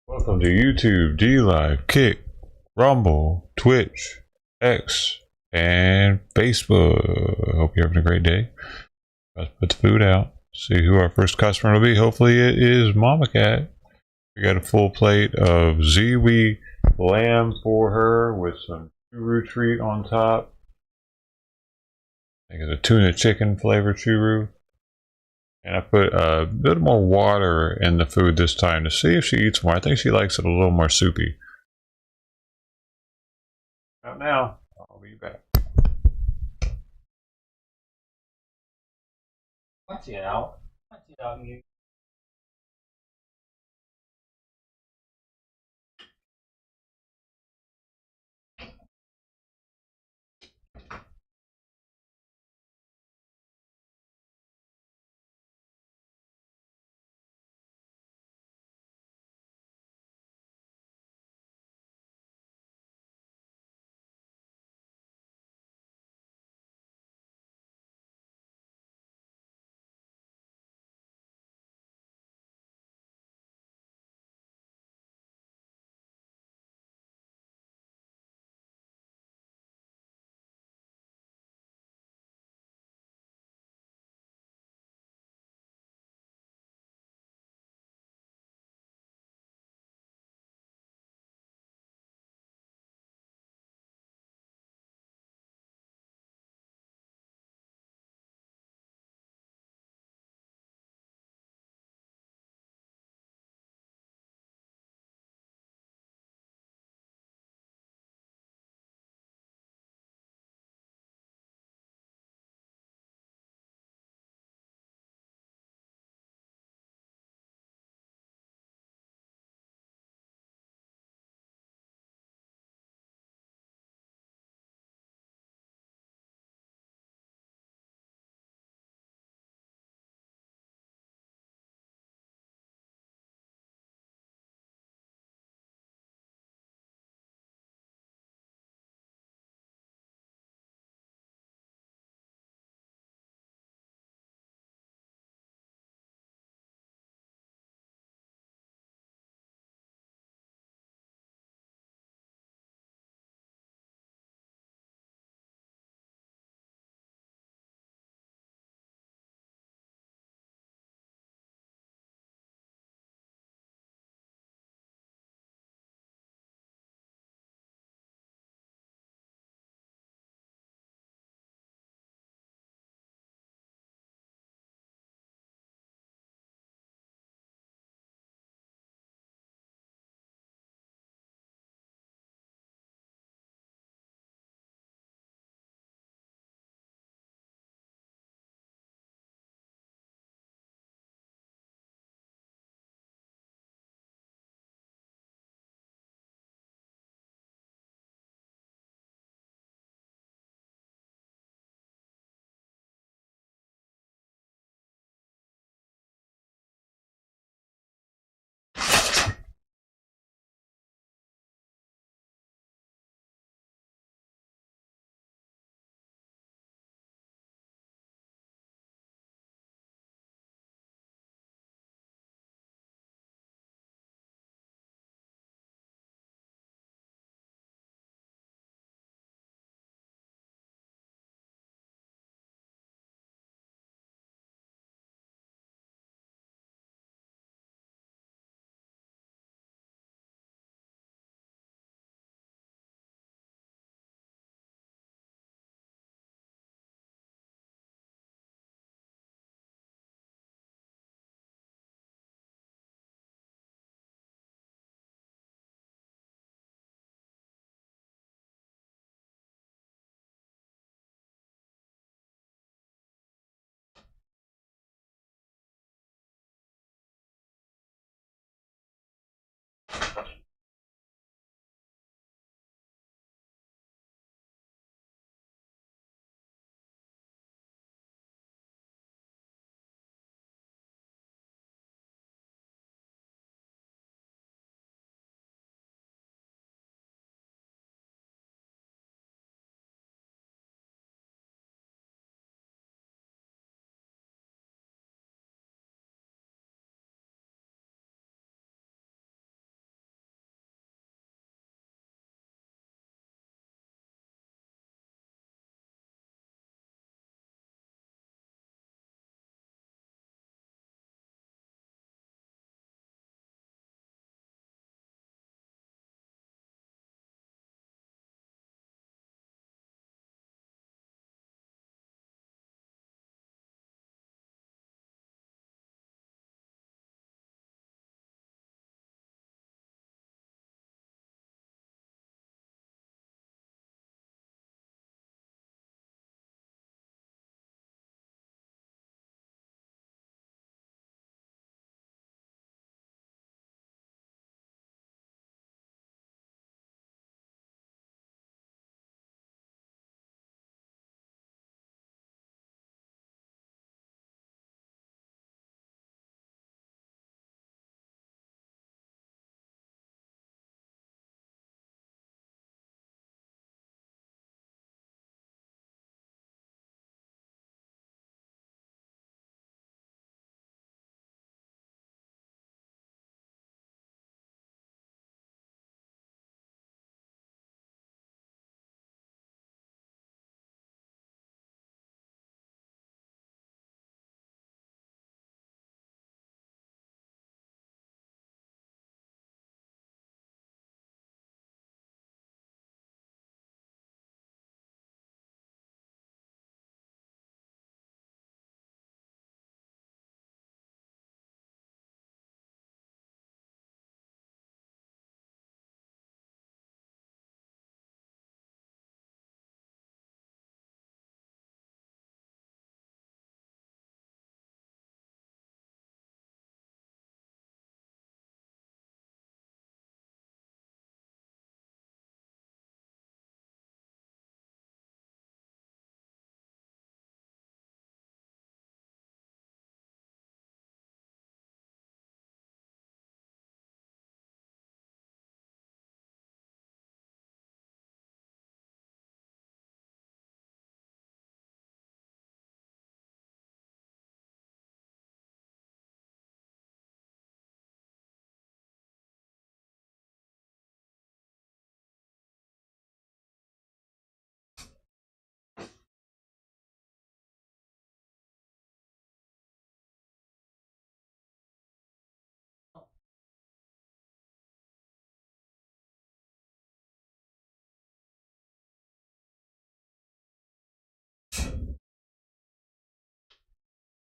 Welcome to YouTube, D Live, Kick, Rumble, Twitch, X, and Facebook. Hope you're having a great day. Let's put the food out. See who our first customer will be. Hopefully it is Momma Cat. We got a full plate of Ziwi lamb for her with some churu treat on top. I think it's a tuna chicken flavored churu. And I put a bit more water in the food this time to see if she eats more. I think she likes it a little more soupy. Not now. I'll be back. Watch it out. Watch it out, you.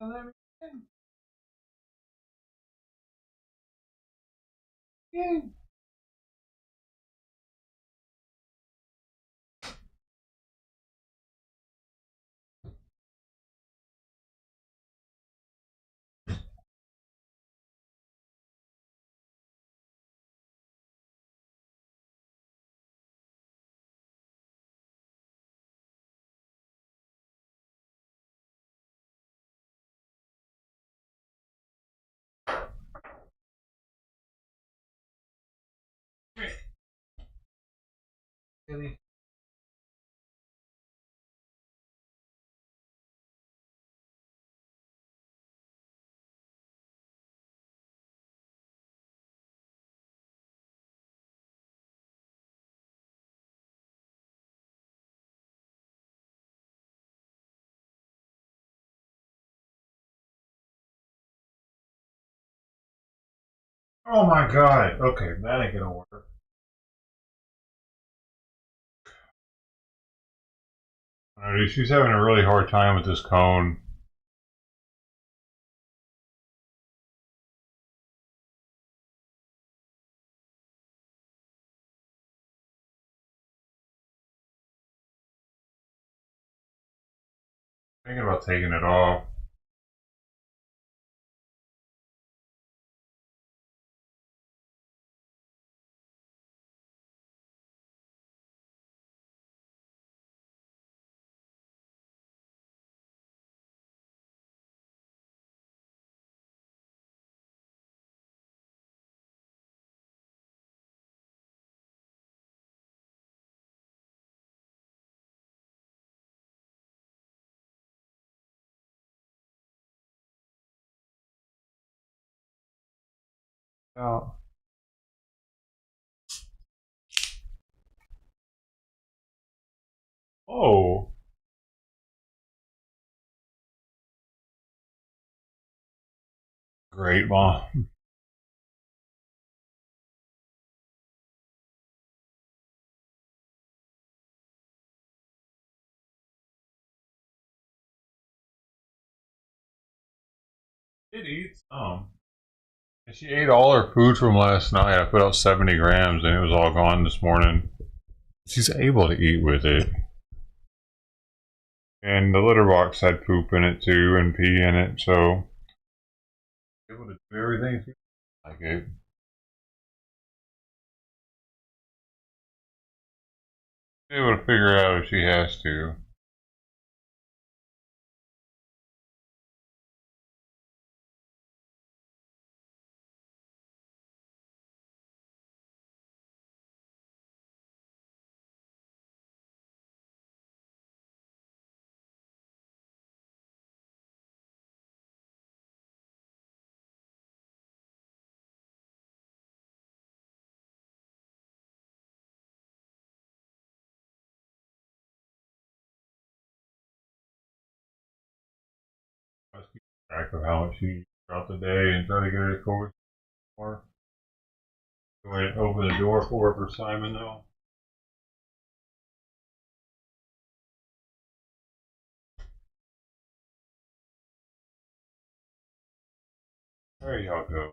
Let me in. Really? Oh my god. Okay, that ain't gonna work. She's having a really hard time with this cone. Thinking about taking it off. Oh. Oh. Great, Mom. It eats some. And she ate all her food from last night. I put out 70 grams and it was all gone this morning. She's able to eat with it. And the litter box had poop in it too and pee in it, so able to do everything like it. Able to figure out if she has to. Let's keep track of how much she eats throughout the day and try to get her to course more. Go ahead and open the door for her for Simon though. There y'all go.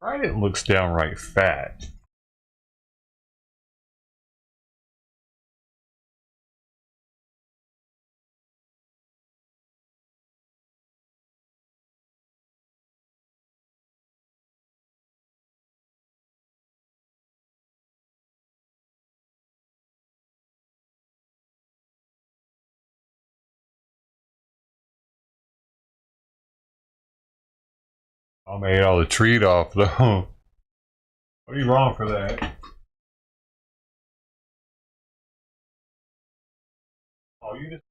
Trident looks downright fat. I made all the treat off though. What are you wrong for that? Oh, you just.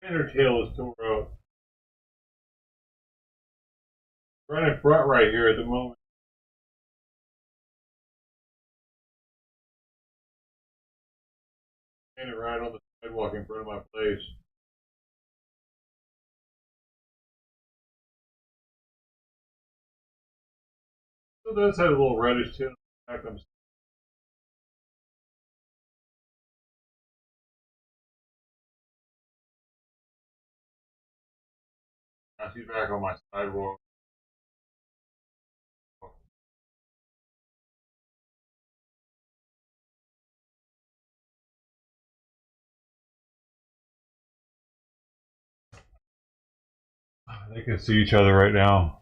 And her tail is tore up. Right in front right here at the moment. And it right on the sidewalk in front of my place. So this has a little reddish tint on the back. She's back on my sidewalk. They can see each other right now.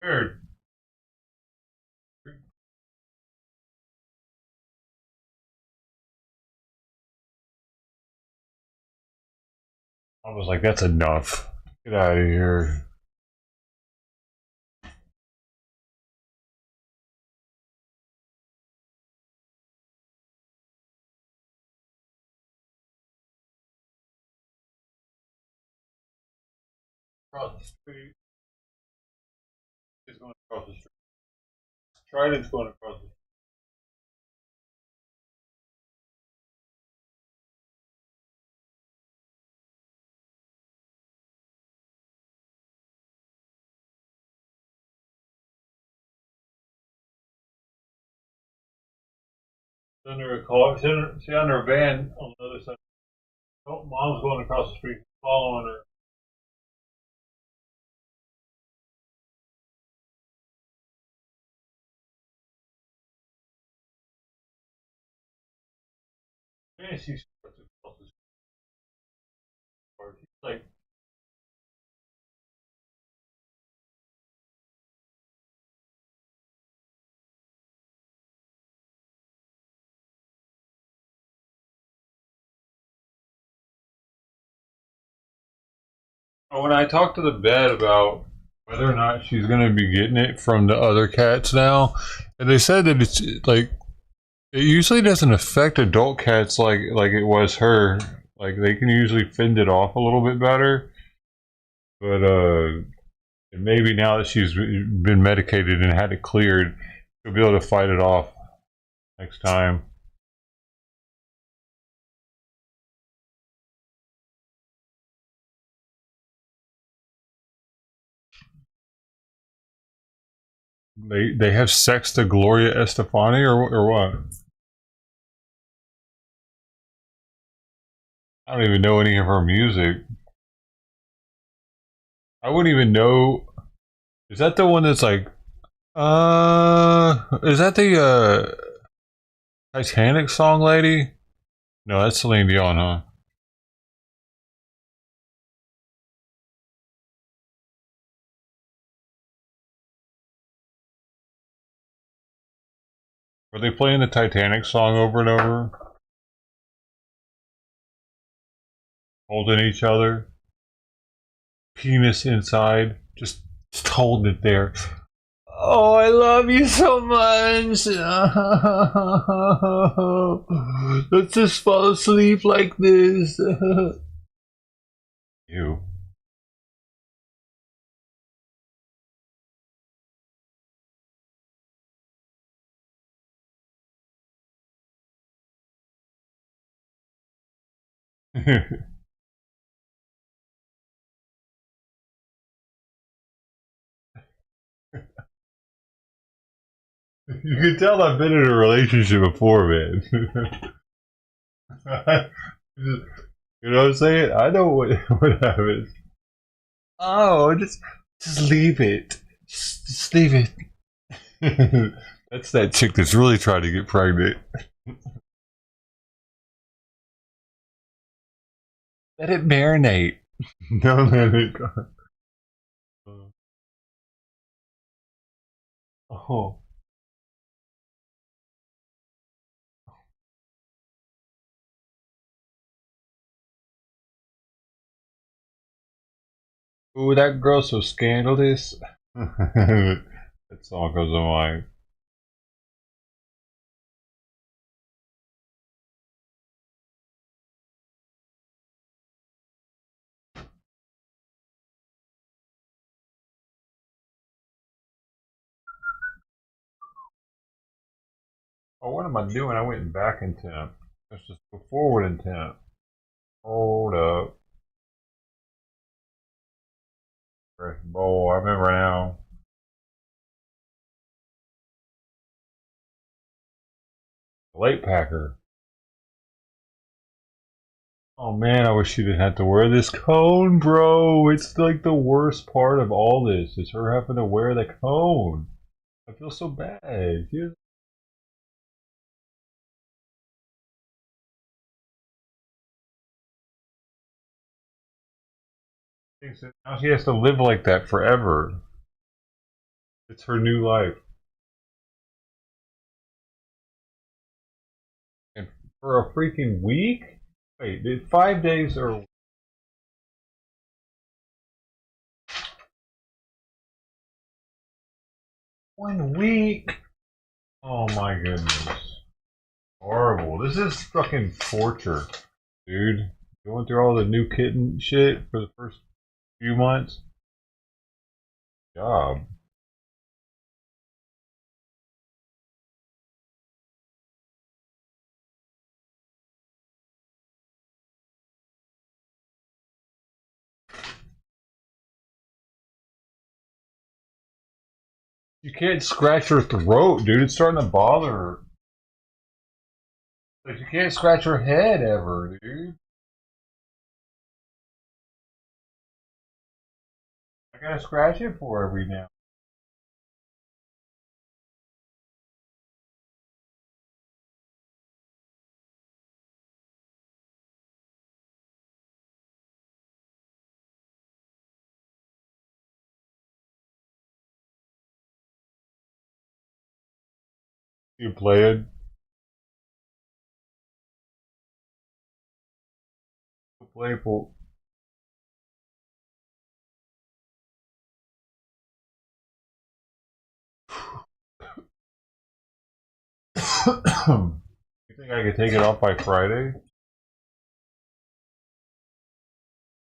Weird. I was like, that's enough. Get out of here. Across the street. He's going across the street. Trident's going across the street. It's under a car. It's under a van on the other side. Oh, mom's going across the street, following her. And she starts across the street. She's like, when I talked to the vet about whether or not she's going to be getting it from the other cats now, and they said that it's like it usually doesn't affect adult cats like it was her. Like they can usually fend it off a little bit better, but maybe now that she's been medicated and had it cleared, she'll be able to fight it off next time. They have sex to Gloria Estefani or what? I don't even know any of her music. I wouldn't even know. Is that the one that's like, is that the Titanic song lady? No, that's Celine Dion, huh? Were they playing the Titanic song over and over? Holding each other? Penis inside? Just holding it there. Oh, I love you so much. Let's just fall asleep like this. You. You can tell I've been in a relationship before, man. You know what I'm saying? I know what happens. Oh, just leave it. Just leave it. That's that chick that's really trying to get pregnant. Let it marinate. Don't let it go. Oh. Ooh, that girl's so scandalous. That song goes on my. Oh, what am I doing? I went back in temp. Let's just go forward in temp. Hold up. Fresh bowl. I remember now. Late packer. Oh man, I wish she didn't have to wear this cone, bro. It's like the worst part of all this is her having to wear the cone. I feel so bad. Now she has to live like that forever. It's her new life. And for a freaking week? Wait, 5 days or 1 week? Oh my goodness. Horrible. This is fucking torture, dude. Going through all the new kitten shit for the first few months. Job. You can't scratch her throat, dude. It's starting to bother her. Like, you can't scratch her head ever, dude. I gotta scratch it for every now. You played. Playful. You think I could take it off by Friday?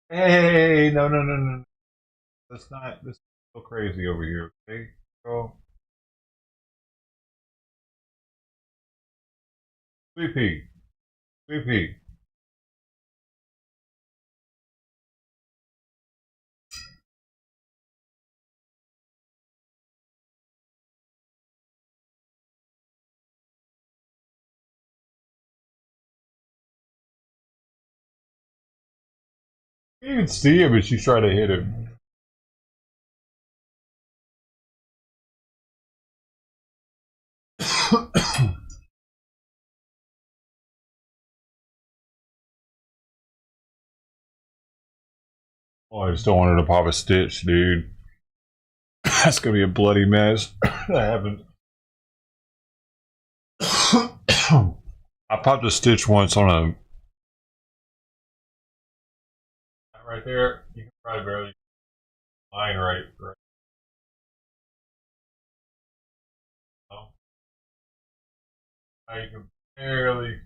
Hey, no, no, no, no. That's not. This is so crazy over here. Okay, girl. Sweet pea. Sweet pea. You can see it, but she's trying to hit him. Oh, I just don't want her to pop a stitch, dude. That's gonna be a bloody mess. That happened. I popped a stitch once on a right there. You can probably barely line right now. I can barely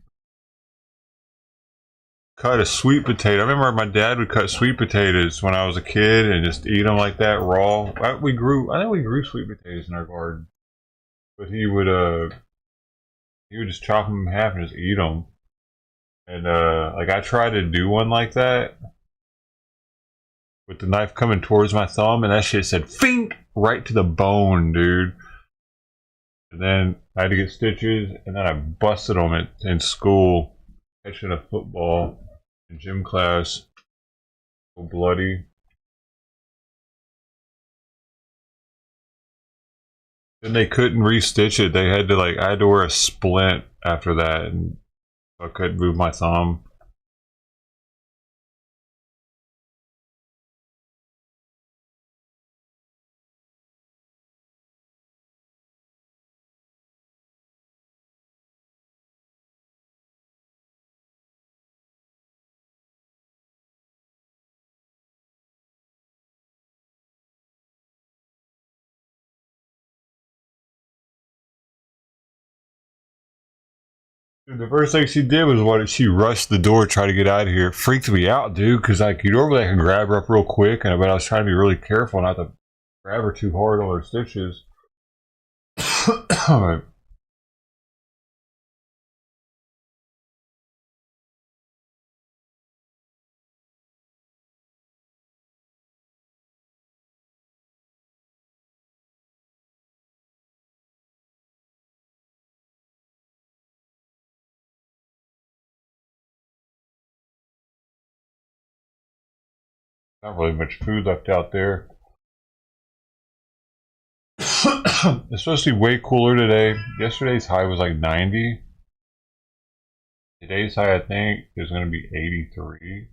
cut a sweet potato. I remember my dad would cut sweet potatoes when I was a kid and just eat them like that raw. I think we grew sweet potatoes in our garden, but he would just chop them in half and just eat them. And like I tried to do one like that with the knife coming towards my thumb, and that shit said "fink" right to the bone, dude. And then I had to get stitches, and then I busted them in school, catching a football in gym class, so bloody. Then they couldn't restitch it. They had to like I had to wear a splint after that, and I couldn't move my thumb. Dude, the first thing she did was what she rushed the door, try to get out of here. It freaked me out, dude, because like you normally I can grab her up real quick, and but I was trying to be really careful not to grab her too hard on her stitches. Not really much food left out there. It's supposed to be way cooler today. Yesterday's high was like 90. Today's high, I think, is going to be 83.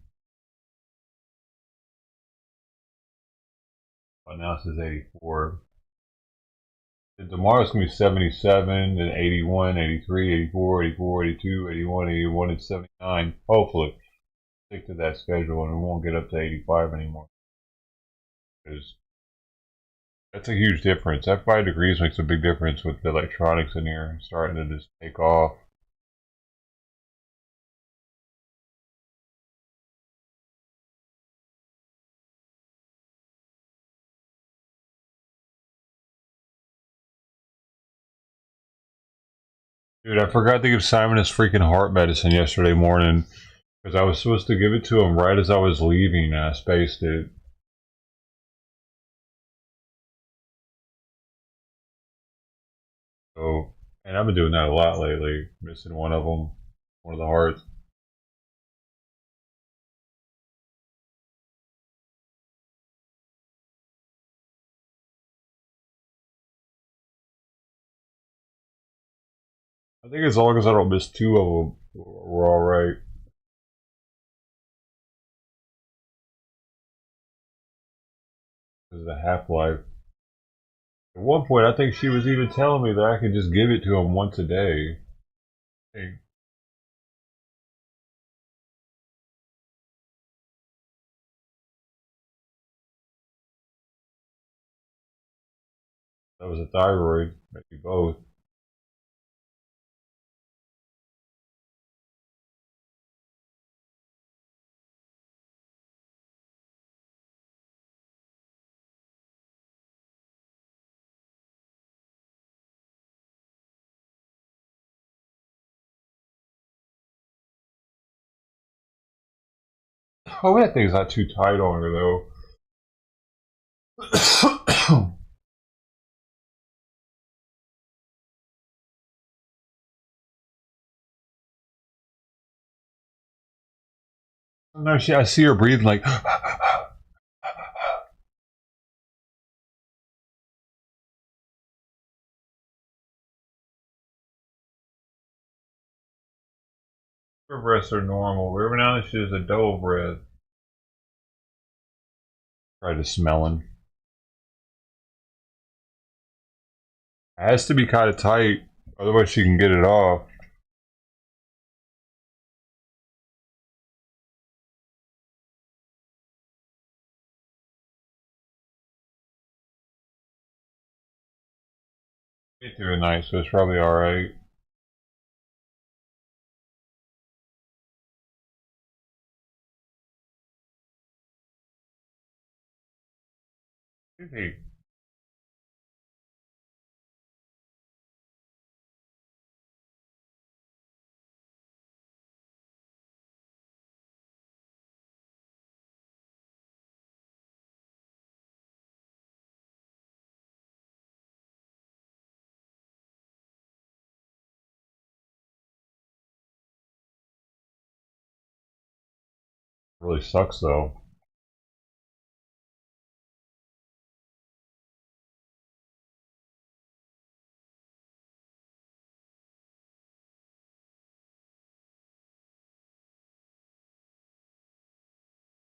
But now it says 84. And tomorrow's going to be 77, then 81, 83, 84, 84, 82, 81, 81, and 79. Hopefully, stick to that schedule and we won't get up to 85 anymore. Because that's a huge difference. That 5 degrees makes a big difference with the electronics in here starting to just take off. Dude, I forgot to give Simon his freaking heart medicine yesterday morning because I was supposed to give it to him right as I was leaving and I spaced it. So, and I've been doing that a lot lately, missing one of them, one of the hearts. I think as long as I don't miss 2 of them, we're all right. Because of the half-life. At one point, I think she was even telling me that I could just give it to him once a day. Hey, that was a thyroid, maybe both. Oh, that thing's not too tight on her though. No, I see her breathing like. Her breaths are normal. Every now and then she has a double breath. Try to smelling. It has to be kind of tight, otherwise she can get it off. Get through the night, so it's probably alright. Really sucks though.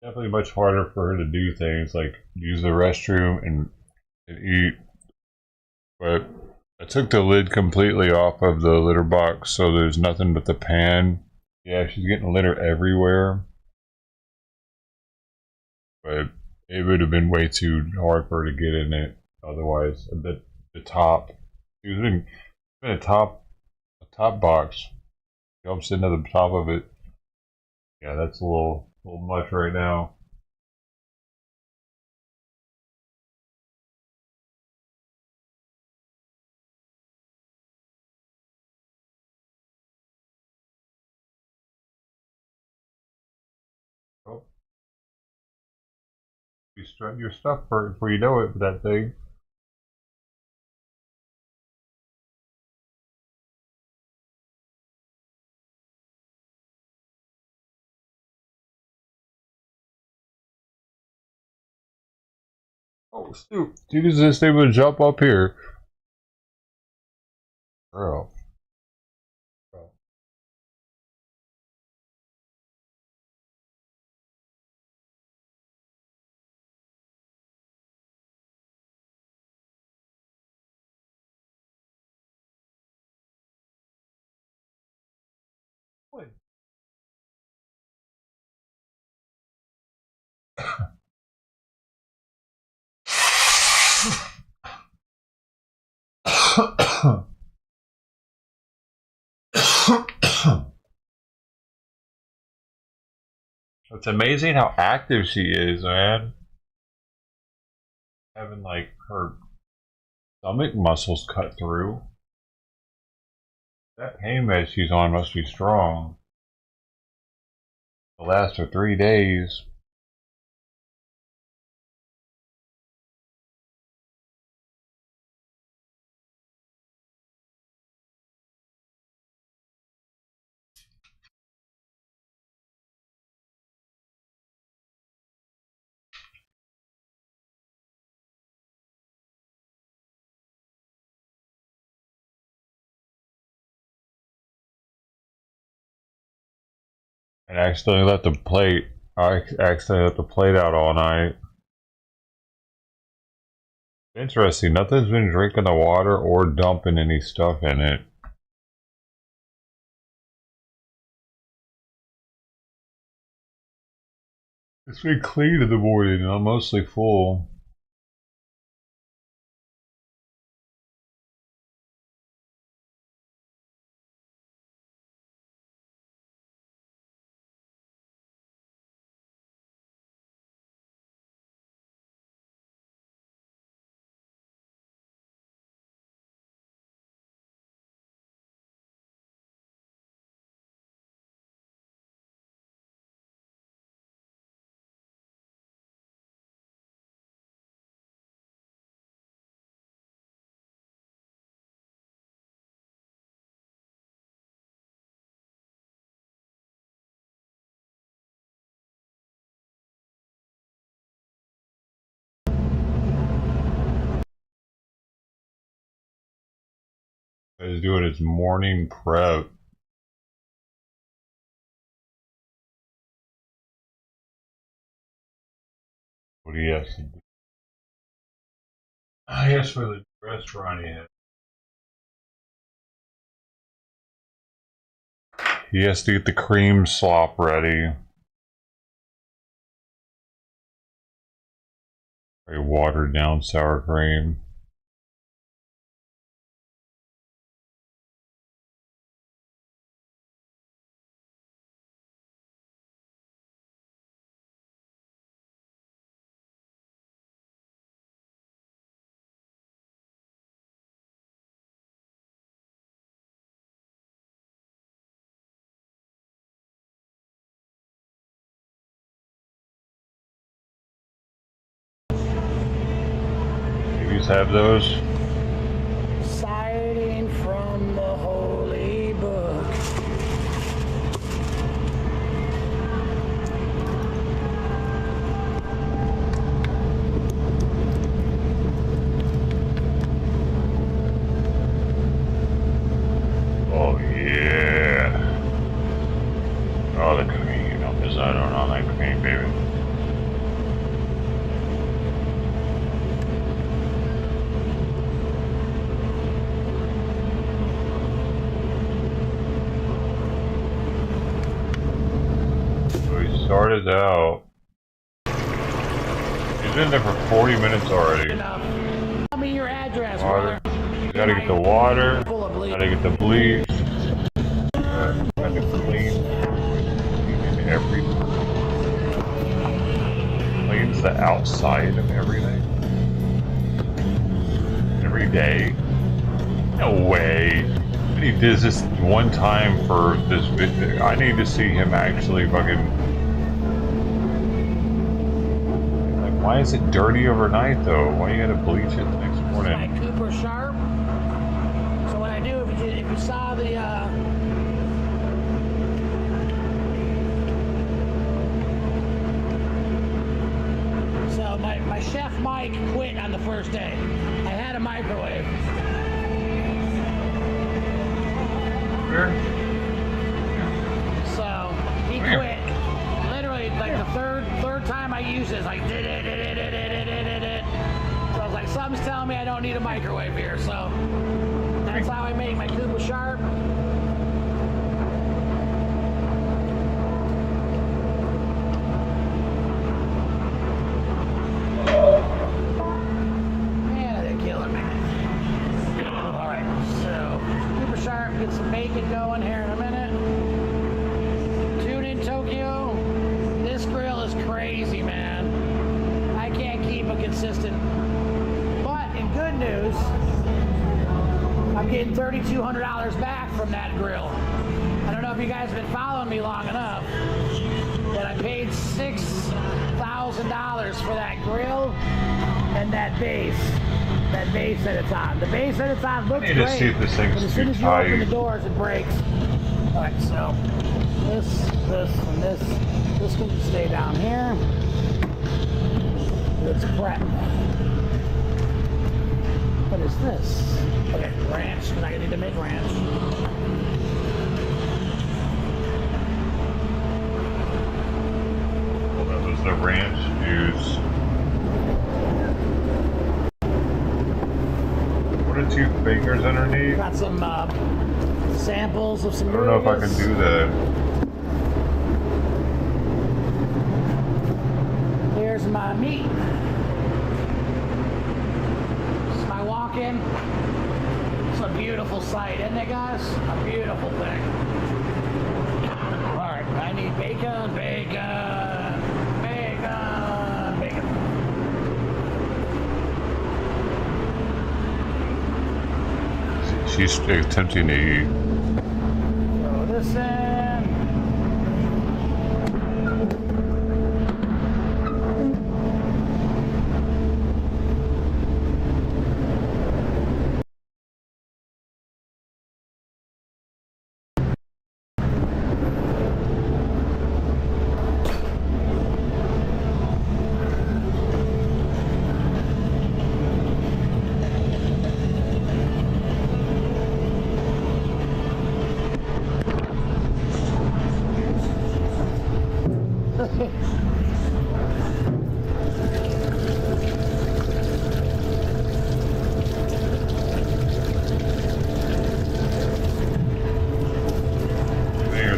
Definitely much harder for her to do things like use the restroom and eat. But I took the lid completely off of the litter box, so there's nothing but the pan. Yeah, she's getting litter everywhere. But it would have been way too hard for her to get in it otherwise. The top, it was in a top box. Jumps into the top of it. Yeah, that's a little much right now. Oh, you strut your stuff before you know it with that thing. Oh, Stu, dude, is this able to jump up here? Girl. Girl. What? It's amazing how active she is, man. Having like her stomach muscles cut through. That pain med she's on must be strong. It'll last for 3 days. And I accidentally left the plate. I accidentally left the plate out all night. Interesting. Nothing's been drinking the water or dumping any stuff in it. It's been clean in the morning and I'm mostly full. He's doing his morning prep. What he has to do. I asked for the restaurant he had. He has to get the cream slop ready. A watered down sour cream. Babies have those. Citing from the holy book. Oh yeah. Oh, the cream. Don't decide on that cream, baby. Start us out. He's been there for 40 minutes already. Tell me your address, Water. brother. You gotta get the water. Full of bleach. Gotta get the bleach. Gotta clean everything. Cleans the outside of everything. Every day. No way. He does this one time for this video. I need to see him actually fucking. Like, why is it dirty overnight though? Why you gotta bleach it the next morning? My Cooper Sharp. So what I do, if you saw the so my chef Mike quit on the first day. I had a microwave. So he quit. Literally, like the third time I used it, it's like did it. So I was like, something's telling me I don't need a microwave here. So that's how I make my Cooper Sharp. Man, they're killing me. All right, so Cooper Sharp, get some bacon going here in a minute. Tune in Tokyo. This grill is crazy, man. I can't keep a consistent. But in good news, I'm getting $3,200 back from that grill. I don't know if you guys have been following me long enough, but I paid $6,000 for that grill and that base. That base that it's on. The base that it's on looks I need great. to see if this thing's but as too soon as you tight. open the doors, it breaks. Alright, so this, and this. This can stay down here. Let's prep. What is this? Okay, ranch, because I need to make ranch. Well, that was the ranch juice. What are 2 fingers underneath? Got some samples of some I don't know if I can do that. Here's my meat. This is my walk-in. It's a beautiful sight, isn't it, guys? A beautiful thing. Alright, I need bacon, bacon, bacon, bacon. She's attempting to eat. Throw this in.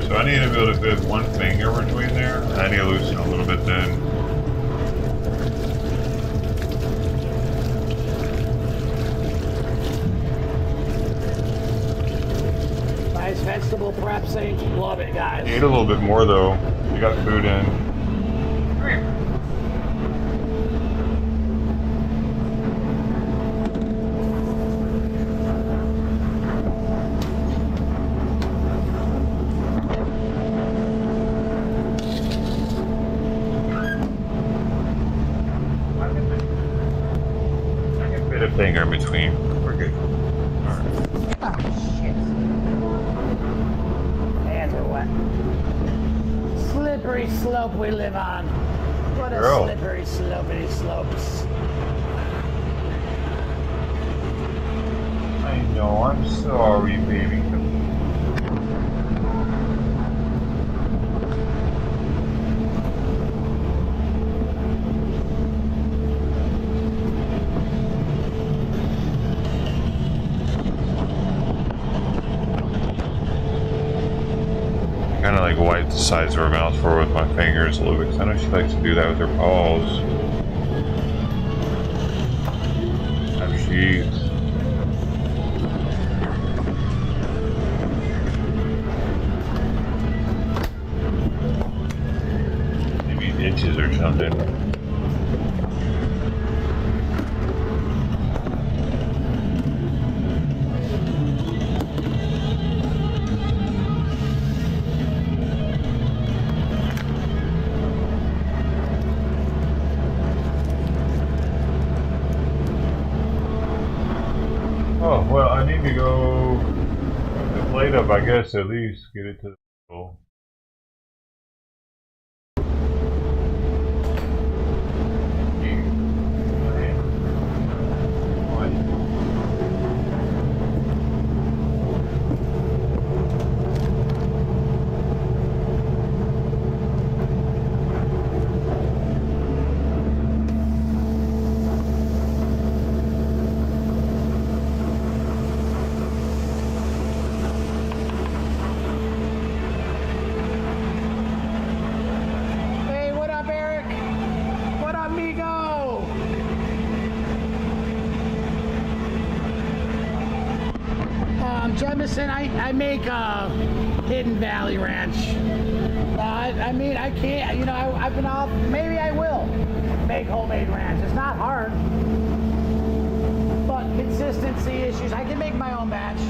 So I need to be able to fit 1 finger between there. And I need to loosen a little bit then. Nice vegetable prep sage. Love it, guys. Need a little bit more though. You got food in. Come here. A finger in between. We're good. Alright. Oh, shit. Hands are wet. Slippery slope we live on. What a Girl. slippery, slopey slopes. I know, I'm sorry, baby. kind of like wipe the sides of her mouth for her with my fingers a little bit, because I know she likes to do that with her paws. After she eats. Maybe itches or something. Oh, well, I need to go put the plate up, I guess, at least get it to the table. Jemison, I make Hidden Valley Ranch. I mean, I can't, you know, I've been off, maybe I will make homemade ranch. It's not hard, but consistency issues. I can make my own batch.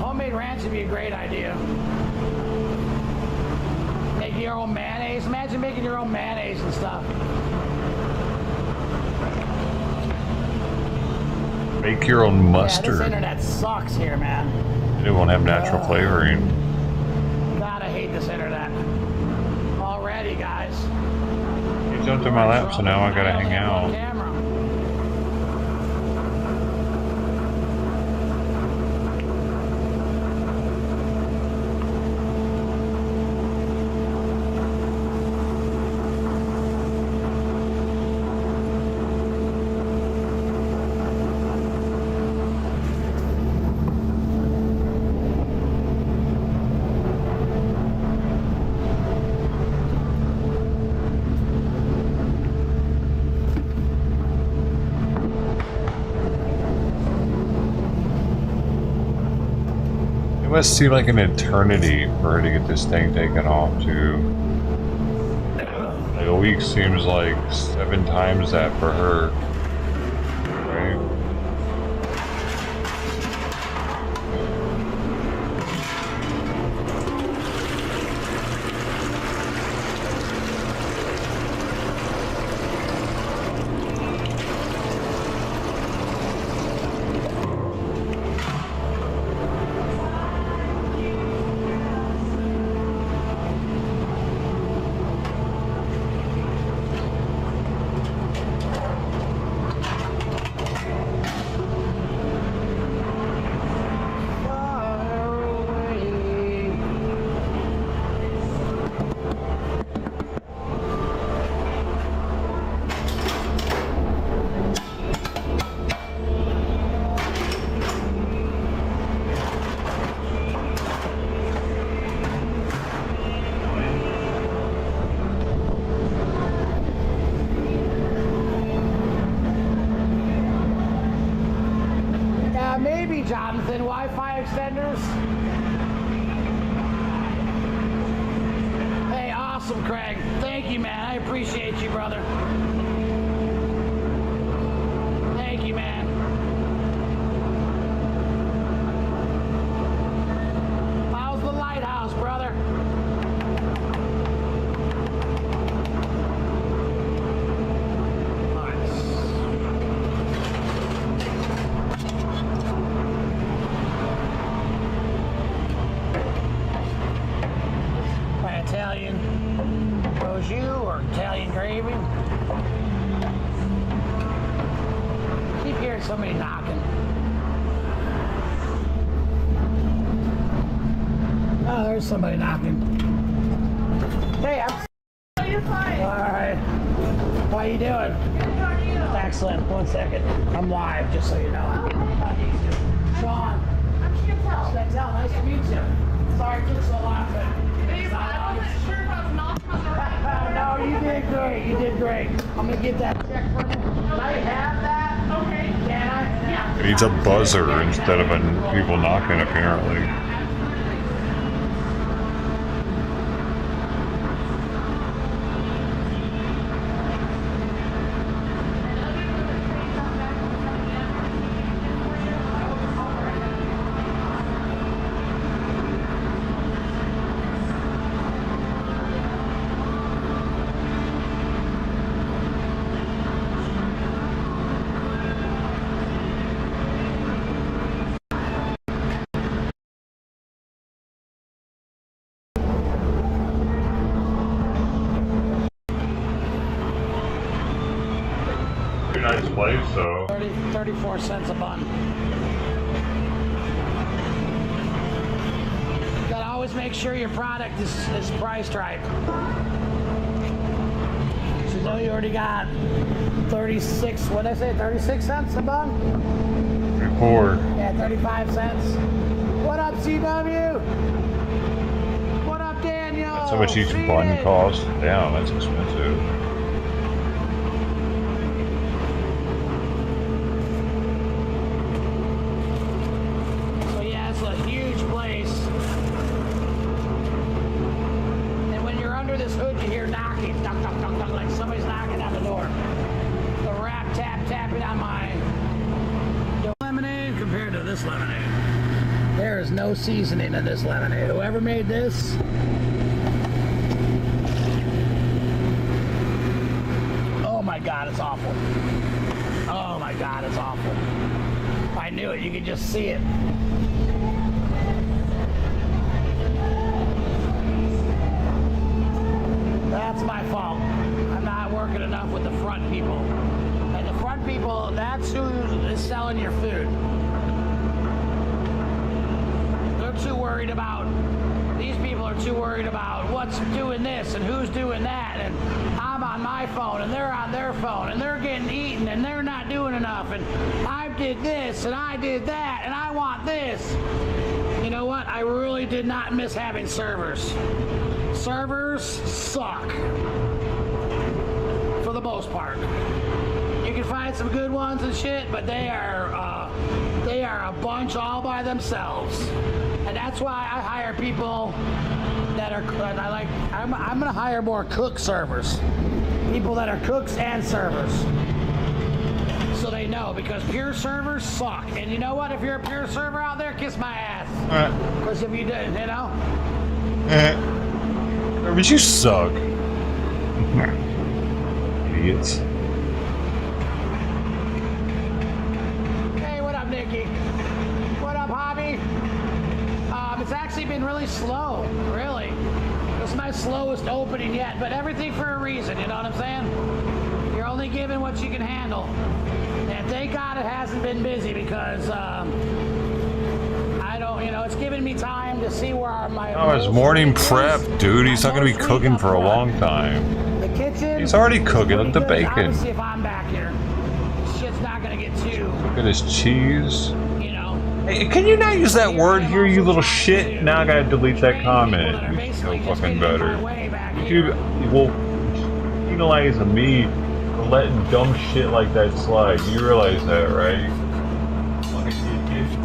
Homemade ranch would be a great idea. Make your own mayonnaise. Imagine making your own mayonnaise and stuff. Make your own mustard. Yeah, this internet sucks here, man. It won't have natural flavoring. God, I hate this internet. Already, guys. You jumped in my lap, so now I gotta hang out. It must seem like an eternity for her to get this thing taken off, too. Like a week seems like 7 times that for her. Right? Maybe, Jonathan. Wi-Fi extenders? Hey, awesome, Craig. Thank you, man. I appreciate you, brother. Thank you, man. How's the lighthouse, brother? Italian prosciutto or Italian gravy. Keep hearing somebody knocking. Oh, there's somebody knocking. Hey, You're fine. all right. How you doing? Good, how are you? Excellent. 1 second. I'm live, just so you know. How do you do? Sean. I'm Chantel. Chantel, nice to meet you. sorry it took so long, but Babe, I wasn't sure if I was knocking on the right no, you did great. You did great. I'm gonna get that check for me. Can I have that? Okay. Can I? Yeah. It needs a buzzer instead of people knocking, apparently. Nice place, so 34 cents a bun. Gotta always make sure your product is priced right. So you know you already got 36, what did I say, 36 cents a bun? before. Yeah, 35 cents. What up, CW? What up, Daniel? That's how much each Feed bun it. costs. Damn, that's expensive. So yeah, it's a huge place. And when you're under this hood, you hear knocking, knock, knock, knock, knock, like somebody's knocking on the door. The rap, tap, tapping on my lemonade compared to this lemonade. There is no seasoning in this lemonade. Whoever made this, oh my God, it's awful. Oh my God, it's awful. I knew it. You could just see it. That's my fault. I'm not working enough with the front people. And the front people, that's who is selling your food. They're too worried about, these people are too worried about what's doing this and who's doing that. And I'm on my phone and they're on their phone and they're getting eaten and they're not doing enough. And I did this and I did that and I want this. You know what? I really did not miss having servers. Servers suck. For the most part. You can find some good ones and shit, but they are a bunch all by themselves. And that's why I hire people that are, I'm gonna hire more cook servers. People that are cooks and servers. So they know, because pure servers suck. And you know what? If you're a pure server out there, kiss my ass. Because if you didn't, you know? But you suck. Idiots. Hey, what up, Nikki? What up, Hobby? It's actually been really slow, really. This is my slowest opening yet, but everything for a reason, you know what I'm saying? You're only given what you can handle. And thank God it hasn't been busy, because I don't, you know, it's given me time to see where my... Oh, it's morning prep, dude. He's not gonna be cooking for a long time. The kitchen... He's already cooking up the bacon. Obviously, if I'm back here, shit's not gonna get too, Look at his cheese. you know... Hey, can you not use that word here, you little shit? Now I gotta delete that comment. It's no fucking better. You will penalize me for letting dumb shit like that slide. You realize that, right? Fucking idiot.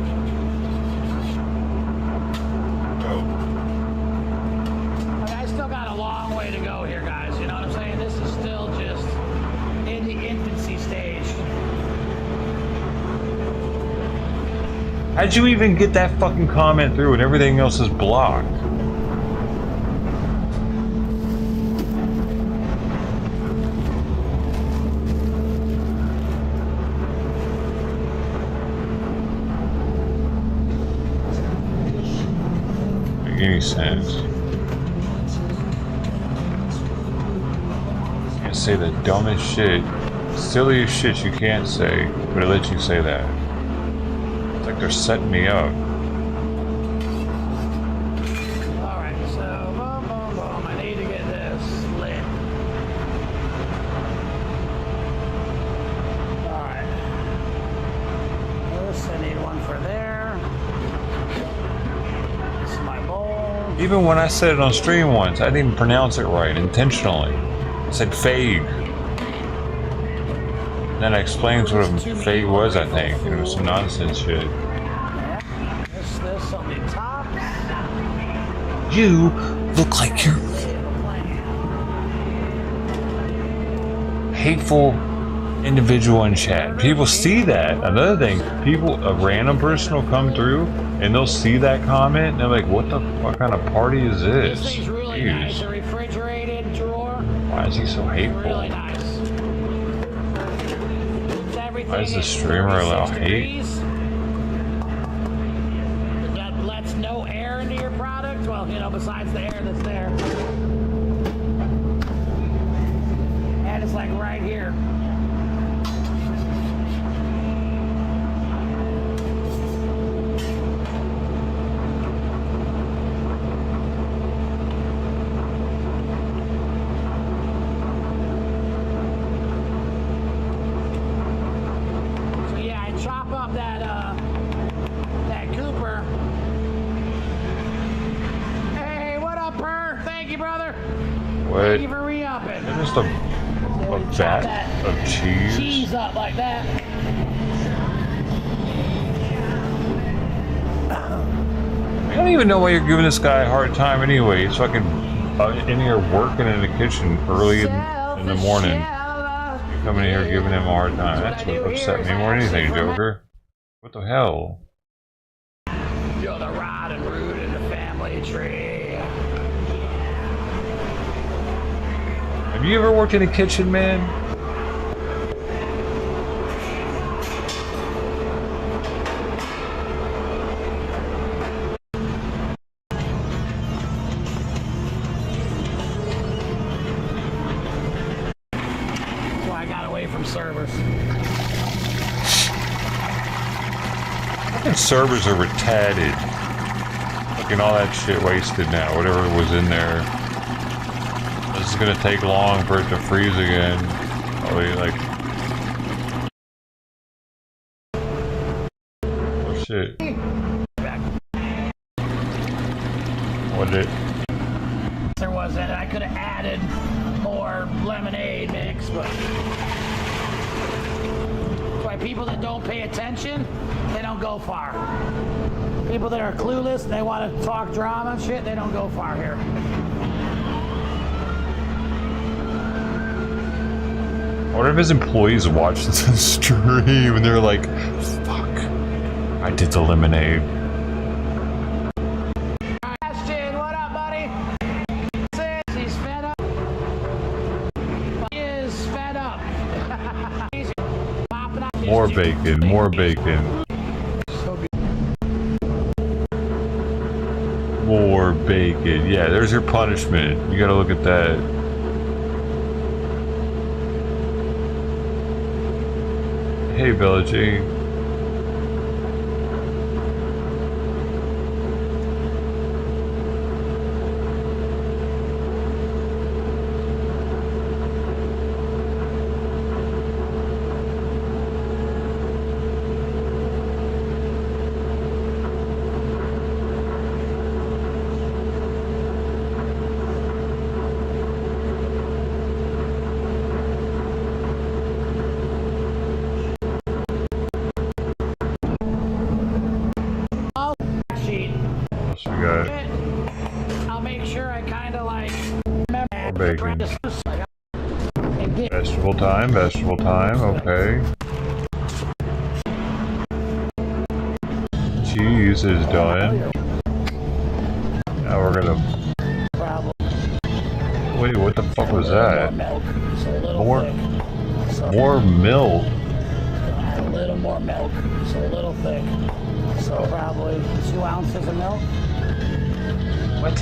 I still got a long way to go here, guys. You know what I'm saying? This is still just in the infancy stage. How'd you even get that fucking comment through and everything else is blocked? Make any sense? You can't say the dumbest shit, silliest shit you can't say, but it lets you say that. It's like they're setting me up. Alright, so boom, boom, boom. I need to get this lit. Alright. This, I need one for there. This is my bowl. Even when I said it on stream once, I didn't even pronounce it right intentionally. I said fade. And then I explained what a fade was, I think, and it was some nonsense shit. This on the top. You look like you're hateful individual in chat. People see that. Another thing, a random person will come through and they'll see that comment and they're like, what kind of party is this? This thing's really nice. A refrigerated drawer. Why is he so hateful? Really nice. Why does the streamer allow hate? That lets no air into your product. Well, you know, besides the air that's there. And it's like right here. Thank you for re-upping. Just a vat of cheese. Cheese up like that. I don't even know why you're giving this guy a hard time anyway. He's fucking in here working in the kitchen early in the morning. You're coming in here giving him a hard time. That's what upset me more than anything, Joker. What the hell? You're the rod and root in the family tree. Have you ever worked in a kitchen, man? That's why I got away from servers. Fucking servers are retarded. Fucking all that shit wasted now. Whatever was in there. This is gonna take long for it to freeze again. Probably like... Oh shit. What did it? There wasn't. I could have added more lemonade mix, but... That's why people that don't pay attention, they don't go far. People that are clueless and they want to talk drama and shit, they don't go far here. I wonder if his employees watch the stream and they're like, fuck, I did the lemonade. Ashton, what up, buddy? He's fed up. He is fed up. More bacon, more bacon. More bacon. Yeah, there's your punishment. You gotta look at that. Hey, Bella G. I'll make sure I kind of like remember bacon. Vegetable time, okay. Cheese is done. Now we're gonna... Wait, what the fuck was that? More milk? A little more milk. It's a little thick. So probably 2 ounces of milk. What?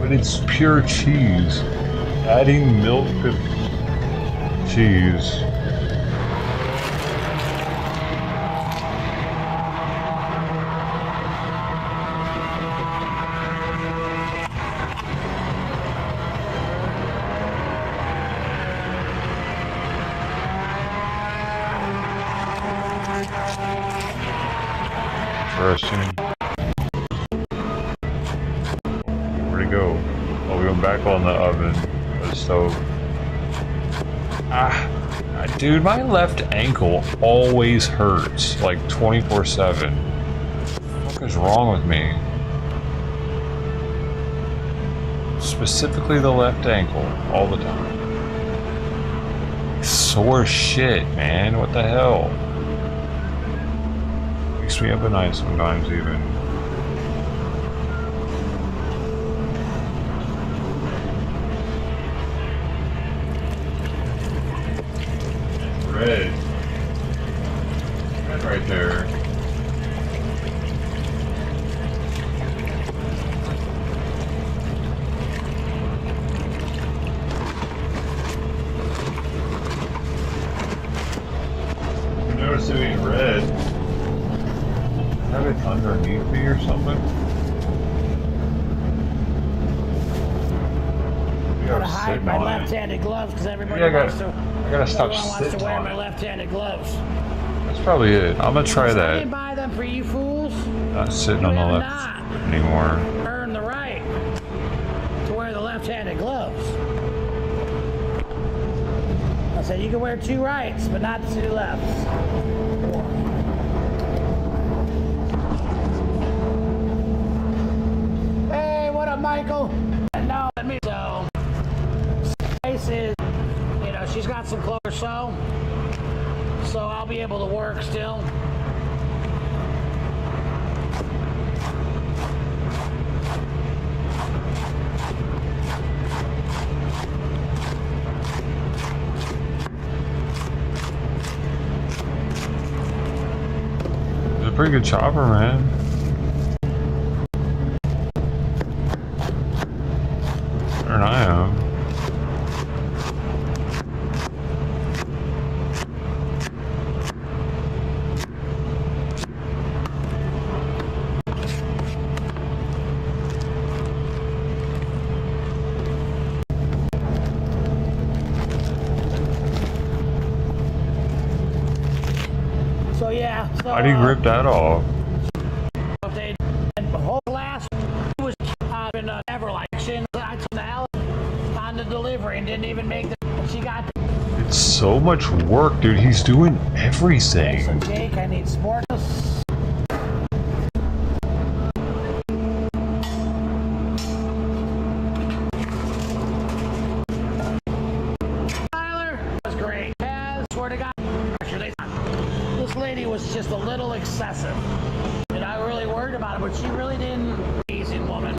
But it's pure cheese. Adding milk to cheese. Interesting. I'm back on the oven, the stove. Dude, my left ankle always hurts, like 24/7. What the fuck is wrong with me? Specifically the left ankle, all the time. Sore shit, man. What the hell? Wakes me up at night sometimes, even. Red. Red right there. I've never seen it red. Have it underneath me or something? I gotta hide my left-handed gloves because everybody wants to. I gotta stop wants to wear my sitting on it. left-handed gloves. That's probably it. I'm gonna try I that. didn't buy them for you fools. Not sitting on the You have left not anymore. earned the right to wear the left-handed gloves. I said you can wear two rights, but not two lefts. Hey, what up, Michael? No, let me. So, Space is, you know, she's got some clothes, so I'll be able to work still. It's a pretty good chopper, man. Better than I am. So yeah. So, How do you grip that off? They the whole last was been ever like she I told Alex on the delivery and didn't even make the. She got. It's so much work, dude. He's doing So everything. Jake, I need sportness. Tyler was great. Taz, swear to God, this lady was just a little excessive. And I really worried about it, but she really didn't. Amazing woman.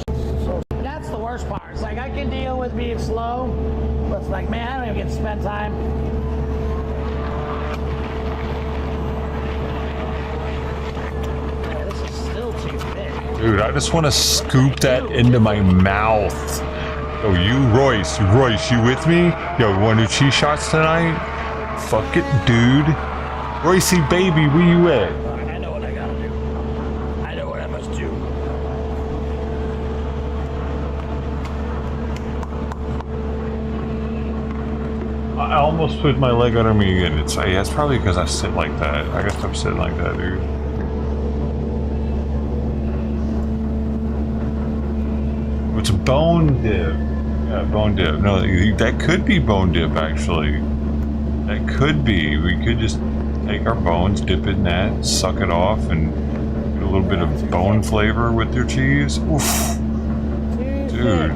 So that's the worst part. It's like I can deal with being slow, but it's like, man, I don't even get to spend time. Yeah, this is still too thick. Dude, I just want to scoop that into my mouth. Yo, Royce, you with me? Yo, you want to do cheese shots tonight? Fuck it, dude. Royce, baby, where you at? I know what I gotta do. I know what I must do. I almost put my leg under me again. Yeah, it's probably because I sit like that. I guess I'm sitting like that, dude. It's bone dip. Yeah, bone dip. No, that could be bone dip, actually. That could be. We could just take our bones, dip in that, suck it off, and get a little bit of bone flavor with your cheese. Oof. Dude,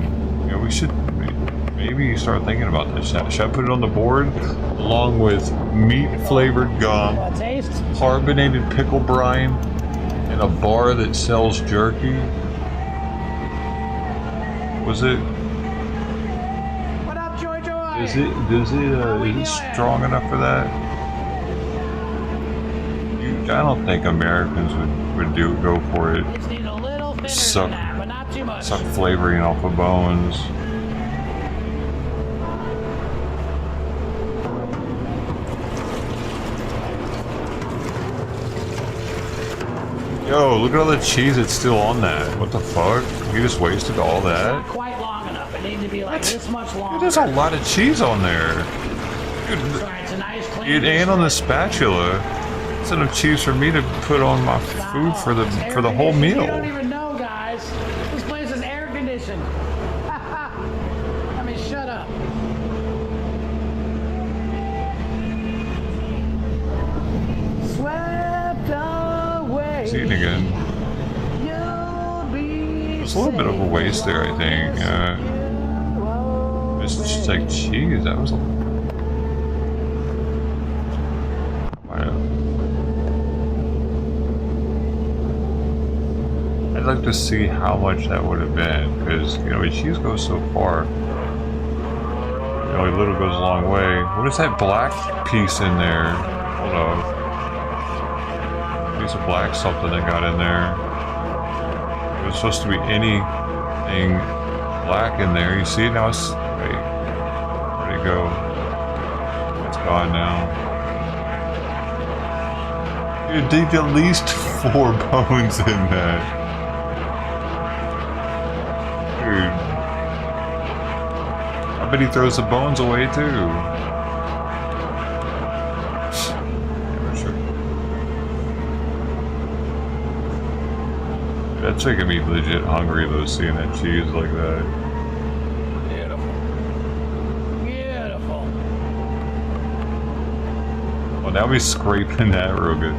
yeah, we should maybe start thinking about this. Should I put it on the board along with meat-flavored gum, Want a taste? carbonated pickle brine, and a bar that sells jerky? Was it? What up, Joy Joy? Is it strong enough for that? I don't think Americans would go for it. Just need a little thinner Suck- than that, but not too much. Suck flavoring off of bones. Yo, look at all the cheese that's still on that. What the fuck? You just wasted all that? Not quite long enough. It needs to be like this much longer. There's a lot of cheese on there. Dude, Sorry, it's a nice clean. it ain't on the spatula. It's enough cheese for me to put on my food for the whole meal. You don't even know, guys. This place is air conditioned. He's eating again. There's a little bit of a waste there, I think. It's just like cheese. That was a... I'd like to see how much that would have been, because, you know, cheese goes so far. You know, a little goes a long way. What is that black piece in there? Hold on. Piece of black something they got in there. It was supposed to be anything black in there. You see it now? It's... Wait. Where'd it go? It's gone now. Dude, there's at least 4 bones in that. Dude. I bet he throws the bones away too. Yeah, sure. That's making me legit hungry though, seeing that cheese like that. Beautiful. Beautiful. Well, now we're scraping that real good.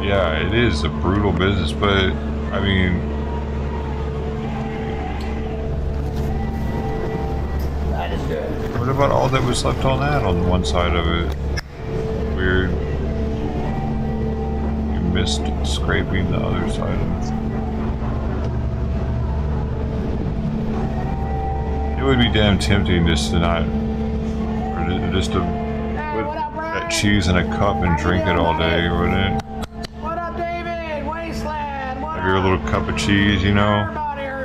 Yeah, it is a brutal business, but I mean, That is good. what about all that was left on that on one side of it? Weird. You missed scraping the other side of it. It would be damn tempting just to not, or just to put that cheese in a cup and drink it all day, wouldn't it? What up, David? Wasteland. What Have your little cup of cheese, you know?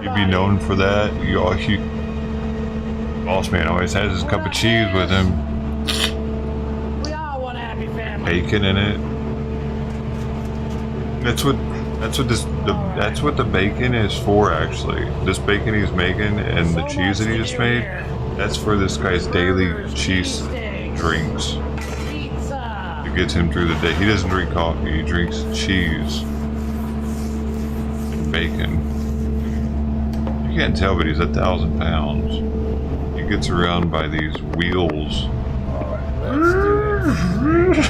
You'd be known for that. Boss man always has his cup of cheese with him. We all want a happy family. Bacon in it. That's what the bacon is for, actually. This bacon he's making and the cheese that he just made, that's for this guy's daily cheese drinks. Pizza. It gets him through the day. He doesn't drink coffee, he drinks cheese and bacon. You can't tell, but he's 1,000 pounds. He gets around by these wheels. Let's do it.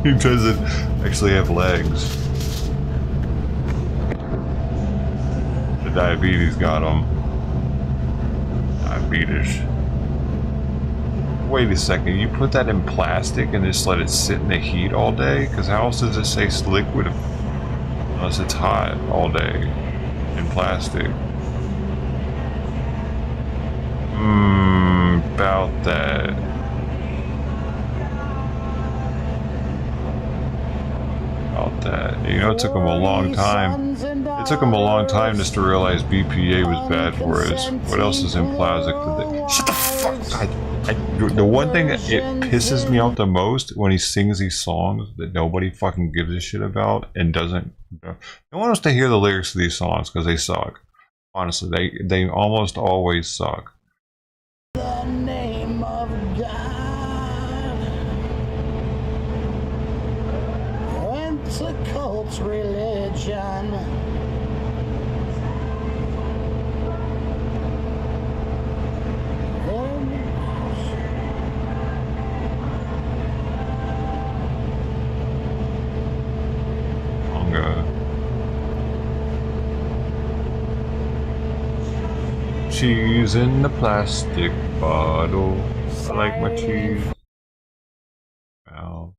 He doesn't actually have legs. The diabetes got him. Diabetes. Wait a second, you put that in plastic and just let it sit in the heat all day? Because how else does it say it's liquid unless it's hot all day in plastic? About that. About that. You know, it took him a long time. It took him a long time just to realize BPA was bad for us. What else is in plastic today? Shut the fuck! The one thing that it pisses me off the most when he sings these songs that nobody fucking gives a shit about and doesn't. No one wants to hear the lyrics to these songs because they suck. Honestly, they almost always suck. The name of God. It's a cult religion. Cheese in the plastic bottle. I like my cheese. Wow.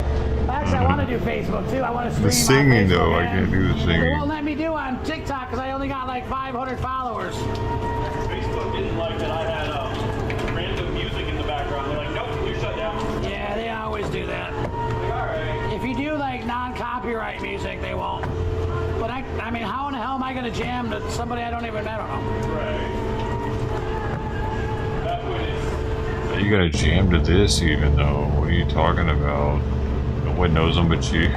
Actually, I want to do Facebook too. I want to stream. The singing on Facebook, though, I man. can't do the They singing. won't let me do on TikTok because I only got like 500 followers. Facebook didn't like that I had random music in the background. They're like, nope, you're shut down. Yeah, they always do that. Alright. If you do like non-copyright music, they won't. But I mean, how in the hell am I gonna jam to somebody I don't know? Right. That would You gotta jam to this even though. What are you talking about? No one knows them but you.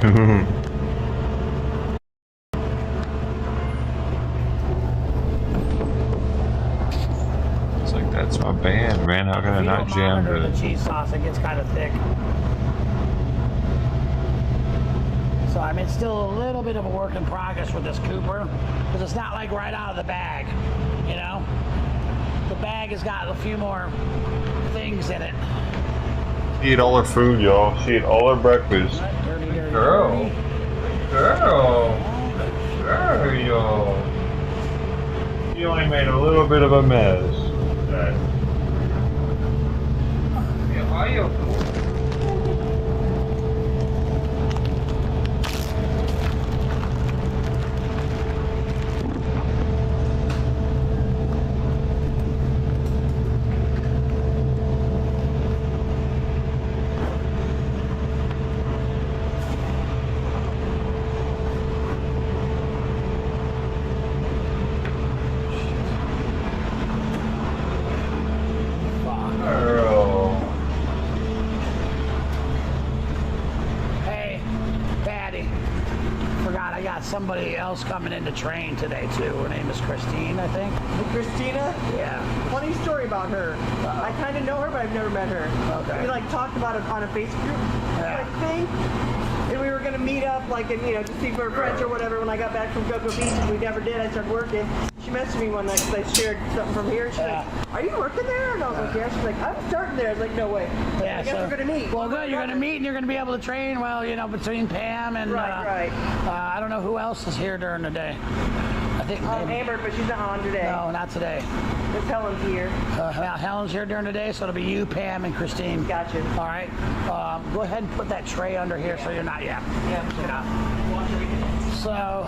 It's like, that's my band, man. How can I not jam to the it? cheese sauce, it gets kind of thick. So I mean, it's still a little bit of a work in progress with this Cooper, because it's not like right out of the bag, you know? The bag has got a few more things in it. She ate all her food, y'all. She ate all her breakfast. Dirty, dirty, girl. Girl. You only made a little bit of a mess. Yeah, are you? Somebody else coming in to train today too. Her name is Christine, I think. Christina? Yeah. Funny story about her. I kind of know her, but I've never met her. Okay. We like talked about it on a Facebook group, Yeah. like thing, and we were gonna meet up, like, and to see if we were friends or whatever. When I got back from Cocoa Beach, we never did. I started working. She messaged me one night because I shared something from here. She's like, "Are you working there?" And I was like, "Yeah." She's like, "I'm starting there." I was like, "No way." Yeah, I guess we're gonna meet. Well, good. You're gonna meet, and you're gonna be able to train. Well, between Pam and Right. I don't know who else is here during the day. I think Amber, but she's not on today. No, not today. Miss Helen's here. Helen's here during the day, so it'll be you, Pam, and Christine. Gotcha. All right. Go ahead and put that tray under here so you're not. Yeah. So.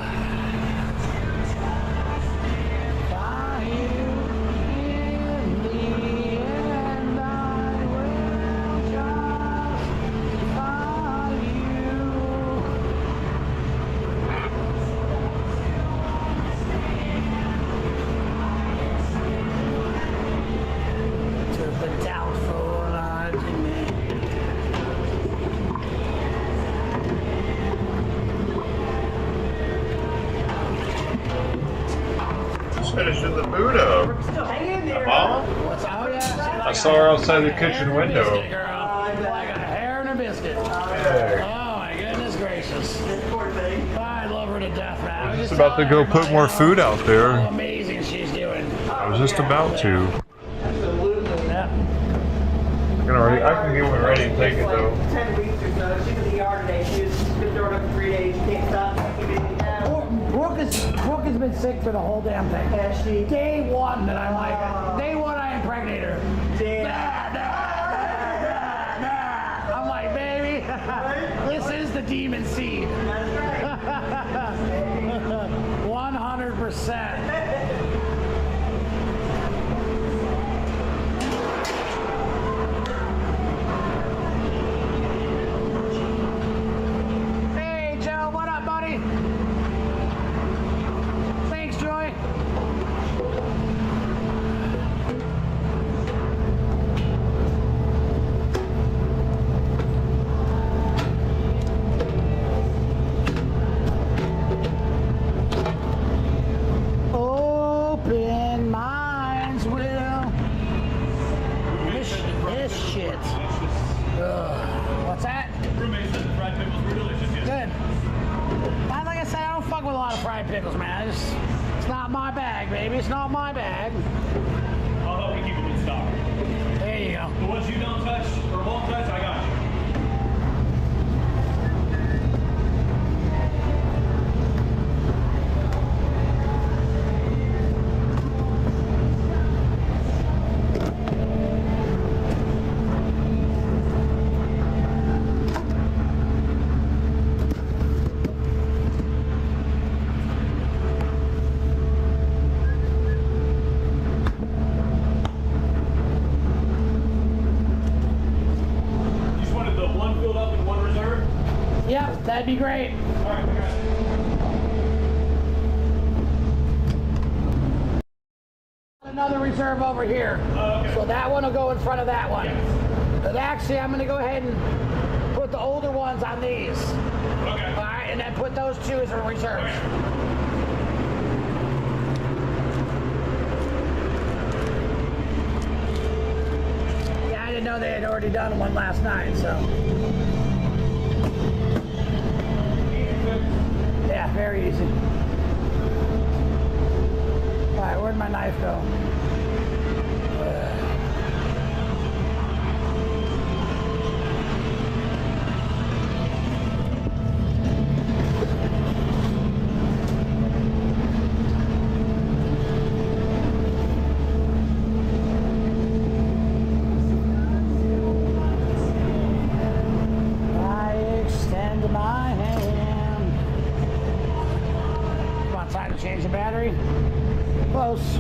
Finishing the food up. Still hang in there. Mama? What's out? Yeah. I saw her outside the kitchen window. Like a hair and a biscuit. Hey. Oh my goodness gracious. Poor thing. I love her to death, man. I was just about to go put more food out there. How amazing she's doing. I was just about to. Absolutely. Yeah. I can get one ready and take it though. 10 weeks or so. She's in the ER today. She's been throwing up for 3 days. She can't stop. Brooke has been sick for the whole damn thing. Has she? Day one that I'm like, day one I impregnate her. Damn. I'm like, baby, this is the demon seed. That's right. 100%. Hey, Joe, what up, buddy? Thanks, Joy. Open minds will. This shit. What's that? Roommate said the fried pickles were delicious. Yes. Good. Like I said, I don't fuck with a lot of fried pickles, man. It's not my bag, baby. It's not my bag. I'll help you keep them in stock. There you go. The ones you don't touch or won't touch, I got you. You just wanted the one filled up and one reserved? Yep, that'd be great. All right, I got it. Another reserve over here. Okay. So that one will go in front of that one. But actually, I'm going to go ahead and put the older ones on these. Okay. All right, and then put those two as a reserve. Yeah, I didn't know they had already done one last night, so. Yeah, very easy. All right, where'd my knife go? change the battery. Close.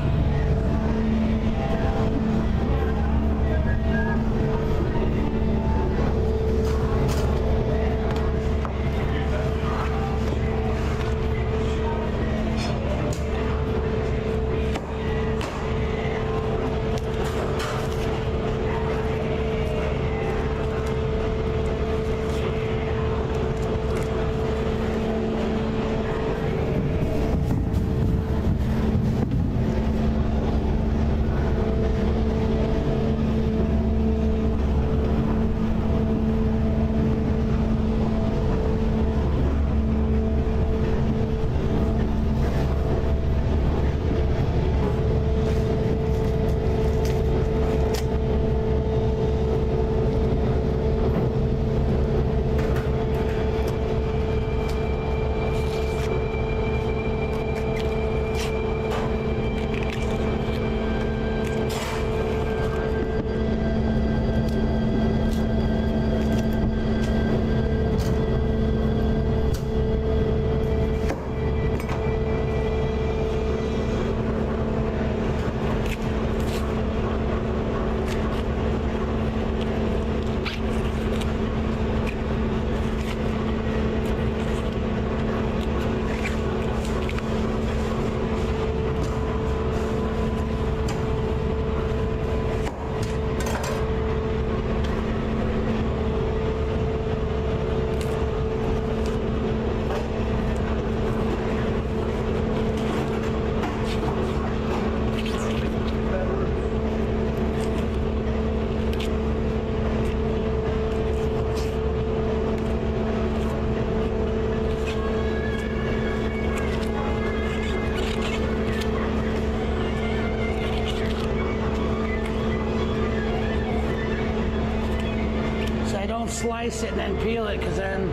Slice it and then peel it, because then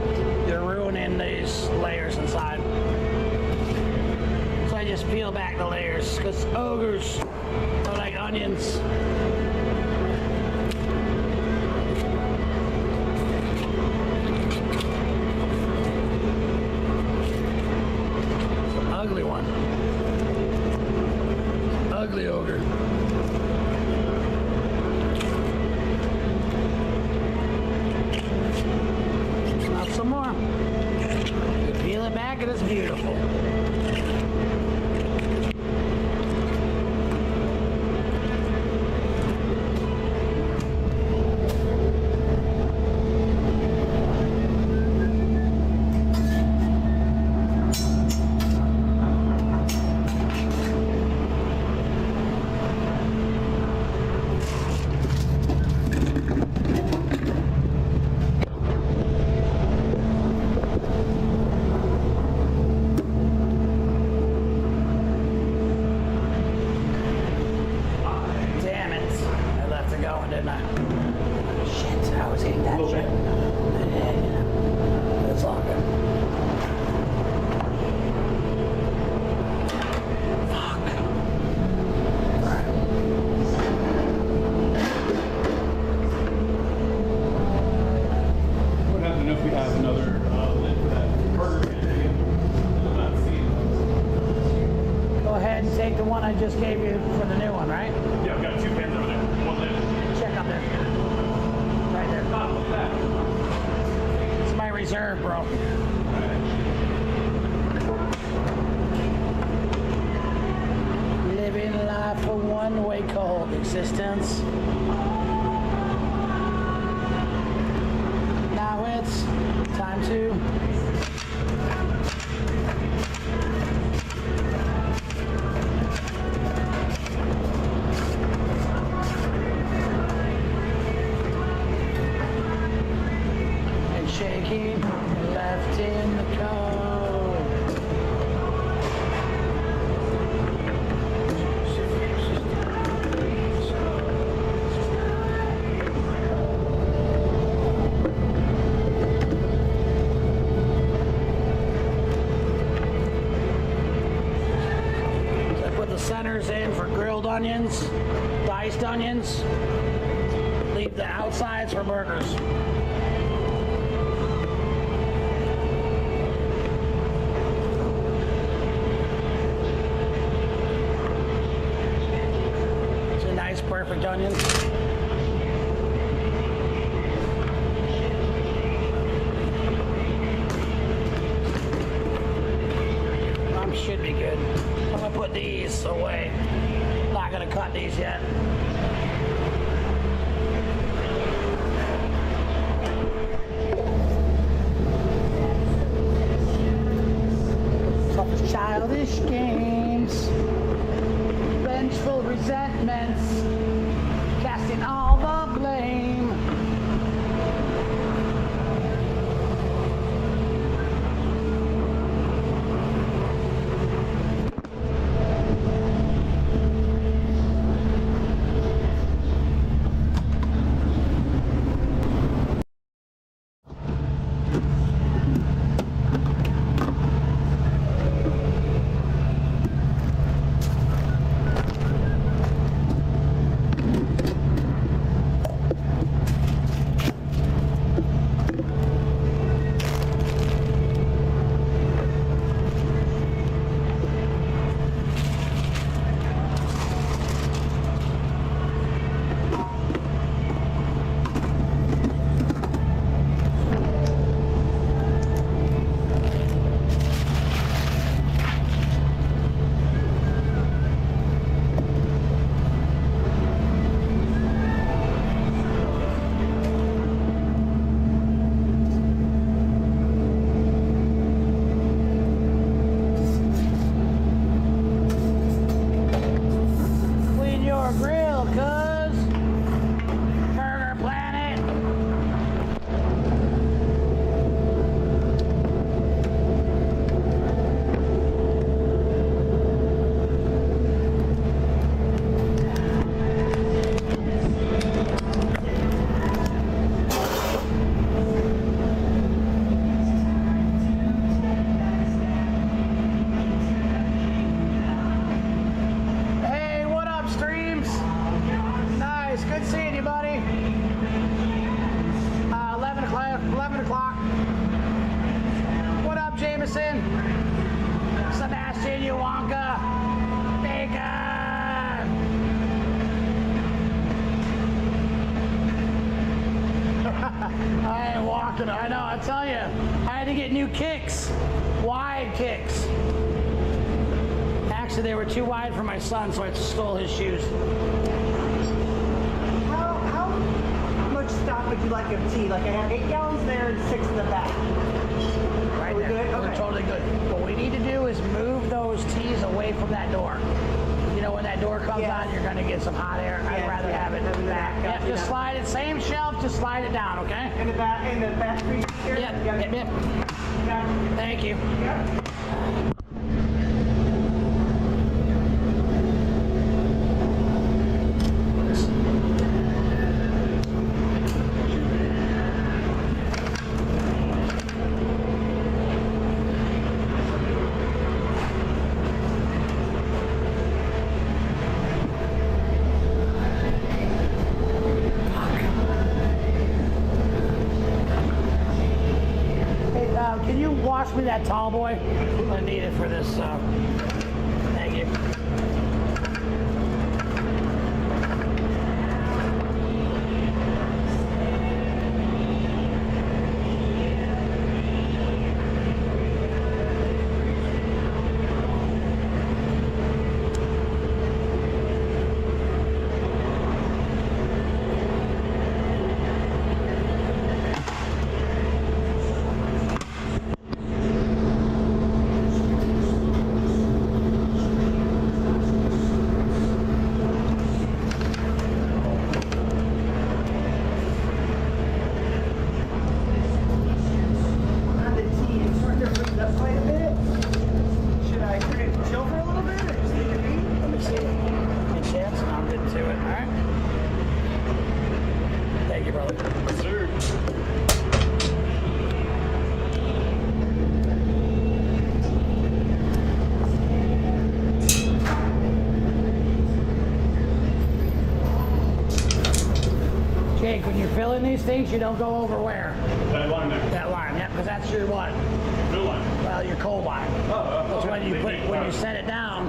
you're ruining these layers inside. So I just peel back the layers, because ogres are like onions. Ugly one. Ugly ogre. Some more. You peel it back and it's beautiful. Take the one I just gave you for the new one, right? Yeah, I've got 2 pins over there. One lid. Check up there. Right there. Oh, what's that? It's my reserve, bro. Living life a one-way called existence. Now it's time to shaking, left in the cold. So I put the centers in for grilled onions, diced onions. Leave the outsides for burgers. perfect onions. Should be good. I'm gonna put these away. Not gonna cut these yet. Such childish games, vengeful resentments, casting all the blame. Sebastian Yuwanka, bacon! I ain't walking, I know, I tell you, I had to get new kicks, wide kicks. Actually, they were too wide for my son, so I stole his shoes. How much stock would you like of tea? Like I have 8 gallons there and 6 in the back. Right there. Good? We're Okay. totally good. What we need to do is move those teas away from that door. You know, when that door comes Yes. on, you're going to get some hot air. I'd Yes, rather yeah. have it Maybe back. that. Yeah, Gotcha. just slide it. Same shelf, just slide it down, okay? In the back freezer here? Yep, yep, yep. Got it. Thank you. Yeah. Hey, can you wash me that tall boy? I'm going to need it for this. Thank you. On the tea, it's starting to freeze up quite a bit. Should I turn it chill for a little bit or just leave it be? Let me see. Any chance? And I'll get to it. All right. Thank you, brother. Sir. Jake, when you're filling these things, you don't go over where? That line there. That line, yeah, because that's your what? Blue line. Well, your cold line. That's when you set it down,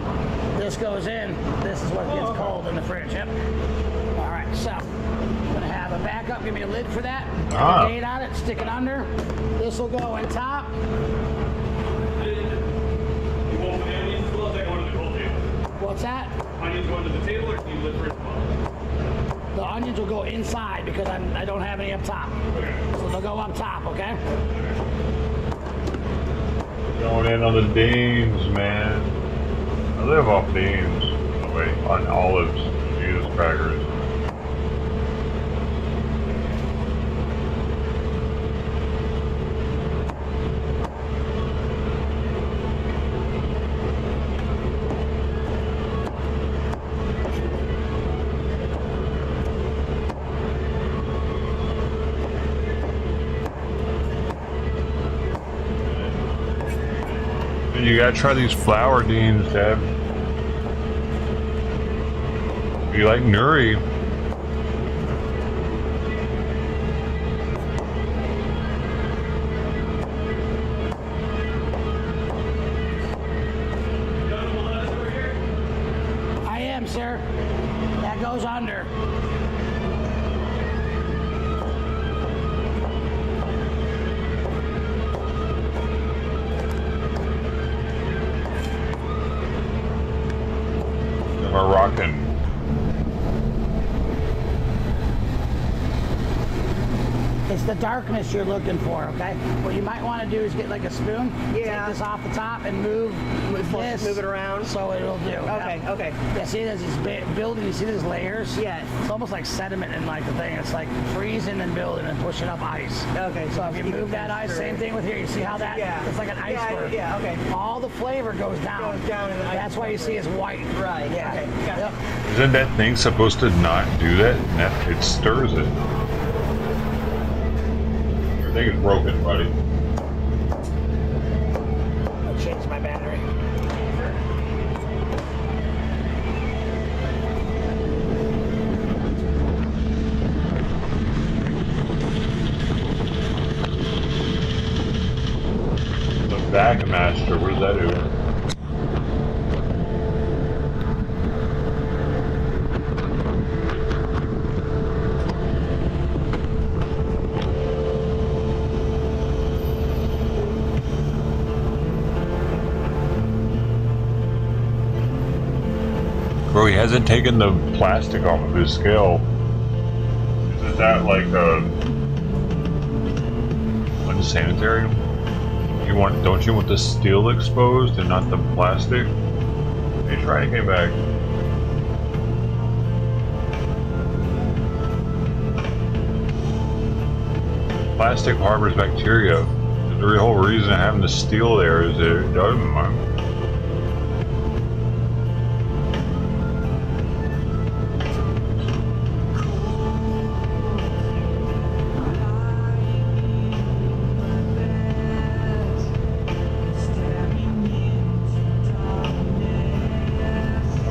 this goes in, this is what gets cold in the fridge. Yep. All right, so I'm gonna have a backup, give me a lid for that, put a date on it, stick it under. This will go on top. You won't put onions as well as I go under the cold table. What's that? Onions go under the table or do you lid first of all? The onions will go inside because I don't have any up top. So they'll go up top, okay? Going in on the beans, man. I live off beans. Oh, wait, on olives. Jesus crackers. You gotta try these flour beans, Deb. If you like nuri. I am, sir. That goes under. Moroccan. It's the darkness you're looking for, okay? What you might want to do is get like a spoon, Yeah. take this off the top, and move this. Move it around. So it'll do. Okay, yeah. okay. Yeah, see, there's this building. You see these layers? Yes. It's almost like sediment in like the thing. It's like freezing and building and pushing up ice. Okay. So if you move that ice, same thing with here. You see how that? Yeah. It's like an iceberg. Yeah, okay. All the flavor goes down. Goes down in the That's why you see it's white. Right. Yeah. Okay. Got it. Yep. Isn't that thing supposed to not do that? And that it stirs it. Your thing is broken, buddy. I'll change my battery. The Backmaster, what does that do? Bro, he hasn't taken the plastic off of his scale. Isn't that like unsanitary? Don't you want the steel exposed and not the plastic? Hey, try it, came back. Plastic harbors bacteria. The whole reason of having the steel there is that it doesn't.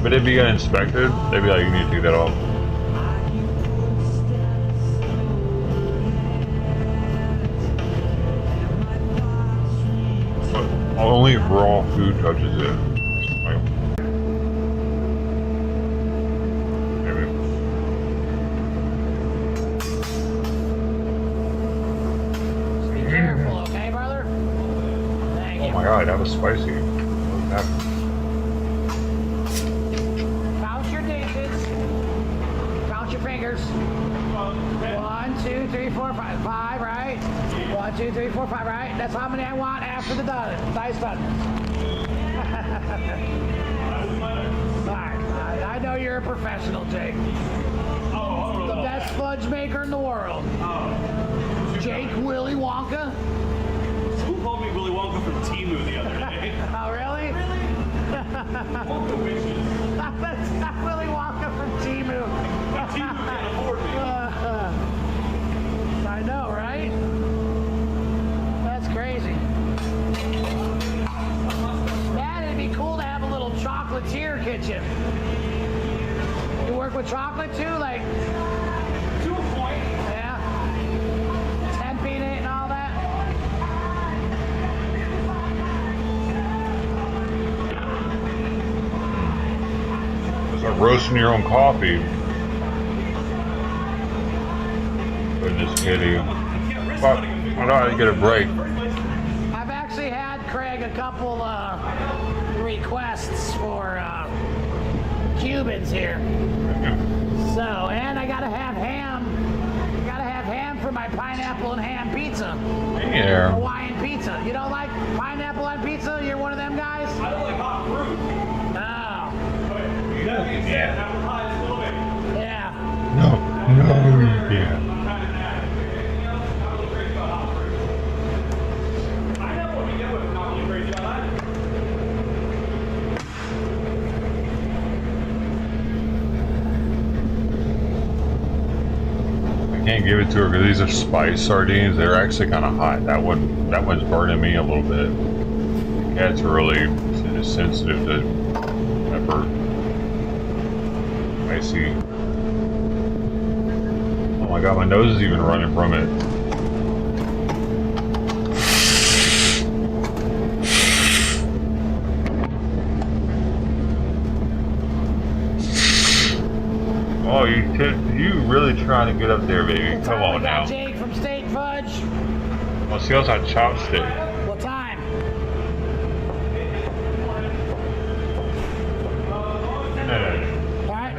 But if you get inspected, they'd be like, you need to take that off. But only raw food touches it. Like, maybe. Be careful, okay, brother? Thank you. Oh my god, that was spicy. What happened? Count your digits. Count your fingers. 1, 2, 3, 4, 5. 5, right? 1, 2, 3, 4, 5, right? That's how many I want after the dice done. Alright, I know you're a professional, Jake. The best fudge maker in the world. Jake Willy Wonka. Who called me Willy Wonka from Temu the other day? Oh, really? Wonka wishes. That's not Willy Wonka from Temu. Temu can't afford me. I know, right? That's crazy. Man, it'd be cool to have a little chocolatier kitchen. You work with chocolate too? Like, To a point. yeah. Temping it and all that? like roasting your own coffee. Goodness kitty. But I know how to get a break. I've actually had Craig a couple requests for Cubans here. So, and I gotta have ham. Gotta have ham for my pineapple and ham pizza. Yeah. Hawaiian pizza. You don't like pineapple on pizza? You're one of them guys? I don't like hot fruit. Oh, That being said, apple pie is still big. yeah. No, yeah. I'm kind of mad. Anything else? Not really crazy about hot fruit. Pineapple we get with, not really crazy about that. I can't give it to her because these are spiced sardines. They're actually kind of hot. That one's burning me a little bit. The cat's really sensitive to pepper. Spicy. Oh my god, my nose is even running from it. Oh, you really trying to get up there, baby? Come on now. Jake from State Fudge. Oh, she also had chopstick. What time? No. All right.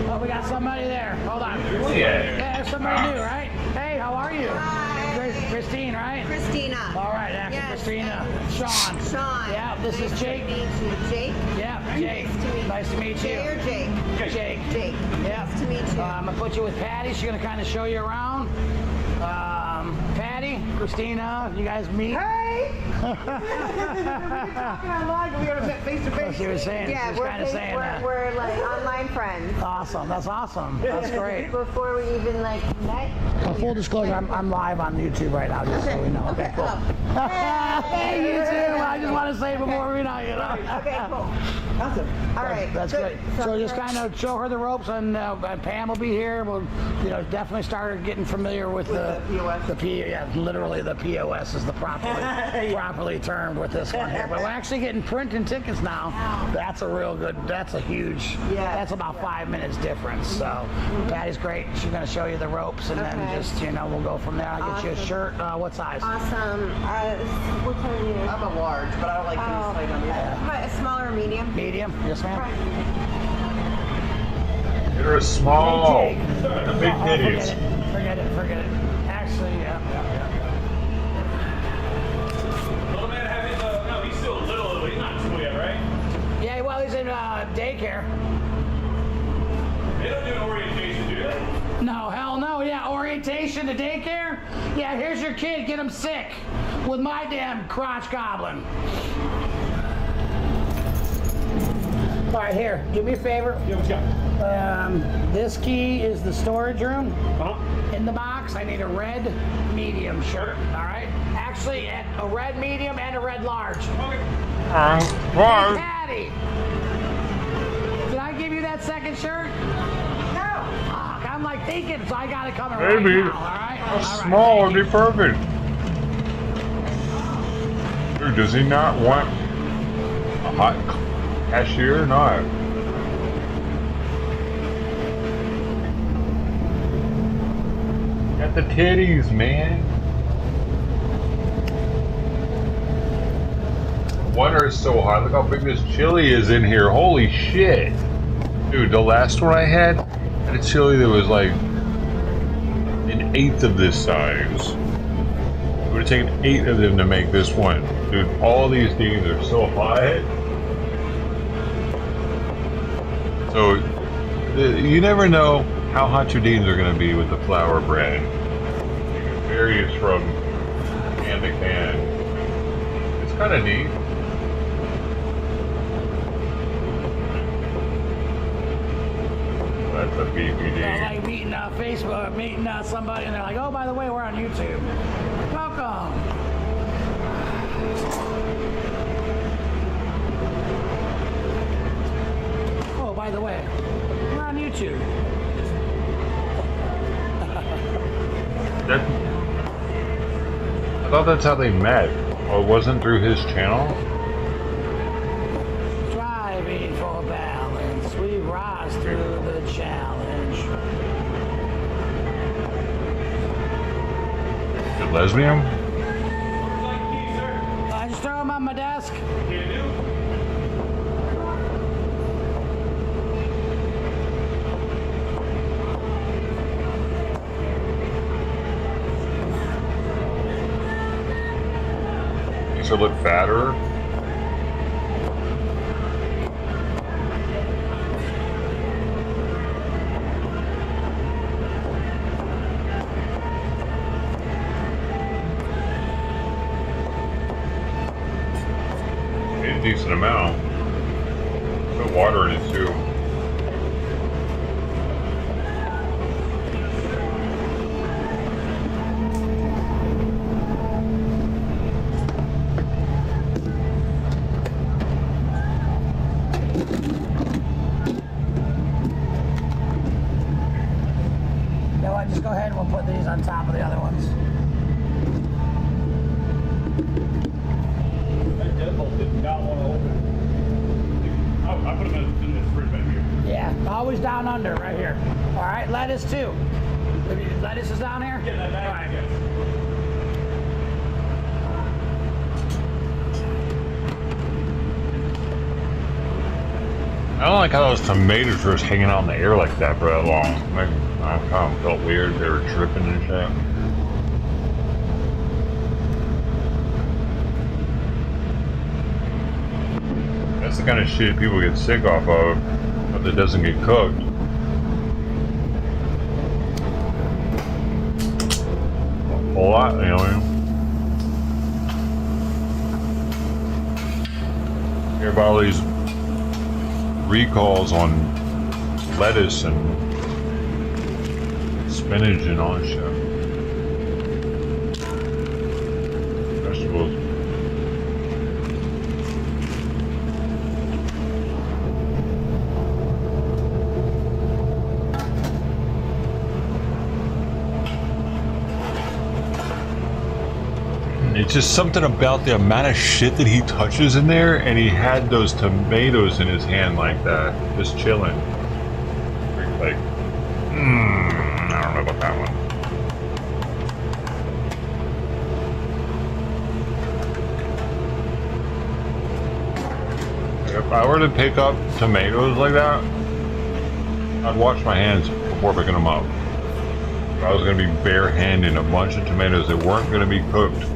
Oh, we got somebody there. Hold on. Yeah. Yeah, there's somebody new, right? Hey, how are you? Christine, right? Christina. All right, actually, Yes. Christina. Sean. Sean. Yeah, this is Jake. Nice to meet you. Jake? Yeah, Jake. Nice to meet Jay or you. Jake? Jake. Jake. Yeah. Nice to meet you. I'm gonna put you with Patty. She's gonna kind of show you around. Patty, Christina, you guys meet. Hey! We're talking online, but we gotta met face to What she face. was saying. Yeah, she was kind of saying that. we're like online friends. Awesome. That's awesome. That's great. Before we even like met. Well, full disclosure, I'm live on YouTube right now, just so we know. Okay, cool. Hey, YouTube. I just want to say before we know, you know. Okay, cool. Awesome. All right. That's good. great. So just kind of show her the ropes, and Pam will be here. We'll, definitely start her getting familiar with the POS. Yeah, literally the POS is the properly termed with this one here. But we're actually getting printing tickets now. That's a real good. That's a huge. Yeah. That's about 5 minutes difference. So Patty's great. She's gonna show you the ropes, and then Okay. just we'll go from there. I'll get you a Awesome. shirt. What size? Awesome. What time are you? I'm a large, but I don't like Oh. these tight on What, a smaller or medium? Medium. Yes, ma'am. They're a small, Hey, Jake. the big Oh, titties. forget it. Actually, yeah. Little man having no, he's still little. He's not school yet, right? Yeah, well, he's in daycare. They don't do an orientation, do they? No, hell no. Yeah, orientation to daycare? Yeah, here's your kid. Get him sick with my damn crotch goblin. All right, here. Do me a favor. Yeah, what's up? This key is the storage room. Huh? In the box, I need a red medium shirt. All right? Actually, a red medium and a red large. Okay. Hey, Why? Patty! Did I give you that second shirt? No. Fuck, I'm like thinking, so I got it coming right Maybe. now. All right? A All right, small thank would be perfect. Dude, does he not want a hot cashier or not? Got the titties, man. Water is so hot. Look how big this chili is in here. Holy shit. Dude, the last one I had a chili that was like an eighth of this size. It would have taken 8 of them to make this one. Dude, all these things are so hot. So, you never know how hot your beans are going to be with the flour bread. It varies from can to can. It's kind of neat. That's a BPD. like meeting Facebook, meeting somebody, and they're like, oh, by the way, we're on YouTube. Welcome. Oh, by the way, we're on YouTube. I thought that's how they met. Oh, it wasn't through his channel? Striving for balance, we rise through the challenge. The lesbian? Like key, sir. I just throw them on my desk. Can do. Makes her look fatter. A decent amount. Put water in it too. You know what? Just go ahead and we'll put these on top of the other ones. That deadbolt did not want to open. Oh, I put them in this fridge back here. Yeah, always down under right here. All right, lettuce too. Lettuce is down here? Get that back. All right. Yes. I don't like how those tomatoes were just hanging out in the air like that for that long. Like, I kind of felt weird. They were dripping and shit. That's the kind of shit people get sick off of if it doesn't get cooked. A whole lot, you know what I mean? Hear about all these recalls on lettuce and spinach and all that shit. Vegetables. It's just something about the amount of shit that he touches in there, and he had those tomatoes in his hand like that, just chilling. Like, I don't know about that one. If I were to pick up tomatoes like that, I'd wash my hands before picking them up. If I was going to be bare-handed a bunch of tomatoes that weren't going to be cooked.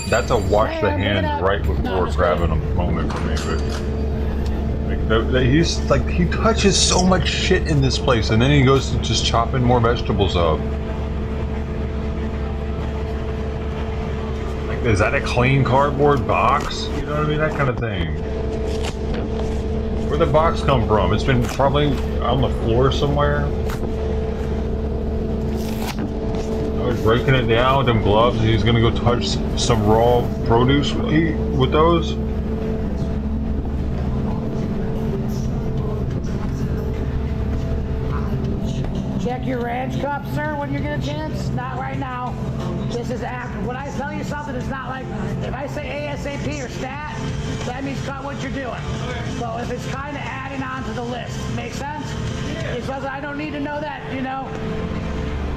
That's a wash the hands right before grabbing them moment for me. But he's like, he touches so much shit in this place, and then he goes to just chopping more vegetables up. Like, is that a clean cardboard box? You know what I mean? That kind of thing. Where'd the box come from? It's been probably on the floor somewhere. Breaking it down with them gloves. He's gonna go touch some raw produce with those. Check your ranch cup, sir, when you get a chance. Not right now. This is after. When I tell you something, it's not like if I say ASAP or stat, that means cut what you're doing. So if it's kind of adding on to the list, make sense? It says I don't need to know that, you know.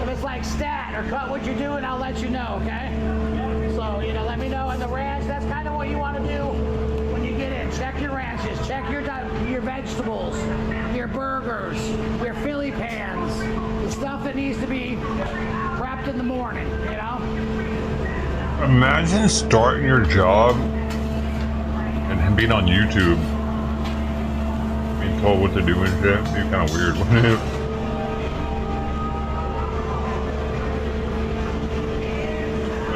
If it's like stat or cut what you're doing, I'll let you know, okay? So, you know, let me know. And the ranch, that's kind of what you want to do when you get in. Check your ranches, check your vegetables, your burgers, your Philly pans, the stuff that needs to be prepped in the morning, you know? Imagine starting your job and being on YouTube, being told what to do and shit. It'd be kind of weird, wouldn't it?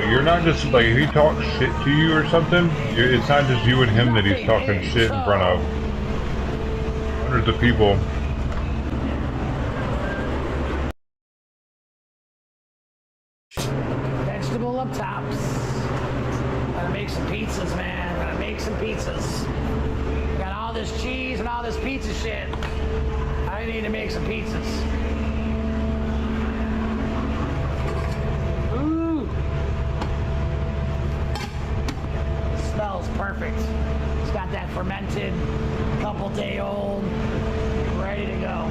You're not just like, if he talks shit to you or something, it's not just you and him that he's talking shit in front of hundreds of people. Vegetable up tops. Gotta make some pizzas, man. Gotta make some pizzas. Got all this cheese and all this pizza shit. I need to make some pizzas. fermented, couple day old, ready to go.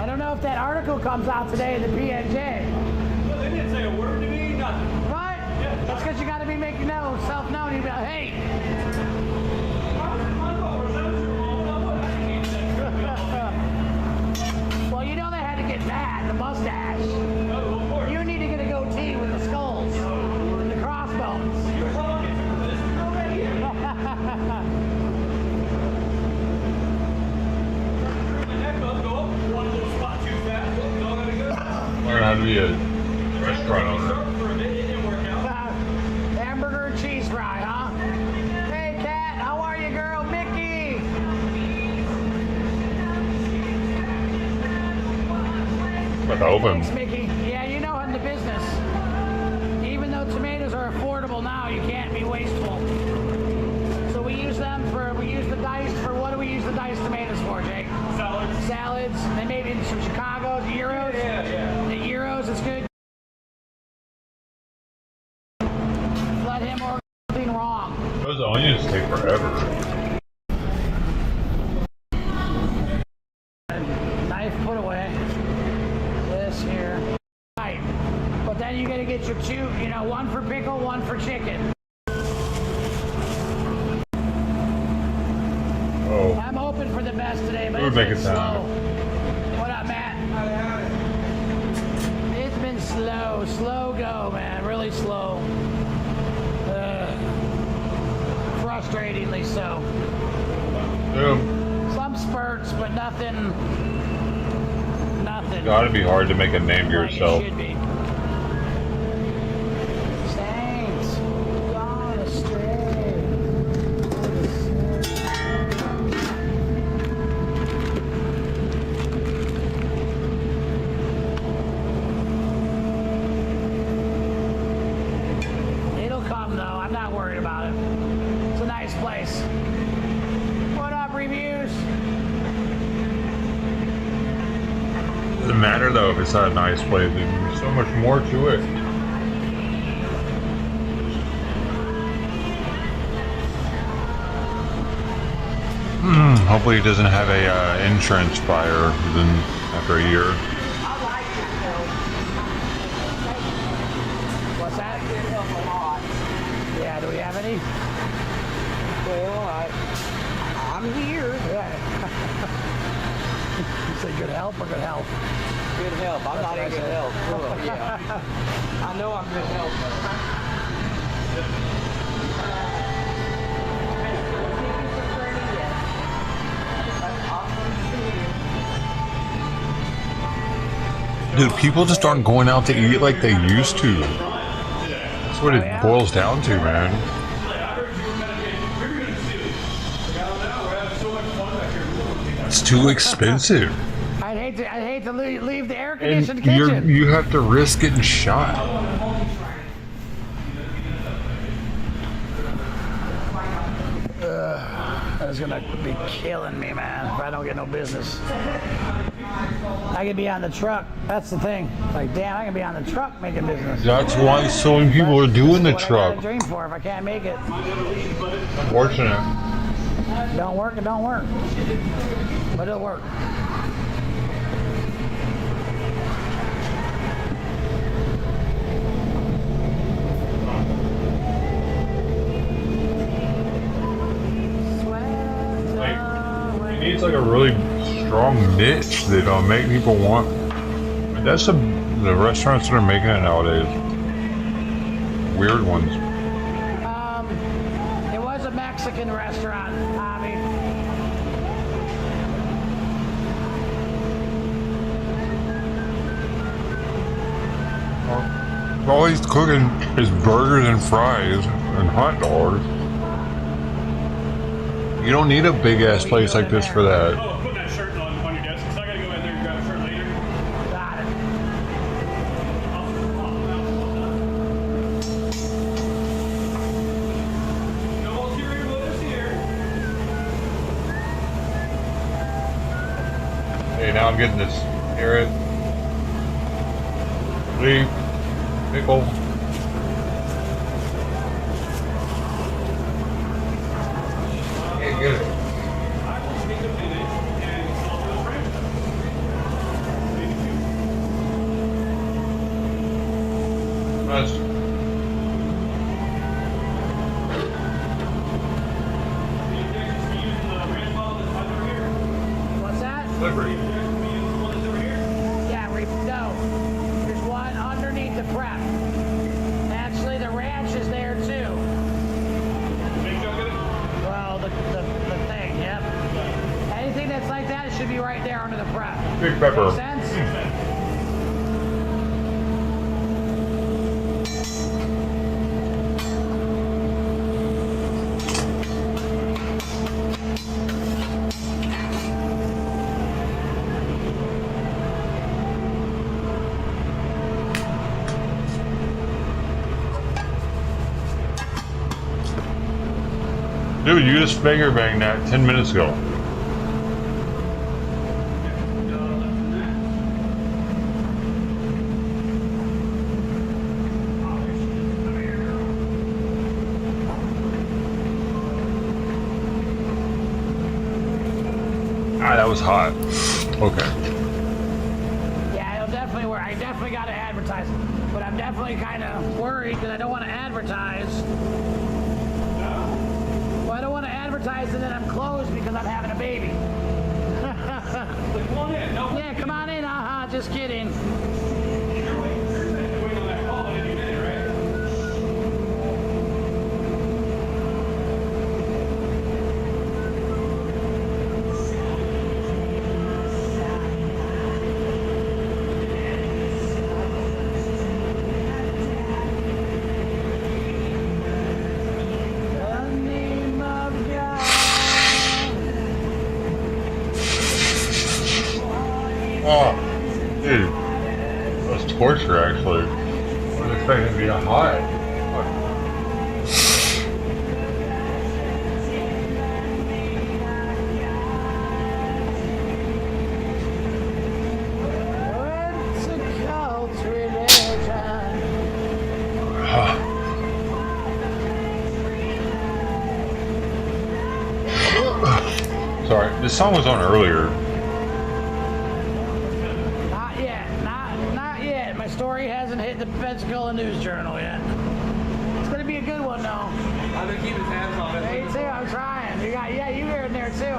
I don't know if that article comes out today in the PNJ. Well, they didn't say a word to me, nothing. What? That's because you got to be making self-known. You be like, hey. Well, you know they had to get mad, the mustache. You need to get a goatee with the skulls and the crossbones. Learn how to be a restaurant owner. Hamburger and cheese fry, huh? Hey, Cat, how are you, girl? Mickey! But open. Thanks, Mickey. Yeah, you know in the business, even though tomatoes are affordable now, you can't be wasteful. So we use the diced for, what do we use the diced tomatoes for, Jake? Salads. They made in some Chicago, gyros. Yeah. The gyros, it's good. Let him or something wrong. Those onions take forever. Knife put away. This here. Right. But then you gotta get your two, one for pickle, one for chicken. Oh, I'm hoping for the best today, but Food it's make been it slow. time. What up, Matt? It's been slow go, man, really slow. Frustratingly so. yeah. Some spurts, but nothing. Gotta be hard to make a name for like yourself. it should be. Saints, gone astray. It'll come though. I'm not worried about it. It's a nice place. What up, reviews? Doesn't matter though if it's not a nice place. There's so much more to it. Hopefully it doesn't have a insurance fire within after a year. What's that? It helps a lot. Yeah, do we have any? Well, I'm here. Yeah. You say good help or good health? Good help. I'm not in what I good said. health. Well, yeah. I know I'm good health. Dude, people just aren't going out to eat like they used to. That's what it boils down to, man. It's too expensive. I'd hate to leave the air And conditioned kitchen. you have to risk getting shot. That's gonna be killing me, man, if I don't get no business. I could be on the truck. That's the thing. Like, damn, I can be on the truck making business. That's why so many people are doing the What I truck. gotta dream for if I can't make it. Fortunate. Don't work, it don't work. But it'll work. It needs like a really strong niche that make people want. That's the restaurants that are making it nowadays. Weird ones. It was a Mexican restaurant, Bobby. All he's cooking is burgers and fries and hot dogs. You don't need a big ass place like this for that. Oh, put that shirt on your desk, so I gotta go in there and grab a shirt later. Got it. No ulterior motives here. Hey, now I'm getting this carrot, leaf, pickle. Big pepper. Makes sense? Dude, you just finger banged that 10 minutes ago. Ah, that was hot. Okay. Yeah, it'll definitely work. I definitely got to advertise. But I'm definitely kind of worried because I don't want to advertise. Well, I don't want to advertise and then I'm closed because I'm having a baby. Come on in. No, Yeah, come on in. Just kidding. you're waiting on that call any minute, right? The name of God. Oh, dude. That's torture, actually. I was expecting it to be hot. It's a cult religion. Sorry, this song was on earlier. Not yet. Not yet. My story hasn't hit the Pensacola News Journal yet. It's gonna be a good one though. I've been keeping tabs on it. Me too. I'm trying. You were in there too.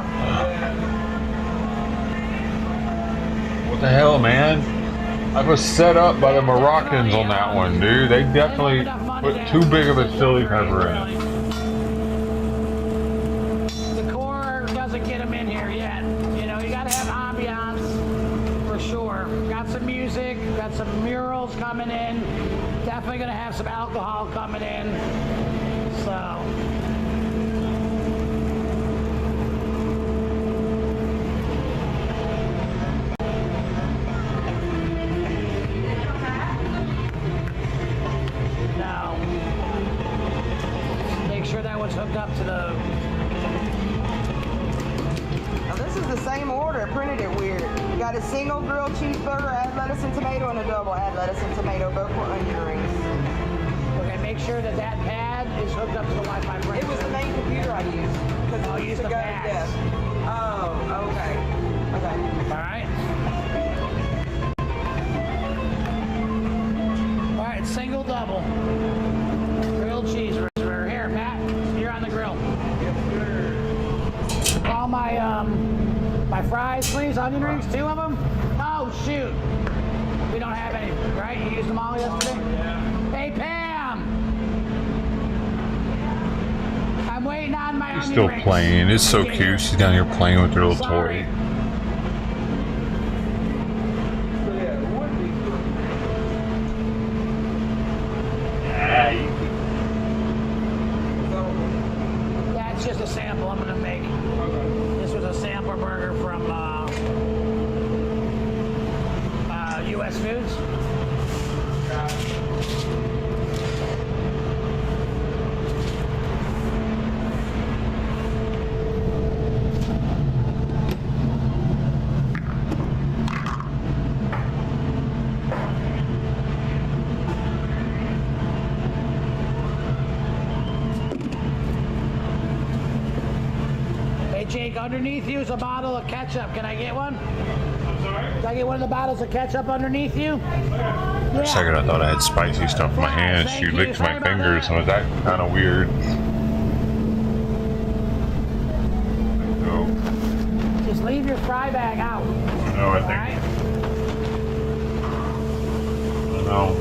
What the hell, man? I was set up by the Moroccans on that one, dude. They definitely put too big of a chili pepper in it. The core doesn't get them in here yet. You know, you gotta have ambiance for sure. Got some music, got some murals coming in. Definitely gonna have some alcohol coming in. So. No. Make sure that one's hooked up to the. Now this is the same order. I printed it weird. You got a single grilled cheeseburger, add lettuce and tomato, and a double, add lettuce and tomato, both were onion rings. Okay, make sure that pad is hooked up to the Wi-Fi printer. It was the main computer I used. Because Oh, it use used to the go pads. deaf. Oh, okay. Okay. Alright. Alright, single double. Grilled cheeseburger. Here, Pat, you're on the grill. All my fries, please. Onion rings, 2 of them? Oh, shoot. We don't have any, right? You used them all yesterday? Hey, Pam! I'm waiting on my She's onion still rings. playing. It's so cute. She's down here playing with her little Sorry. toy. That's just a sample I'm gonna make. This was a sampler burger from U.S. Foods. Hey Jake, underneath you is a bottle of ketchup. Can I get one? I'm sorry? Can I get one of the bottles of ketchup underneath you? For a second, I thought I had spicy stuff in my hands. She licked my fingers, and was that kind of weird? No, Just leave your fry bag out. no, I All right? think no.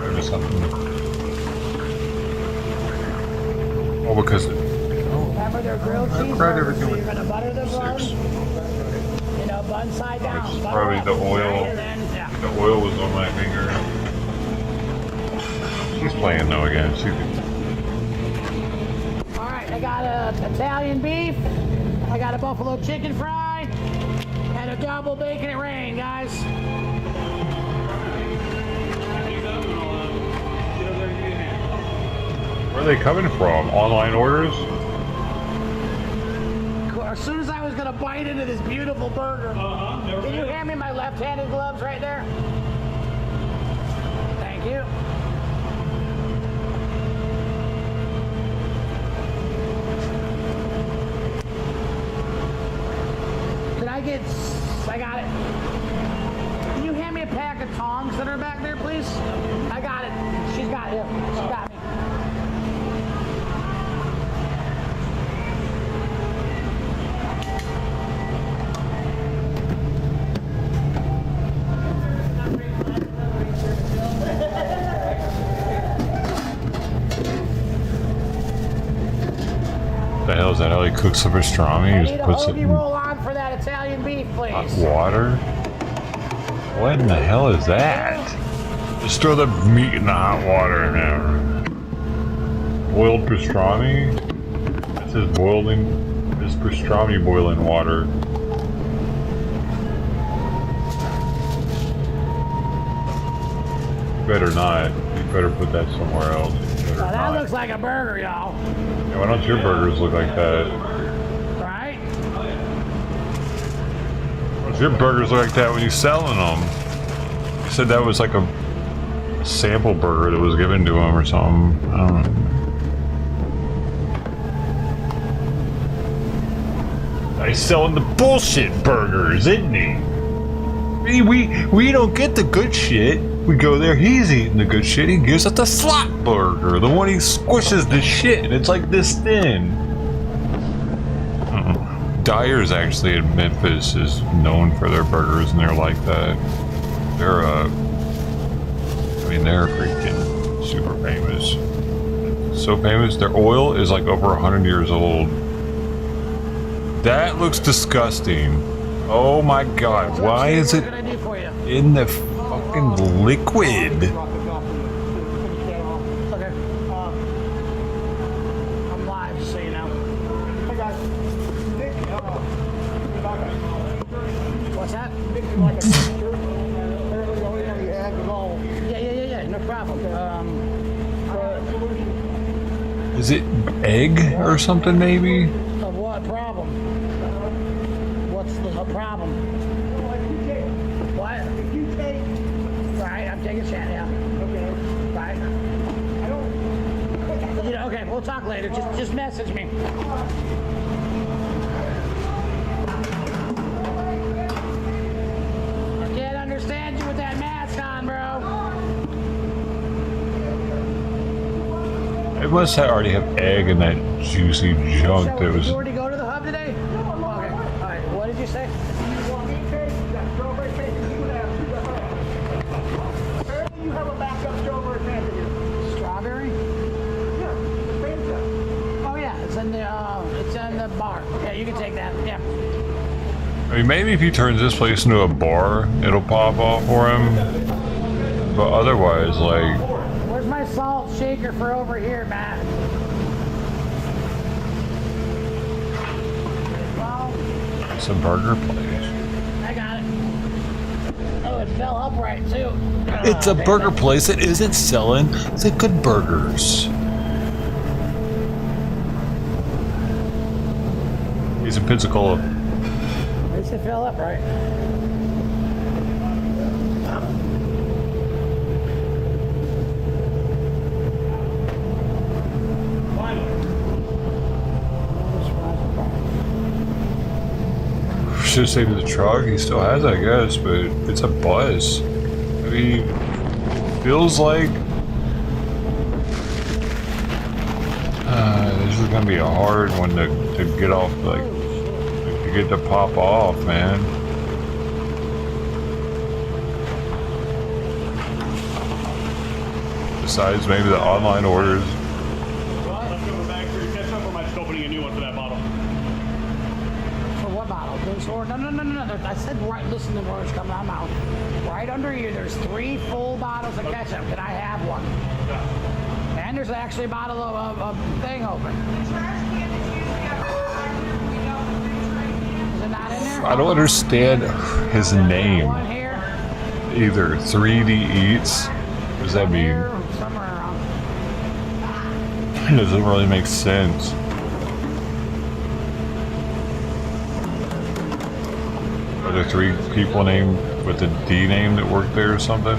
Maybe something. Oh, because Remember they're grilled I cried cheeseburgers, everything so with you're gonna butter them on. 6. You know, go, bun side down. It's Bun probably up. the oil. And then, yeah. The oil was on my finger. She's playing though again. All right, I got a Italian beef. I got a buffalo chicken fry and a double bacon and rain, guys. Where are they coming from? Online orders? As soon as I was gonna bite into this beautiful burger, can you hand me my left-handed gloves right there? Thank you. I got it. Can you hand me a pack of tongs that are back there, please? I got it. She's got it. She got me. The hell is that? How he cooks the pastrami? I He need just a puts it hoagie in roll on for that Italian beef, please. hot water? What in the hell is that? Just throw the meat in the hot water now. Boiled pastrami? This is boiling. This pastrami boiling water. Better not. You better put that somewhere else. Oh, that looks like a burger, y'all. Yeah, why don't your burgers look like that? Right? Why don't your burgers look like that when you're selling them? You said that was like a sample burger that was given to him or something. I don't know. He's selling the bullshit burgers, isn't he? We don't get the good shit. We go there, he's eating the good shit. He gives us the slop burger, the one he squishes the shit, and it's like this thin. Dyer's actually in Memphis is known for their burgers, and they're like that. They're they're freaking super famous. So famous, their oil is like over 100 years old. That looks disgusting. Oh my god, why is it What can I do for you? in the fucking liquid? Okay. I'm live, just so you know. Hey guys, Nick, What's that? Nick is like a shirt. Apparently, the only thing he has is all Yeah, no problem. solution. Is it egg or something maybe? Of what problem? What's the problem? Like you take, What? if you take, Right, I'm taking a chat now. okay, Right. I don't. You know, okay, we'll talk later. Just message me. I can't understand you with that mask on, bro. It must already have egg in that juicy junk So, that was. did you already go to the hub today? Okay. All right. What did you say? You want me cake? You got strawberry cake, and you have two different. Apparently, you have a backup strawberry cake here. Strawberry? Yeah, the same stuff. Oh yeah, it's in the bar. Yeah, you can take that. Yeah. I mean, maybe if he turns this place into a bar, it'll pop off for him. But otherwise, like, Where's my salt shaker for over here, Matt? Well, it's a burger place. I got it. Oh, it fell upright too. It's a burger place that isn't selling the good burgers. He's in Pensacola. At least it fell upright. Should have saved the truck. He still has, I guess, but it's a bus. I mean, feels like this is gonna be a hard one to get off, like to get to pop off, man. Besides, maybe the online orders. Let's go back for your catch up, or am I just opening a new one for that bottle? For what bottle? Goose? So, no. I said, right, listen to the words coming out of my mouth. Right under you, there's 3 full bottles of ketchup. Can I have one? And there's actually a bottle of thing open. Is it not in there? I don't understand his name. One here. Either 3D Eats. What does that mean? Here, somewhere around. It doesn't really make sense. Are there 3 people named with a D name that work there or something?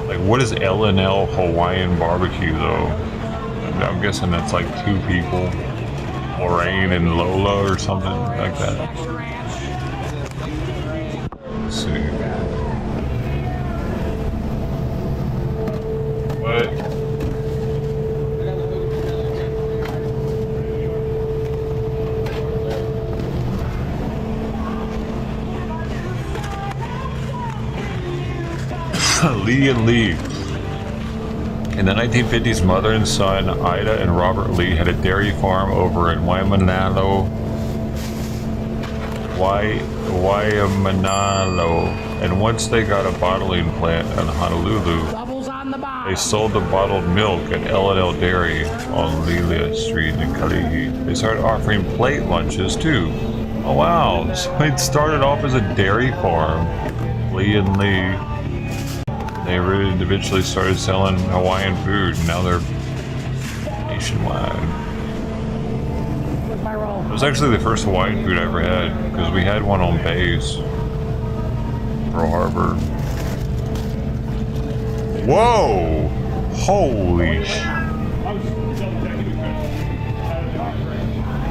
Like, what is L&L Hawaiian barbecue though? I'm guessing that's like 2 people. Lorraine and Lola or something like that. Extra ranch. Let's see. What? Lee and Lee. In the 1950s, mother and son, Ida and Robert Lee, had a dairy farm over in Waimanalo, and once they got a bottling plant in Honolulu, Doubles on the bottom. they sold the bottled milk at L&L Dairy on Lelia Street in Kalihi. They started offering plate lunches too. Oh wow, so it started off as a dairy farm, Lee and Lee. They eventually started selling Hawaiian food, and now they're nationwide. Where's my roll? It was actually the first Hawaiian food I ever had, because we had one on base, Pearl Harbor. Whoa! Holy sh!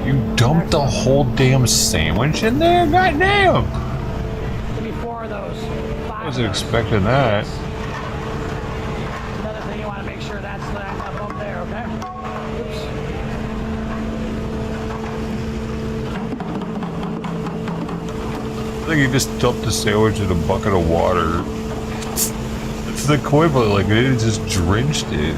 You dumped the whole damn sandwich in there? Goddamn! Give me 4 of those. 5 I wasn't expecting that. Another thing, you want to make sure that's lined up there, okay? Oops. I think you just dumped the sandwich in a bucket of water. It's the equivalent, like it just drenched it.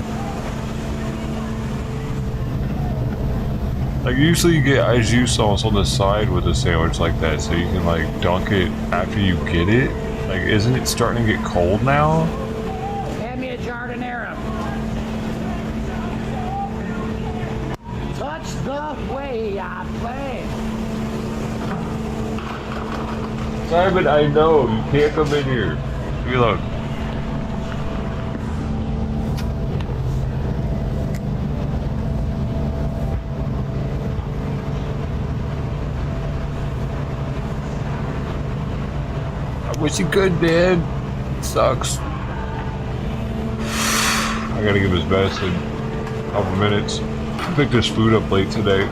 Like usually you get au jus sauce on the side with a sandwich like that, so you can like dunk it after you get it. Like, isn't it starting to get cold now? Hand me a jardinera. Touch the way I play. Simon, I know you can't come in here. You look. I wish you could, man. It sucks. I gotta give his best in a couple minutes. I picked this food up late today.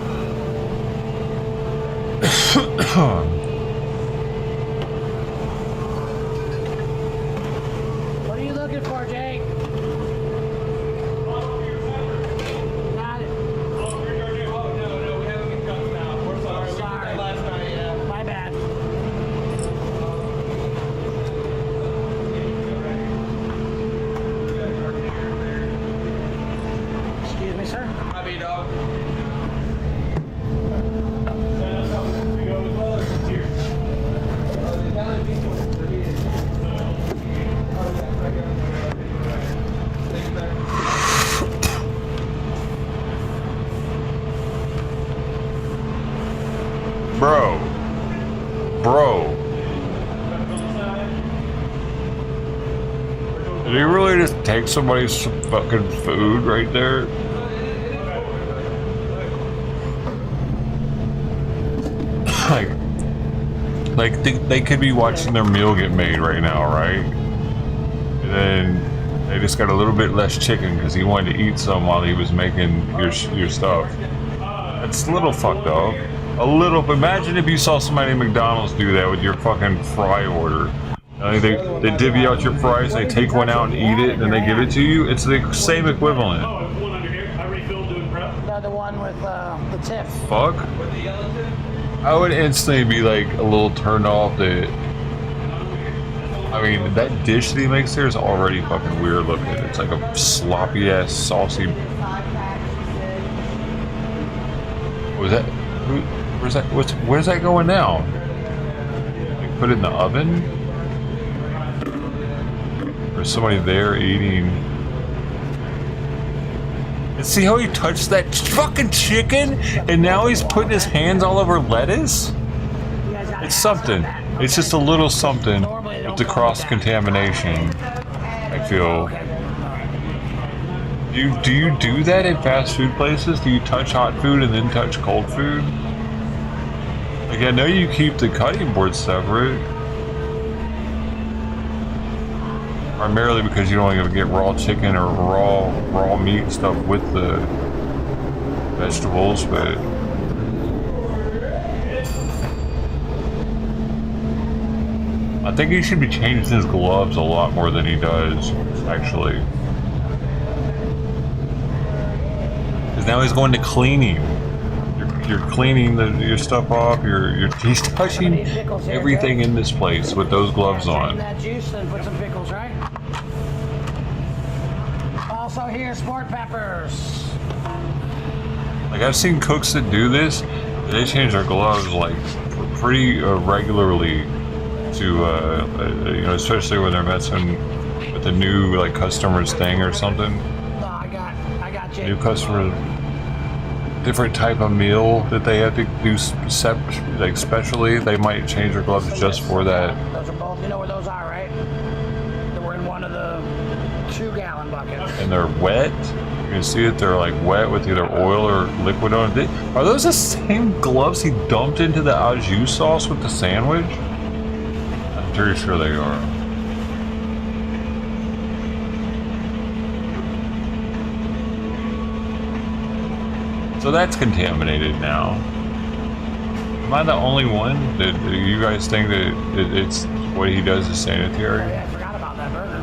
What are you looking for, Jake? Got it. Sorry. My bad. Excuse me, sir. Bro. Did he really just take somebody's fucking food right there? Like they could be watching their meal get made right now, right? And then they just got a little bit less chicken because he wanted to eat some while he was making your stuff. That's a little fucked up. A little. Imagine if you saw somebody at McDonald's do that with your fucking fry order. They divvy out your fries, they take one out and eat it, and then they give it to you. It's the same equivalent. The one with the tip. Fuck. I would instantly be like a little turned off that. I mean, that dish that he makes there is already fucking weird looking. It's like a sloppy ass, saucy. What was that? Where's that going now? Like, put it in the oven? Or is somebody there eating? And see how he touched that fucking chicken? And now he's putting his hands all over lettuce? It's something. It's just a little something with the cross-contamination, I feel. Do you do that in fast food places? Do you touch hot food and then touch cold food? Like, I know you keep the cutting board separate. Primarily because you don't want to get raw chicken or raw meat stuff with the vegetables, but I think he should be changing his gloves a lot more than he does, actually. Because now he's going to cleaning. You're cleaning your stuff off. He's touching everything in this place with those gloves on. That juice and put some pickles, right? Also here, sport peppers. Like, I've seen cooks that do this. They change their gloves like pretty regularly to you know, especially when they're messing with a new like customer's thing or something. No, I got you. New customer, different type of meal that they have to do like specially. They might change their gloves just for that. Those are both. You know where those are, right? They were in one of the 2-gallon buckets. And they're wet. You can see that they're like wet with either oil or liquid on it. Are those the same gloves he dumped into the au jus sauce with the sandwich? I'm pretty sure they are. So that's contaminated now. Am I the only one? Do you guys think that it's what he does is sanitary? Oh, yeah, I forgot about that burger.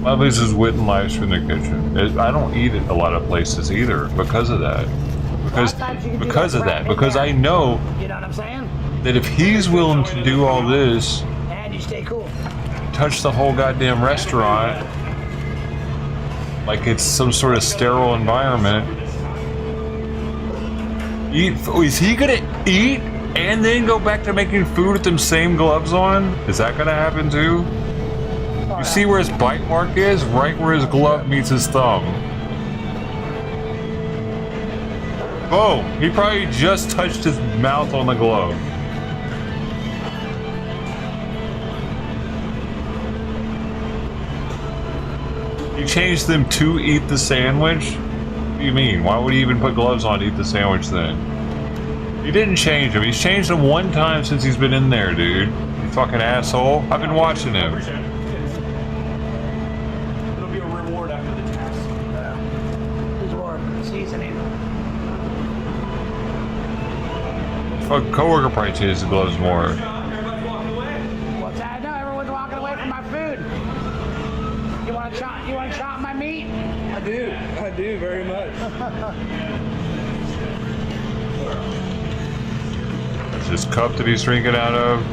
My Lisa's wouldn't live in the kitchen. I don't eat at a lot of places either because of that. Because of that. Because I know You know what I'm saying? that if he's willing to do all this, And you stay cool. touch the whole goddamn restaurant like it's some sort of sterile environment. Is he gonna eat and then go back to making food with them same gloves on? Is that gonna happen too? You see where his bite mark is? Right where his glove meets his thumb. Oh, he probably just touched his mouth on the glove. You changed them to eat the sandwich? What do you mean? Why would he even put gloves on to eat the sandwich then? You didn't change him. He's changed them one time since he's been in there, dude. You fucking asshole. I've been watching him. It'll be a reward after the task. Who's more seasoning? Fuck, coworker probably changes the gloves more. Everybody's walking away. What's that? No, everyone's walking away from my food. You want to chop my meat? I do very much. That's his cup that he's drinking out of.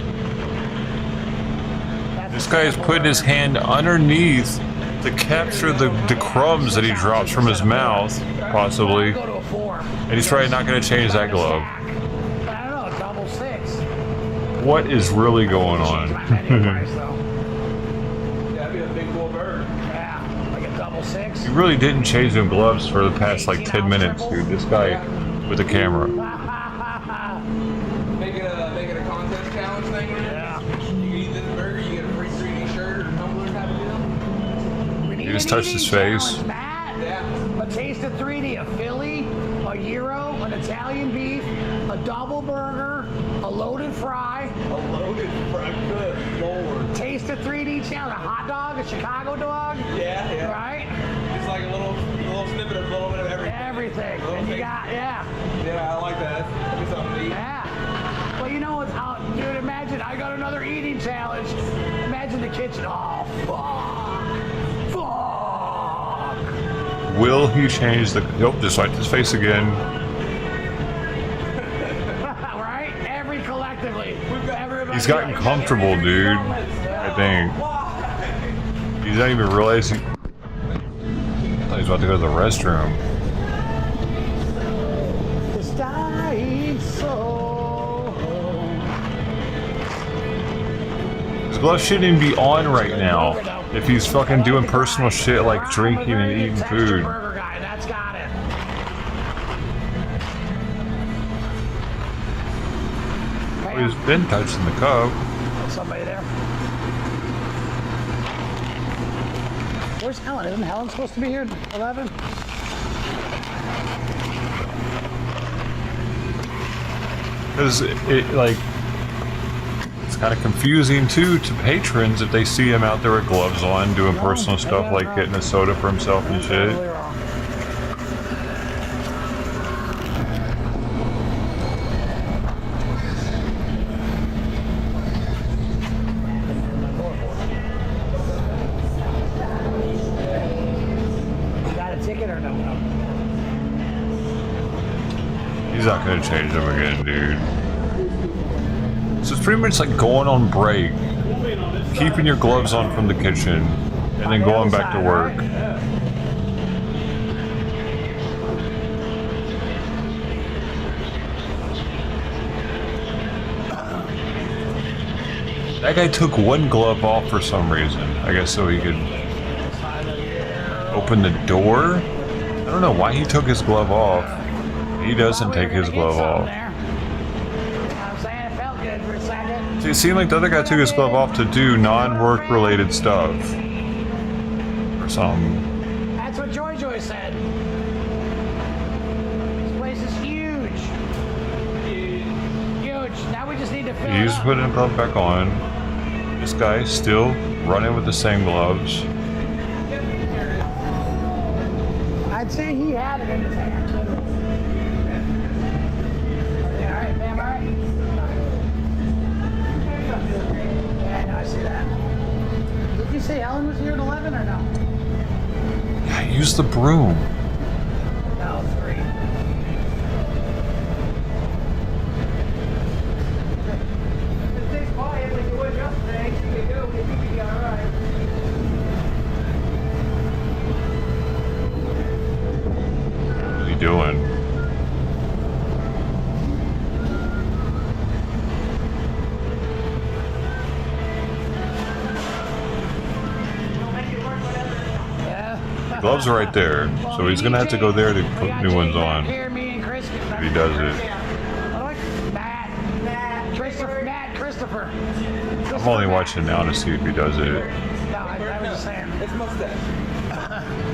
This guy is putting his hand underneath to capture the crumbs that he drops from his mouth, possibly. Go to a 4. And he's probably not going to change that glove. But I don't know, double 6. What is really going on? Menu price, though. That'd be a big bull burger. Yeah, like a double 6. You really didn't change them gloves for the past like 10 minutes, dude. This guy with a camera. Make it a contest challenge thing. Yeah. You can eat this burger, you get a free 3D shirt or tumbler type of deal. He just touched his face. Yeah. A taste of 3D, a Philly, a Gyro, an Italian beef, a double burger, a loaded fry, A loaded fry. Good lord. taste of 3D challenge, a hot dog, a Chicago dog, Yeah. right? It's like a little snippet of a little bit of everything. Everything. Little And you thing. got, yeah. Yeah, I like that. That'd be something to eat. Yeah. Well, you know what's out, dude, imagine I got another eating challenge. Imagine the kitchen. Oh, fuck. Will he change the... Nope, just like his face again. Right? Collectively. Everybody He's gotten comfortable, dude. I think. He's not even realizing... He's about to go to the restroom. It's dying so. His gloves shouldn't even be on right now. If he's fucking doing personal shit like drinking and eating food. Burger guy, that's got it. He's been touching the cup. Somebody there. Where's Helen? Isn't Helen supposed to be here at 11? Because it like, it's kind of confusing too to patrons if they see him out there with gloves on doing personal stuff like getting a soda for himself and shit. Totally wrong. Got a ticket or no? He's not gonna change them again, dude. So it's pretty much like going on break, keeping your gloves on from the kitchen, and then going back to work. That guy took one glove off for some reason. I guess so he could open the door? I don't know why he took his glove off. He doesn't take his glove off. I'm saying it felt good for a second. See, it seemed like the other guy took his glove off to do non-work related stuff. Or something. That's what Joy Joy said. This place is huge. Huge. Now we just need to fill it He's up. putting the glove back on. This guy's still running with the same gloves. I'd say he had it in his hand. Yeah, all right, ma'am, all right. Yeah, no, I see that. Did you say Helen was here at 11 or no? Yeah, use the broom. No, 3. Just stay quiet like you was yesterday. You can go. You can be all right. What's he doing? Yeah. Gloves are right there, so he's gonna have to go there to put new ones on. Here, me and Chris. If he does it. Matt, Christopher. I'm only watching now to see if he does it. No, I was just saying. It's mustache.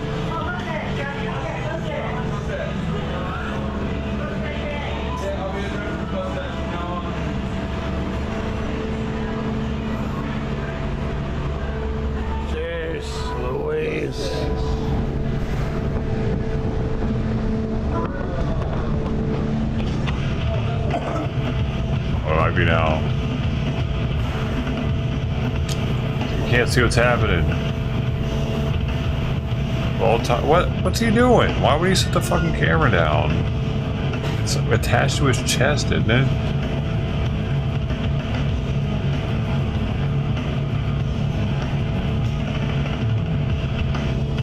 Cheers, Louise. Or might be now. You can't see what's happening. All time. What's he doing? Why would he set the fucking camera down? It's attached to his chest, isn't it?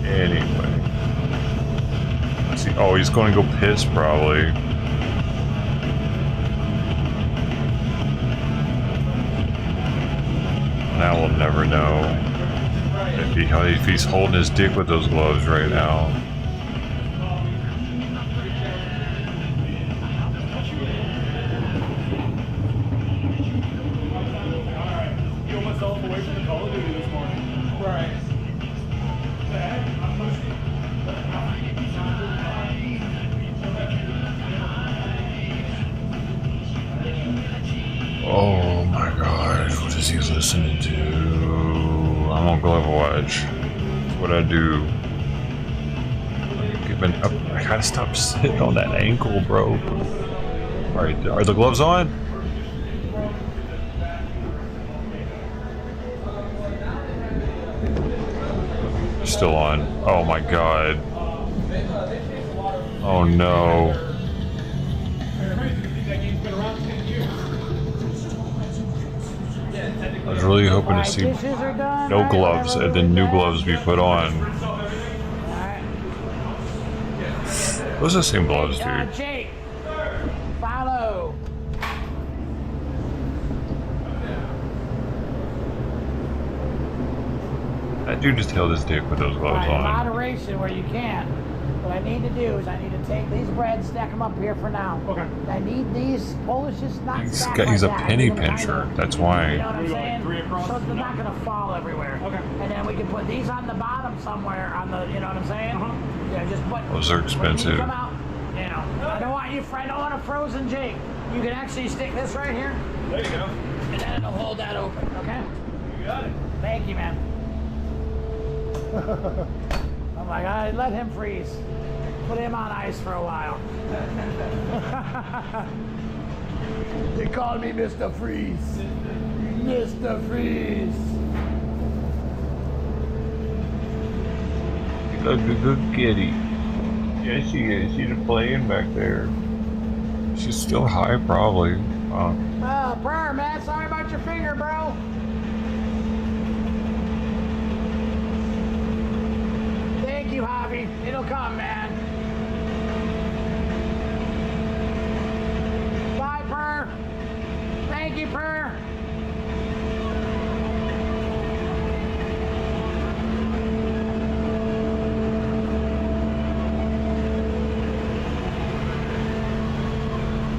Anyway. Let's see. Oh, he's going to go piss probably. Now we'll never know if he's holding his dick with those gloves right now. Heal myself away from the Call of Duty this morning. Right. Oh my god, what is he listening to? I'm on glove watch. That's what I do. Giving up. I gotta stop sitting on that ankle, bro. Alright, are the gloves on? They're still on. Oh my god. Oh no. I was really hoping to see Dishes are done. no Alright, gloves whatever, and then new we'll be gloves be put on. back. Alright. Those are the same gloves, dude. Jake, follow. That dude just held his dick with those gloves Right, on. moderation where you can. What I need to do is I need to take these breads, stack them up here for now. Okay. I need these Polishes not stacked He's a like that. penny I need them pincher. kinda, That's you know why. what I'm Like saying? 3 across? So they're not gonna fall everywhere. Okay. And then we can put these on the bottom somewhere on the, you know what I'm saying? Yeah, just put. Those are when expensive. these come out, you know, I don't want you. I don't want a frozen Jake. You can actually stick this right here, There you go. and then it'll hold that open. Okay? You got it. Thank you, man. I'm like, I let him freeze. Put him on ice for a while. They call me Mr. Freeze. Mr. Freeze. Look, a good kitty. Yeah, she is. She's playing back there. She's still high, probably. Oh, prayer, man. Sorry about your finger, bro. Thank you, Javi. It'll come, man. Bye, Purr. Thank you, Purr.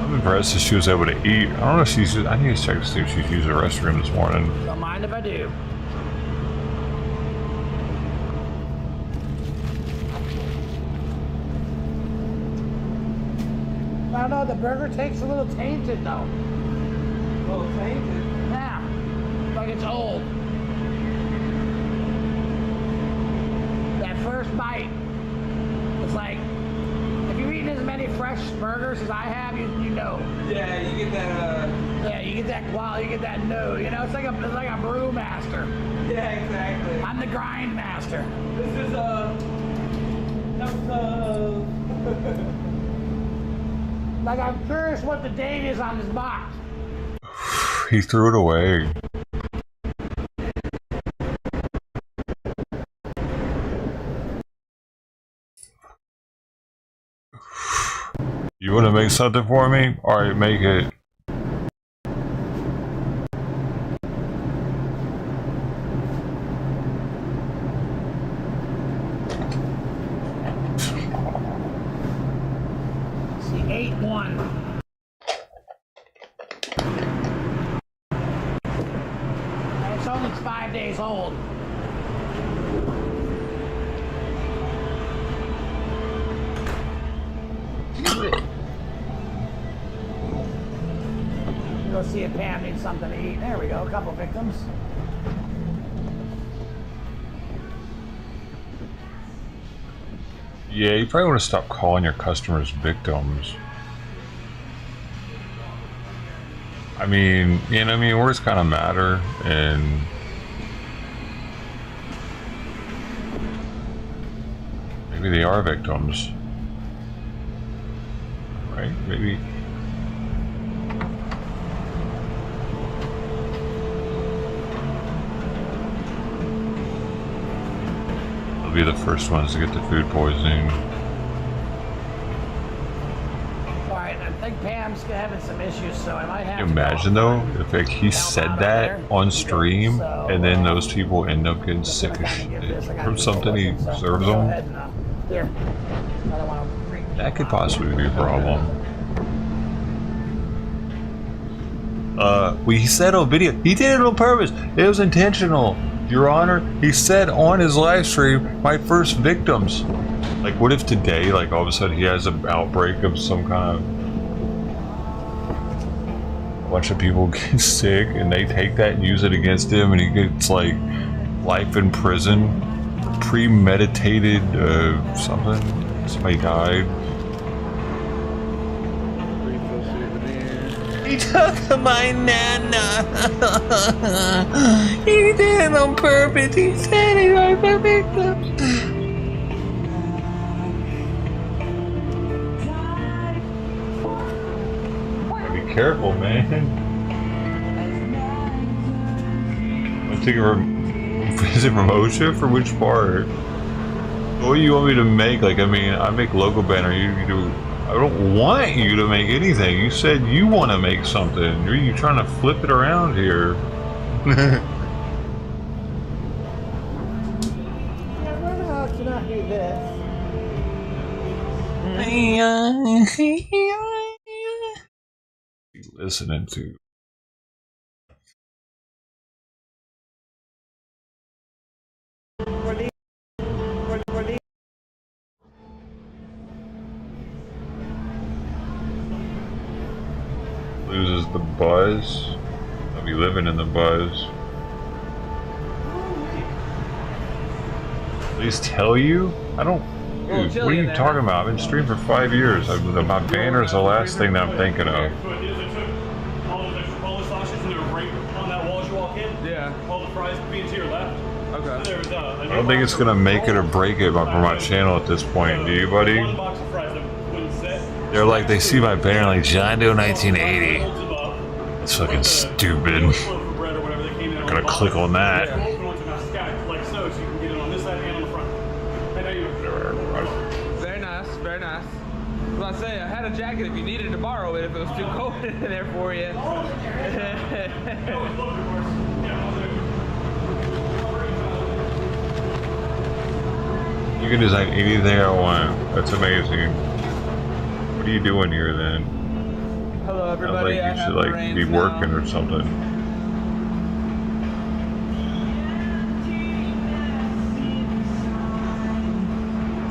I'm impressed that she was able to eat. I don't know if she's. I need to check to see if she's used the restroom this morning. Don't mind if I do. I don't know, the burger tastes a little tainted though. A little tainted. Yeah, like it's old. That first bite, it's like, if you've eaten as many fresh burgers as I have, you know. Yeah, you get that. Yeah, you get that quality, you get that no. You know, it's like a brew master. Yeah, exactly. I'm the grind master. This is Like, I'm curious what the date is on this box. He threw it away. You want to make something for me? Alright, make it. See, 8-1. And it's only 5 days old. Go see if Pam needs something to eat. There we go, a couple victims. Yeah, you probably want to stop calling your customers victims. I mean, you know what I mean? Words kind of matter, and maybe they are victims. Right? Maybe. They'll be the first ones to get the food poisoning. Alright, I think Pam's having some issues, so I might have Can you imagine though, if like he said that on stream and then those people end up getting sick of shit from something he serves them? Here. I don't want to freak That could possibly be a problem. He said on video, he did it on purpose. It was intentional, Your Honor. He said on his live stream, my first victims. Like, what if today, like, all of a sudden he has an outbreak of some kind of... A bunch of people get sick and they take that and use it against him and he gets, like, life in prison. Premeditated, something. Somebody died. He took my nana. He did it on purpose. He said he was a victim. Be careful, man. I'm taking is it from OSHA for which part? What do you want me to make? Like, I mean, I make logo banner. You do. I don't want you to make anything. You said you want to make something. Are you trying to flip it around here? Yeah, learn how to not do this. Listening to. Loses the buzz. I'll be living in the buzz. At least tell you? I don't. Dude, what are you talking about? I've been streaming for 5 years. My banner is the last thing that I'm thinking of. But is it took all the sausages and they were right on that wall as you walk in? Yeah. All the fries being to your left. Okay. There was I don't think it's gonna make it or break it for my channel at this point. Do you, buddy? One box of fries that wouldn't sit. They're like, they see my banner like John Doe 1980. That's fucking stupid. I'm Gonna click on that. Like so you can get it on this side and on the front. And now you. Very nice, very nice. Well, I say I had a jacket if you needed to borrow it if it was too cold in there for you. You can design anything I want. That's amazing. What are you doing here then? Hello, Sounds everybody. like you should like be working or something.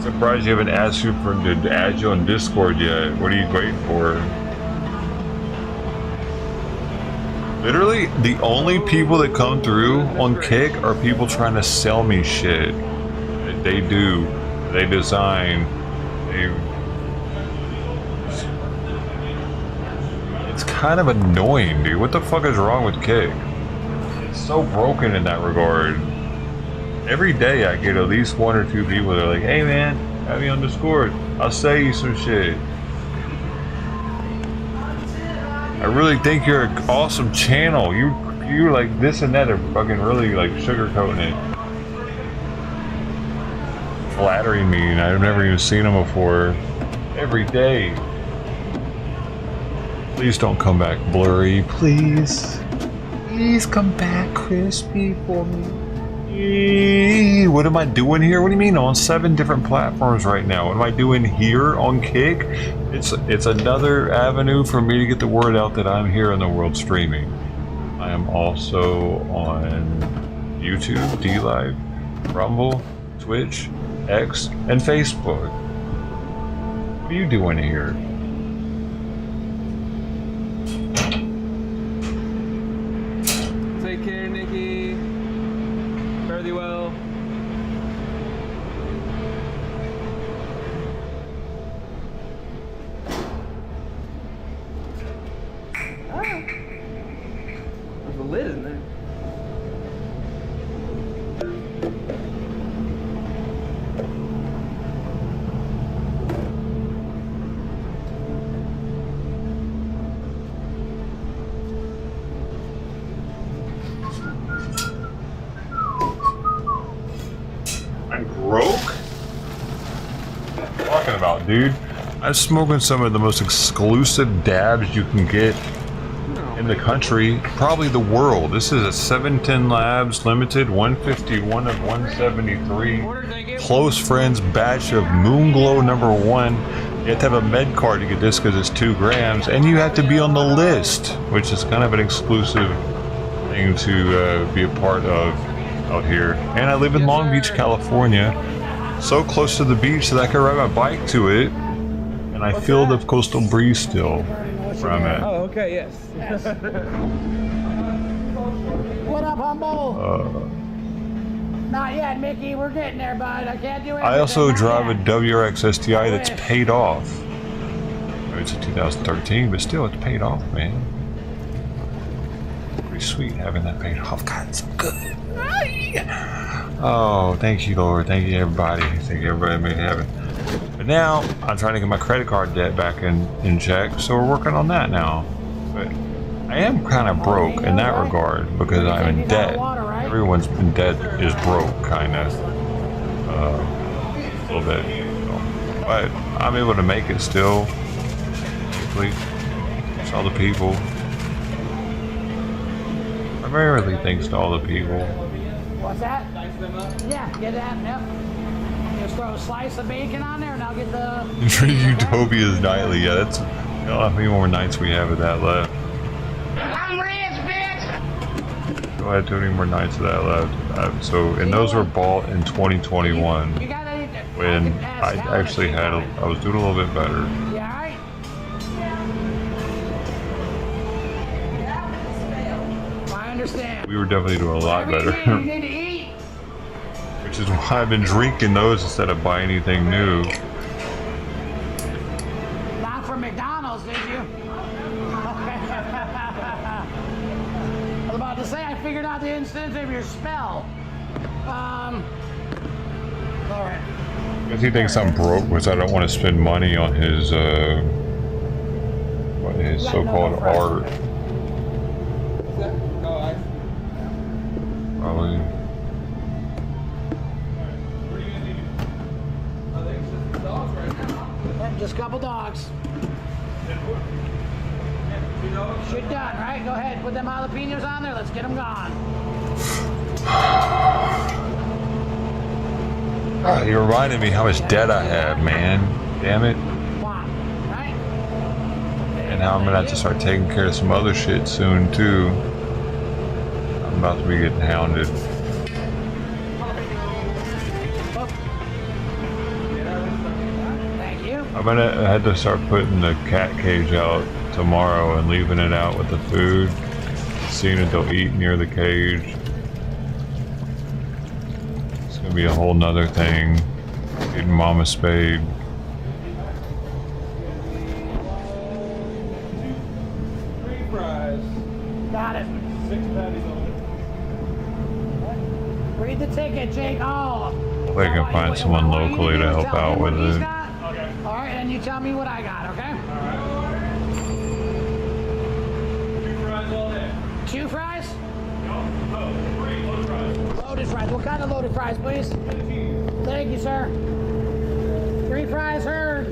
Surprised you haven't asked you for to add you on Discord yet. What are you waiting for? Literally, the only people that come through on Kick are people trying to sell me shit. They do. They design. It's kind of annoying, dude. What the fuck is wrong with Kick? It's so broken in that regard. Every day I get at least 1 or 2 people that are like, hey man, have me on Discord. I'll sell you some shit. I really think you're an awesome channel. You like this and that are fucking really like sugarcoating it. Flattering me, and I've never even seen them before. Every day. Please don't come back blurry, please. Please come back crispy for me. What am I doing here? What do you mean on 7 different platforms right now? What am I doing here on Kick? It's another avenue for me to get the word out that I'm here in the world streaming. I am also on YouTube, DLive, Rumble, Twitch, X, and Facebook. What are you doing here? Take care, Nikki. Fare thee well. There's a lid in there. I'm broke? What are you talking about, dude? I'm smoking some of the most exclusive dabs you can get in the country, probably the world. This is a 710 Labs Limited 151 of 173 close friends batch of Moonglow #1. You have to have a med card to get this because it's 2 grams, and you have to be on the list, which is kind of an exclusive thing to be a part of out here. And I live in Long Beach, California, so close to the beach that I can ride my bike to it, and I feel the coastal breeze still where I'm at. Oh, okay, yes. What up, Humble? Not yet, Mickey. We're getting there, bud. I can't do it. I also drive a WRX STI that's paid off. I mean, it's a 2013, but still, it's paid off, man. Pretty sweet having that paid off. God, it's so good. Oh, thank you, Lord. Thank you, everybody. Thank you, everybody that made it happen. But now, I'm trying to get my credit card debt back in check, so we're working on that now. But I am kind of broke in that regard because I'm in debt. Everyone's in debt is broke, kind of. little bit. But I'm able to make it still. Basically, saw the people. Primarily thanks to all the people. What's that? Yeah, get that. Yep. Just throw a slice of bacon on there, and I'll get the. Utopia's nightly. Yeah, that's. I don't know how many more nights we have of that left. I'm rich, bitch. Go ahead, 2 more nights of that left. And those were bought in 2021 You gotta eat it. when I actually had. I was doing a little bit better. You alright? I understand. We were definitely doing a lot Whatever better. You need to eat. Which is why I've been drinking those instead of buying anything new. Not from McDonald's, did you? I was about to say, I figured out the instance of your spell. Alright. Because he thinks I'm broke because I don't want to spend money on his so-called art. Probably. Just a couple dogs. Shit done, right? Go ahead, put them jalapenos on there. Let's get them gone. You reminded me how much debt I have, man. Damn it. Wow, right? And now I'm gonna have to start taking care of some other shit soon too. I'm about to be getting hounded. Oh. Thank you. I had to start putting the cat cage out tomorrow and leaving it out with the food, seeing if they'll eat near the cage. It's gonna be a whole nother thing. Getting Mama spayed. Three fries, Got it. 6 patties on it. Read the ticket, Jake. Oh. If I can find someone locally to help out with it. Okay. All right, and you tell me what I got, okay? Two fries all day. 2 fries? No, 3 loaded fries. Loaded fries. What kind of loaded fries, please? Thank you, sir. 3 fries heard.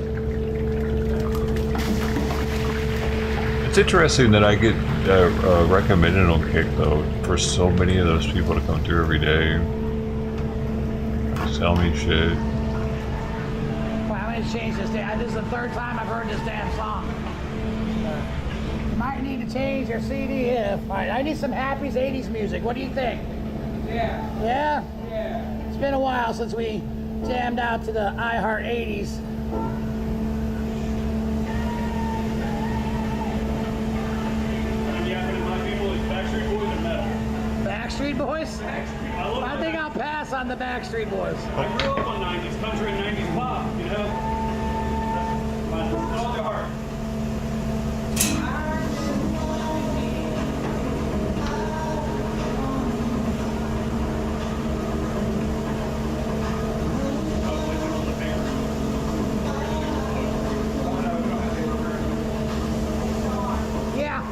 It's interesting that I get recommended on Kick though for so many of those people to come through every day. Sell me shit. Well, I'm going to change this. This is the 3rd time I've heard this damn song. You might need to change your CD if. All right, I need some Happy's 80s music. What do you think? Yeah. Yeah? Yeah. It's been a while since we jammed out to the iHeart 80s. Backstreet Boys? I think I'll pass on the Backstreet Boys. I grew up on 90s country and 90s pop, you know? That's all the heart. Yeah.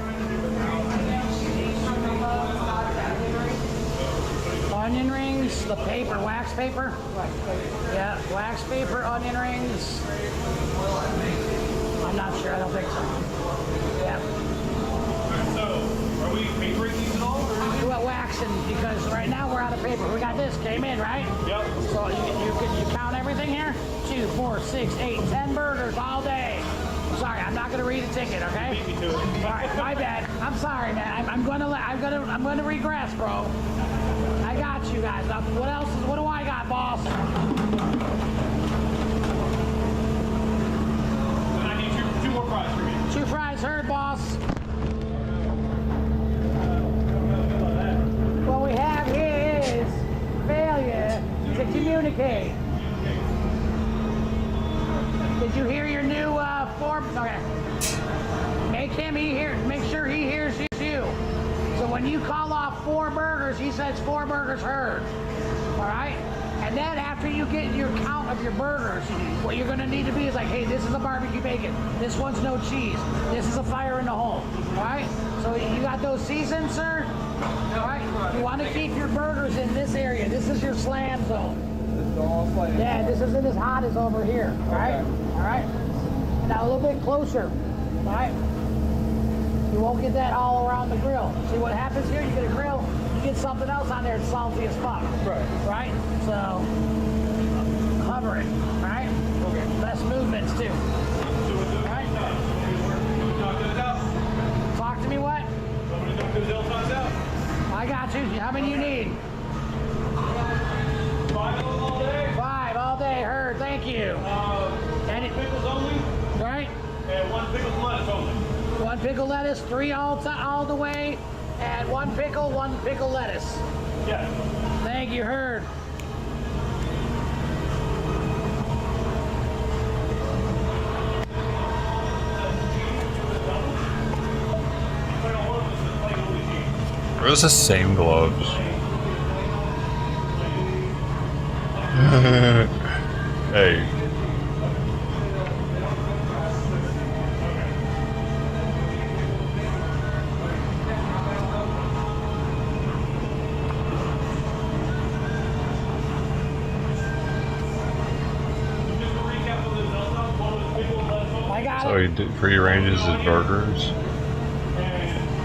Onion rings, the paper, wax paper. Yeah, wax paper, onion rings. I'm not sure, I don't think so. Yeah. So, are we papering these at all? Or? Well, waxing, because right now we're out of paper. We got this, came in, right? Yep. So you count everything here? 2, 4, 6, 8, 10 burgers all day. Sorry, I'm not gonna read the ticket, okay? Beat me to it. All right, my bad. I'm sorry, man. I'm gonna regress, bro. I got you guys. Now, what do I got, boss? And I need 2 more fries for me. 2 fries heard, boss. What we have here is failure to communicate. Did you hear your new form? Okay. Make sure he hears you. So when you call off 4 burgers, he says 4 burgers heard. All right? And then after you get your count of your burgers, what you're gonna need to be is like, hey, this is a barbecue bacon. This one's no cheese. This is a fire in the hole. All right? So you got those seasons, sir? All right? You want to keep your burgers in this area. This is your slam zone. So all slightly. Yeah, this isn't as hot as over here, right? All right. Now a little bit closer, right? You won't get that all around the grill. See what happens here? You get a grill, you get something else on there that's salty as fuck. Right. Right? So cover it, right? Okay. Less movements too. Right? Knock this out. Talk to me what? Somebody knock those L-tops out. I got you. How many you need? 5 of them all day. 5 all day. Heard. Thank you. Any, Pickles only, right? and 1 pickles and lettuce only. 1 pickle lettuce, 3 all the way, and 1 pickle lettuce. Yes. Thank you, Heard. Are those the same gloves? Hey. I got So it. he did prearranges his burgers.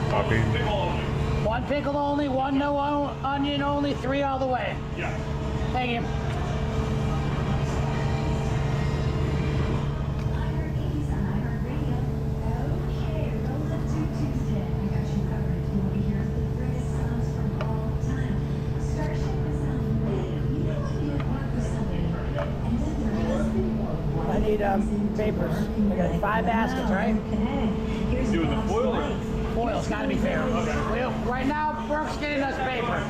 Copy. 1 pickle only, 1 no onion only, 3 all the way. Yeah. Thank you. I need papers. I got 5 baskets, right? Doing the foil or? Foil's got to be fair. Well, right now, Brooke's getting us paper.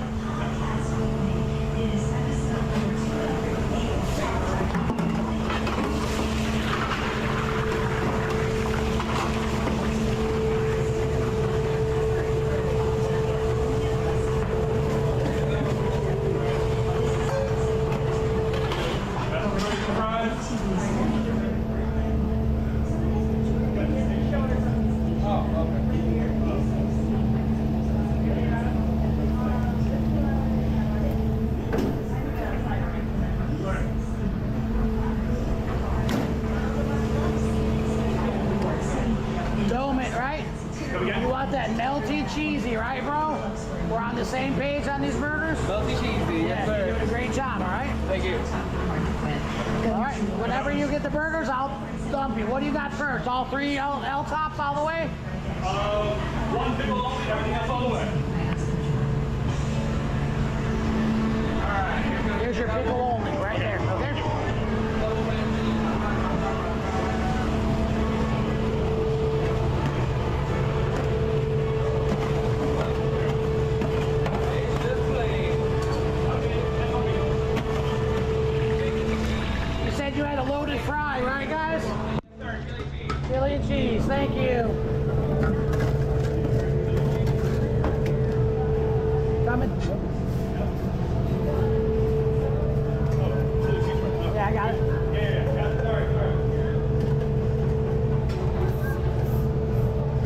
Dome it, right? You want that melty cheesy, right, bro? We're on the same page on these burgers? Melty cheesy, Yeah, yes you're sir. doing a great job, all right? Thank you. All right, whenever you get the burgers, I'll dump you. What do you got first? All 3 L-tops all the way? 1 pickle only, everything else all the way. Here's your pickle only, right there, okay? You said you had a loaded fry, right, guys? Chili and cheese, thank you. Coming. Yeah, I got it.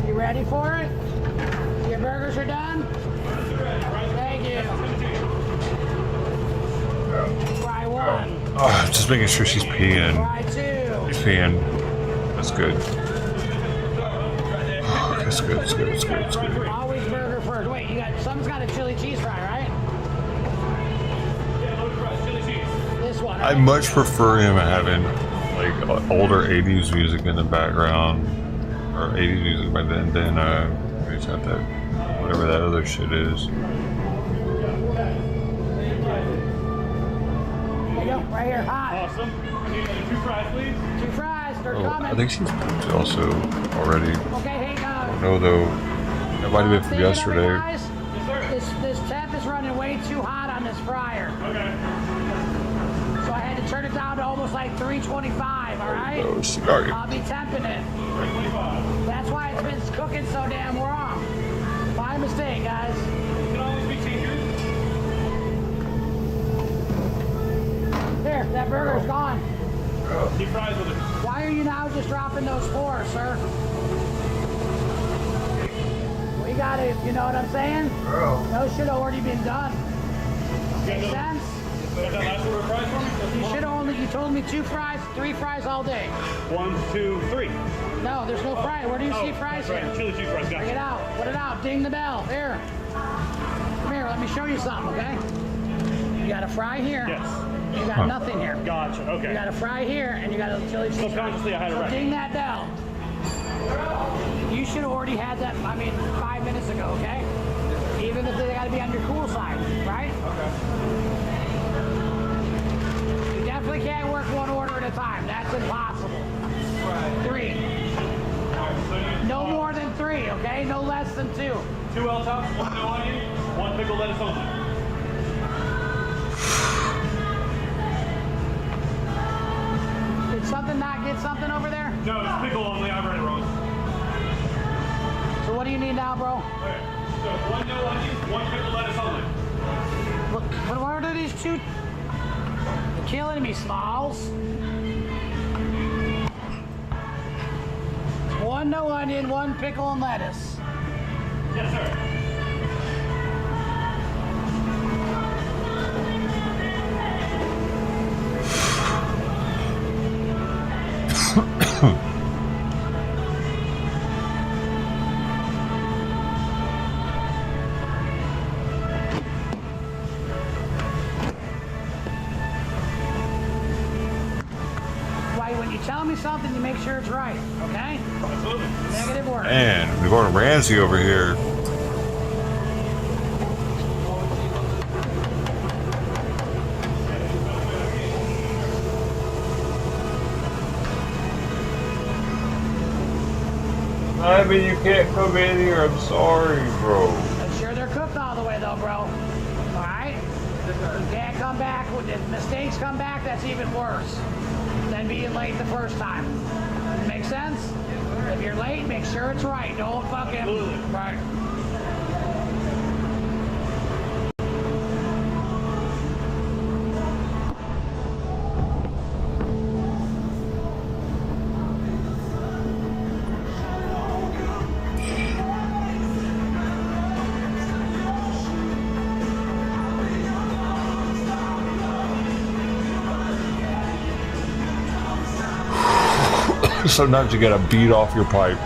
You ready for it? Your burgers are done? Thank you. Fry 1. Oh, just making sure she's peeing. Fry 2. She's peeing. That's good. That's good. That's good. That's good. That's good. Always burger first. Wait, you got someone's got a chili cheese fry, right? Yeah, loaded fries, chili cheese. This one. I Right? much prefer him having like older 80s music in the background, or 80s music by then. Then he's got that whatever that other shit is. There you go, right here, hot. Awesome. I need 2 fries, please. 2 fries, they're Oh, coming. I think she's pooped also already. Okay, hey, No, though. That might have been from thinking of it, yesterday. guys, this temp is running way too hot on this fryer. Okay. So I had to turn it down to almost like 325, all right? Oh, she already. I'll be temping it. That's why it's been cooking so damn wrong. My mistake, guys. You can always be tinkered. There, that burger's gone. Need fries with it. Why are you now just dropping those 4, sir? We got it, you know what I'm saying? Those should have already been done. Make sense? Got that last order of fries for me? told me 2 fries, 3 fries all day. 1, 2, 3. No, there's no fry. Where do you see fries that's right. here? Chili cheese fries. Bring it Gotcha. out. Put it out. Ding the bell. Here. Come here. Let me show you something, okay? You got a fry here. Yes. You got nothing here. Gotcha. Okay. You got a fry here, and you got a chili cheese. Subconsciously, I had it So right. ding that bell. You should have already had that, 5 minutes ago, okay? Even if they got to be on your cool side, right? Okay. You definitely can't work one order at a time. That's impossible. 3. No more than 3, okay? No less than 2. 2 L tops, 1 no onion, 1 pickle lettuce only. Did something not get something over there? No, it's pickle only. I read it wrong. So what do you need now, bro? Okay. So 1 no onion, 1 pickle lettuce only. What are these 2? You're killing me, Smalls. 1 no onion, 1 pickle and lettuce. Yes, sir. Why, when you tell me something, you make sure it's right, okay? Absolutely. Negative word. And we're going to Ramsey over here. I mean, you can't come in here. I'm sorry, bro. Make sure they're cooked all the way, though, bro. All right? You can't come back. If mistakes come back, that's even worse than being late the first time. Make sense? If you're late, make sure it's right. Don't fucking... Right. Sometimes you gotta beat off your pipe.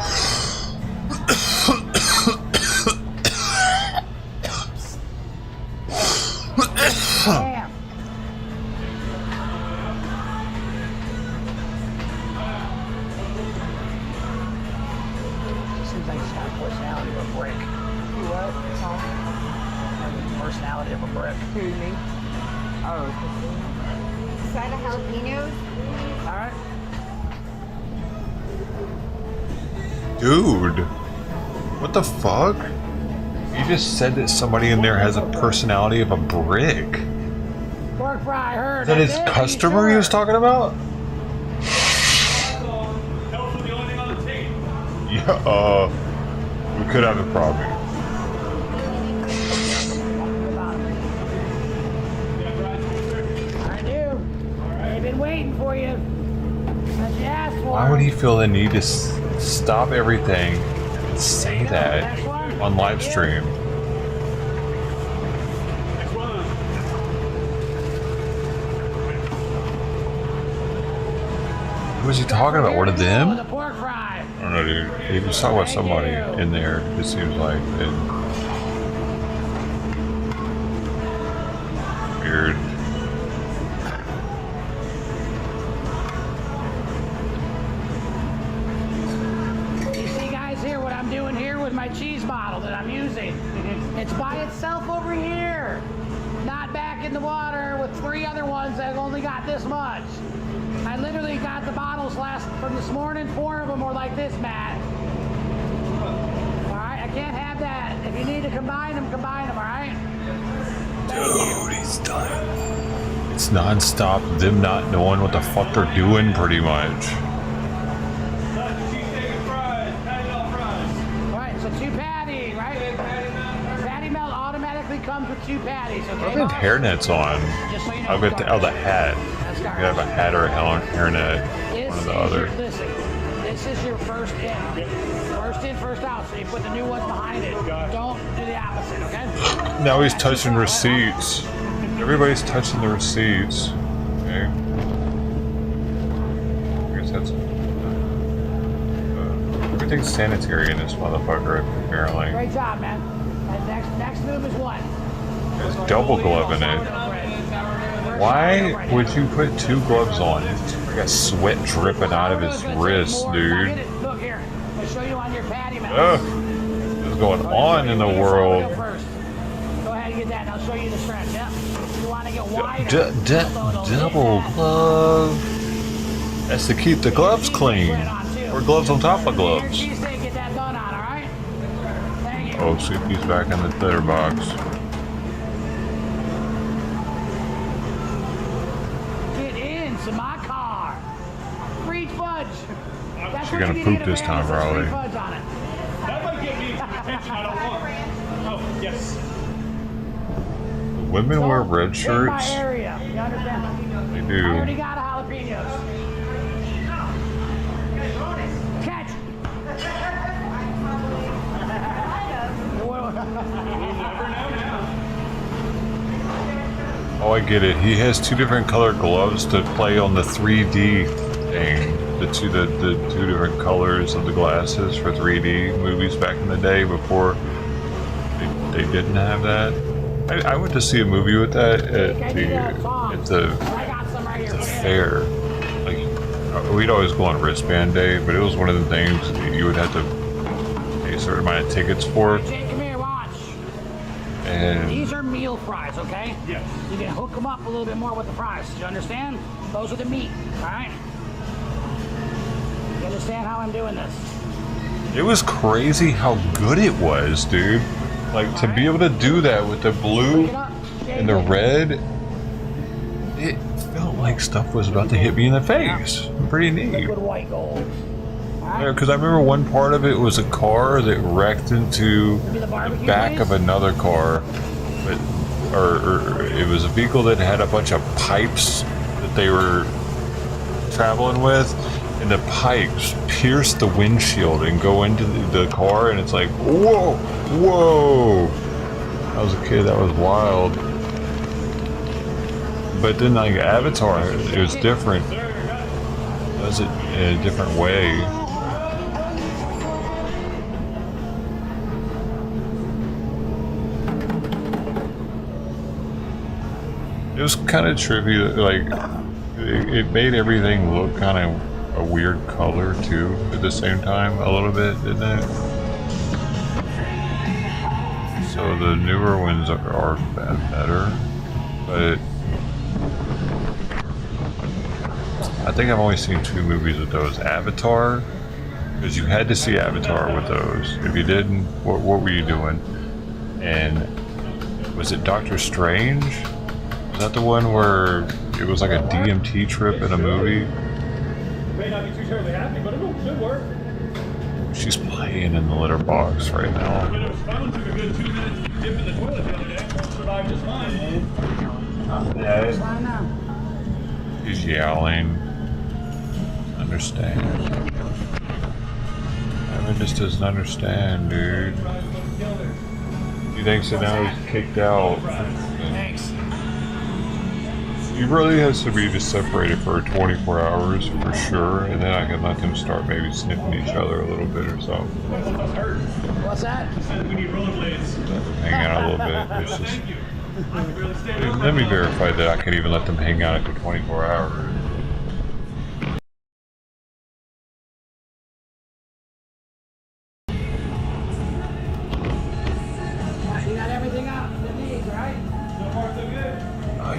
Damn. Seems like it's got a personality of a brick. What? Tom? Personality of a brick. Who, me? Oh. Side of jalapenos? All right? Dude, what the fuck? You just said that somebody in there has a personality of a brick. Pork fry, heard. Is that his That's it, customer he was sure. talking about? Help with the only thing on the tape. Yeah, we could have a problem. I do. They've been waiting for you. As you asked for. Why would he feel the need to stop everything and say that on live stream? Next one. Who was he talking about? One of The them? pork fry. I don't know, dude. He was talking about somebody in there, it seems like. And weird. You see, guys, here what I'm doing here with my cheese bottle that I'm using. It's by itself over here, not back in the water with 3 other ones that have only got this much. I literally got the bottles from this morning. 4 of them were like this, Matt. All right, I can't have that. If you need to combine them, all right? Dude, he's done. It's non-stop, them not knowing what the fuck they're doing, pretty much. Cheesesteak and fries. Patty melt fries. All right, so 2 patty, right? Patty melt automatically comes with 2 patties, okay? I've got hairnets on. Just so you know, I've got the hat. That's You have a hat or a hairnet. One or the other. Listen, this is your first in. First in, first out. So you put the new ones behind it. Don't do the opposite, okay? Now he's touching receipts. Everybody's touching the receipts. Okay. That's everything's sanitary in this motherfucker, apparently. Great job, man. And next move is what? There's double glove in it. Why would you put 2 gloves on? I got sweat dripping out of his wrist, dude. Look here. I'll show you on your patty mount. Ugh. What's going on in the world? Go ahead and get that, and I'll show you the stretch. Yep. You want to get wider. Double glove. That's to keep the gloves clean. Or gloves on top of gloves. Get that done on, all right? Thank you. Oh, Soupy's back in the litter box. Get into my car. Free fudge. That's You're what gonna you poop need this in time, advance. There's Raleigh. free fudge on it. That might get me some attention I don't want. Oh, yes. Women wear red In my shirts. area. You understand? They I do. already got jalapenos. Catch. Oh, I get it. He has 2 different colored gloves to play on the 3D thing. The two different colors of the glasses for 3D movies back in the day before they didn't have that. I went to see a movie with that at the fair. Like, we'd always go on wristband day, but it was one of the things that you would have to pay a certain amount of tickets for. Jake, come here, watch. And These are meal fries, okay? Yes. You can hook them up a little bit more with the fries. You understand? Those are the meat, all right? You understand how I'm doing this? it was crazy how good it was, dude. Like, to be able to do that with the blue and the red, it felt like stuff was about to hit me in the face. Pretty neat. Liquid white gold. Because I remember one part of it was a car that wrecked into the back of another car, but or it was a vehicle that had a bunch of pipes that they were traveling with, and the pipes pierce the windshield and go into the car, and it's like, whoa, whoa. I was a kid, that was wild. But then, like, Avatar, it was different. It does it in a different way. It was kind of trippy, like, it made everything look kind of a weird color too at the same time, a little bit, didn't it? So the newer ones are better, but I think I've only seen 2 movies with those. Avatar, because you had to see Avatar with those. If you didn't, what were you doing? And was it Doctor Strange? Was that the one where it was like a DMT trip in a movie? May not be too terribly happy, but it'll work. She's playing in the litter box right now. Widow's phone took a good 2 minutes to dip in the toilet the other day. Survived just fine. He's yelling. Understand. Evan just doesn't understand, dude. He thinks that now he's kicked out. Thanks. He really has to be just separated for 24 hours for sure, and then I can let them start maybe sniffing each other a little bit or something. What's that? We need rollerblades. Let them hang out a little bit. It's just, let me verify that I can even let them hang out after 24 hours. You got everything out that needs, right?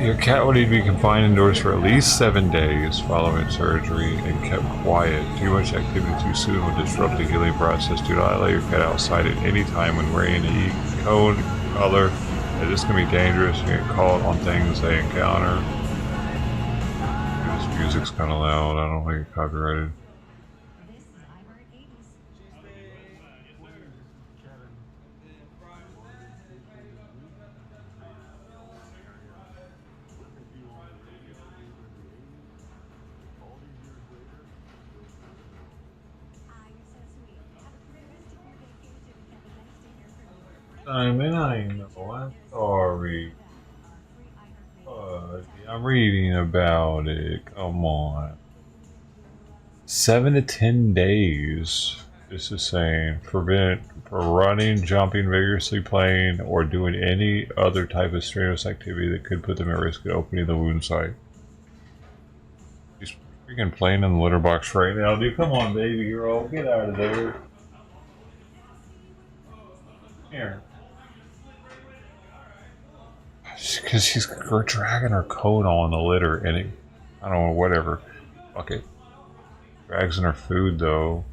Your cat will need to be confined indoors for at least 7 days following surgery and kept quiet. Too much activity too soon will disrupt the healing process. Do not let your cat outside at any time when wearing any cone color, as this can be dangerous and get caught on things they encounter. This music's kind of loud. I don't think it's copyrighted. I mean, I know. I'm sorry. I'm reading about it. Come on. 7 to 10 days. This is saying prevent for running, jumping vigorously, playing, or doing any other type of strenuous activity that could put them at risk of opening the wound site. She's freaking playing in the litter box right now, dude. Come on, baby girl, get out of there. Here. Because she's dragging her coat on the litter, and it, I don't know, whatever. Fuck it. Drags in her food, though.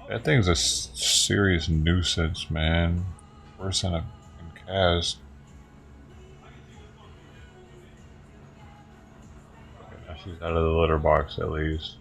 That thing's a serious nuisance, man. Worse than a cast. Okay, now she's out of the litter box, at least.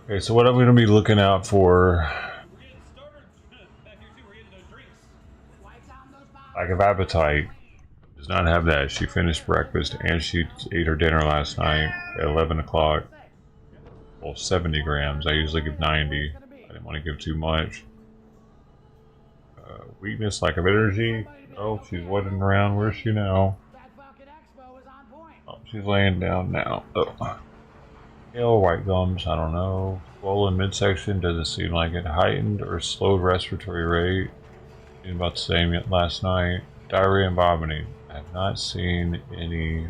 Okay, so what I'm going to be looking out for, lack of appetite, does not have that. She finished breakfast and she ate her dinner last night at 11 o'clock. Well, 70 grams. I usually give 90. I didn't want to give too much. Weakness, lack of energy. Oh, she's waiting around. Where's she now? Oh, she's laying down now. Oh. Pale white gums, I don't know. Swollen midsection, doesn't seem like it. Heightened or slowed respiratory rate, about the same yet last night. Diarrhea and vomiting. I have not seen any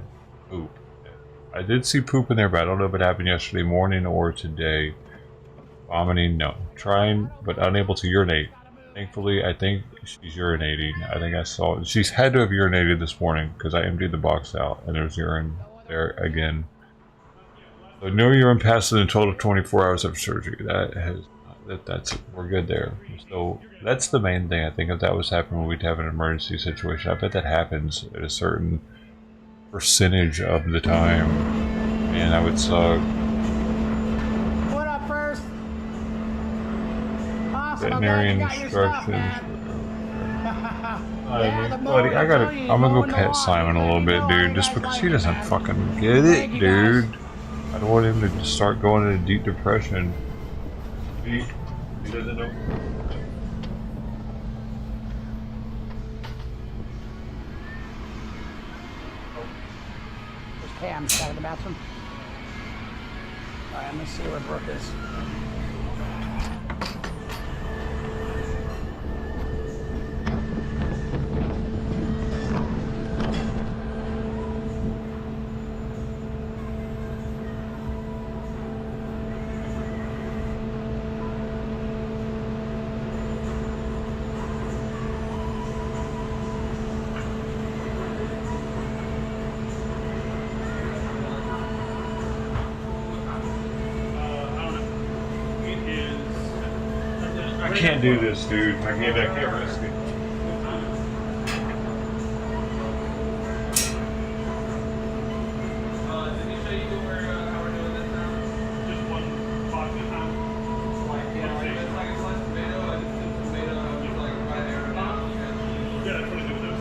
poop. I did see poop in there, but I don't know if it happened yesterday morning or today. Vomiting, no. Trying, but unable to urinate. Thankfully, I think she's urinating. I think I saw it. She's had to have urinated this morning because I emptied the box out and there's urine there again. So no urine passes in a total of 24 hours after surgery. That's we're good there. So that's the main thing. I think if that was happening, we'd have an emergency situation. I bet that happens at a certain percentage of the time, and that would suck. What up first? Awesome. Veterinary instructions. Buddy, I'm gonna go pet Simon a little bit, dude, just because he doesn't fucking get it, dude. I don't want him to start going into deep depression. He doesn't know. There's Cam's out of the bathroom. Alright, let me see where Brooke is. I can't do this, dude. I can't risk it. Did he show you where how we're doing this now? Just one box at a time. Like it's like a sliced tomato. I just took tomato and I was like right there. Yeah, that's what I do with those.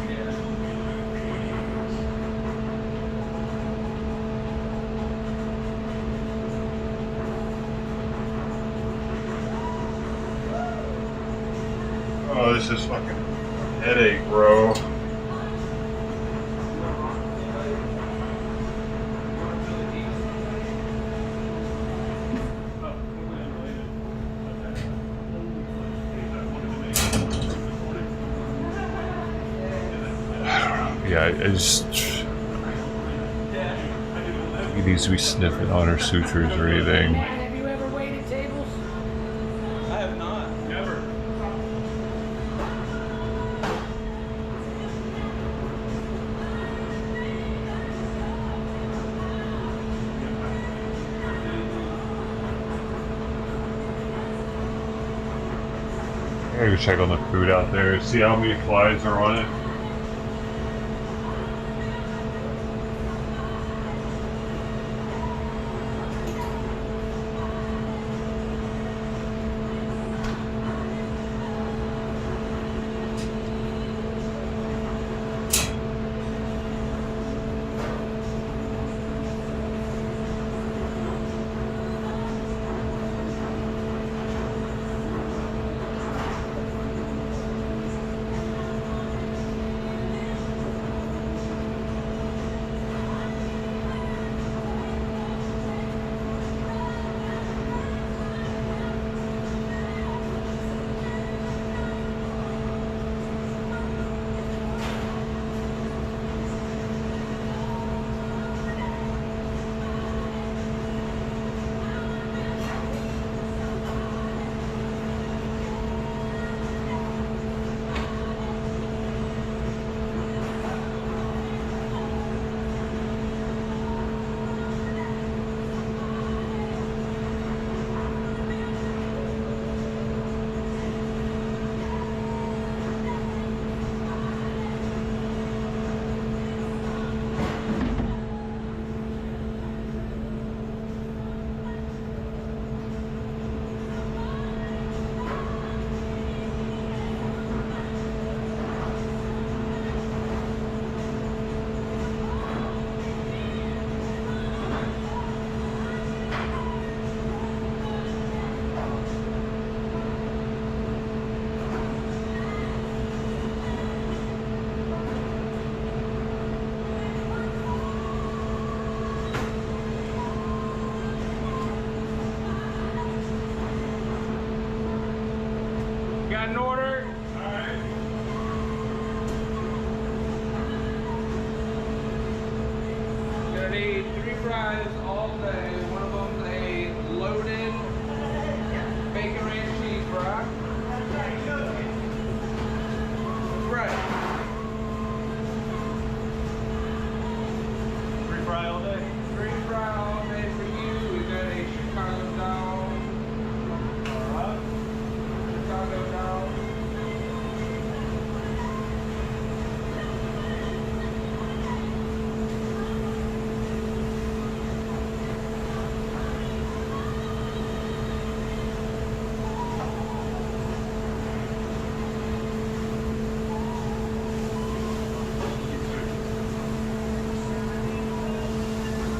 Oh, this is fucking headache, bro. Yeah, I just... He needs to be sniffing on her sutures or anything. Have you ever waited tables? I have not. Never. gotta go check on the food out there, see how many flies are on it. Got an order? Gonna need 3 fries all day. One of them's a loaded bacon ranch cheese fry. Right. 3 fry all day. 3 fry all day for you. We got a Chicago dog. Chicago dog.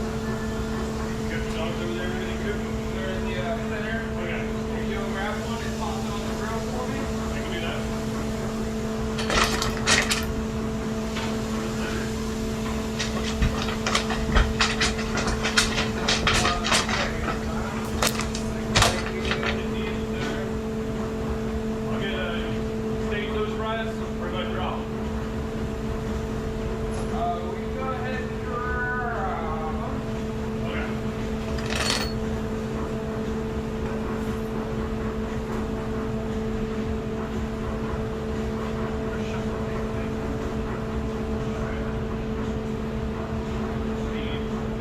You got your dogs over there, everything good? They're in the center. Okay. You go grab one and toss it on the grill for me. I can do that. I'll get steak loose fries or do I drop? We can go ahead and grab. Okay.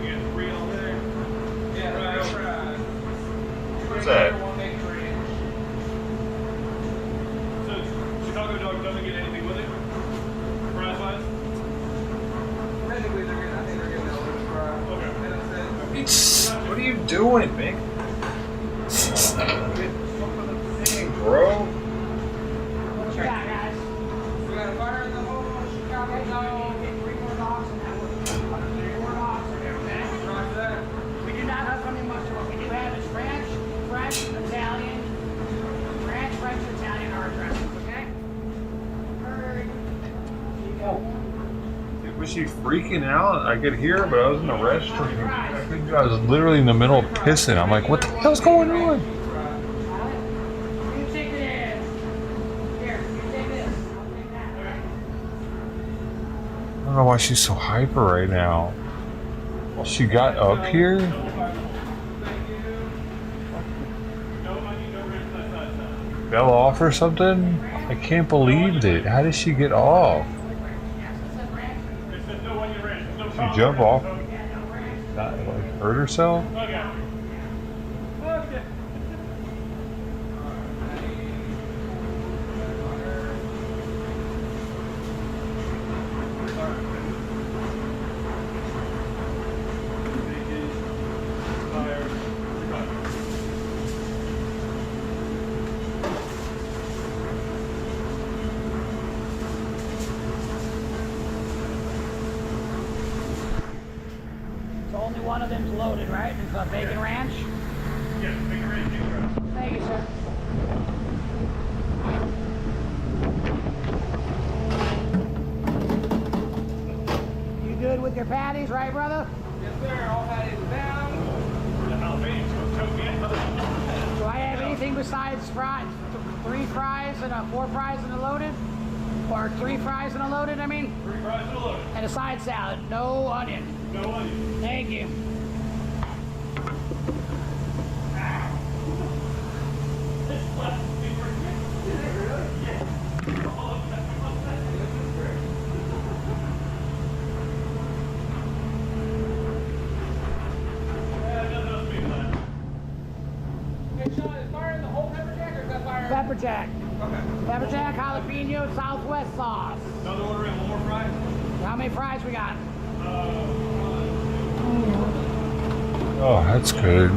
You got 3 over there. Yeah, Right. fries. What's that? One bacon ranch. So Chicago dog doesn't get anything with it? Fries wise? Technically, I think they're getting a little fry. Okay. And it says, What are you doing, man? Get off of the thing, bro. What you got, guys? we got a fire in the hole, Chicago dog. Get 3 more dogs and that would 3 more dogs in there, okay? Roger that. We do not have honey mustard. What we do have is French, Italian, French, Italian, our dressings, okay? Hurry. Here you go. Was she freaking out? I could hear her, but I was in the restroom. I couldn't do- I was literally in the middle of pissing. I'm like, what the hell's going on? You take this. Here, you take this. I'll take that. I don't know why she's so hyper right now. Well, she got up here? No money, no rent, that's not. Fell off or something? I can't believe it. How did she get off? It says no onion ranch. No She jump off? Not like hurt herself? Okay. Okay. one of them's loaded, right? It's a bacon ranch? Yes, bacon ranch. Thank you, sir. You good with your patties, right, brother? Yes, sir. All patties are down. Do I have anything besides fries? 3 fries and 4 fries and a loaded? Or 3 fries and a loaded, I mean? 3 fries and a load. And a side salad, no onion. No onion. Thank you. Hey, Sean, is firing the whole pepper jack or is that firing? Pepper jack. Okay. Pepper jack, jalapeno, southwest sauce. Another order and 1 more fry. How many fries we got? Oh, that's good.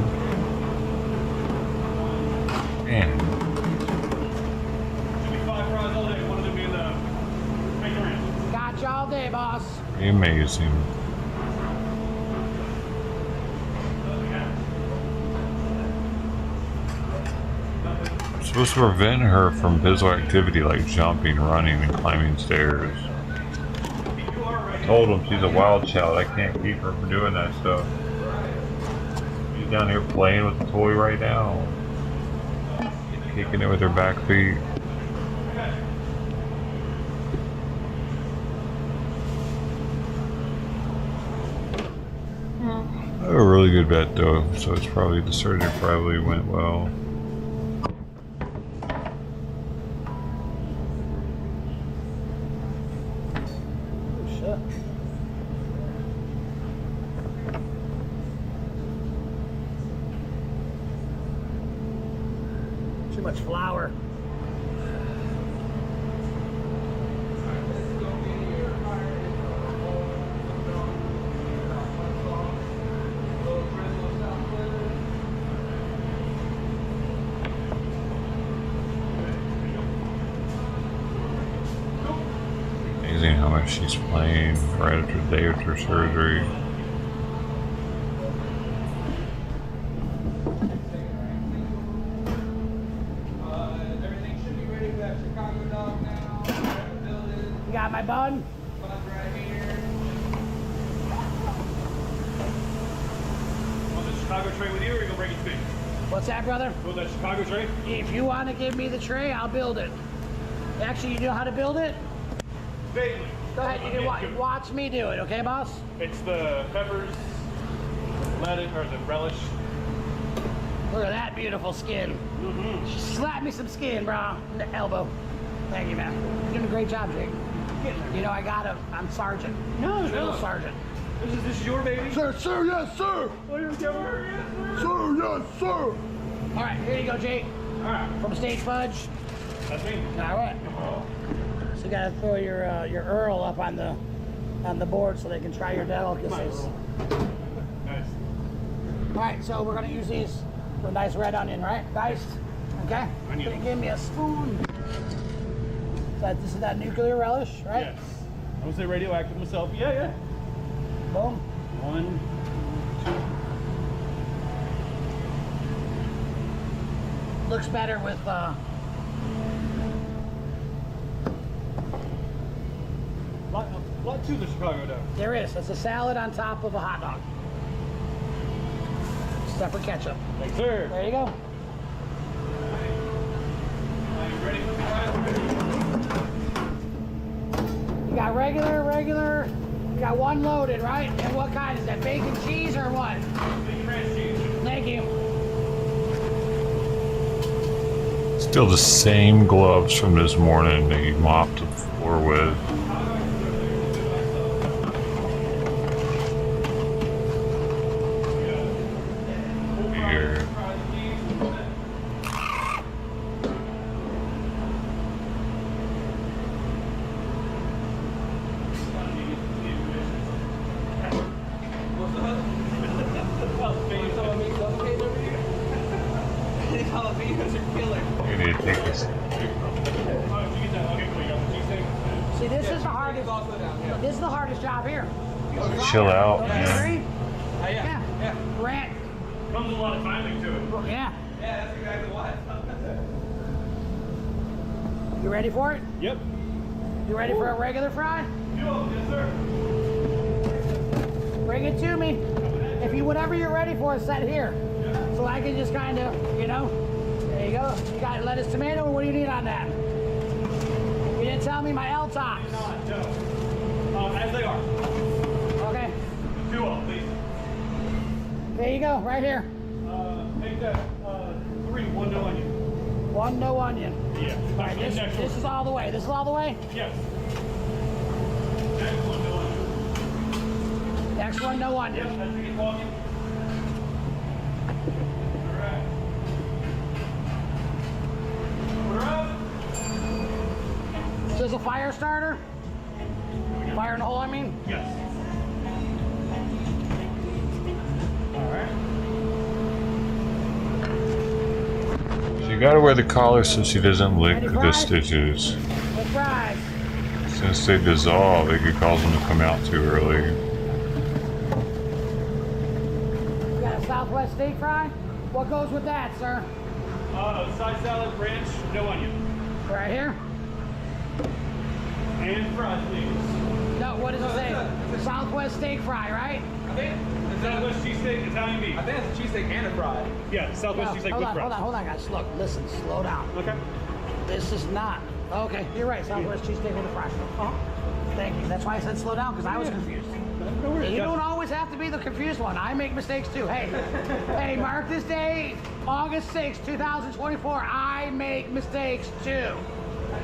Man. Should be 5 fries all day. One of them being the bacon ranch. Got you all day, boss. Pretty amazing. I'm supposed to prevent her from physical activity like jumping, running, and climbing stairs. I told him she's a wild child. I can't keep her from doing that stuff. She's down here playing with the toy right now. Kicking it with her back feet. I have a really good bet though, so it's probably the surgery probably went well. Oh, shit. Too much flour. Amazing how much she's playing right after the day after surgery. Everything should be ready for that Chicago dog now. Building. You got my bun? Bun right here. Want the Chicago tray with you, or are you gonna bring it to me? What's that, brother? Want that Chicago tray? If you want to give me the tray, I'll build it. Actually, you know how to build it? Vaguely. Go ahead, you can watch me do it, okay, boss? It's the peppers, lettuce, or the relish. Look at that beautiful skin. Slap me some skin, bro. The elbow. Thank you, man. You're doing a great job, Jake. You know, I'm sergeant. No, drill sergeant. This is your baby? Sir, yes, sir. Sir, yes, sir. All right, here you go, Jake. All right, From Stage Fudge. that's me. All right. So you gotta throw your Earl up on the board so they can try your delicacies. Nice. All right, so we're gonna use these with a nice red onion, right? Diced. Okay. Onion. Can you give me a spoon? This is that nuclear relish, right? Yes. I'm gonna say radioactive myself. Yeah. Boom. 1, 2. Looks better with Lot to the Chicago dog. there is. It's a salad on top of a hot dog. Separate ketchup. Thanks, sir. There you go. Are you ready for the fries? You got regular. You got one loaded, right? And what kind is that? Bacon cheese or what? Bacon ranch cheese. Thank you. Still the same gloves from this morning that he mopped the floor with. Here. Jalapenos are killer. You need to take this. See, this is the hardest. Also down, yeah. This is the hardest job here. Chill out, Don't you man. agree? Yeah. Yeah. Yeah. Grant. Comes with a lot of timing to it. Yeah. Yeah, that's exactly why. You ready for it? Yep. You ready for a regular fry? Yes, sir. Bring it to me. If you, whatever you're ready for, set here. So I can just kind of, you know, there you go. You got lettuce, tomato, or what do you need on that? You didn't tell me my L tops. No. As they are. Okay. 2 of, please. There you go, right here. Make that 3, 1 no onion. 1 no onion. Yeah. All right, this is all the way. This is all the way? Yes. Next 1 no onion. Next one, no Yep, onion. that's me walking. Alright. We're up. Is this a fire starter? Fire in the hole, I mean? Yes. Alright. She gotta wear the collar so she doesn't lick Ready, the fries? stitches. Let's fry. Since they dissolve, it could cause them to come out too early. We got a Southwest steak fry. What goes with that, sir? Side salad, ranch, no onion. Right here? And fries, please. No, what does it say? Southwest steak fry, right? I think Southwest cheesesteak, Italian beef. I think it's a cheesesteak and a fry. Yeah, Southwest cheesesteak with fries. hold on, guys. Look, listen, slow down. Okay. This is not. Okay, you're right. Southwest cheesesteak with a fry. Thank you. That's why I said slow down, because I was confused. No worries. You don't always have to be the confused one. I make mistakes too. Hey, hey, mark this day, August 6th, 2024. I make mistakes too.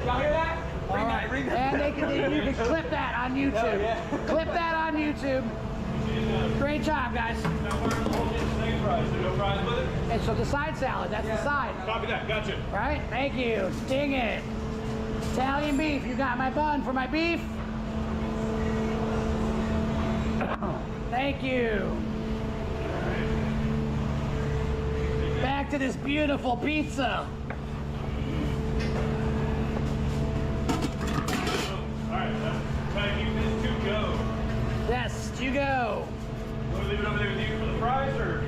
Y'all hear that? All right. And you can clip that on YouTube. yeah. Clip that on YouTube. Great job, guys. Now we're going to hold it steak fries. So no fries with it? And so the side salad, that's the side. Copy that. Gotcha. Right? Thank you. Ding it. Italian beef. You got my bun for my beef. Thank you. Back to this beautiful pizza. Alright, try to keep this to go. Yes, you go. Want to leave it over there with you for the fries, or?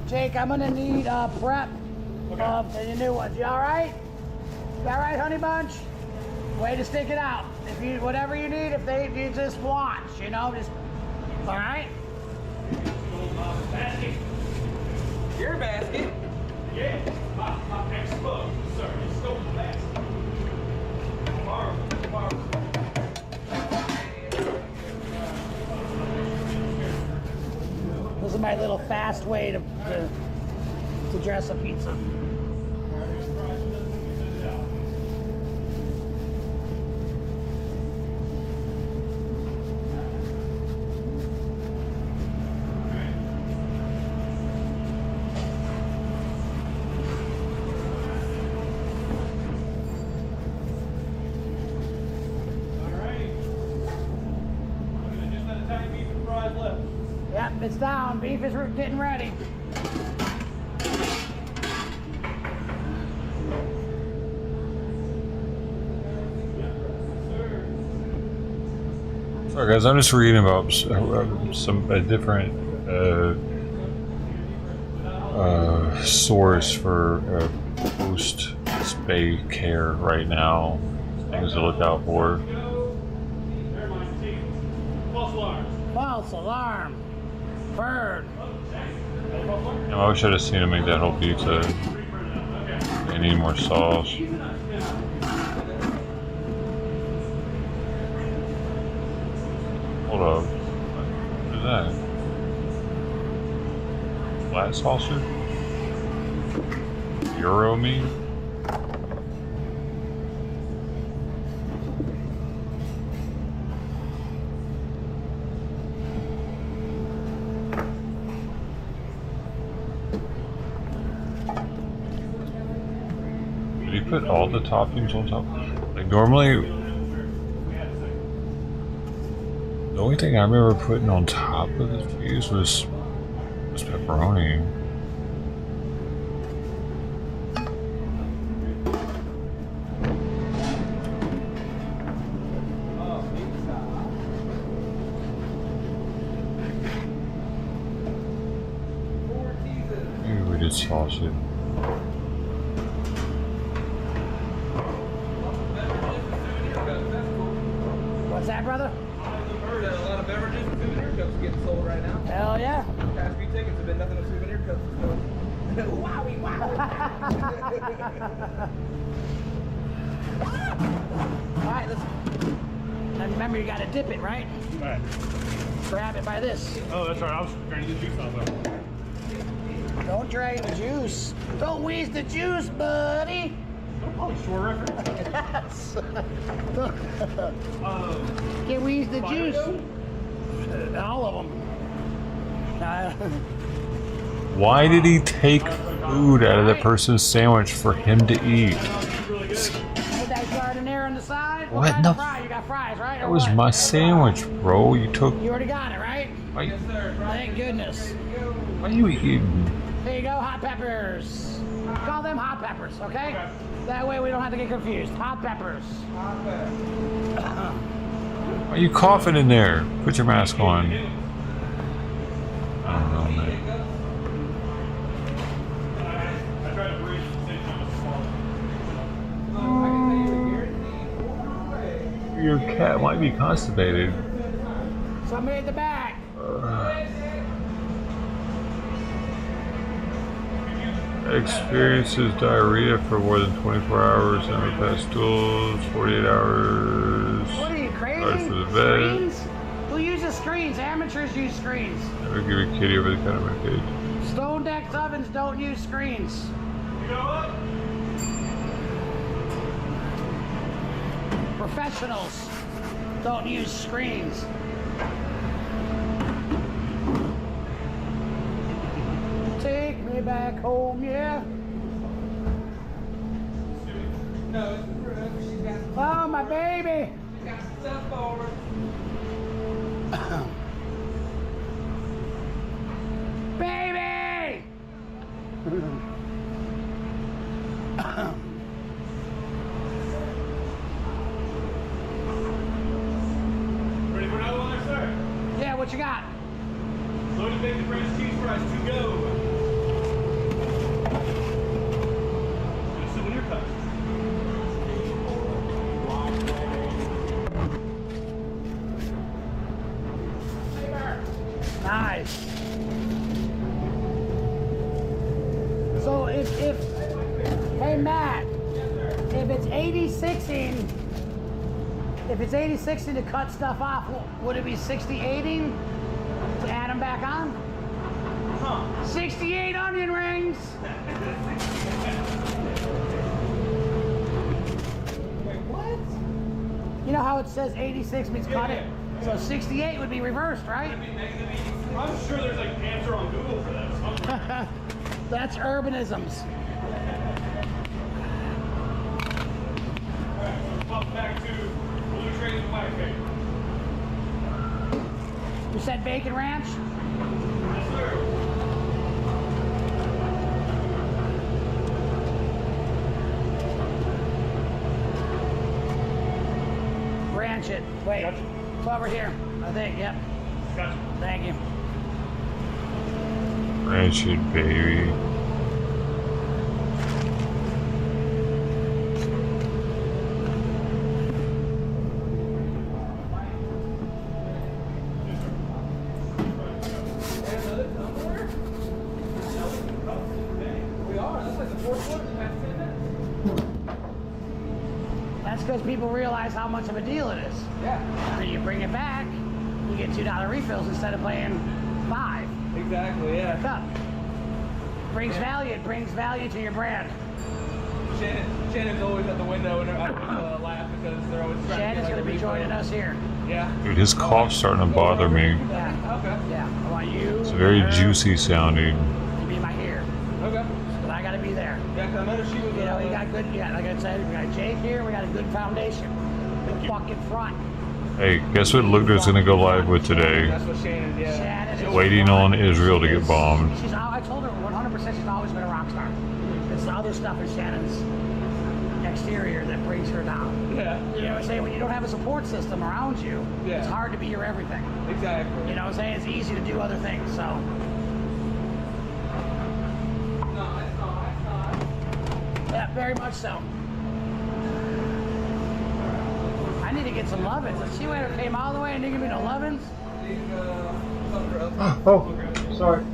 Jake, I'm gonna need a prep of the new ones. You all right? You all right, honey bunch? Way to stick it out. If you, whatever you need, you just watch, you know, just, all right? Basket. Your basket. Yeah. My ex-bug, sir. He stole the basket. Marvel. This is my little fast way to dress a pizza. Yep, it's down. Beef is getting ready. Sorry guys, I'm just reading about a different source for post-spay care right now. Things to look out for. False alarm. False alarm. Bird. I wish I'd have seen him make that whole pizza. They need more sauce. Hold up. What is that? Flat saucer? Euro meat? Did he put all the toppings on top? Like normally, the only thing I remember putting on top of the cheese was pepperoni. Good sausage. What's that, brother? Heard that a lot of beverages and souvenir cups are getting sold right now. Hell yeah. Past few tickets have been nothing but souvenir cups. So. Wowie wow. All right, let's. And remember, you gotta dip it, right? Right. Grab it by this. Oh, that's right. I was trying to get juice on that. Don't drain the juice. Don't wheeze the juice, buddy. Oh, short record. Yes. Can't wheeze the juice. All of them. Why did he take food out of the person's sandwich for him to eat? Put that giardiniera on the side. What kind the of fry? You got fries, right? That was my sandwich, bro. You took. You already got it, right? Why, Thank goodness. why you eating? There you go, hot peppers. Call them hot peppers, okay? That way we don't have to get confused. Hot peppers. Why are you coughing in there? Put your mask on. I don't know, man. I tried to breathe and say something small. Your cat might be constipated. Somebody at the back. Experiences diarrhea for more than 24 hours and the past stools, 48 hours. What are you, crazy? Sorry for the vet. Screens? Who uses screens? Amateurs use screens. Never give a kitty over the counter medication. Stone decked ovens don't use screens. You know what? Professionals don't use screens. Take me back home, yeah. No, it's Brooke. She's got Oh, my baby. stuff forward. Baby! Ready for another one, sir? Yeah, what you got? Loaded bacon French cheese fries to go. And souvenir cups. Nice. So if hey Matt, if it's 86ing, to cut stuff off, would it be 60-80 to add them back on? 68 onion rings. What? You know how it says 86 means cut it? So 68 would be reversed, right? I'm sure there's like an answer on Google for that. Somewhere. That's urbanisms. Alright, so pop back to blue trays and white cake. You said bacon ranch? Yes, sir. Ranch it. Wait. Gotcha. It's over here. I think. Yep. Gotcha. Thank you. Ranch it, baby. We are. That's like the fourth one in the past 10 minutes. That's because people realize how much of a deal it is. Yeah. When you bring it back, you get $2 refills instead of paying $5 Exactly, a yeah. cup. Brings value. It brings value to your brand. Shannon's always at the window and I always laugh because they're always trying Shannon's to get going to be joining us here. Yeah. Dude, his cough's starting to bother me. Yeah. Okay. Yeah. I want you. It's very her, juicy sounding. to be my ear. Okay. But I got to be there. Yeah, because I noticed she was. You know, you got good. Yeah, like I said, we got Jake here. We got a good foundation. Good fucking front. Hey, guess what Luger's gonna go live with today? That's what Shannon, yeah. Shannon is Waiting on Israel to get bombed. She's. I told her 100%. She's always been a rock star. It's the other stuff in Shannon's exterior that brings her down. Yeah. You know what I'm saying? When you don't have a support system around you, Yeah. it's hard to be your everything. Exactly. You know what I'm saying? It's easy to do other things. So No, very much so. I need to get some lovin's. The sea waiter came all the way and didn't give me no lovin's. Oh, sorry.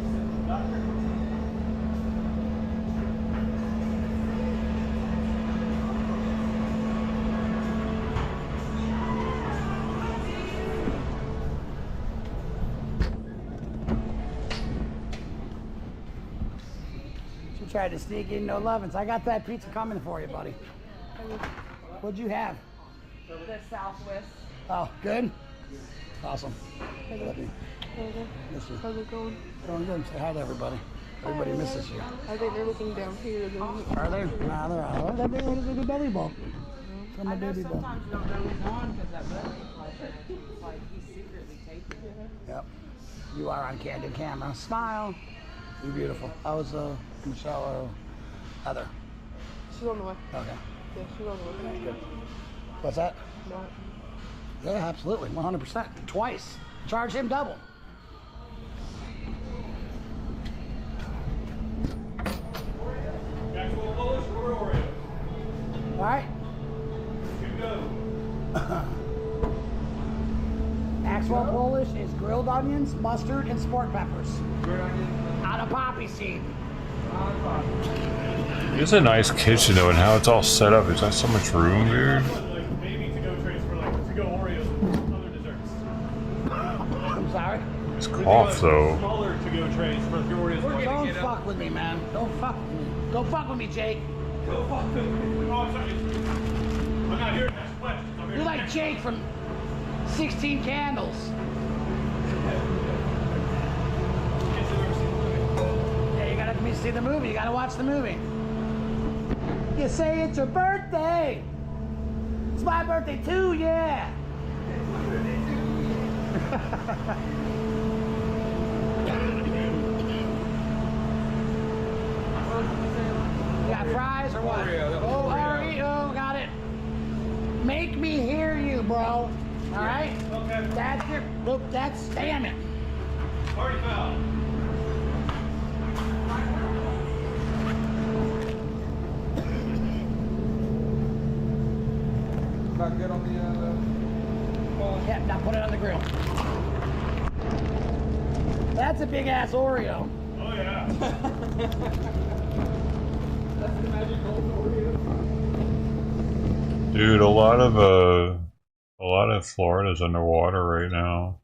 She tried to sneak in no lovin's. I got that pizza coming for you, buddy. What'd you have? The Southwest. Oh, good? Awesome. Love you. Miss you. How's it going? Going good. Say hi to everybody. Everybody misses you. I think they're looking down here. Are they? Nah, they're out. What is it, a belly bump? From a I know baby bump. sometimes you don't know who's on because that button it's like he's secretly taping it. Yep. You are on candid camera. Smile. You're beautiful. I was Michelle or Heather. She's on the way. Okay. Yeah, she's on the way. Good. What's that? No. Yeah, absolutely. 100%. Twice. Charge him double. Maxwell Polish or Oreo? All right. You go. Maxwell Polish is grilled onions, mustard, and sport peppers. Grilled onions. On a poppy seed. It's a nice kitchen though, and how it's all set up. It's got so much room, dude. Like maybe to-go trays for like to-go Oreos and other desserts. I'm sorry. It's cough though. Smaller to-go trays for your Oreos. Don't fuck with me, man. Don't fuck with me. Don't fuck with me, Jake. Go fuck them. Oh, I'm sorry. I'm not here to ask questions. I'm here You're to like Jake from 16 Candles. Yeah, you gotta let me see the movie. You gotta watch the movie. You say it's your birthday. It's my birthday too, yeah. You got fries or what? Oreo. Oh, Oreo, got it. Make me hear you, bro. All right? Okay. That's your, look, that's, damn it. Party foul. Not good on the Yeah, now put it on the grill. That's a big ass Oreo. Oh yeah. That's the magic gold Oreo. Dude, a lot of Florida's underwater right now.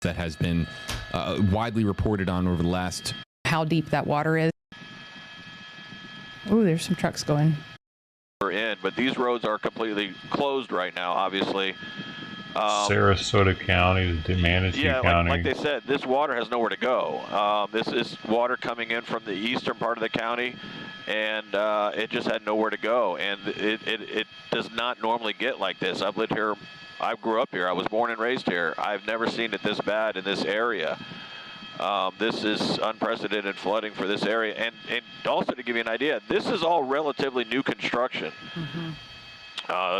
That has been widely reported on over the last. How deep that water is. Oh, there's some trucks going. In, but these roads are completely closed right now, obviously. Sarasota County, Manatee Yeah, County. like they said, this water has nowhere to go. This is water coming in from the eastern part of the county, and it just had nowhere to go. And it does not normally get like this. I've lived here. I grew up here. I was born and raised here. I've never seen it this bad in this area. This is unprecedented flooding for this area. And also to give you an idea, this is all relatively new construction.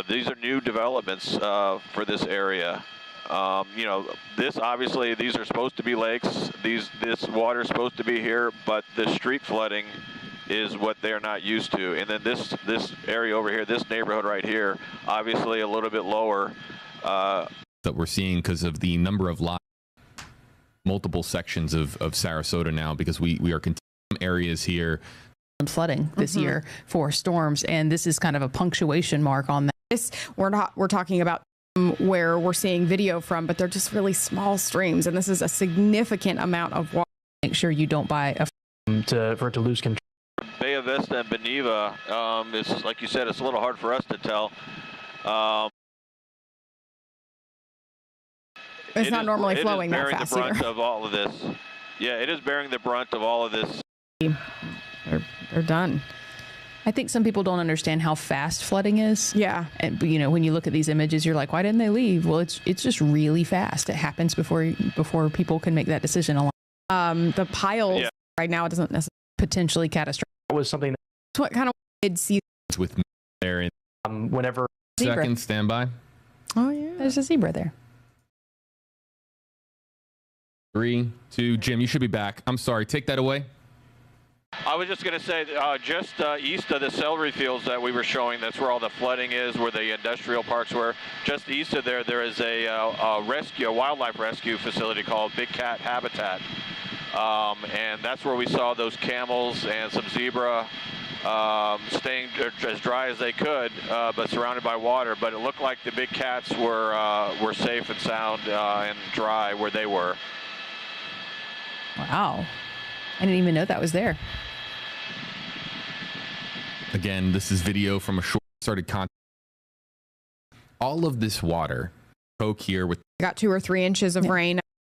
These are new developments for this area. You know, this obviously, these are supposed to be lakes. This water is supposed to be here, but the street flooding is what they're not used to. And then this area over here, this neighborhood right here, obviously a little bit lower. That we're seeing because of the number of lots, multiple sections of Sarasota now, because we are continuing areas here. Flooding this year for storms, and this is kind of a punctuation mark on that. This we're talking about where we're seeing video from, but they're just really small streams, and this is a significant amount of water. Make sure you don't buy a for it to lose control. Bay Vista and Beneva, it's like you said, it's a little hard for us to tell. It's not normally flowing that fast either. It is bearing the brunt either. of all of this. Yeah, it is bearing the brunt of all of this. They're done. I think some people don't understand how fast flooding is. Yeah. And you know, when you look at these images, you're like, why didn't they leave? Well, it's just really fast. It happens before people can make that decision. The piles right now, it doesn't necessarily potentially catastrophic. was something That's what kind of did see with me there in whenever Zebra. second standby. Oh yeah, there's a zebra there. 3, 2, Jim, you should be back. I'm sorry. Take that away. I was just going to say, just east of the celery fields that we were showing, that's where all the flooding is, where the industrial parks were. Just east of there, there is a wildlife rescue facility called Big Cat Habitat. And that's where we saw those camels and some zebra staying as dry as they could, but surrounded by water. But it looked like the big cats were safe and sound and dry where they were. Wow. I didn't even know that was there. Again, this is video from a short-started content. All of this water, Coke here with Got 2 or 3 inches of rain.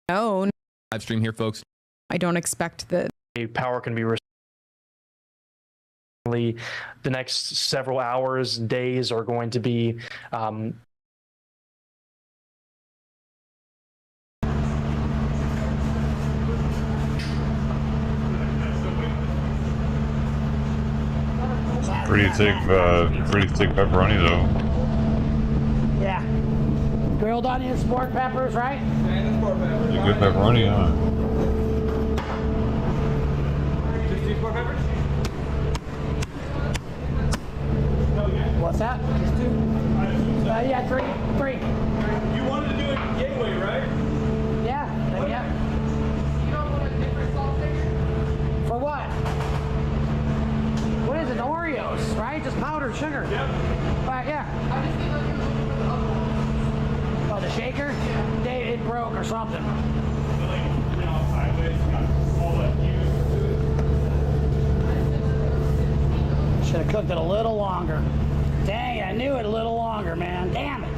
No, live stream here, folks. I don't expect that. power can be the next several hours, days are going to be Pretty thick pepperoni though. Yeah. Grilled onions, sport peppers, right? And the sport peppers. Pretty good pepperoni, huh? Just 2 sport peppers? What's that? Just 2? Yeah, 3. You wanted to do it gateway, right? Yeah. Yeah. You don't want a different salt shaker? For what? What is it? Oreos, right? Just powdered sugar. Yep. Right, yeah. I just need like you for the other one. Oh, the shaker? Yeah. It broke or something. So like, sideways, you got all that Should have cooked it a little longer. Dang, I knew it a little longer, man. Damn it.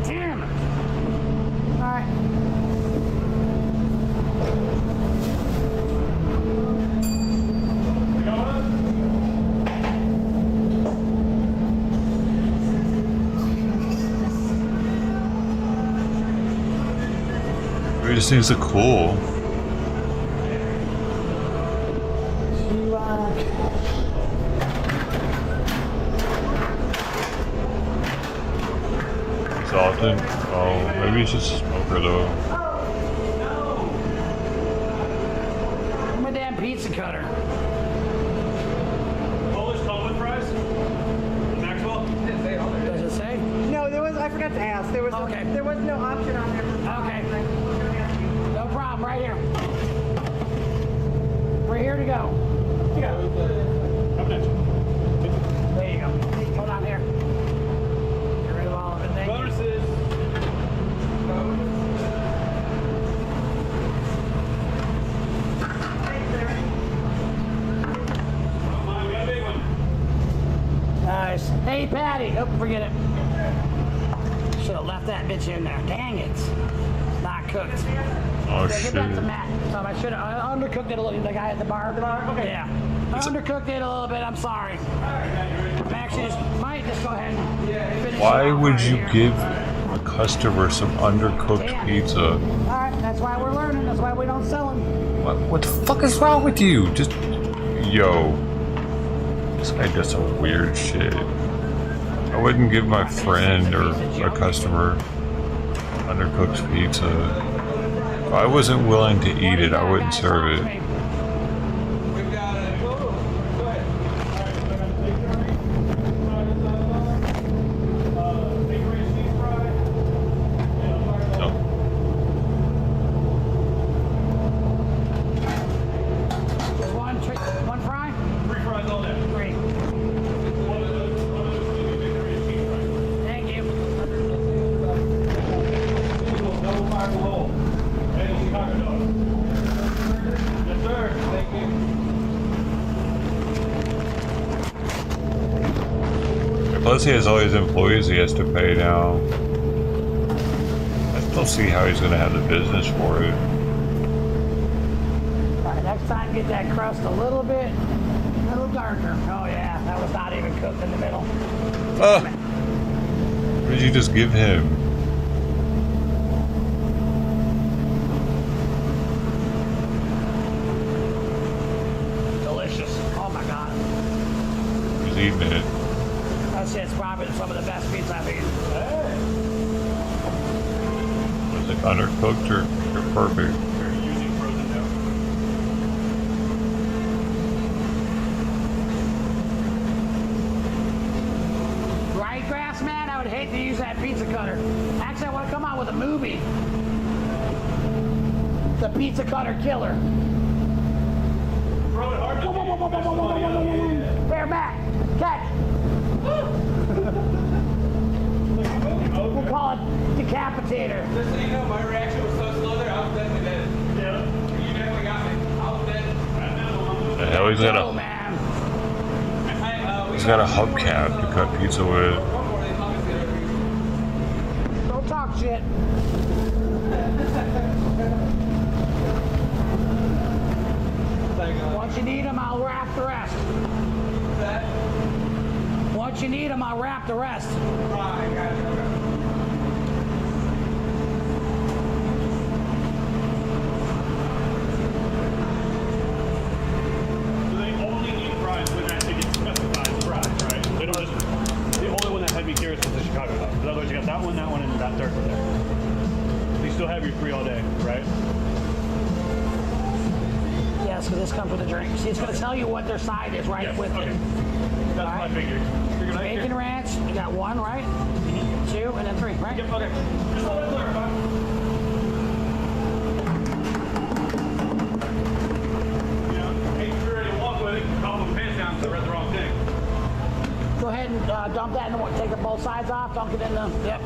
Damn it. All right. It just seems so cool. Often. Oh, maybe it's just a smoker though. I'm a damn pizza cutter. Polish Colin fries? Maxwell? Does it say? No, there was. I forgot to ask. There was. Okay. There was no option on there. Okay. No problem. Right here. We're here to go. Yeah. Come next. There you go. Hold on here. Get rid of all of it. Thank you. Bonuses. Come on, we got a big one. Nice. Hey, Patty. Oh, forget it. Should have left that bitch in there. Dang it. Not cooked. Oh Yeah, shit. give that to Matt. So I should have undercooked it a little. The guy at the bar. Okay. Yeah. I undercooked it a little bit. I'm sorry. I'm actually might just go ahead and finish Why it off would right you here. give a customer some undercooked Damn. pizza? All right. That's why we're learning. That's why we don't sell them. What the fuck is wrong with you? Just, yo, this guy does some weird shit. I wouldn't give my friend or a customer undercooked pizza. If I wasn't willing to eat it, I wouldn't serve it. We've got a total. Go ahead. No. Just one fry? 3 fries all day. 3. One of those Victoria cheese fries. Thank you. Double fire below. And Chicago dog. Yes, sir. Thank you. Plus, he has all his employees he has to pay now. I still see how he's gonna have the business for it. All right, next time get that crust a little darker. Oh yeah, that was not even cooked in the middle. What did you just give him? eating it. That's it's probably some of the best pizza I've eaten. Was it undercooked or perfect? They're using frozen dough. Right, Grass Man? I would hate to use that pizza cutter. Actually, I want to come out with a movie. The Pizza Cutter Killer. Throw it hard. Bear back. Catch. We'll call it Decapitator. Just so you know, my reaction was so slow there, I was definitely dead. Yeah. You definitely got me. I was dead. The hell, he's got Oh, man. a hubcap to cut pizza with. Don't talk shit. Once you need them, I'll wrap the rest. Once you need them, I'll wrap the rest. Right, got you. Okay. So they only eat fries when that ticket specifies fries, right? They don't just. The only one that had me curious was the Chicago dog. Because otherwise you got that one, and that third one there. So you still have your free all day, right? Yes, because this comes with a drink. See, it's going to tell you what their side is right with okay. it. That's what I figured. Figured I Bacon ranch, you got 1, right? 2, and then 3, right? Yep, okay. Just want to clarify. You know, hey, if you're ready to walk with it, I'll put the pants down because I read the wrong thing. Go ahead and dump that in the, take the both sides off, dunk it in the, yep.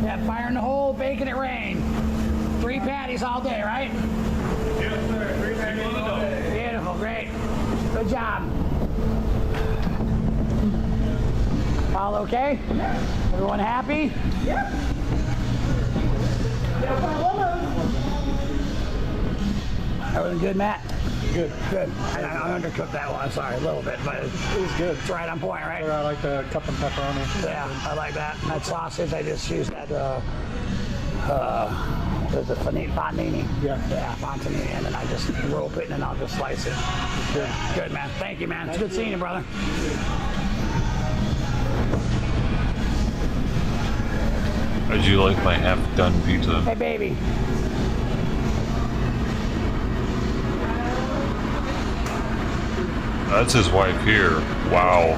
Yeah, fire in the hole, bacon it rain. 3 patties all day, right? Yes, sir. 3 patties on the double. Beautiful, great. Good job. All okay? Everyone happy? Yep. Everything good, Matt? Good. Good. I undercooked that one. Sorry, a little bit, but it was good. It's right on point, right? I like the cup and pepperoni. Yeah, I like that. That sausage, I just used that, there's a fontanini. Yeah. Yeah, fontanini, and then I just rope it, and then I'll just slice it. Good. Good, man. Thank you, man. It's good seeing you, brother. How'd you like my half-done pizza? Hey, baby. That's his wife here. Wow.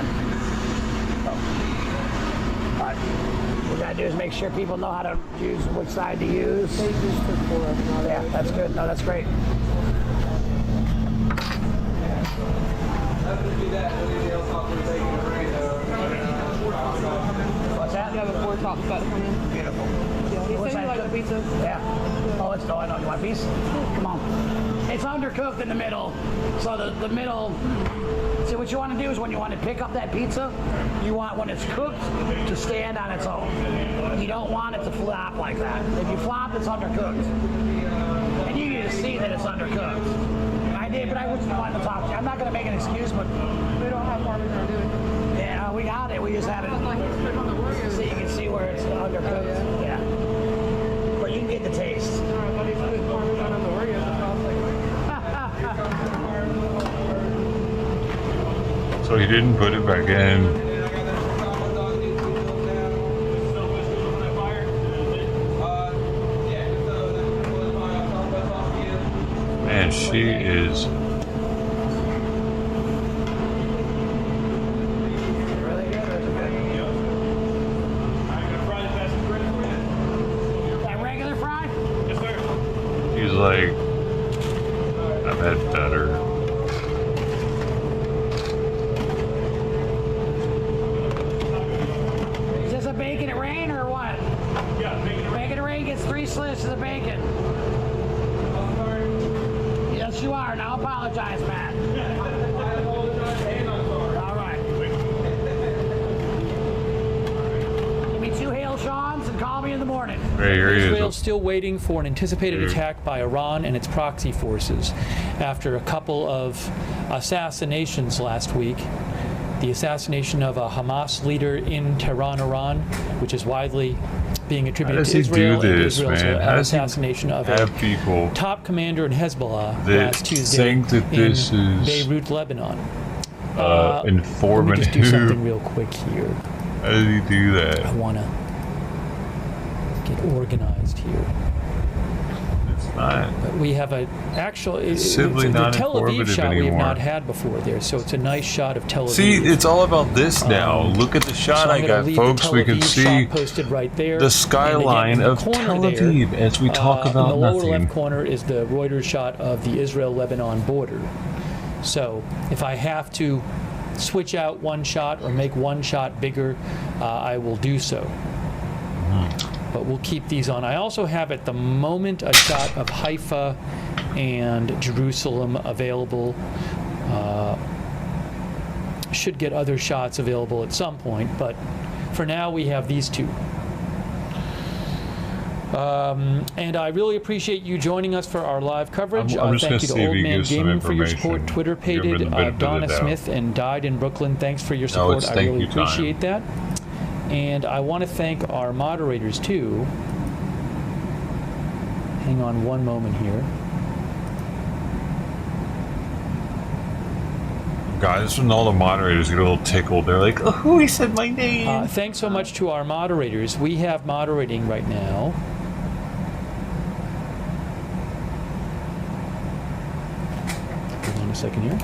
What we gotta do is make sure people know how to choose which side to use. They just took 4 of them. Yeah, that's good. No, that's great. What's that? You have a 4 top about to come in. Beautiful. Yeah, he What said side you like the cook? pizza. Yeah. Oh, it's going on. You want a piece? Come on. It's undercooked in the middle. So the middle. See, what you want to do is when you want to pick up that pizza, you want when it's cooked to stand on its own. You don't want it to flop like that. If you flop, it's undercooked. And you need to see that it's undercooked. I did, but I wasn't wanting to talk to you. I'm not going to make an excuse, but We don't have Parmesan, do we? yeah, we got it. We just haven't. Like he's putting on the Oreos. So you can see where it's undercooked. Oh, Yeah. But you can get the taste. I thought he put Parmesan on the Oreos. And I was like, So he didn't put it back in. Man, she is. Really good. Or is it good? I'm going to fry the fast and bread for you. That regular fry? Yes, sir. He's like, I've had better. Is this a bacon and rain or what? Yeah, bacon and Bacon and rain gets 3 slits of the bacon. Yes, you are. Now apologize, Matt. All right. Give me 2 Hail Shawns and call me in the morning. Right, here he Israel's is. still waiting for an anticipated attack by Iran and its proxy forces after a couple of assassinations last week. the assassination of a Hamas leader in Tehran, Iran, which is widely being attributed to Israel. And Israel's assassination of a top commander in Hezbollah last Tuesday in Beirut, Lebanon. Informative. Let me just do something real quick here. How did he do that? I want to get organized here. But we have a actual the Tel Aviv shot we have not had before there, so it's a nice shot of Tel Aviv. See, it's all about this now. Look at the shot so I got, folks. We can see posted right there. The skyline of Tel Aviv as we talk about in the nothing. lower left corner is the Reuters shot of the Israel-Lebanon border. So if I have to switch out one shot or make one shot bigger, I will do so. But we'll keep these on. I also have at the moment a shot of Haifa and Jerusalem available. Should get other shots available at some point, but for now we have these two. And I really appreciate you joining us for our live coverage. Thank you to Old Man Gaming for your support. Twitter pated Donna Smith and died in Brooklyn. Thanks for your support. I really appreciate that. And I want to thank our moderators too. Hang on one moment here. Guys, when all the moderators get a little tickled, they're like, "Oh, he said my name." Thanks so much to our moderators. We have moderating right now. Hold on a second here.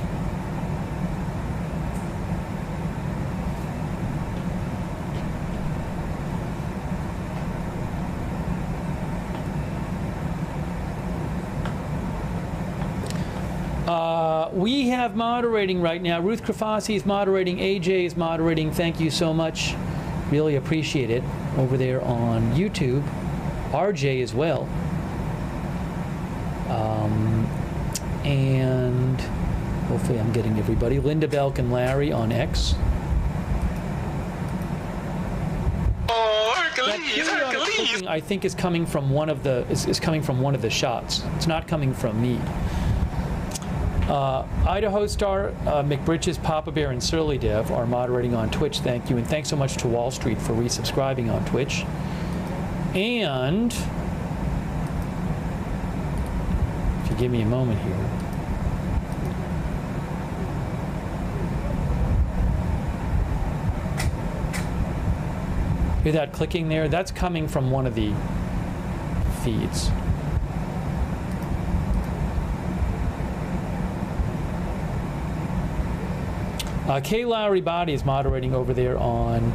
We have moderating right now. Ruth Krafasi is moderating. AJ is moderating. Thank you so much. Really appreciate it. Over there on YouTube. RJ as well. And hopefully I'm getting everybody. Linda Belk and Larry on X. I think is coming from one of the coming from one of the shots. It's not coming from me. Idaho Star, McBritches, Papa Bear, and Surly Dev are moderating on Twitch. Thank you, and thanks so much to Wall Street for resubscribing on Twitch. And if you give me a moment here. Hear that clicking there? That's coming from one of the feeds. Kay Lowry Body is moderating over there on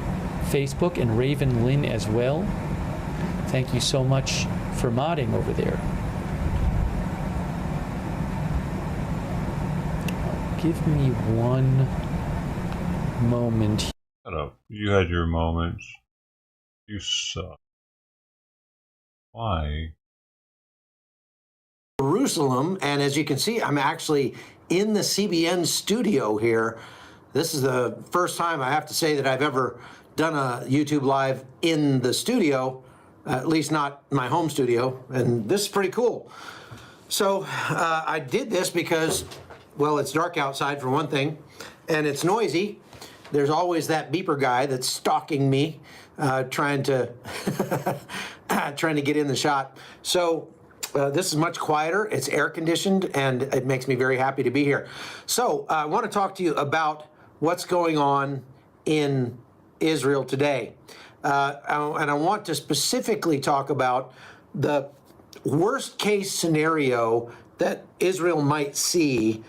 Facebook, and Raven Lynn as well. Thank you so much for modding over there. Give me one moment. Shut up. You had your moments. You suck. Why? Jerusalem, and as you can see, I'm actually in the CBN studio here. This is the first time I have to say that I've ever done a YouTube Live in the studio, at least not my home studio, and this is pretty cool. So I did this because, well, it's dark outside for one thing, and it's noisy. There's always that beeper guy that's stalking me, trying to get in the shot. So this is much quieter. It's air conditioned, and it makes me very happy to be here. So I want to talk to you about what's going on in Israel today. And I want to specifically talk about the worst case scenario that Israel might see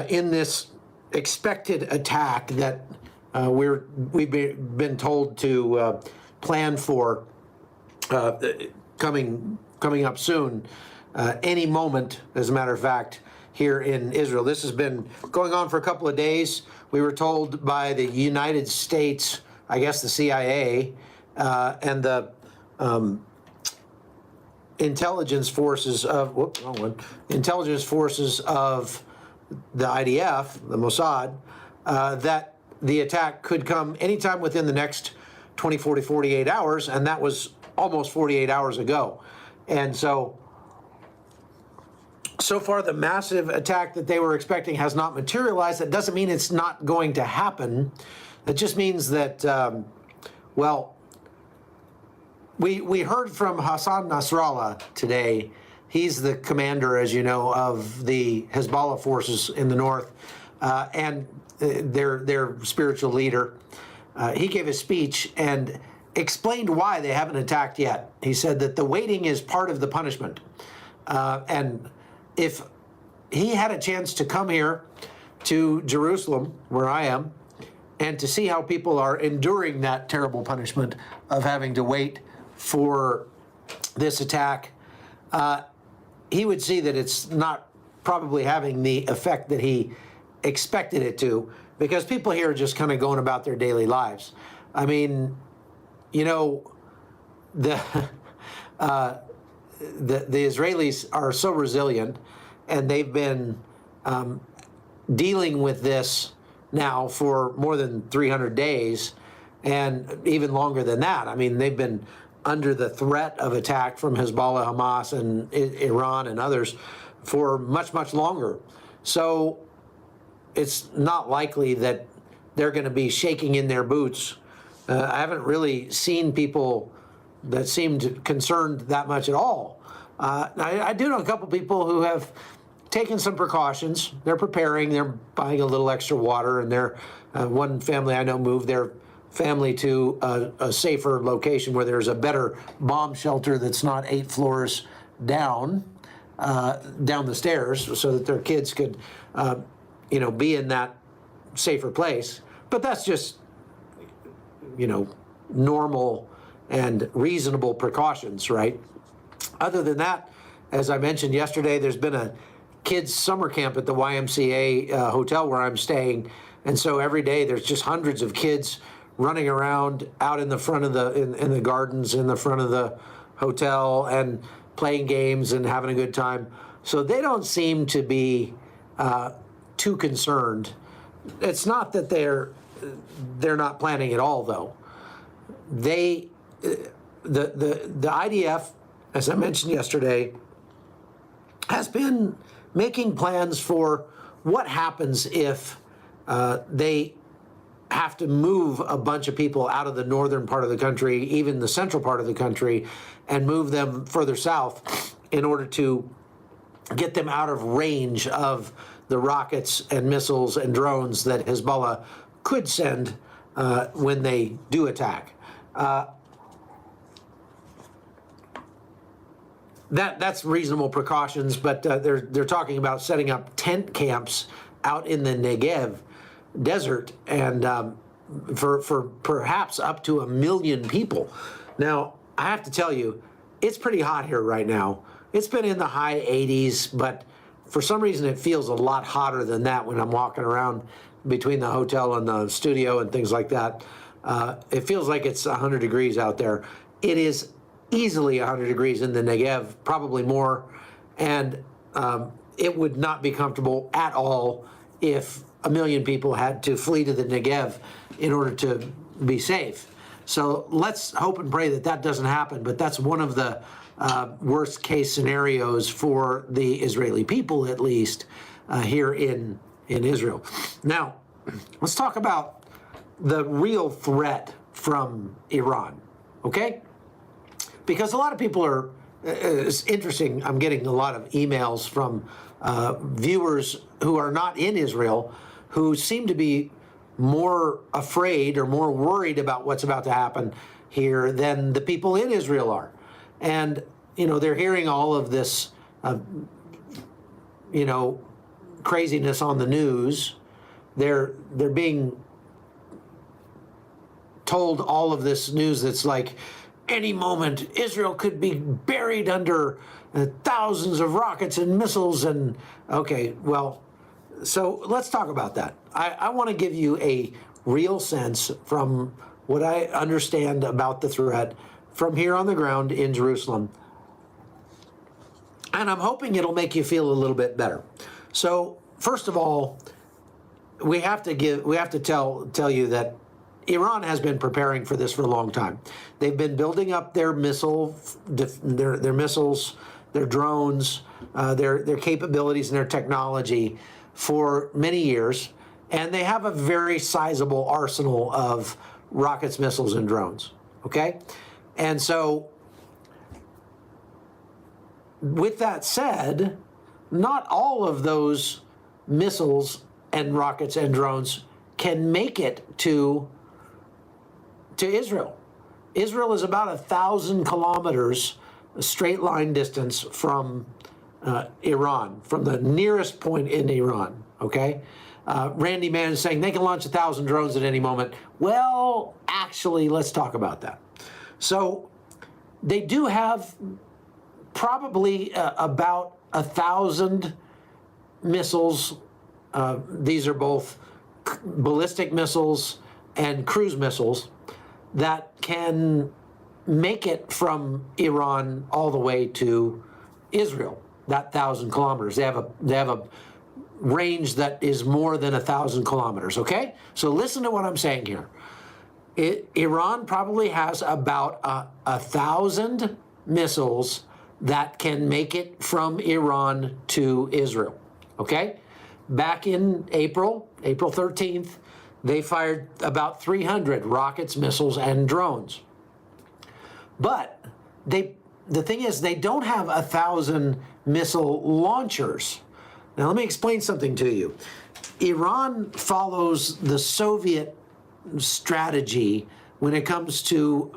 in this expected attack that we've been told to plan for coming up soon, any moment, as a matter of fact, here in Israel. This has been going on for a couple of days. We were told by the United States, I guess the CIA, and the intelligence forces of intelligence forces of the IDF, the Mossad, that the attack could come anytime within the next 24 to 48 hours, and that was almost 48 hours ago. And so so far, the massive attack that they were expecting has not materialized. That doesn't mean it's not going to happen. It just means that, well, we heard from Hassan Nasrallah today. He's the commander, as you know, of the Hezbollah forces in the north, and their spiritual leader. He gave a speech and explained why they haven't attacked yet. He said that the waiting is part of the punishment. And if he had a chance to come here to Jerusalem, where I am, and to see how people are enduring that terrible punishment of having to wait for this attack, he would see that it's not probably having the effect that he expected it to, because people here are just kind of going about their daily lives. I mean, you know, the Israelis are so resilient, and they've been dealing with this now for more than 300 days, and even longer than that. I mean, they've been under the threat of attack from Hezbollah, Hamas, and Iran and others for much, much longer. So it's not likely that they're going to be shaking in their boots. I haven't really seen people that seemed concerned that much at all. I do know a couple people who have taken some precautions. They're preparing. They're buying a little extra water, and they're one family I know moved their family to a safer location where there's a better bomb shelter that's not 8 floors down the stairs, so that their kids could, be in that safer place. But that's just, normal and reasonable precautions, right? Other than that, as I mentioned yesterday, there's been a kids' summer camp at the YMCA hotel where I'm staying, and so every day there's just hundreds of kids running around out in the front of in the gardens in the front of the hotel and playing games and having a good time. So they don't seem to be too concerned. It's not that they're not planning at all, though. The IDF, as I mentioned yesterday, has been making plans for what happens if they have to move a bunch of people out of the northern part of the country, even the central part of the country, and move them further south in order to get them out of range of the rockets and missiles and drones that Hezbollah could send when they do attack. That's reasonable precautions, but they're talking about setting up tent camps out in the Negev desert, and for perhaps up to 1 million people. Now, I have to tell you, it's pretty hot here right now. It's been in the high 80s, but for some reason it feels a lot hotter than that when I'm walking around between the hotel and the studio and things like that. It feels like it's 100 degrees out there. It is easily 100 degrees in the Negev, probably more, and it would not be comfortable at all if 1 million people had to flee to the Negev in order to be safe. So let's hope and pray that that doesn't happen, but that's one of the worst case scenarios for the Israeli people, at least here in Israel. Now, let's talk about the real threat from Iran, okay? Because a lot of people are, it's interesting, I'm getting a lot of emails from viewers who are not in Israel who seem to be more afraid or more worried about what's about to happen here than the people in Israel are. And, they're hearing all of this, craziness on the news. They're being told all of this news that's like, any moment, Israel could be buried under thousands of rockets and missiles. And okay, well, so let's talk about that. I want to give you a real sense from what I understand about the threat from here on the ground in Jerusalem. And I'm hoping it'll make you feel a little bit better. So first of all, we have to tell you that Iran has been preparing for this for a long time. They've been building up their missiles. their drones, their capabilities and their technology for many years, and they have a very sizable arsenal of rockets, missiles, and drones, okay? And so, with that said, not all of those missiles and rockets and drones can make it to Israel. Israel is about 1,000 kilometers, a straight line distance from Iran, from the nearest point in Iran, okay? Randy Mann is saying they can launch 1,000 drones at any moment. Well, actually, let's talk about that. So they do have probably about 1,000 missiles. These are both ballistic missiles and cruise missiles that can make it from Iran all the way to Israel, that 1,000 kilometers. They have a range that is more than 1,000 kilometers, okay? So listen to what I'm saying here. Iran probably has about 1,000 missiles that can make it from Iran to Israel, okay? Back in April 13th, they fired about 300 rockets, missiles, and drones. But the thing is, they don't have 1,000 missile launchers. Now, let me explain something to you. Iran follows the Soviet strategy when it comes to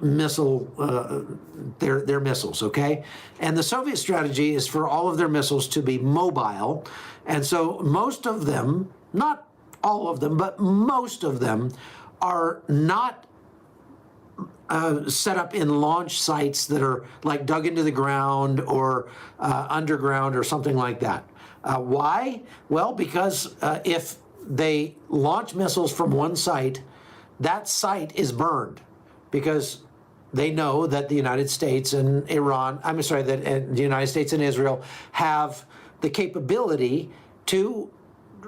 their missiles, okay? And the Soviet strategy is for all of their missiles to be mobile. And so most of them, not all of them, but most of them are not set up in launch sites that are like dug into the ground or underground or something like that. Why? Well, because if they launch missiles from one site, that site is burned because they know that the United States and the United States and Israel have the capability to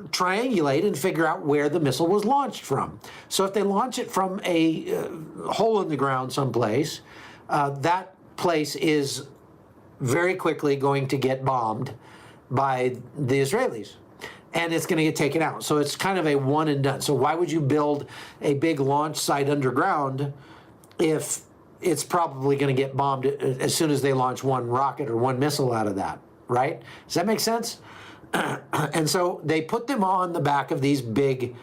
triangulate and figure out where the missile was launched from. So if they launch it from a hole in the ground someplace, that place is very quickly going to get bombed by the Israelis, and it's going to get taken out. So it's kind of a one and done. So why would you build a big launch site underground if it's probably going to get bombed as soon as they launch one rocket or one missile out of that, right? Does that make sense? And so they put them on the back of these big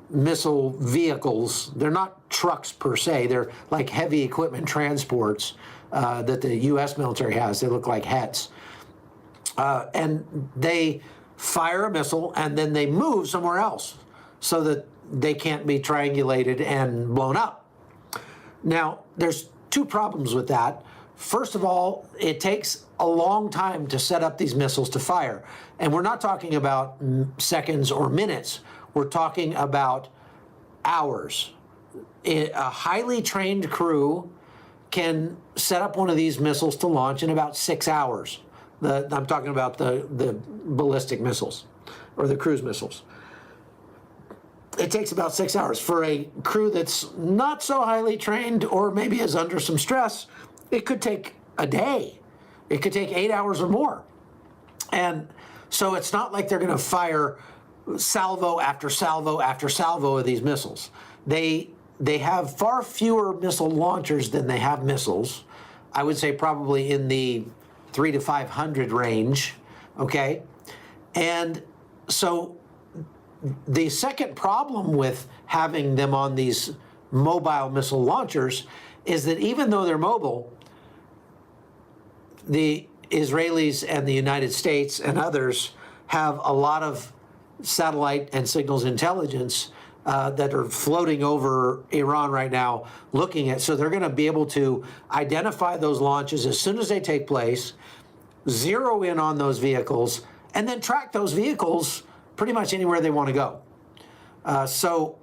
missile vehicles. They're not trucks per se. They're like heavy equipment transports that the U.S. military has. They look like hets. And they fire a missile and then they move somewhere else so that they can't be triangulated and blown up. Now, there's two problems with that. First of all, it takes a long time to set up these missiles to fire. And we're not talking about seconds or minutes. We're talking about hours. A highly trained crew can set up one of these missiles to launch in about 6 hours. I'm talking about the ballistic missiles or the cruise missiles. It takes about 6 hours. For a crew that's not so highly trained or maybe is under some stress, it could take a day. It could take 8 hours or more. And so it's not like they're going to fire salvo after salvo after salvo of these missiles. They have far fewer missile launchers than they have missiles. I would say probably in the 300 to 500 range, okay? And so the second problem with having them on these mobile missile launchers is that even though they're mobile, the Israelis and the United States and others have a lot of satellite and signals intelligence that are floating over Iran right now looking at. So they're going to be able to identify those launches as soon as they take place, zero in on those vehicles, and then track those vehicles pretty much anywhere they want to go. So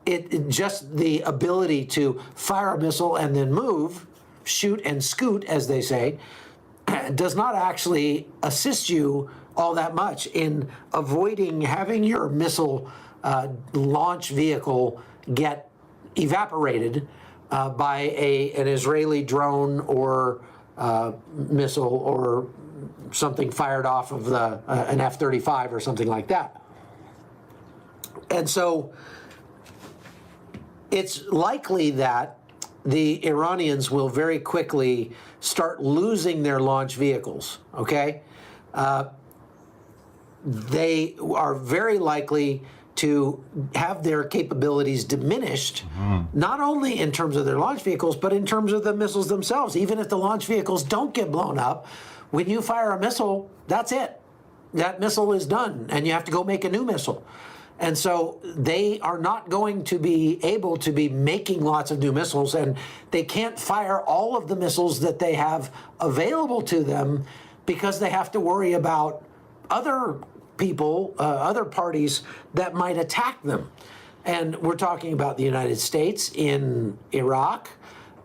it just the ability to fire a missile and then move, shoot and scoot, as they say, does not actually assist you all that much in avoiding having your missile launch vehicle get evaporated by an Israeli drone or missile or something fired off of an F-35 or something like that. And so it's likely that the Iranians will very quickly start losing their launch vehicles, okay? They are very likely to have their capabilities diminished, not only in terms of their launch vehicles, but in terms of the missiles themselves. Even if the launch vehicles don't get blown up, when you fire a missile, that's it. That missile is done, and you have to go make a new missile. And so they are not going to be able to be making lots of new missiles, and they can't fire all of the missiles that they have available to them because they have to worry about other people, other parties that might attack them. And we're talking about the United States in Iraq.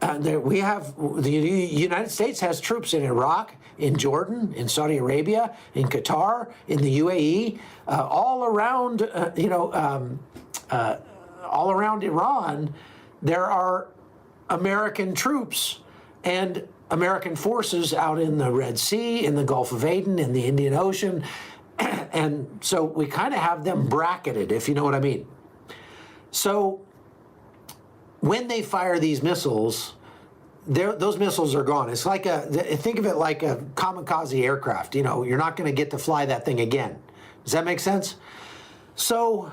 We have, the United States has troops in Iraq, in Jordan, in Saudi Arabia, in Qatar, in the UAE, all around, all around Iran, there are American troops and American forces out in the Red Sea, in the Gulf of Aden, in the Indian Ocean. And so we kind of have them bracketed, if you know what I mean. So when they fire these missiles, those missiles are gone. It's like think of it like a kamikaze aircraft. You know, you're not going to get to fly that thing again. Does that make sense? So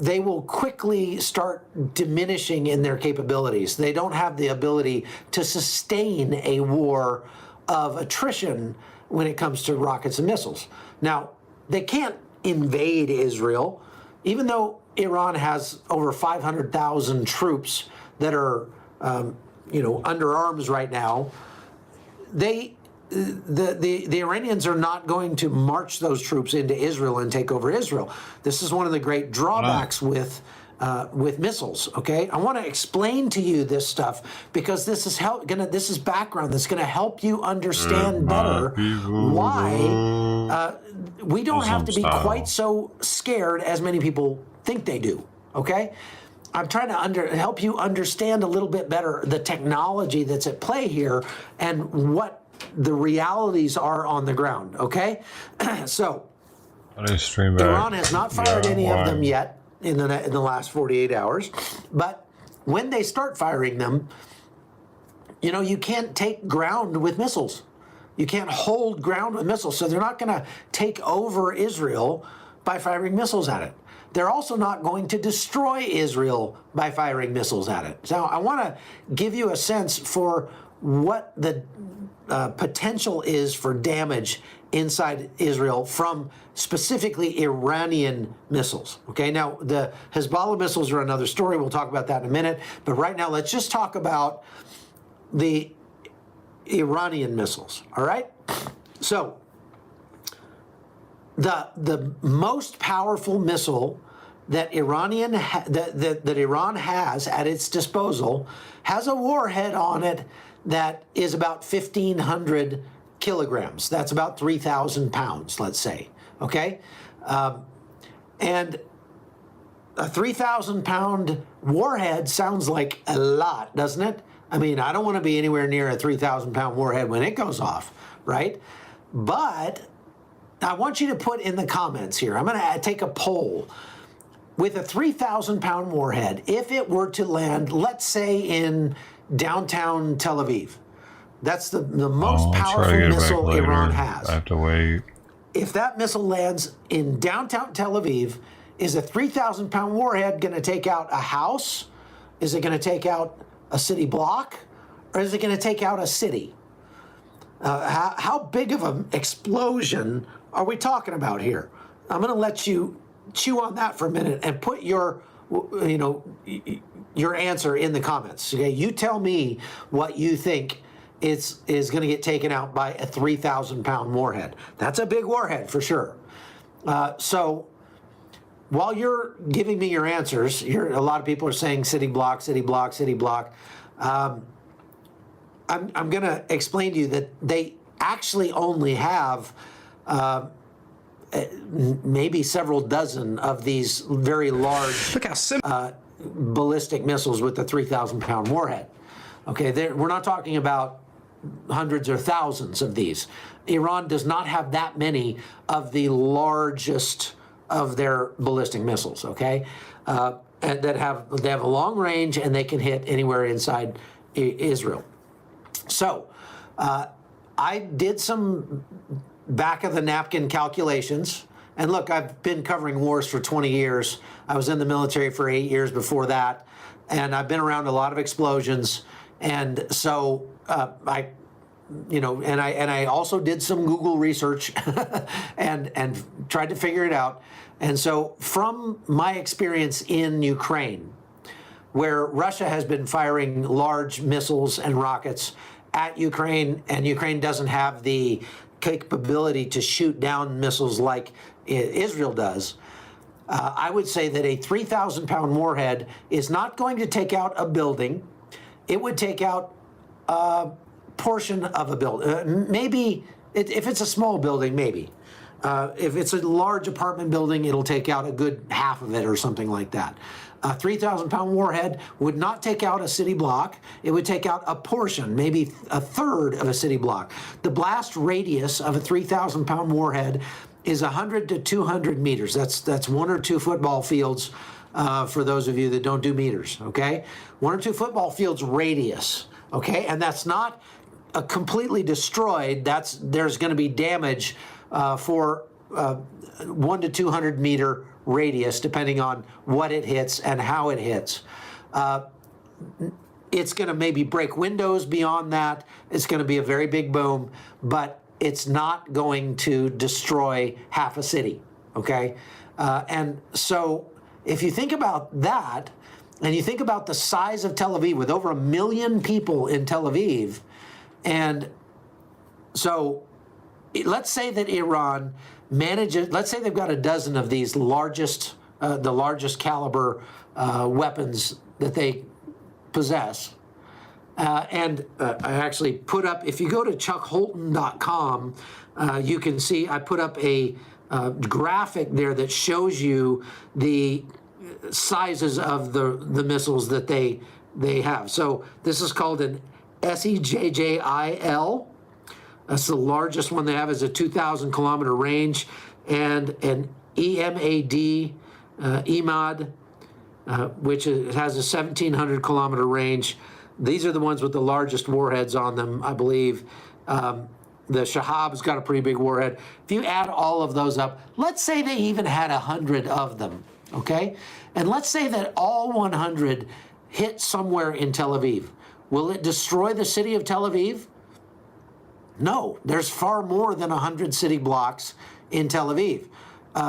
they will quickly start diminishing in their capabilities. They don't have the ability to sustain a war of attrition when it comes to rockets and missiles. Now, they can't invade Israel, even though Iran has over 500,000 troops that are under arms right now. The Iranians are not going to march those troops into Israel and take over Israel. This is one of the great drawbacks with missiles. Okay, I want to explain to you this stuff because this is this is background that's going to help you understand better why we don't have to be quite so scared as many people think they do. Okay. I'm trying to help you understand a little bit better the technology that's at play here and what the realities are on the ground, okay? So, Iran has not fired any of them yet in the last 48 hours, but when they start firing them, you can't take ground with missiles. You can't hold ground with missiles, so they're not going to take over Israel by firing missiles at it. They're also not going to destroy Israel by firing missiles at it. So I want to give you a sense for what the potential is for damage inside Israel from specifically Iranian missiles. Okay, now the Hezbollah missiles are another story. We'll talk about that in a minute. But right now, let's just talk about the Iranian missiles. All right? So the most powerful missile that Iran has at its disposal has a warhead on it that is about 1,500 kilograms. That's about 3,000 pounds, let's say. Okay, and a 3,000 pound warhead sounds like a lot, doesn't it? I mean, I don't want to be anywhere near a 3,000 pound warhead when it goes off, right? But I want you to put in the comments here. I'm going to take a poll. With a 3,000 pound warhead, if it were to land, let's say in downtown Tel Aviv, that's the most powerful missile Iran has. I have to wait. If that missile lands in downtown Tel Aviv, is a 3,000 pound warhead going to take out a house? Is it going to take out a city block? Or is it going to take out a city? How big of an explosion are we talking about here? I'm going to let you chew on that for a minute and put your answer in the comments. Okay, you tell me what you think is going to get taken out by a 3,000 pound warhead. That's a big warhead for sure. So while you're giving me your answers, a lot of people are saying city block, city block, city block. I'm going to explain to you that they actually only have maybe several dozen of these very large ballistic missiles with the 3,000 pound warhead. Okay, we're not talking about hundreds or thousands of these. Iran does not have that many of the largest of their ballistic missiles, okay? And they have a long range, and they can hit anywhere inside Israel. So I did some back of the napkin calculations. And look, I've been covering wars for 20 years. I was in the military for 8 years before that. And I've been around a lot of explosions. And so I also did some Google research and tried to figure it out. And so from my experience in Ukraine, where Russia has been firing large missiles and rockets at Ukraine, and Ukraine doesn't have the capability to shoot down missiles like Israel does, I would say that a 3,000-pound warhead is not going to take out a building. It would take out a portion of a building. Maybe, if it's a small building, maybe. If it's a large apartment building, it'll take out a good half of it or something like that. A 3,000-pound warhead would not take out a city block. It would take out a portion, maybe a third of a city block. The blast radius of a 3,000-pound warhead is 100 to 200 meters. That's 1 or 2 football fields for those of you that don't do meters, okay? 1 or 2 football fields radius, okay? And that's not completely destroyed. There's going to be damage for 1 to 200 meter radius, depending on what it hits and how it hits. It's going to maybe break windows beyond that. It's going to be a very big boom, but it's not going to destroy half a city, okay? And so if you think about that, and you think about the size of Tel Aviv, with over 1 million people in Tel Aviv, and so let's say that Iran manages, let's say they've got a dozen of these the largest caliber weapons that they possess. And I actually put up, if you go to chuckholton.com, you can see I put up a graphic there that shows you the sizes of the missiles that they have. So this is called an SEJJIL. That's the largest one they have, is a 2,000 kilometer range, and an EMAD, which has a 1,700 kilometer range. These are the ones with the largest warheads on them, I believe. The Shahab's got a pretty big warhead. If you add all of those up, let's say they even had 100 of them, okay? And let's say that all 100 hit somewhere in Tel Aviv. Will it destroy the city of Tel Aviv? No, there's far more than 100 city blocks in Tel Aviv.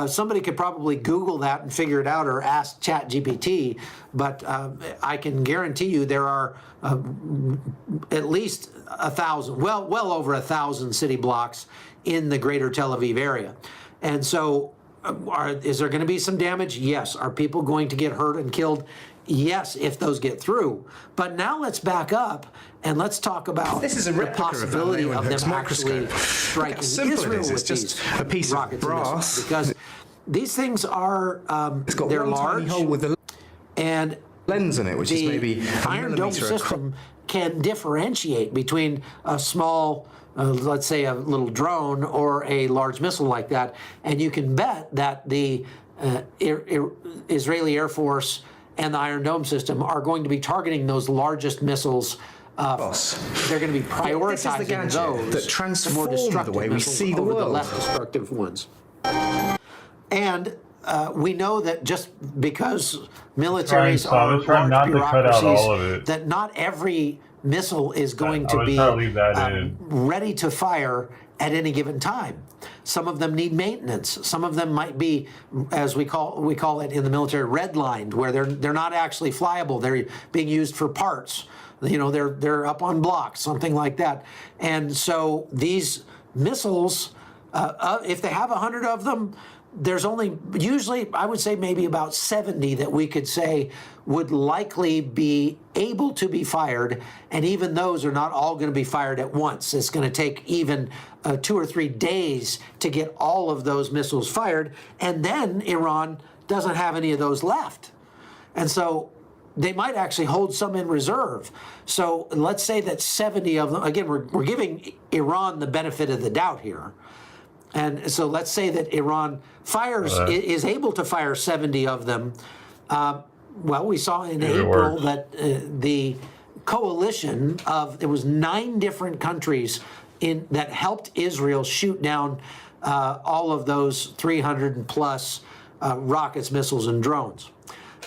Somebody could probably Google that and figure it out, or ask ChatGPT, but I can guarantee you there are at least 1,000, well over 1,000 city blocks in the greater Tel Aviv area. And so is there going to be some damage? Yes. Are people going to get hurt and killed? Yes, if those get through. But now let's back up and let's talk about the possibility of them actually striking Israel with these a piece of brass, because these things are they're large, hole with a and lens in it, which is maybe Iron Dome system can differentiate between a small, let's say a little drone, or a large missile like that, and you can bet that the Israeli Air Force and the Iron Dome system are going to be targeting those largest missiles. They're going to be prioritizing those that transform more destructive the way we see the over world. the less destructive ones. And we know that just because militaries are large bureaucracies, that not every missile is going to be ready to fire at any given time. Some of them need maintenance. Some of them might be, as we call it in the military, redlined, where they're not actually flyable. They're being used for parts. You know, they're up on blocks, something like that. And so these missiles, if they have 100 of them, there's only usually, I would say, maybe about 70 that we could say would likely be able to be fired, and even those are not all going to be fired at once. It's going to take even 2 or 3 days to get all of those missiles fired, and then Iran doesn't have any of those left. And so they might actually hold some in reserve. So let's say that 70 of them, again, we're giving Iran the benefit of the doubt here. And so let's say that Iran is able to fire 70 of them. Well, we saw in April that the coalition it was 9 different countries that helped Israel shoot down all of those 300 plus rockets, missiles, and drones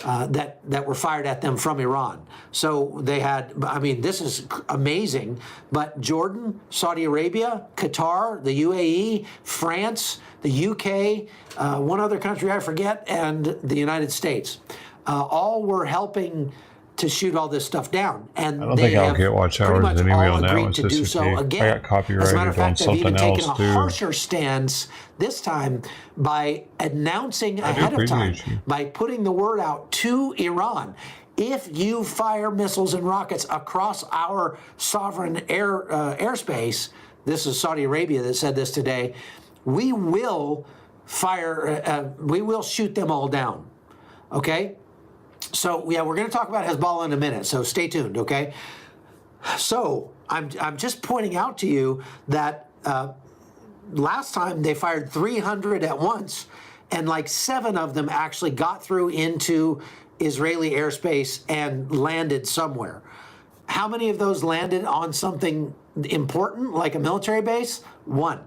that were fired at them from Iran. So they had, I mean, this is amazing, but Jordan, Saudi Arabia, Qatar, the UAE, France, the UK, one other country I forget, and the United States, all were helping to shoot all this stuff down. And I don't think I'll get watch hours anyway on that one. To do so again. I got copyrighted As a matter of fact, on I've even something taken else a too. harsher stance this time by announcing ahead of time, by putting the word out to Iran. If you fire missiles and rockets across our sovereign airspace, this is Saudi Arabia that said this today, we will we will shoot them all down. Okay? So, yeah, we're going to talk about Hezbollah in a minute, so stay tuned, okay? So, I'm just pointing out to you that last time they fired 300 at once, and like 7 of them actually got through into Israeli airspace and landed somewhere. How many of those landed on something important, like a military base? 1.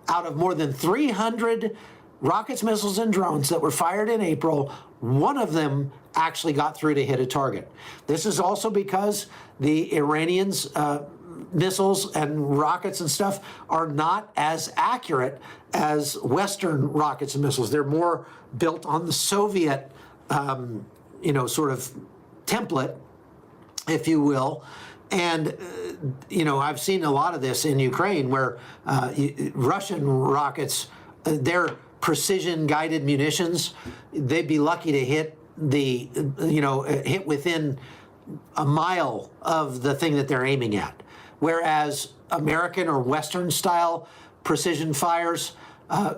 Out of more than 300 rockets, missiles, and drones that were fired in April, 1 of them actually got through to hit a target. This is also because the Iranians' missiles and rockets and stuff are not as accurate as Western rockets and missiles. They're more built on the Soviet, sort of template, if you will. And, I've seen a lot of this in Ukraine where Russian rockets, they're precision guided munitions. They'd be lucky to hit hit within a mile of the thing that they're aiming at. Whereas American or Western style precision fires,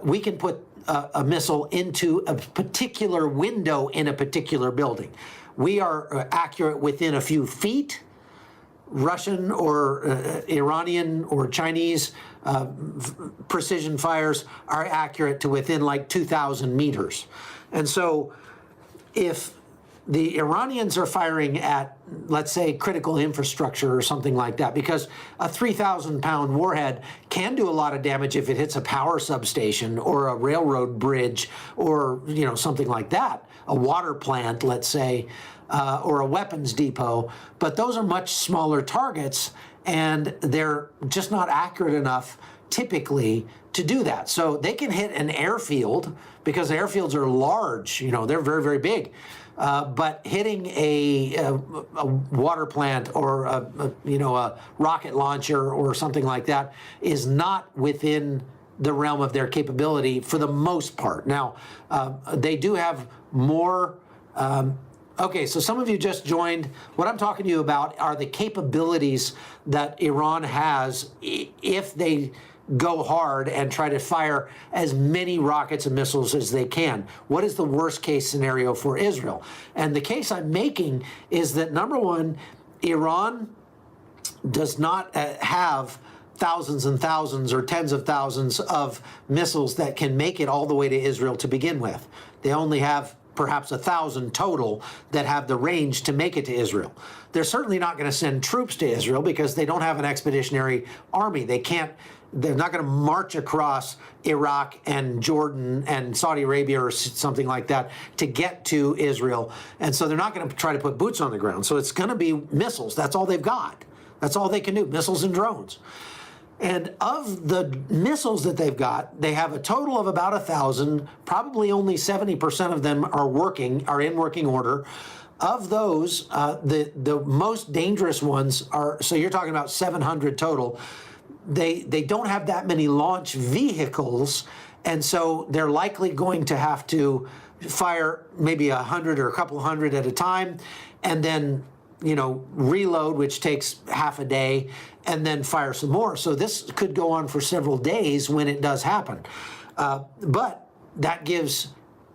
we can put a missile into a particular window in a particular building. We are accurate within a few feet. Russian or Iranian or Chinese precision fires are accurate to within like 2,000 meters. And so if the Iranians are firing at, let's say, critical infrastructure or something like that, because a 3,000-pound warhead can do a lot of damage if it hits a power substation or a railroad bridge or, something like that, a water plant, let's say, or a weapons depot. But those are much smaller targets, and they're just not accurate enough typically to do that. So they can hit an airfield because the airfields are large, they're very, very big. But hitting a water plant or a rocket launcher or something like that is not within the realm of their capability for the most part. Now, they do have more. Okay, so some of you just joined. What I'm talking to you about are the capabilities that Iran has if they go hard and try to fire as many rockets and missiles as they can. What is the worst case scenario for Israel? And the case I'm making is that, number one, Iran does not have thousands and thousands or tens of thousands of missiles that can make it all the way to Israel to begin with. They only have perhaps 1,000 total that have the range to make it to Israel. They're certainly not going to send troops to Israel because they don't have an expeditionary army. They're not going to march across Iraq and Jordan and Saudi Arabia or something like that to get to Israel. And so they're not going to try to put boots on the ground. So it's going to be missiles. That's all they've got. That's all they can do, missiles and drones. And of the missiles that they've got, they have a total of about 1,000. Probably only 70% of them are in working order. Of those, the most dangerous ones are, so you're talking about 700 total. They don't have that many launch vehicles, and so they're likely going to have to fire maybe 100 or a couple hundred at a time, and then reload, which takes half a day, and then fire some more. So this could go on for several days when it does happen. But that gives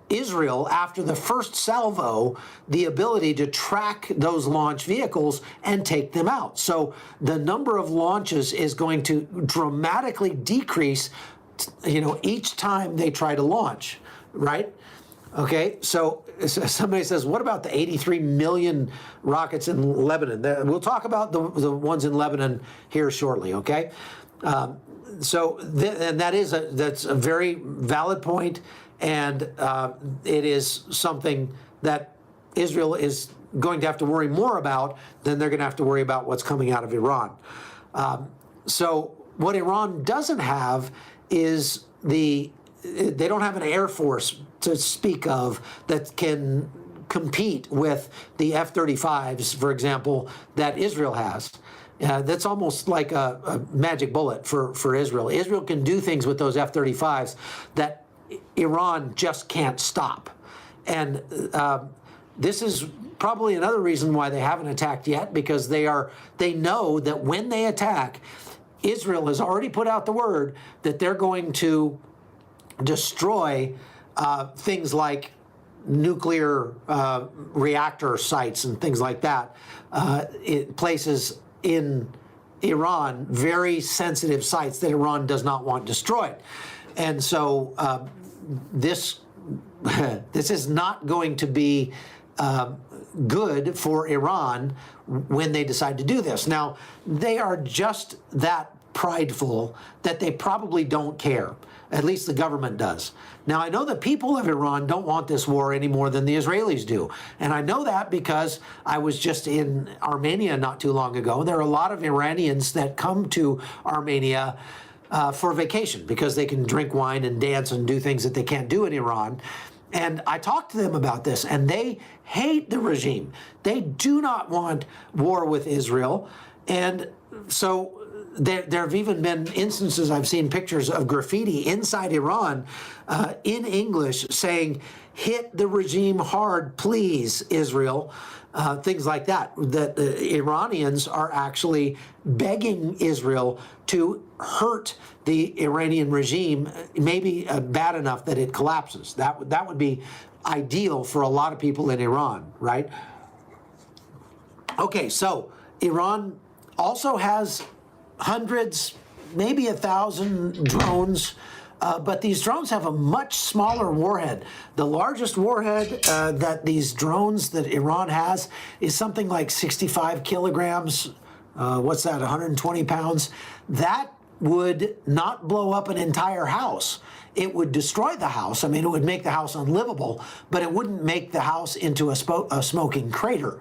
Israel, after the first salvo, the ability to track those launch vehicles and take them out. So the number of launches is going to dramatically decrease, each time they try to launch, right? Okay, so somebody says, what about the 83 million rockets in Lebanon? We'll talk about the ones in Lebanon here shortly, okay? And that's a very valid point, and it is something that Israel is going to have to worry more about than they're going to have to worry about what's coming out of Iran. So what Iran doesn't have is they don't have an air force to speak of that can compete with the F-35s, for example, that Israel has. That's almost like a magic bullet for Israel. Israel can do things with those F-35s that Iran just can't stop. And this is probably another reason why they haven't attacked yet, because they know that when they attack, Israel has already put out the word that they're going to destroy things like nuclear reactor sites and things like that, places in Iran, very sensitive sites that Iran does not want destroyed. And so this is not going to be good for Iran when they decide to do this. Now, they are just that prideful that they probably don't care. At least the government does. Now, I know the people of Iran don't want this war any more than the Israelis do. And I know that because I was just in Armenia not too long ago. There are a lot of Iranians that come to Armenia for vacation because they can drink wine and dance and do things that they can't do in Iran. And I talked to them about this, and they hate the regime. They do not want war with Israel. And so there have even been instances, I've seen pictures of graffiti inside Iran in English saying, "Hit the regime hard, please, Israel." Things like that. That the Iranians are actually begging Israel to hurt the Iranian regime, maybe bad enough that it collapses. That would be ideal for a lot of people in Iran, right? Okay, so Iran also has hundreds, maybe 1,000 drones, but these drones have a much smaller warhead. The largest warhead that these drones that Iran has is something like 65 kilograms. What's that, 120 pounds? That would not blow up an entire house. It would destroy the house. I mean, it would make the house unlivable, but it wouldn't make the house into a smoking crater.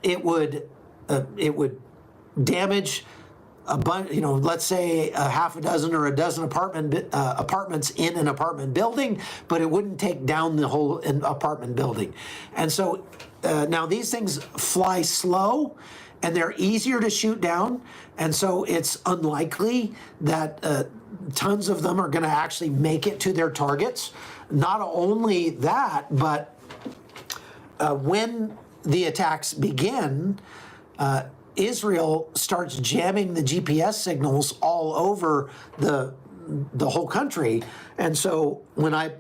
It would damage a bunch, let's say a half a dozen or a dozen apartments in an apartment building, but it wouldn't take down the whole apartment building. And so now these things fly slow, and they're easier to shoot down, and so it's unlikely that tons of them are going to actually make it to their targets. Not only that, but when the attacks begin, Israel starts jamming the GPS signals all over the whole country. And so when I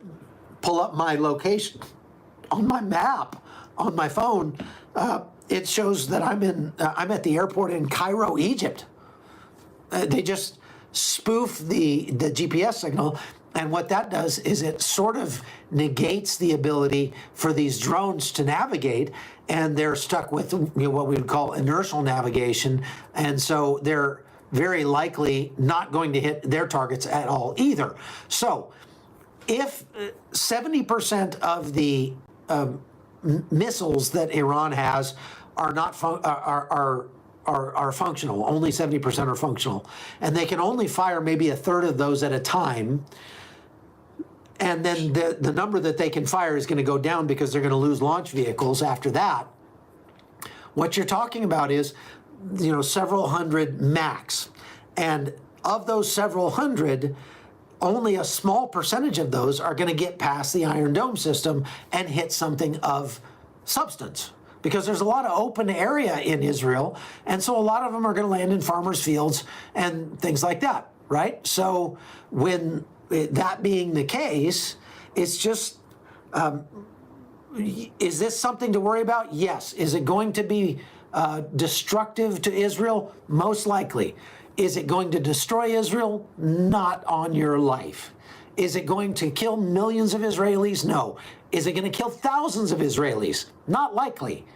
pull up my location on my map on my phone, it shows that I'm at the airport in Cairo, Egypt. They just spoof the GPS signal. And what that does is it sort of negates the ability for these drones to navigate, and they're stuck with what we would call inertial navigation. And so they're very likely not going to hit their targets at all either. So if 70% of the missiles that Iran has are not are functional, only 70% are functional, and they can only fire maybe a third of those at a time, and then the number that they can fire is going to go down because they're going to lose launch vehicles after that. What you're talking about is, several hundred max. And of those several hundred, only a small percentage of those are going to get past the Iron Dome system and hit something of substance. Because there's a lot of open area in Israel, and so a lot of them are going to land in farmers' fields and things like that, right? So when that being the case, it's just Is this something to worry about? Yes. Is it going to be destructive to Israel? Most likely. Is it going to destroy Israel? Not on your life. Is it going to kill millions of Israelis? No. Is it going to kill thousands of Israelis? Not likely.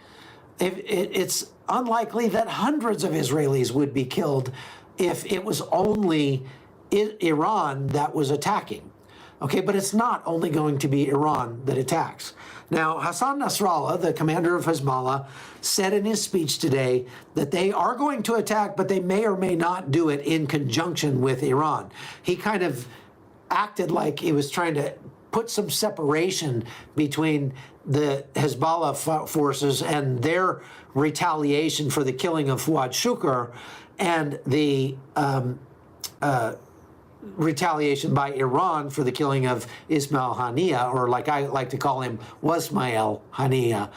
It's unlikely that hundreds of Israelis would be killed if it was only Iran that was attacking. Okay, but it's not only going to be Iran that attacks. Now, Hassan Nasrallah, the commander of Hezbollah, said in his speech today that they are going to attack, but they may or may not do it in conjunction with Iran. He kind of acted like he was trying to put some separation between the Hezbollah forces and their retaliation for the killing of Fuad Shukr and the retaliation by Iran for the killing of Ismail Haniyeh, or like I like to call him, Wasmail Haniyeh,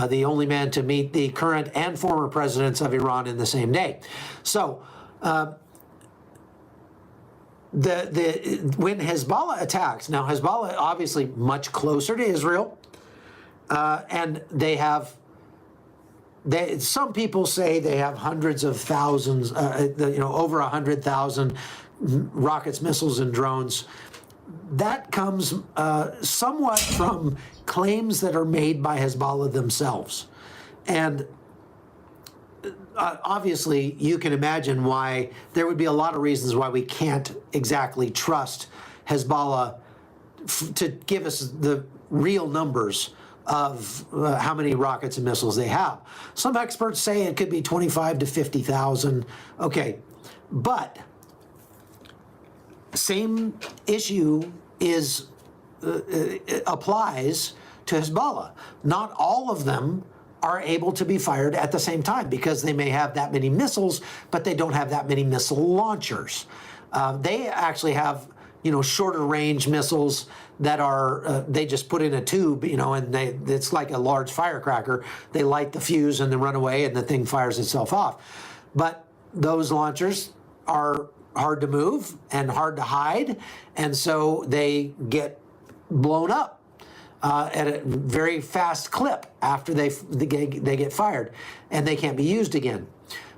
the only man to meet the current and former presidents of Iran in the same day. So when Hezbollah attacks, now Hezbollah obviously much closer to Israel, and they have, some people say they have hundreds of thousands, over 100,000 rockets, missiles, and drones. That comes somewhat from claims that are made by Hezbollah themselves. And obviously, you can imagine why there would be a lot of reasons why we can't exactly trust Hezbollah to give us the real numbers of how many rockets and missiles they have. Some experts say it could be 25 to 50,000. Okay, but same issue is applies to Hezbollah. Not all of them are able to be fired at the same time because they may have that many missiles, but they don't have that many missile launchers. They actually have, shorter range missiles that are, they just put in a tube, and it's like a large firecracker. They light the fuse and then run away and the thing fires itself off. But those launchers are hard to move and hard to hide, and so they get blown up at a very fast clip after they get fired, and they can't be used again.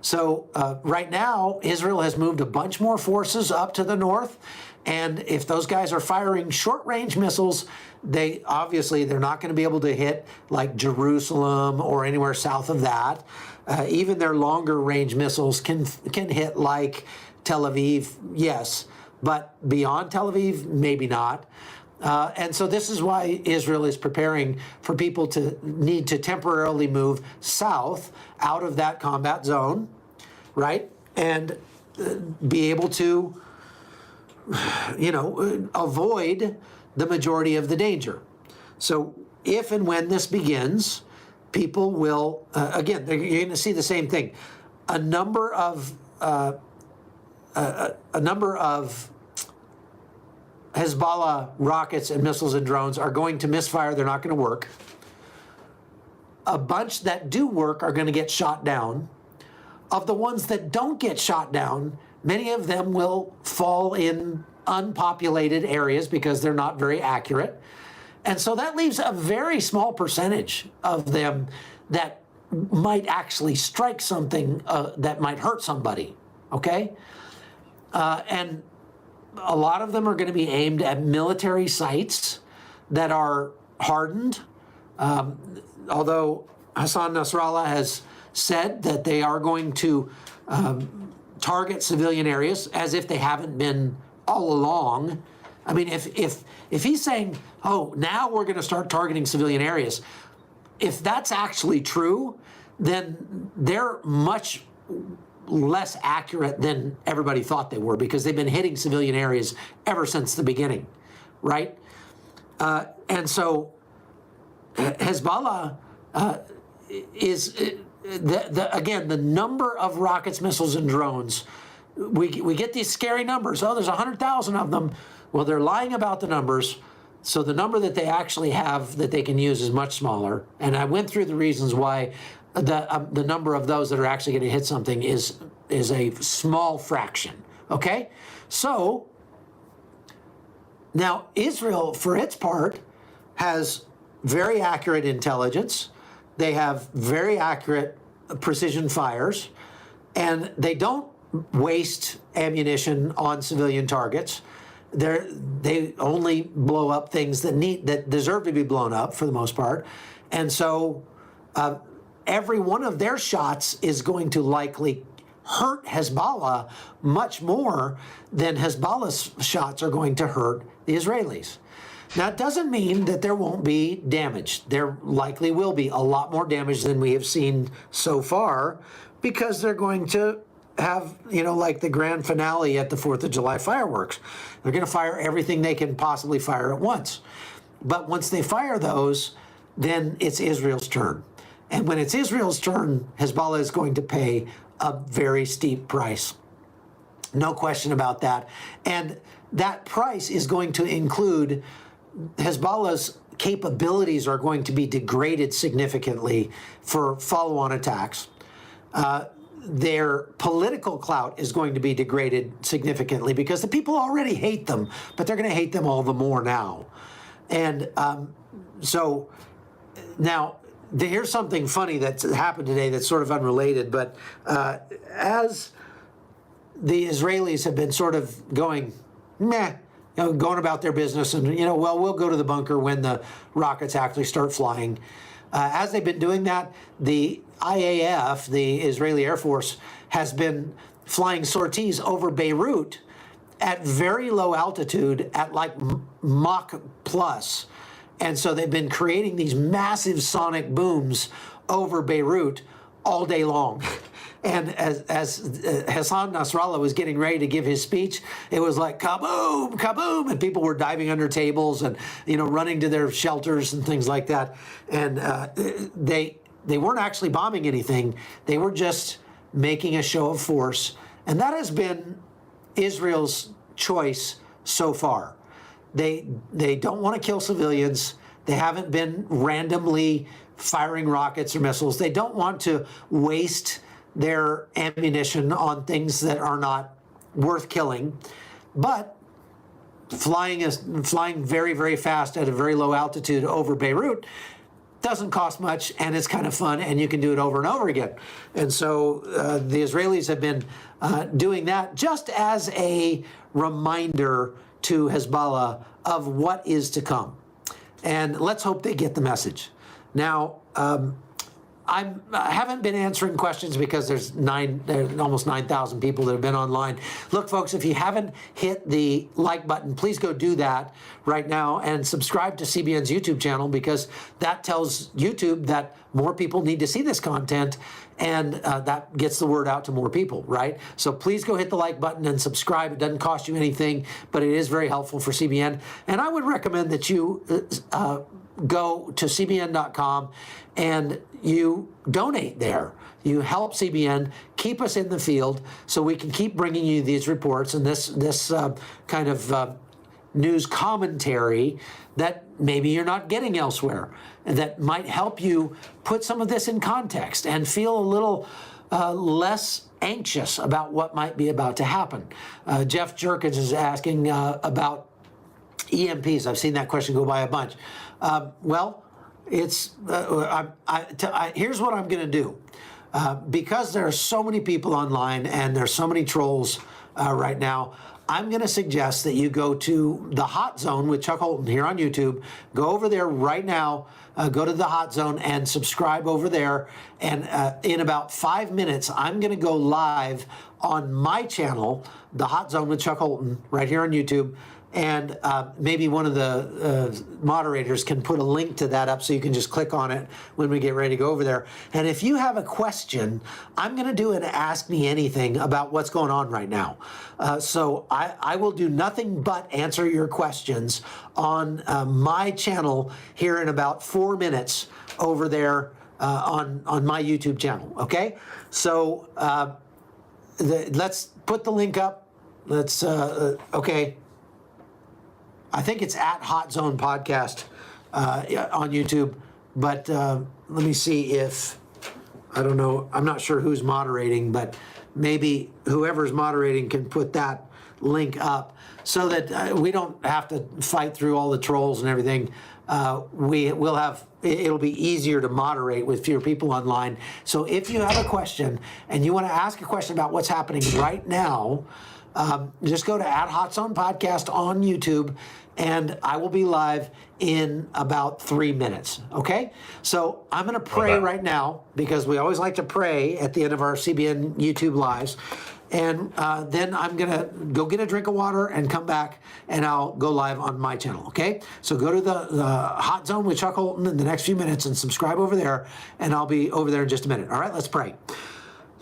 So right now, Israel has moved a bunch more forces up to the north, and if those guys are firing short-range missiles, they're not going to be able to hit like Jerusalem or anywhere south of that. Even their longer-range missiles can hit like Tel Aviv, yes, but beyond Tel Aviv, maybe not. And so this is why Israel is preparing for people to need to temporarily move south out of that combat zone, right? And be able to, avoid the majority of the danger. So if and when this begins, people will, again, you're going to see the same thing. A number of Hezbollah rockets and missiles and drones are going to misfire. They're not going to work. A bunch that do work are going to get shot down. Of the ones that don't get shot down, many of them will fall in unpopulated areas because they're not very accurate. And so that leaves a very small percentage of them that might actually strike something that might hurt somebody, okay? And a lot of them are going to be aimed at military sites that are hardened. Although Hassan Nasrallah has said that they are going to target civilian areas as if they haven't been all along. I mean, if he's saying, oh, now we're going to start targeting civilian areas, if that's actually true, then they're much less accurate than everybody thought they were, because they've been hitting civilian areas ever since the beginning, right? And so Hezbollah is, again, the number of rockets, missiles, and drones, we get these scary numbers. Oh, there's 100,000 of them. Well, they're lying about the numbers. So the number that they actually have that they can use is much smaller. And I went through the reasons why the number of those that are actually going to hit something is a small fraction, okay? So now Israel, for its part, has very accurate intelligence. They have very accurate precision fires, and they don't waste ammunition on civilian targets. They only blow up things that deserve to be blown up for the most part. And so every one of their shots is going to likely hurt Hezbollah much more than Hezbollah's shots are going to hurt the Israelis. Now, it doesn't mean that there won't be damage. There likely will be a lot more damage than we have seen so far, because they're going to have, like the grand finale at the 4th of July fireworks. They're going to fire everything they can possibly fire at once. But once they fire those, then it's Israel's turn. And when it's Israel's turn, Hezbollah is going to pay a very steep price. No question about that. And that price is going to include Hezbollah's capabilities are going to be degraded significantly for follow-on attacks. Their political clout is going to be degraded significantly because the people already hate them, but they're going to hate them all the more now. And so now here's something funny that's happened today that's sort of unrelated, but as the Israelis have been sort of going, meh, going about their business and, we'll go to the bunker when the rockets actually start flying. As they've been doing that, the IAF, the Israeli Air Force, has been flying sorties over Beirut at very low altitude at like Mach plus. And so they've been creating these massive sonic booms over Beirut all day long. And as Hassan Nasrallah was getting ready to give his speech, it was like kaboom, kaboom, and people were diving under tables and running to their shelters and things like that. And they weren't actually bombing anything; they were just making a show of force. And that has been Israel's choice so far. They don't want to kill civilians. They haven't been randomly firing rockets or missiles. They don't want to waste their ammunition on things that are not worth killing. But flying very, very fast at a very low altitude over Beirut doesn't cost much, and it's kind of fun, and you can do it over and over again. And so the Israelis have been doing that just as a reminder to Hezbollah of what is to come. And let's hope they get the message. Now, I haven't been answering questions because there's almost 9,000 people that have been online. Look, folks, if you haven't hit the like button, please go do that right now and subscribe to CBN's YouTube channel, because that tells YouTube that more people need to see this content, and that gets the word out to more people, right? So please go hit the like button and subscribe. It doesn't cost you anything, but it is very helpful for CBN. And I would recommend that you go to cbn.com and you donate there. You help CBN keep us in the field so we can keep bringing you these reports and this kind of news commentary that maybe you're not getting elsewhere, and that might help you put some of this in context and feel a little less anxious about what might be about to happen. Jeff Jerkins is asking about EMPs. I've seen that question go by a bunch. Well, it's here's what I'm going to do. Because there are so many people online and there's so many trolls right now, I'm going to suggest that you go to the Hot Zone with Chuck Holton here on YouTube. Go over there right now. Go to the Hot Zone and subscribe over there. And in about 5 minutes, I'm going to go live on my channel, the Hot Zone with Chuck Holton, right here on YouTube. And maybe one of the moderators can put a link to that up so you can just click on it when we get ready to go over there. And if you have a question, I'm going to do an Ask Me Anything about what's going on right now. So I will do nothing but answer your questions on my channel here in about 4 minutes over there on my YouTube channel. Okay? So let's put the link up. Let's, okay. I think it's at Hot Zone Podcast on YouTube, but let me see if, I don't know, I'm not sure who's moderating, but maybe whoever's moderating can put that link up so that we don't have to fight through all the trolls and everything. it'll be easier to moderate with fewer people online. So if you have a question and you want to ask a question about what's happening right now, just go to @HotZone Podcast on YouTube, and I will be live in about 3 minutes. Okay? So I'm going to pray right now, because we always like to pray at the end of our CBN YouTube lives. And then I'm going to go get a drink of water and come back, and I'll go live on my channel, okay? So go to the Hot Zone with Chuck Holton in the next few minutes and subscribe over there, and I'll be over there in just a minute. All right, let's pray.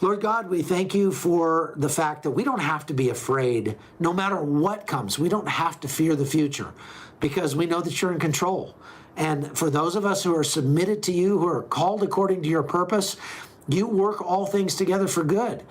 Lord God, we thank you for the fact that we don't have to be afraid no matter what comes. We don't have to fear the future because we know that you're in control. And for those of us who are submitted to you, who are called according to your purpose, you work all things together for good.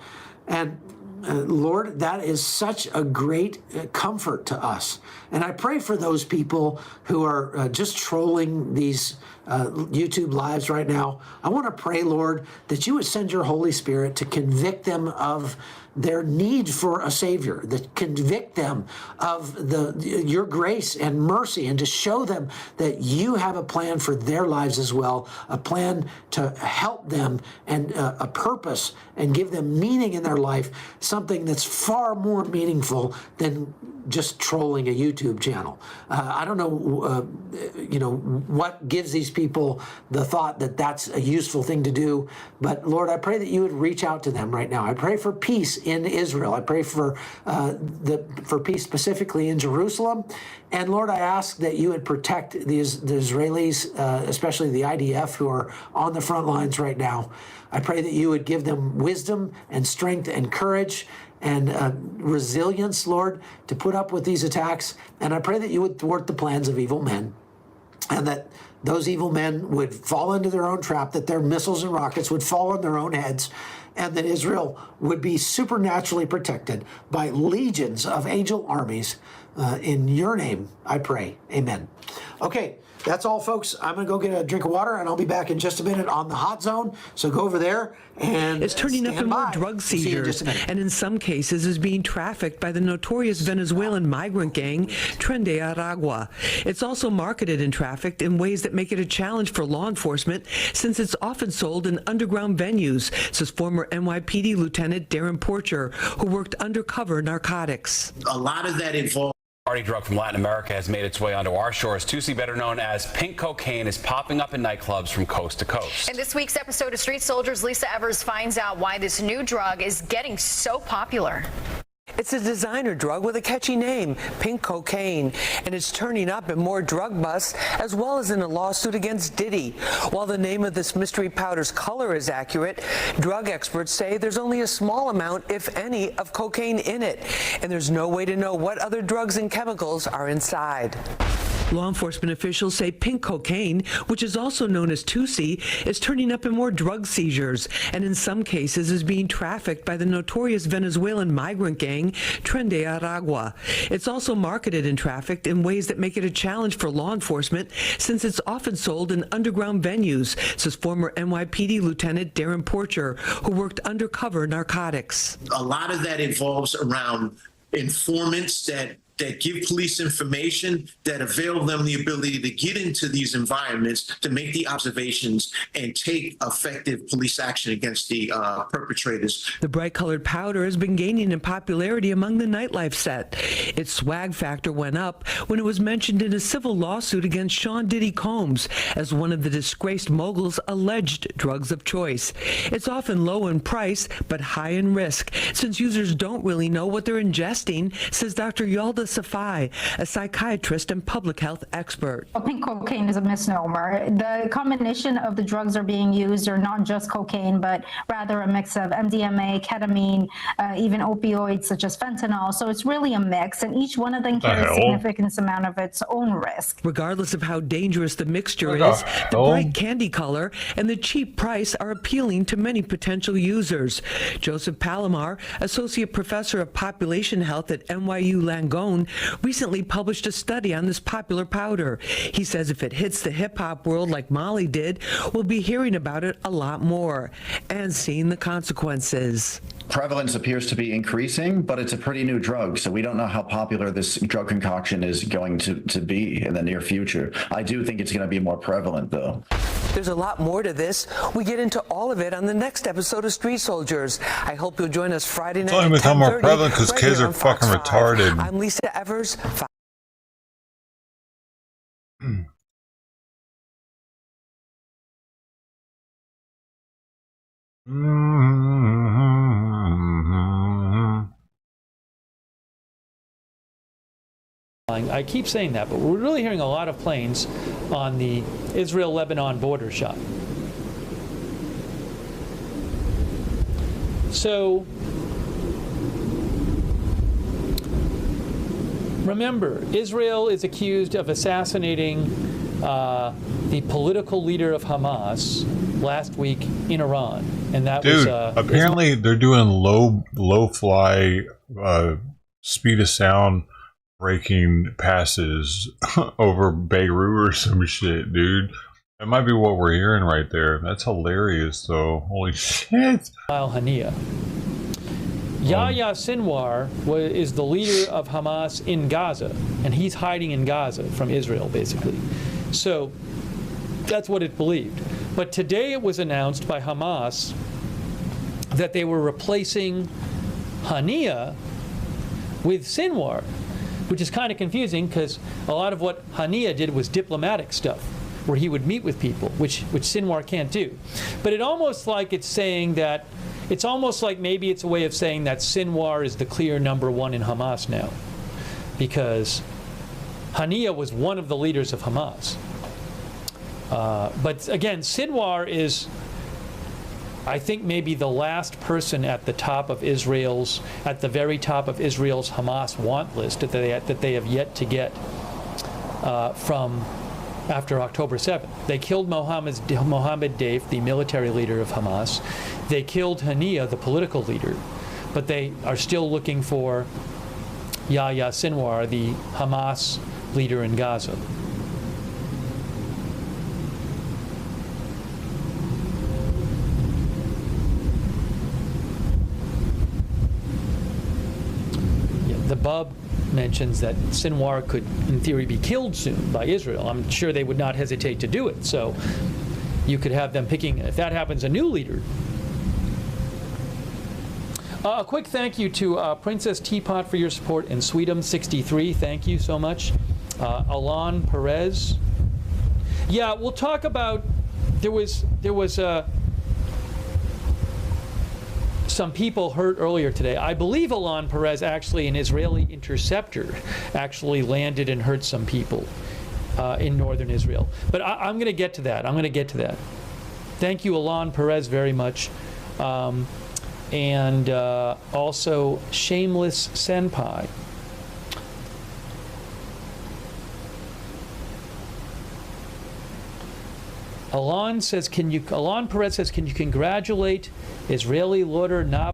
And Lord, that is such a great comfort to us. And I pray for those people who are just trolling these YouTube lives right now. I want to pray, Lord, that you would send your Holy Spirit to convict them of their need for a Savior, that convict them of your grace and mercy, and to show them that you have a plan for their lives as well, a plan to help them and a purpose and give them meaning in their life, something that's far more meaningful than just trolling a YouTube channel. I don't know, what gives these people the thought that that's a useful thing to do, but Lord, I pray that you would reach out to them right now. I pray for peace in Israel. I pray for peace specifically in Jerusalem. And Lord, I ask that you would protect the Israelis, especially the IDF, who are on the front lines right now. I pray that you would give them wisdom and strength and courage and resilience, Lord, to put up with these attacks. And I pray that you would thwart the plans of evil men, and that those evil men would fall into their own trap, that their missiles and rockets would fall on their own heads, and that Israel would be supernaturally protected by legions of angel armies. In your name, I pray. Amen. Okay. That's all, folks. I'm going to go get a drink of water, and I'll be back in just a minute on the Hot Zone. So go over there and it's turning up in more drug seizures, and in some cases is being trafficked by the notorious Venezuelan migrant gang Tren de Aragua. It's also marketed and trafficked in ways that make it a challenge for law enforcement, since it's often sold in underground venues, says former NYPD Lieutenant Darren Porcher, who worked undercover narcotics. A lot of that involves party drug from Latin America has made its way onto our shores. Tusi, better known as pink cocaine, is popping up in nightclubs from coast to coast. In this week's episode of Street Soldiers, Lisa Evers finds out why this new drug is getting so popular. It's a designer drug with a catchy name, pink cocaine, and it's turning up in more drug busts, as well as in a lawsuit against Diddy. While the name of this mystery powder's color is accurate, drug experts say there's only a small amount, if any, of cocaine in it, and there's no way to know what other drugs and chemicals are inside. Law enforcement officials say pink cocaine, which is also known as Tusi, is turning up in more drug seizures, and in some cases is being trafficked by the notorious Venezuelan migrant gang Tren de Aragua. It's also marketed and trafficked in ways that make it a challenge for law enforcement, since it's often sold in underground venues, says former NYPD Lieutenant Darren Porcher, who worked undercover narcotics. A lot of that involves around informants that give police information, that avail them the ability to get into these environments, to make the observations and take effective police action against the perpetrators. The bright-colored powder has been gaining in popularity among the nightlife set. Its swag factor went up when it was mentioned in a civil lawsuit against Sean Diddy Combs as one of the disgraced mogul's alleged drugs of choice. It's often low in price, but high in risk, since users don't really know what they're ingesting, says Dr. Yalda Safai, a psychiatrist and public health expert. Well, pink cocaine is a misnomer. The combination of the drugs are being used are not just cocaine, but rather a mix of MDMA, ketamine, even opioids such as fentanyl. So it's really a mix, and each one of them carries a significant amount of its own risk. Regardless of how dangerous the mixture is, the bright candy color and the cheap price are appealing to many potential users. Joseph Palomar, associate professor of population health at NYU Langone, Stone recently published a study on this popular powder. He says if it hits the hip-hop world like Molly did, we'll be hearing about it a lot more and seeing the consequences. Prevalence appears to be increasing, but it's a pretty new drug, so we don't know how popular this drug concoction is going to be in the near future. I do think it's going to be more prevalent, though. There's a lot more to this. We get into all of it on the next episode of Street Soldiers. I hope you'll join us Friday night. It's only become more prevalent because kids are fucking retarded. I'm Lisa Evers. I keep saying that, but we're really hearing a lot of planes on the Israel-Lebanon border shot. So, remember, Israel is accused of assassinating the political leader of Hamas last week in Iran, and that Dude, was apparently they're doing low fly speed of sound breaking passes over Beirut or some shit, dude. That might be what we're hearing right there. That's hilarious, though. Holy shit. Hania. Yahya Sinwar is the leader of Hamas in Gaza, and he's hiding in Gaza from Israel, basically. So that's what it believed. But today it was announced by Hamas that they were replacing Hania with Sinwar, which is kind of confusing because a lot of what Hania did was diplomatic stuff, where he would meet with people, which Sinwar can't do. But it's almost like maybe it's a way of saying that Sinwar is the clear number one in Hamas now, because Hania was one of the leaders of Hamas. But again, Sinwar is, I think, maybe the last person at the very top of Israel's Hamas want list that they have yet to get from after October 7th. They killed Mohammed Deif, the military leader of Hamas. They killed Hania, the political leader, but they are still looking for Yahya Sinwar, the Hamas leader in Gaza. The Bub mentions that Sinwar could, in theory, be killed soon by Israel. I'm sure they would not hesitate to do it. So you could have them picking, if that happens, a new leader. A quick thank you to Princess Teapot for your support, and Sweetum63. Thank you so much. Alan Perez. Yeah, we'll talk about, there was some people hurt earlier today. I believe Alan Perez, actually an Israeli interceptor, actually landed and hurt some people in northern Israel. But I'm going to get to that. Thank you, Alan Perez, very much. And also Shameless Senpai. Alan Perez says, can you congratulate Israeli lawyer Nab?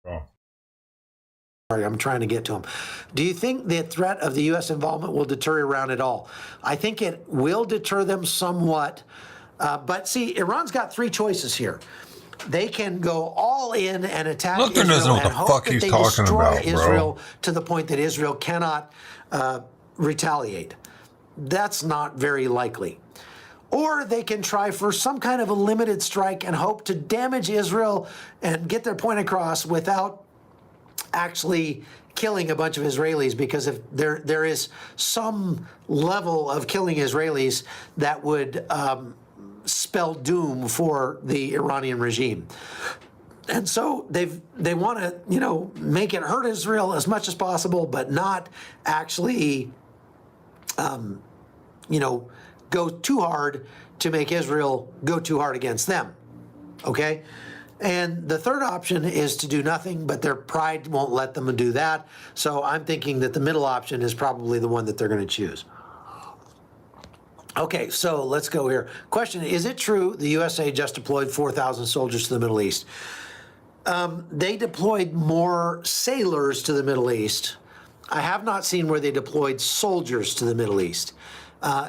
Sorry, I'm trying to get to him. Do you think the threat of the U.S. involvement will deter Iran at all? I think it will deter them somewhat. But see, Iran's got three choices here. They can go all in and attack Israel doesn't know what and the hope fuck that he's they talking destroy about, bro. Israel to the point that Israel cannot retaliate. That's not very likely. Or they can try for some kind of a limited strike and hope to damage Israel and get their point across without actually killing a bunch of Israelis, because if there is some level of killing Israelis that would spell doom for the Iranian regime. And so they want to, make it hurt Israel as much as possible, but not actually, go too hard to make Israel go too hard against them. Okay? And the third option is to do nothing, but their pride won't let them do that. So I'm thinking that the middle option is probably the one that they're going to choose. Okay, so let's go here. Question, is it true the USA just deployed 4,000 soldiers to the Middle East? They deployed more sailors to the Middle East. I have not seen where they deployed soldiers to the Middle East.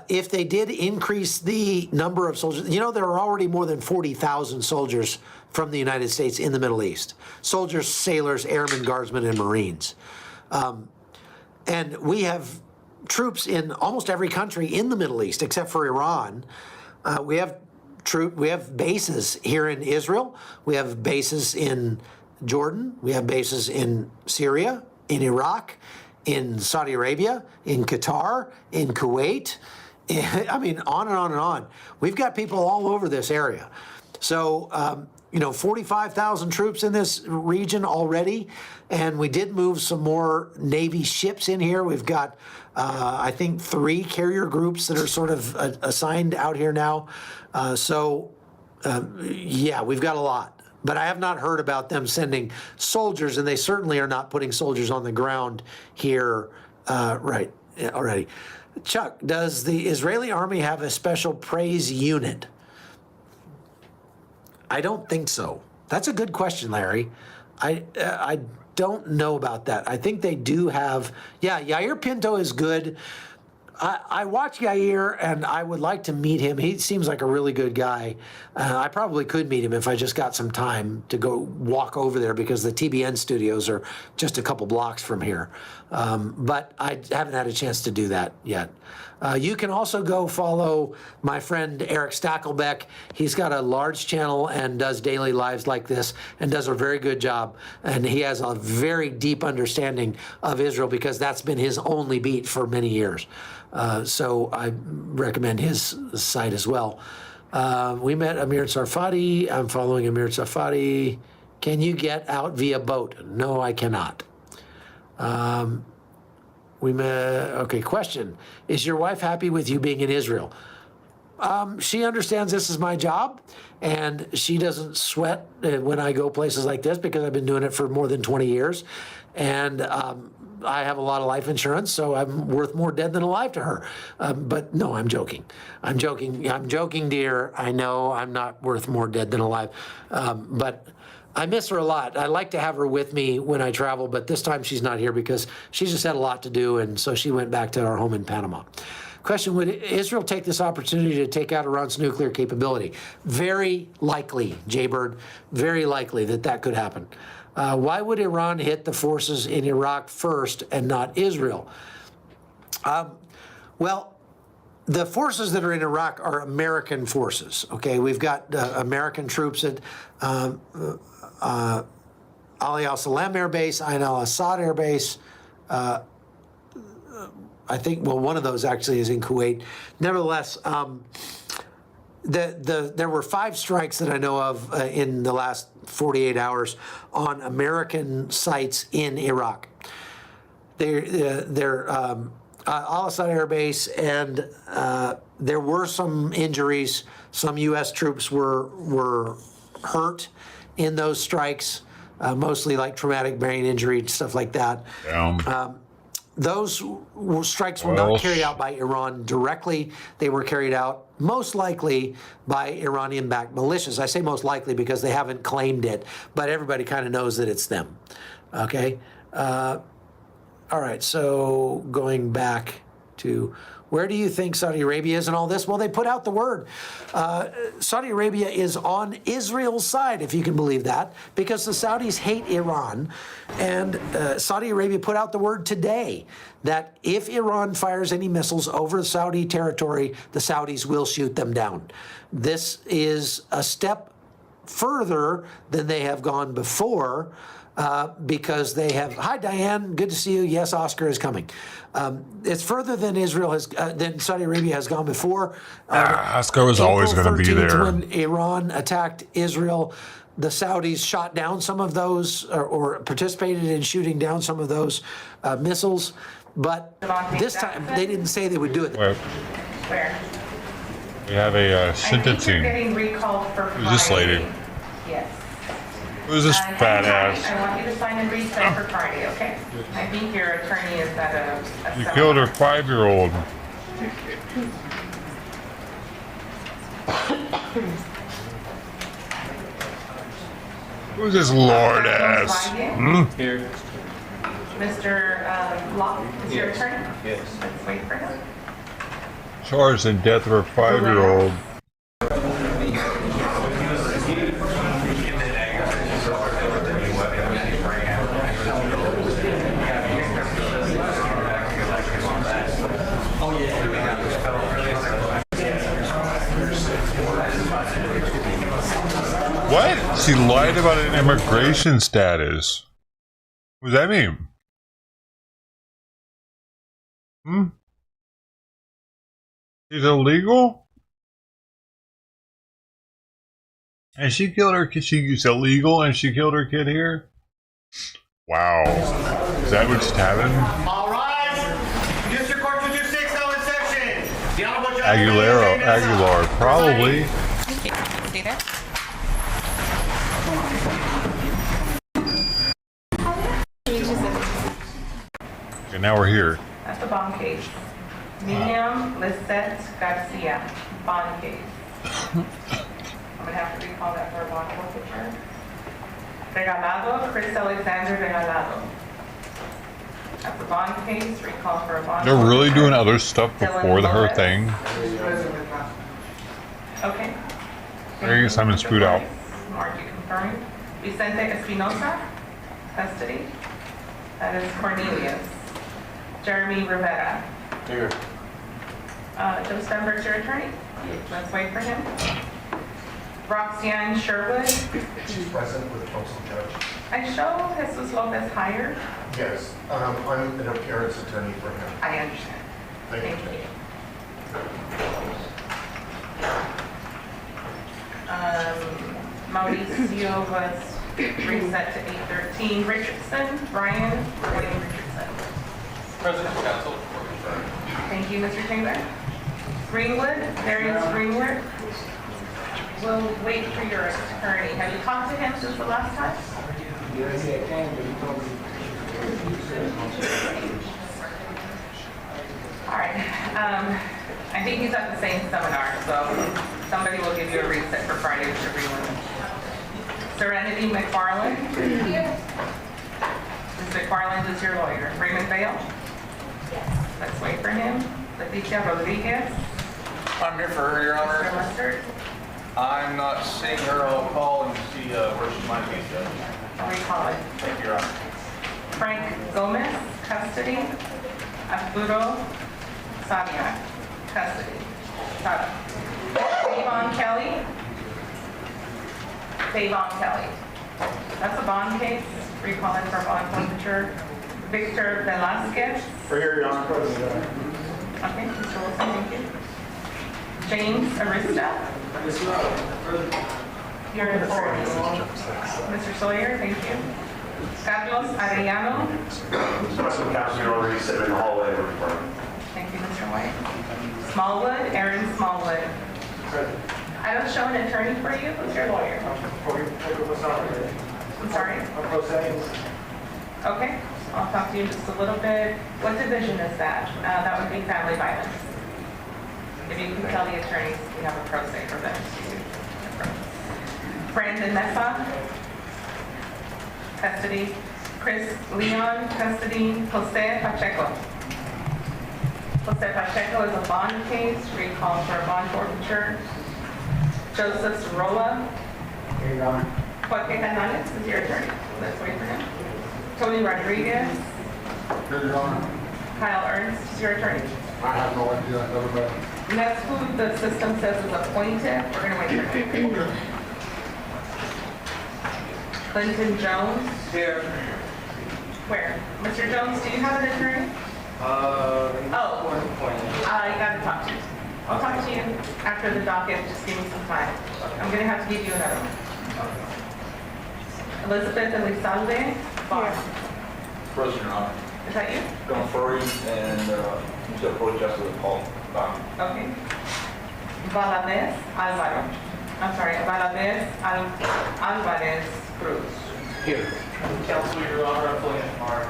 If they did increase the number of soldiers, you know, there are already more than 40,000 soldiers from the United States in the Middle East. Soldiers, sailors, airmen, guardsmen, and Marines. And we have troops in almost every country in the Middle East, except for Iran. We have bases here in Israel. We have bases in Jordan. We have bases in Syria, in Iraq, in Saudi Arabia, in Qatar, in Kuwait. I mean, on and on and on. We've got people all over this area. So, 45,000 troops in this region already. And we did move some more Navy ships in here. We've got, I think, 3 carrier groups that are sort of assigned out here now. Yeah, we've got a lot. But I have not heard about them sending soldiers, and they certainly are not putting soldiers on the ground here already. Chuck, does the Israeli army have a special praise unit? I don't think so. That's a good question, Larry. I don't know about that. I think they do have, Yair Pinto is good. I watch Yair, and I would like to meet him. He seems like a really good guy. I probably could meet him if I just got some time to go walk over there, because the TBN studios are just a couple blocks from here. But I haven't had a chance to do that yet. You can also go follow my friend Eric Stackelbeck. He's got a large channel and does daily lives like this and does a very good job. And he has a very deep understanding of Israel, because that's been his only beat for many years. So I recommend his site as well. We met Amir Tsarfati. I'm following Amir Tsarfati. Can you get out via boat? No, I cannot. Okay, question. Is your wife happy with you being in Israel? She understands this is my job, and she doesn't sweat when I go places like this, because I've been doing it for more than 20 years. And I have a lot of life insurance, so I'm worth more dead than alive to her. But no, I'm joking. I'm joking, dear. I know I'm not worth more dead than alive. But I miss her a lot. I like to have her with me when I travel, but this time she's not here because she's just had a lot to do, and so she went back to our home in Panama. Question, would Israel take this opportunity to take out Iran's nuclear capability? Very likely, Jaybird, very likely that could happen. Why would Iran hit the forces in Iraq first and not Israel? Well, the forces that are in Iraq are American forces, okay? We've got American troops at Ali al-Salam Air Base, Ain al-Assad Air Base. I think, well, one of those actually is in Kuwait. Nevertheless, there were 5 strikes that I know of in the last 48 hours on American sites in Iraq. They're Al-Assad Air Base, and there were some injuries. Some U.S. troops were hurt in those strikes, mostly like traumatic brain injury, stuff like that. Those strikes were not carried out by Iran directly. They were carried out most likely by Iranian-backed militias. I say most likely because they haven't claimed it, but everybody kind of knows that it's them. Okay? All right, so going back to where do you think Saudi Arabia is in all this? Well, they put out the word. Saudi Arabia is on Israel's side, if you can believe that, because the Saudis hate Iran. And Saudi Arabia put out the word today that if Iran fires any missiles over Saudi territory, the Saudis will shoot them down. This is a step further than they have gone before. Because they have, hi Diane, good to see you. Yes, Oscar is coming. It's further than Israel has, than Saudi Arabia has gone before. Oscar was always going to be there. When Iran attacked Israel, the Saudis shot down some of those, or participated in shooting down some of those missiles. But this time, they didn't say they would do it. Where? We have a sentencing. Getting recalled for Who's this lady? Yes. Who's this fat ass? I want you to sign and resign for Friday, okay? I think your attorney is at a You killed her 5-year-old. Who's this lord ass? Here. Mr. Locke, is your attorney? Yes. Let's wait for him. Charged in death of a 5-year-old. What? She lied about an immigration status. What does that mean? She's illegal? And she killed her kid. She's illegal and she killed her kid here? Wow. Is that what just happened? All rise. District Court 226 now in session. The Honorable Judge Aguilar, probably. Stay there. Okay, now we're here. That's the bond case. Miriam Lisette Garcia, bond case. I'm gonna have to recall that for a bond forfeiture. Regalado, Chris Alexander Regalado. That's the bond case, recall for a bond They're really forfeiture. doing other stuff before the her Lopez. thing. Okay. There you go, Simon Spoot out. Mark, you confirmed. Vicente Espinosa, custody. That is Cornelius. Jeremy Rivera. Here. Joe Stenberg's your attorney? Let's wait for him. Roxanne Sherwood. She's present with the postal judge. I show Jesus Lopez hired. Yes, I'm an appearance attorney for him. I understand. Thank you. Mauricio was reset to 8:13. Richardson, Brian, William Richardson. President Council. Thank you, Mr. Taylor. Greenwood, Darius Greenwood. We'll wait for your attorney. Have you talked to him since the last time? Yes, I can, but he told me. All right. I think he's at the same seminar, so somebody will give you a reset for Friday, Mr. Greenwood. Serenity McFarland. Ms. McFarland is your lawyer. Raymond Bale? Yes. Let's wait for him. Leticia Rodriguez. I'm here for her, Your Honor. Mr. Mustard. I'm not seeing her. I'll call and see where she might be, Judge. I'll recall it. Thank you, Your Honor. Frank Gomez, custody. Arturo Sabia, custody. Davon Kelly. Davon Kelly. That's a bond case. Recalling for bond forfeiture. Victor Velasquez. For here, Your Honor. Okay, Mr. Wilson, thank you. James Arista. You're in the attorney. Mr. Sawyer, thank you. Carlos Arellano. President Council, you're already sitting in the hallway. Thank you, Mr. White. Smallwood, Aaron Smallwood. I don't show an attorney for you. Who's your lawyer? I'm sorry? Okay, I'll talk to you just a little bit. What division is that? That would be family violence. If you can tell the attorneys, we have a pro se for them. Brandon Mesa, custody. Chris Leon, custody. Jose Pacheco. Jose Pacheco is a bond case, recall for a bond forfeiture. Joseph Sorolla. Here, Your Honor. Jorge Hernandez is your attorney. Let's wait for him. Tony Rodriguez. Here, Your Honor. Kyle Ernst is your attorney. I have no idea. I've never met him. And that's who the system says is appointed. We're going to wait for him. Clinton Jones. Here. Where? Mr. Jones, do you have an attorney? I got to talk to you. I'll talk to you after the docket. Just give me some time. I'm going to have to give you another one. Elizabeth Elizalde. Bond. President, Your Honor. Is that you? Going furry and you said approach justice call. Okay. Valadez Alvaro. I'm sorry, Valadez Alvarez Cruz. Here. Counsel, Your Honor, I'm filling in tomorrow.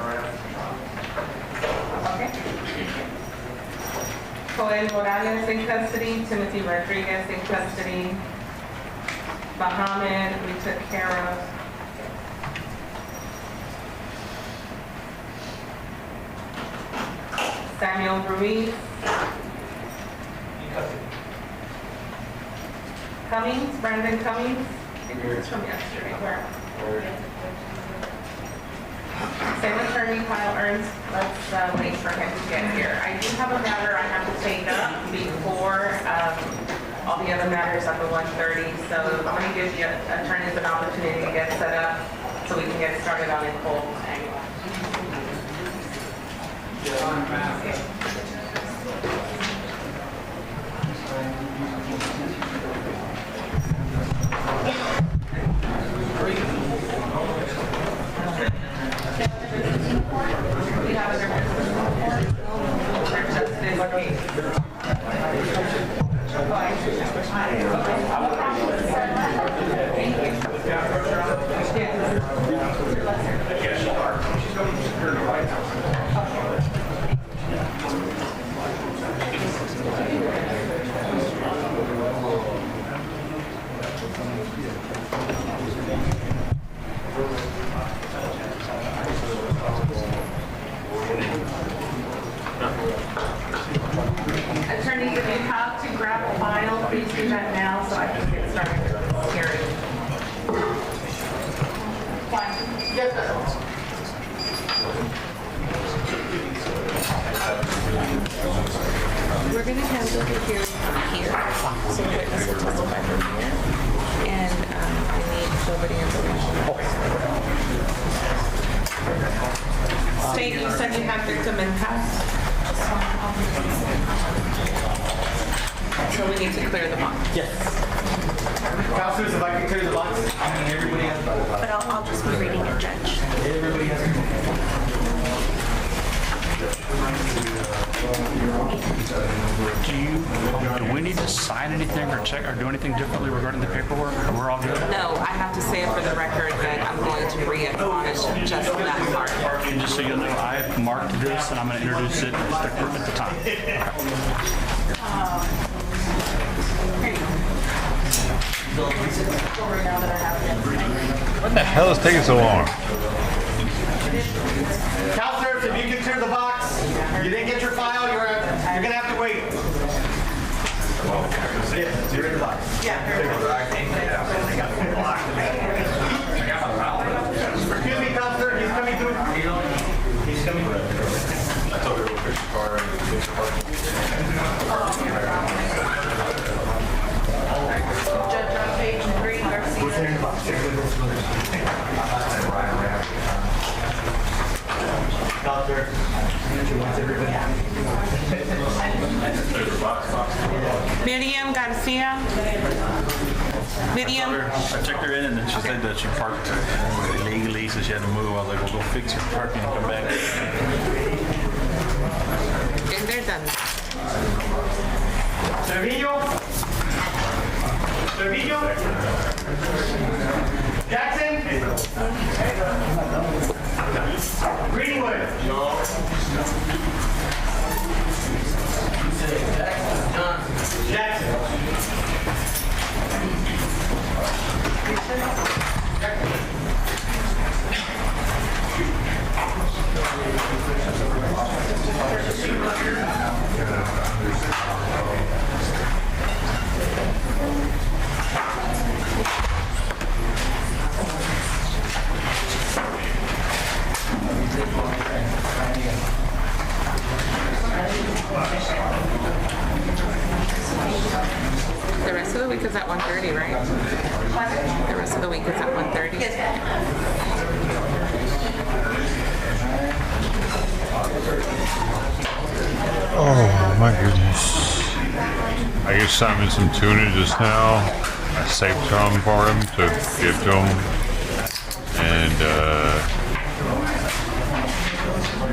Okay. Joel Morales in custody. Timothy Rodriguez in custody. Bahaman, we took care of. Samuel Ruiz. Cummings, Brandon Cummings. It's from yesterday. Where? Same attorney, Kyle Ernst. Let's wait for him to get here. I do have a matter I have to take up before all the other matters at the 1:30. So I'm going to give the attorneys an opportunity to get set up so we can get started on it full. Attorney, if you have to grab a file, please do that now so I can get started with this hearing. Yes, sir. We're going to handle the hearing from here, so the witness will testify from here, and I need nobody in the room. State, you said you have victim impact? So we need to clear the box. Yes. Counselors, if I can clear the box, I mean, everybody has. But I'll just be reading it, Judge. Everybody has. Do we need to sign anything or check or do anything differently regarding the paperwork? We're all good? No, I have to say it for the record that I'm going to re-admonish just that part. And just so you know, I marked this and I'm going to introduce it at the time. What the hell is taking so long? Counselors, if you can clear the box, you didn't get your file, you're gonna have to wait. You're in the box. Excuse me, counselor, he's coming through. He's coming through. I told her to fix the car and fix the parking. Judge on page 3, Garcia. Counselor, Miriam Garcia. Miriam. I checked her in and then she said that she parked illegally, so she had to move. I was like, well, go fix her parking and come back. And they're done. Servillo. Jackson. Greenwood. Jackson. The rest of the week is at 1:30, right? The rest of the week is at 1:30. Oh my goodness. I gave Simon some tuna just now. I saved some for him to give to him. And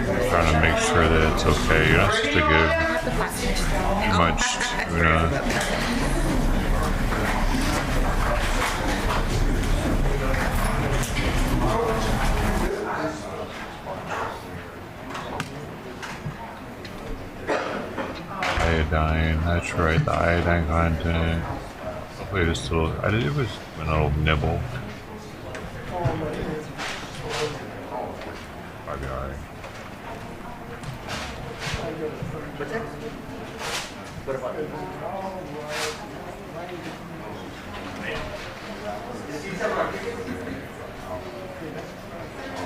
I'm trying to make sure that it's okay. You're not supposed to give too much tuna. Iodine, that's right, the iodine content. Hopefully this little, it was a little nibble. Probably alright. What's that? What about it?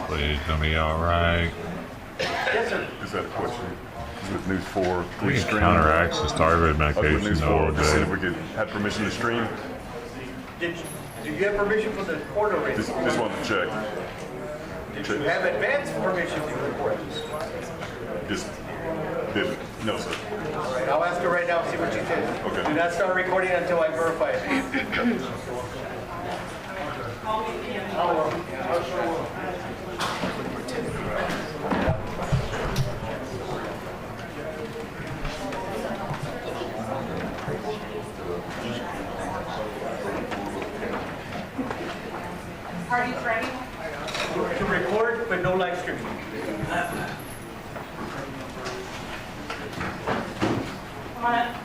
Please tell me all right. Yes, sir. Just had a question. With News 4, We can stream. counteract the starboard With medication News all 4, just seeing if day. we could have permission to stream. Do you have permission for the court already? Just wanted to check. Did you have advance permission for the court? Just didn't. No, sir. All right, I'll ask her right now, see what she says. Okay. Do not start recording until I verify it. Party's ready? To record, but no live streaming. Come on up.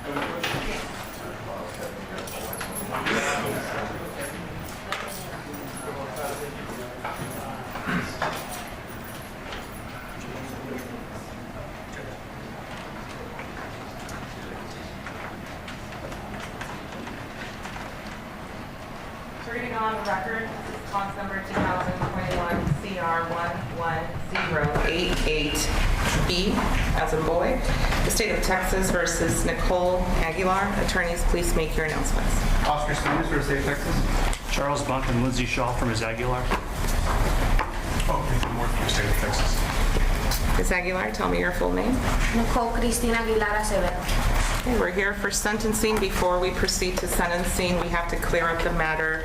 So we're going to go on the record. This is clause number 2021 CR 11088B, as in boy. The state of Texas versus Nicole Aguilar. Attorneys, please make your announcements. Oscar Stevens for the state of Texas. Charles Buck and Lindsay Shaw from Ms. Aguilar. Okay, good morning from the state of Texas. Ms. Aguilar, tell me your full name. Nicole Cristina Aguilar Acevedo. Okay, we're here for sentencing. Before we proceed to sentencing, we have to clear up the matter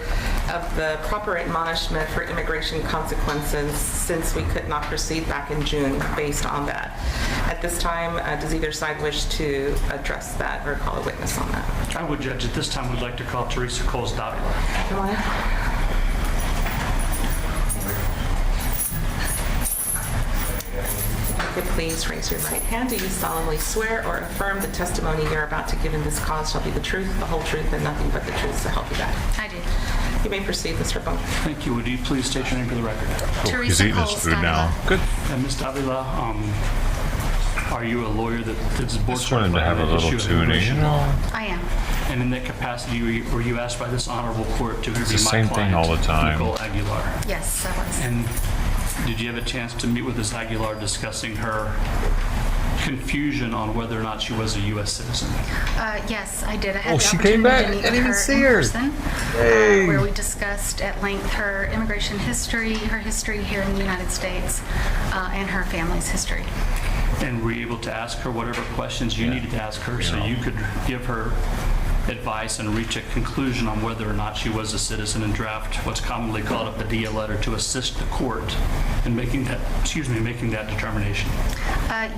of the proper admonishment for immigration consequences, since we could not proceed back in June based on that. At this time, does either side wish to address that or call a witness on that? I would, Judge, at this time would like to call Teresa Coles Davila. Come on in. If you please raise your right hand. Do you solemnly swear or affirm the testimony you're about to give in this cause shall be the truth, the whole truth, and nothing but the truth, so help you God? I do. You may proceed, Mr. Bunk. Thank you. Would you please state your name for the record? Cool. He's eating his food now. Good. And Ms. Davila, are you a lawyer that is board Just wanted to have a certified in the little issue of tuning. immigration law? I am. And in that capacity, were you asked by this honorable court to It's interview the my same client, thing all the time. Nicole Aguilar? Yes, I was. And did you have a chance to meet with Ms. Aguilar discussing her confusion on whether or not she was a U.S. citizen? Yes, I did. I had Oh, the she came back. opportunity to meet I didn't even with see her her. in person, Hey. where we discussed at length her immigration history, her history here in the United States, and her family's history. And were you able to ask her whatever questions you needed to ask her so you could give her advice and reach a conclusion on whether or not she was a citizen and draft what's commonly called a Padilla letter to assist the court in making that determination?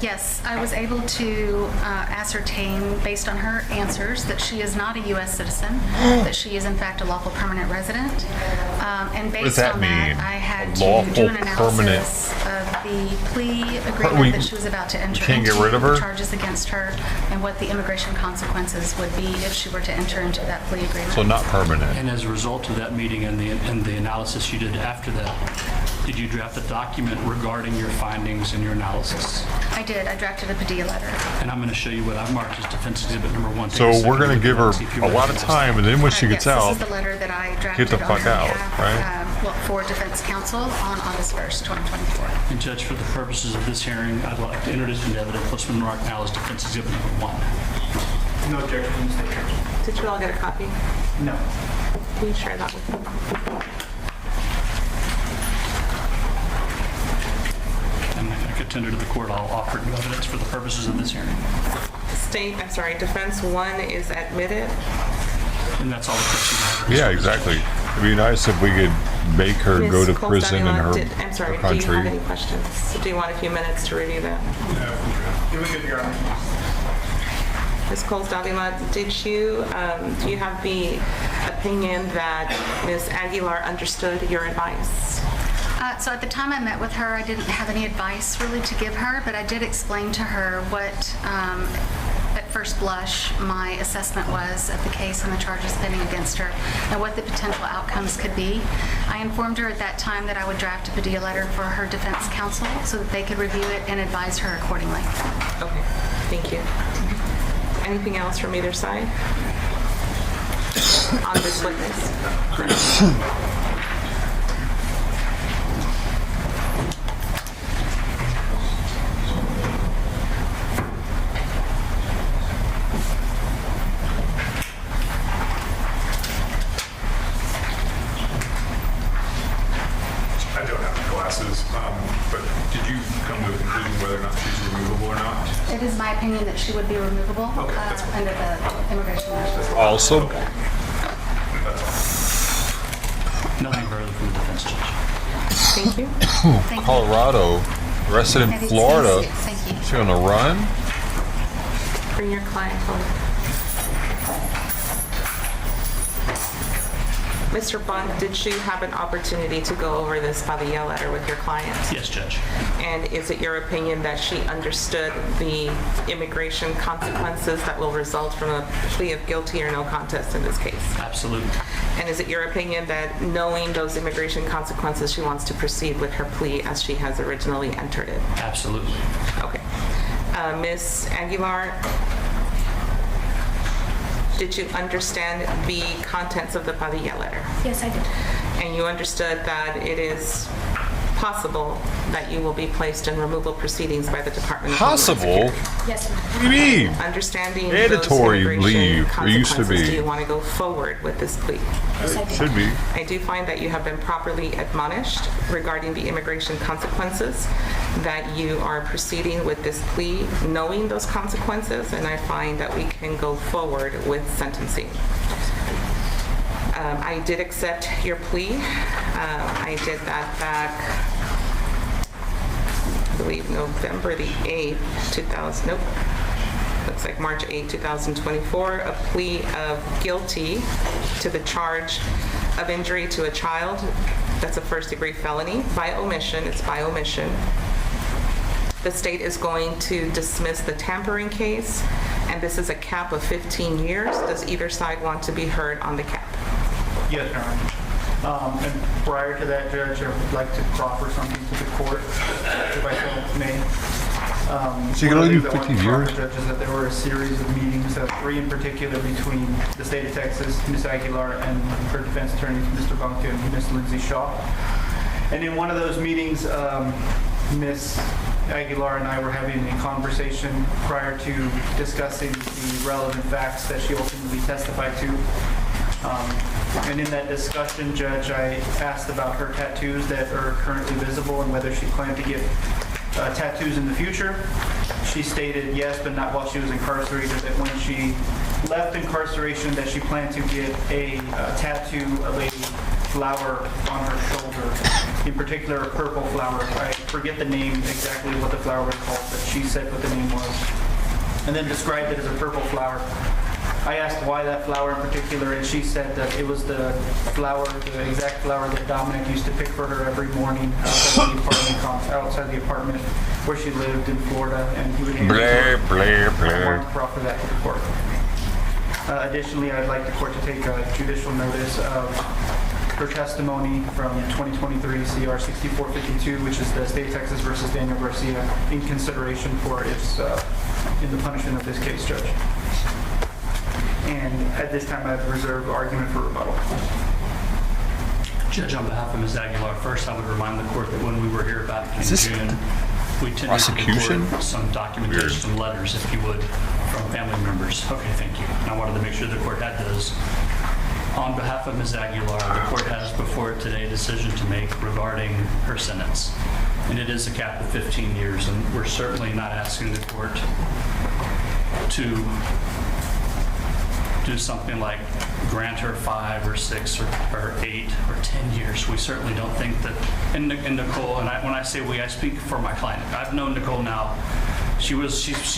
Yes, I was able to ascertain, based on her answers, that she is not a U.S. citizen, that she is in fact a lawful permanent resident. And What does based that on mean? that, I had to Lawful do an permanent. analysis of the plea agreement that she was about to enter can't into, get rid of her? the charges against her, and what the immigration consequences would be if she were to enter into that plea agreement. So not permanent. And as a result of that meeting and the analysis you did after that, did you draft a document regarding your findings and your analysis? I did. I drafted a Padilla letter. And I'm going to show you what I've marked as defense exhibit number 1. So we're going to give her a lot of time, and then when she gets Yes, out, this is the letter that I drafted get the fuck on her out, behalf, right? for defense counsel on August 1st, 2024. And Judge, for the purposes of this hearing, I'd like to introduce into evidence what's been marked now as defense exhibit number 1. No objection from the state council. Did you all get a copy? No. Can you share that with me? And if I could tender to the court, I'll offer new evidence for the purposes of this hearing. Defense 1 is admitted. And that's all the questions I have. yeah, exactly. It'd be nice if we could make her go to Ms. prison in her, I'm sorry, her do you have country. any questions? Do you want a few minutes to review that? You're good, Your Honor. Ms. Coles-Davila, do you have the opinion that Ms. Aguilar understood your advice? So at the time I met with her, I didn't have any advice really to give her, but I did explain to her what first blush, my assessment was of the case and the charges pending against her and what the potential outcomes could be. I informed her at that time that I would draft a Padilla letter for her defense counsel so that they could review it and advise her accordingly. Okay, thank you. Anything else from either side on this witness? I don't have my glasses, but did you come to a conclusion whether or not she's removable or not? It is my opinion that she would be removable under the immigration laws. Awesome. Nothing further from the defense judge. Thank you. Colorado, arrested in Florida. Thank you. She on the run? Bring your client forward. Mr. Bond, did you have an opportunity to go over this Padilla letter with your client? Yes, Judge. And is it your opinion that she understood the immigration consequences that will result from a plea of guilty or no contest in this case? Absolutely. And is it your opinion that knowing those immigration consequences, she wants to proceed with her plea as she has originally entered it? Absolutely. Okay. Ms. Aguilar, did you understand the contents of the Padilla letter? Yes, I did. And you understood that it is possible that you will be placed in removal proceedings by the Department of Homeland Possible? Yes, ma'am. What do you mean? Understanding Mandatory those immigration leave. It used to consequences, be. do you want to go forward with this plea? Yes, I did. Should be. I do find that you have been properly admonished regarding the immigration consequences, that you are proceeding with this plea knowing those consequences, and I find that we can go forward with sentencing. I did accept your plea. I did that back, I believe, November the 8th, 2000, nope. Looks like March 8, 2024, a plea of guilty to the charge of injury to a child. That's a first-degree felony by omission. It's by omission. The state is going to dismiss the tampering case, and this is a cap of 15 years. Does either side want to be heard on the cap? Yes, Your Honor. And prior to that, Judge, I would like to proffer something to the court, if I may. So you can only do 15 years? Judge, is that there were a series of meetings, three in particular, between the state of Texas, Ms. Aguilar, and her defense attorney, Mr. Bunke, and Ms. Lindsay Shaw. And in one of those meetings, Ms. Aguilar and I were having a conversation prior to discussing the relevant facts that she ultimately testified to. And in that discussion, Judge, I asked about her tattoos that are currently visible and whether she planned to get tattoos in the future. She stated yes, but not while she was incarcerated, that when she left incarceration that she planned to get a tattoo of a flower on her shoulder, in particular a purple flower. I forget the name exactly what the flower was called, but she said what the name was, and then described it as a purple flower. I asked why that flower in particular, and she said that it was the flower, the exact flower that Dominic used to pick for her every morning outside the apartment where she lived in Florida, and he would hand it to her. I wanted to proffer that to the court. Additionally, I'd like the court to take judicial notice of her testimony from 2023 CR 6452, which is the State of Texas versus Daniel Garcia, in consideration for its in the punishment of this case, Judge. And at this time, I've reserved argument for rebuttal. Judge, on behalf of Ms. Aguilar, first I would remind the court that when we were here back in June, we tendered to the court some documentation, some letters, if you would, from family members. Okay, thank you. And I wanted to make sure the court had those. On behalf of Ms. Aguilar, the court has before it today a decision to make regarding her sentence. And it is a cap of 15 years, and we're certainly not asking the court to do something like grant her 5 or 6 or 8 or 10 years. We certainly don't think that. And Nicole, and when I say we, I speak for my client. I've known Nicole now. She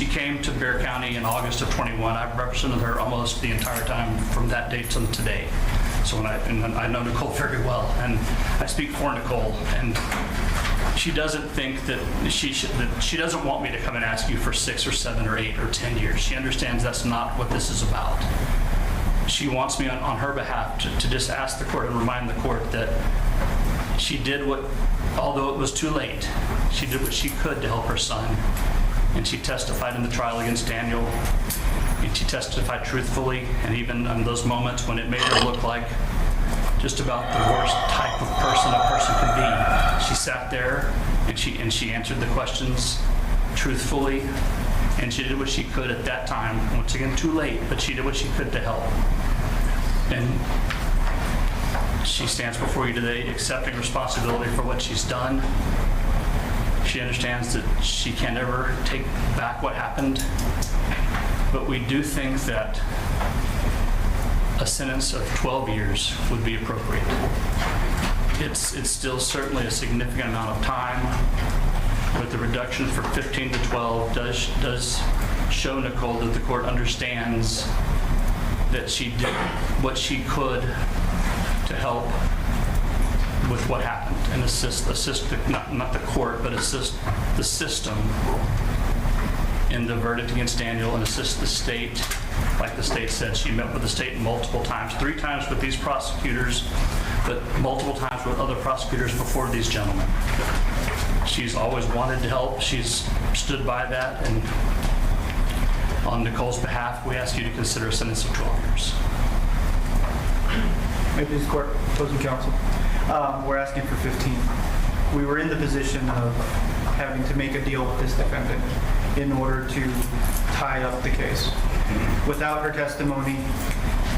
came to Bexar County in August of 21. I've represented her almost the entire time from that date to today. So I know Nicole very well, and I speak for Nicole. And She doesn't think that she doesn't want me to come and ask you for 6 or 7 or 8 or 10 years. She understands that's not what this is about. She wants me on her behalf to just ask the court and remind the court that she did what, although it was too late, she did what she could to help her son. And she testified in the trial against Daniel, and she testified truthfully, and even in those moments when it made her look like just about the worst type of person a person could be. She sat there and she answered the questions truthfully, and she did what she could at that time. Once again, too late, but she did what she could to help. And she stands before you today accepting responsibility for what she's done. She understands that she can't ever take back what happened, but we do think that a sentence of 12 years would be appropriate. It's still certainly a significant amount of time, but the reduction from 15 to 12 does show Nicole that the court understands that she did what she could to help with what happened and assist not the court, but assist the system in the verdict against Daniel and assist the state. Like the state said, she met with the state multiple times, 3 times with these prosecutors, but multiple times with other prosecutors before these gentlemen. She's always wanted to help. She's stood by that, and on Nicole's behalf, we ask you to consider a sentence of 12 years. May it please the court, opposing counsel. We're asking for 15. We were in the position of having to make a deal with this defendant in order to tie up the case. Without her testimony,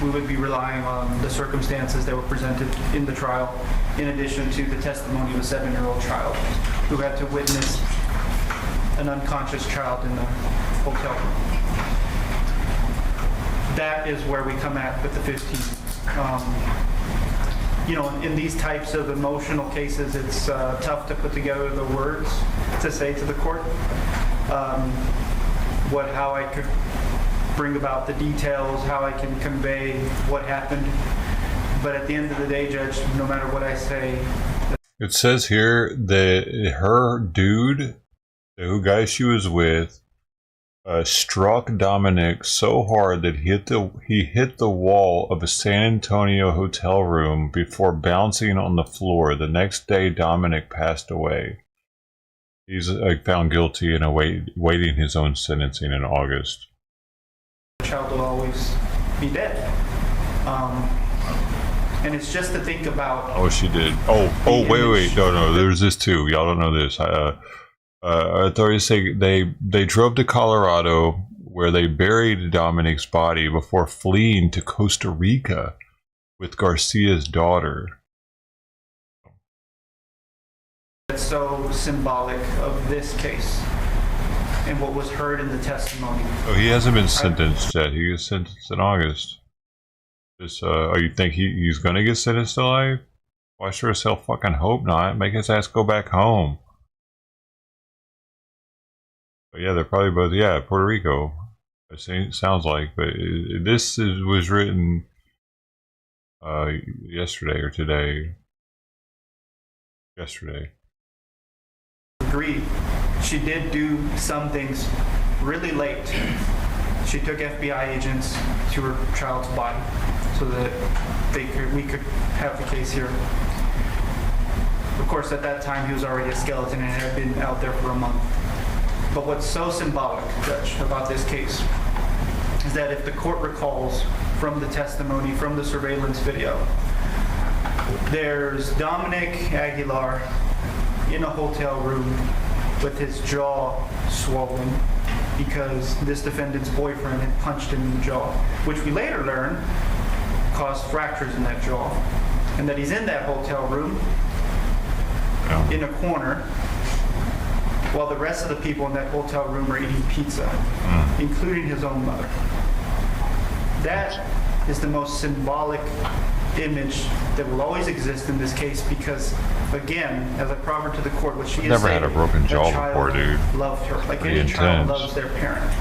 we would be relying on the circumstances that were presented in the trial, in addition to the testimony of a 7-year-old child who had to witness an unconscious child in the hotel room. That is where we come at with the 15. You know, in these types of emotional cases, it's tough to put together the words to say to the court. How I could bring about the details, how I can convey what happened. But at the end of the day, Judge, no matter what I say. It says here that her dude, the guy she was with, struck Dominic so hard that he hit the wall of a San Antonio hotel room before bouncing on the floor. The next day, Dominic passed away. He's found guilty and awaiting his own sentencing in August. The child will always be dead. And it's just to think about... Oh, she did. Oh, wait. No. There's this too. Y'all don't know this. Authorities say they drove to Colorado where they buried Dominic's body before fleeing to Costa Rica with Garcia's daughter. It's so symbolic of this case and what was heard in the testimony. Oh, he hasn't been sentenced yet. He was sentenced in August. You think he's going to get sentenced to life? Well, I sure as hell fucking hope not. Make his ass go back home. But yeah, they're probably both, Puerto Rico. It sounds like. But this was written yesterday or today. Yesterday. Agreed. She did do some things really late. She took FBI agents to her child's body so that we could have the case here. Of course, at that time, he was already a skeleton and had been out there for a month. But what's so symbolic, Judge, about this case is that if the court recalls from the testimony, from the surveillance video, there's Dominic Aguilar in a hotel room with his jaw swollen because this defendant's boyfriend had punched him in the jaw, which we later learn caused fractures in that jaw, and that he's in that hotel room in a corner while the rest of the people in that hotel room are eating pizza, including his own mother. That is the most symbolic image that will always exist in this case because, again, as I proverb to the court, what she is never saying, had a broken jaw before, dude. Loved her like Pretty any child intense. loves their parent.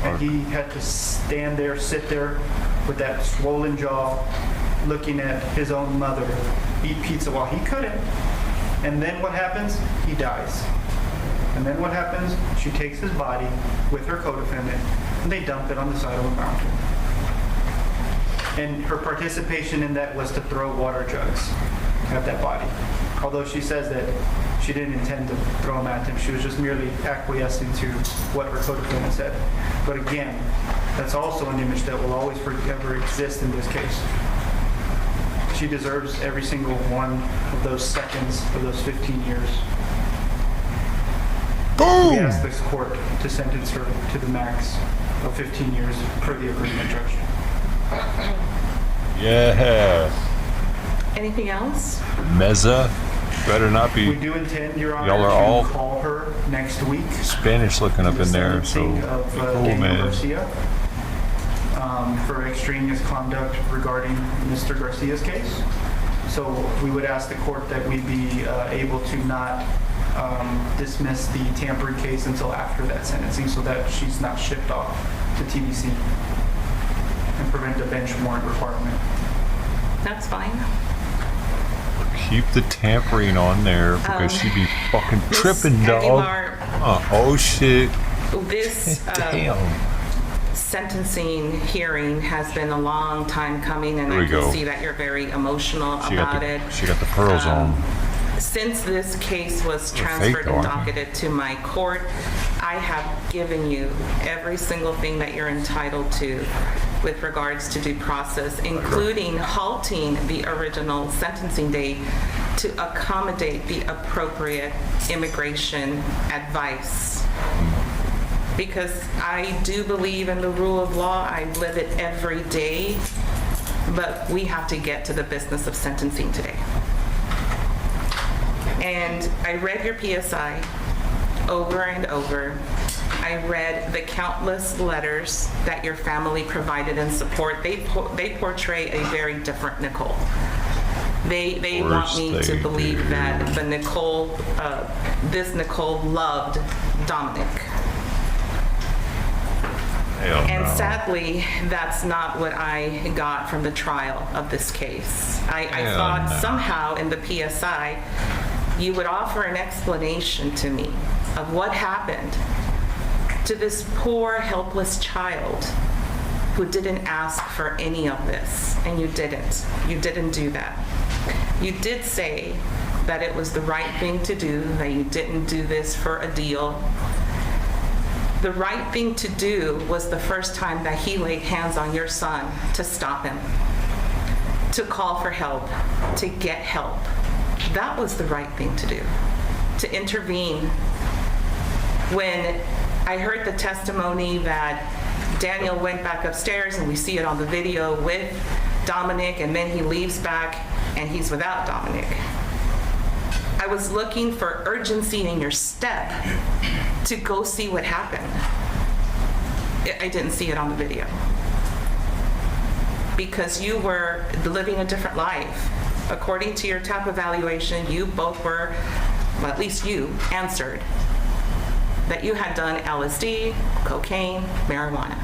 And he had to stand there, sit there with that swollen jaw, looking at his own mother eat pizza while he couldn't. And then what happens? He dies. And then what happens? She takes his body with her co-defendant and they dump it on the side of a mountain. And her participation in that was to throw water jugs at that body. Although she says that she didn't intend to throw them at him, she was just merely acquiescing to what her co-defendant said. But again, that's also an image that will always forever exist in this case. She deserves every single one of those seconds of those 15 years. Boom! We ask this court to sentence her to the max of 15 years per the agreement, Judge. Yeah. Anything else? Meza. Better not be. We do intend, Your Honor, Y'all are to all call her next week. Spanish looking up in there, so Of cool, Daniel man. Garcia for extraneous conduct regarding Mr. Garcia's case. So we would ask the court that we be able to not dismiss the tampering case until after that sentencing so that she's not shipped off to TBC and prevent a bench warrant requirement. That's fine. Keep the tampering on there because she'd be fucking tripping, dog. Aguilar, Oh shit. This Damn. sentencing hearing has been a long time coming, and Here I we can go. see that you're very emotional She got about the, it. she got the pearls on. Since this case was They're transferred fake, and aren't they? docketed to my court, I have given you every single thing that you're entitled to with regards to due process, including halting the original sentencing date to accommodate the appropriate immigration advice. Because I do believe in the rule of law, I live it every day, but we have to get to the business of sentencing today. And I read your PSI over and over. I read the countless letters that your family provided in support. They portray a very different Nicole. They want me to believe that the Nicole, this Nicole loved Dominic. And sadly, that's not what I got from the trial of this case. I thought somehow in the PSI, you would offer an explanation to me of what happened to this poor, helpless child who didn't ask for any of this, and you didn't. You didn't do that. You did say that it was the right thing to do, that you didn't do this for a deal. The right thing to do was the first time that he laid hands on your son to stop him, to call for help, to get help. That was the right thing to do, to intervene. When I heard the testimony that Daniel went back upstairs, and we see it on the video with Dominic, and then he leaves back and he's without Dominic. I was looking for urgency in your step to go see what happened. I didn't see it on the video. Because you were living a different life. According to your TAP evaluation, you both were, well, at least you answered that you had done LSD, cocaine, marijuana.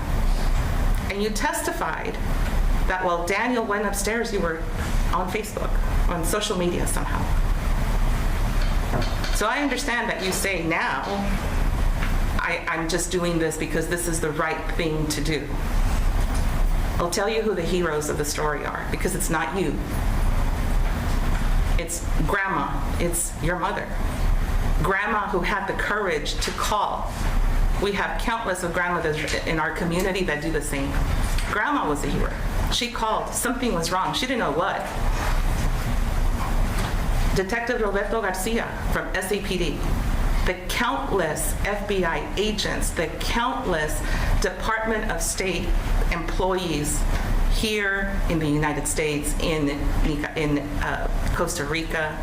And you testified that while Daniel went upstairs, you were on Facebook, on social media somehow. So I understand that you say now, I'm just doing this because this is the right thing to do. I'll tell you who the heroes of the story are, because it's not you. It's Grandma, it's your mother. Grandma who had the courage to call. We have countless of grandmothers in our community that do the same. Grandma was a hero. She called, something was wrong, she didn't know what. Detective Roberto Garcia from SAPD, the countless FBI agents, the countless Department of State employees here in the United States, in Costa Rica,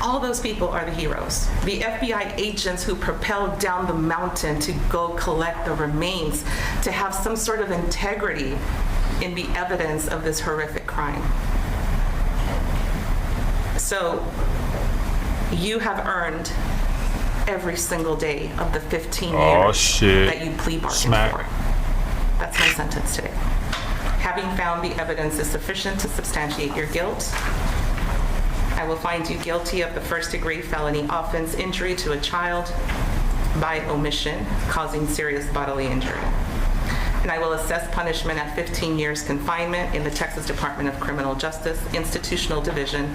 all those people are the heroes. The FBI agents who propelled down the mountain to go collect the remains, to have some sort of integrity in the evidence of this horrific crime. So you have earned every single day of the 15 years that you plea bargained for. That's my sentence today. Having found the evidence is sufficient to substantiate your guilt, I will find you guilty of the first-degree felony offense, injury to a child by omission, causing serious bodily injury. And I will assess punishment at 15 years confinement in the Texas Department of Criminal Justice Institutional Division.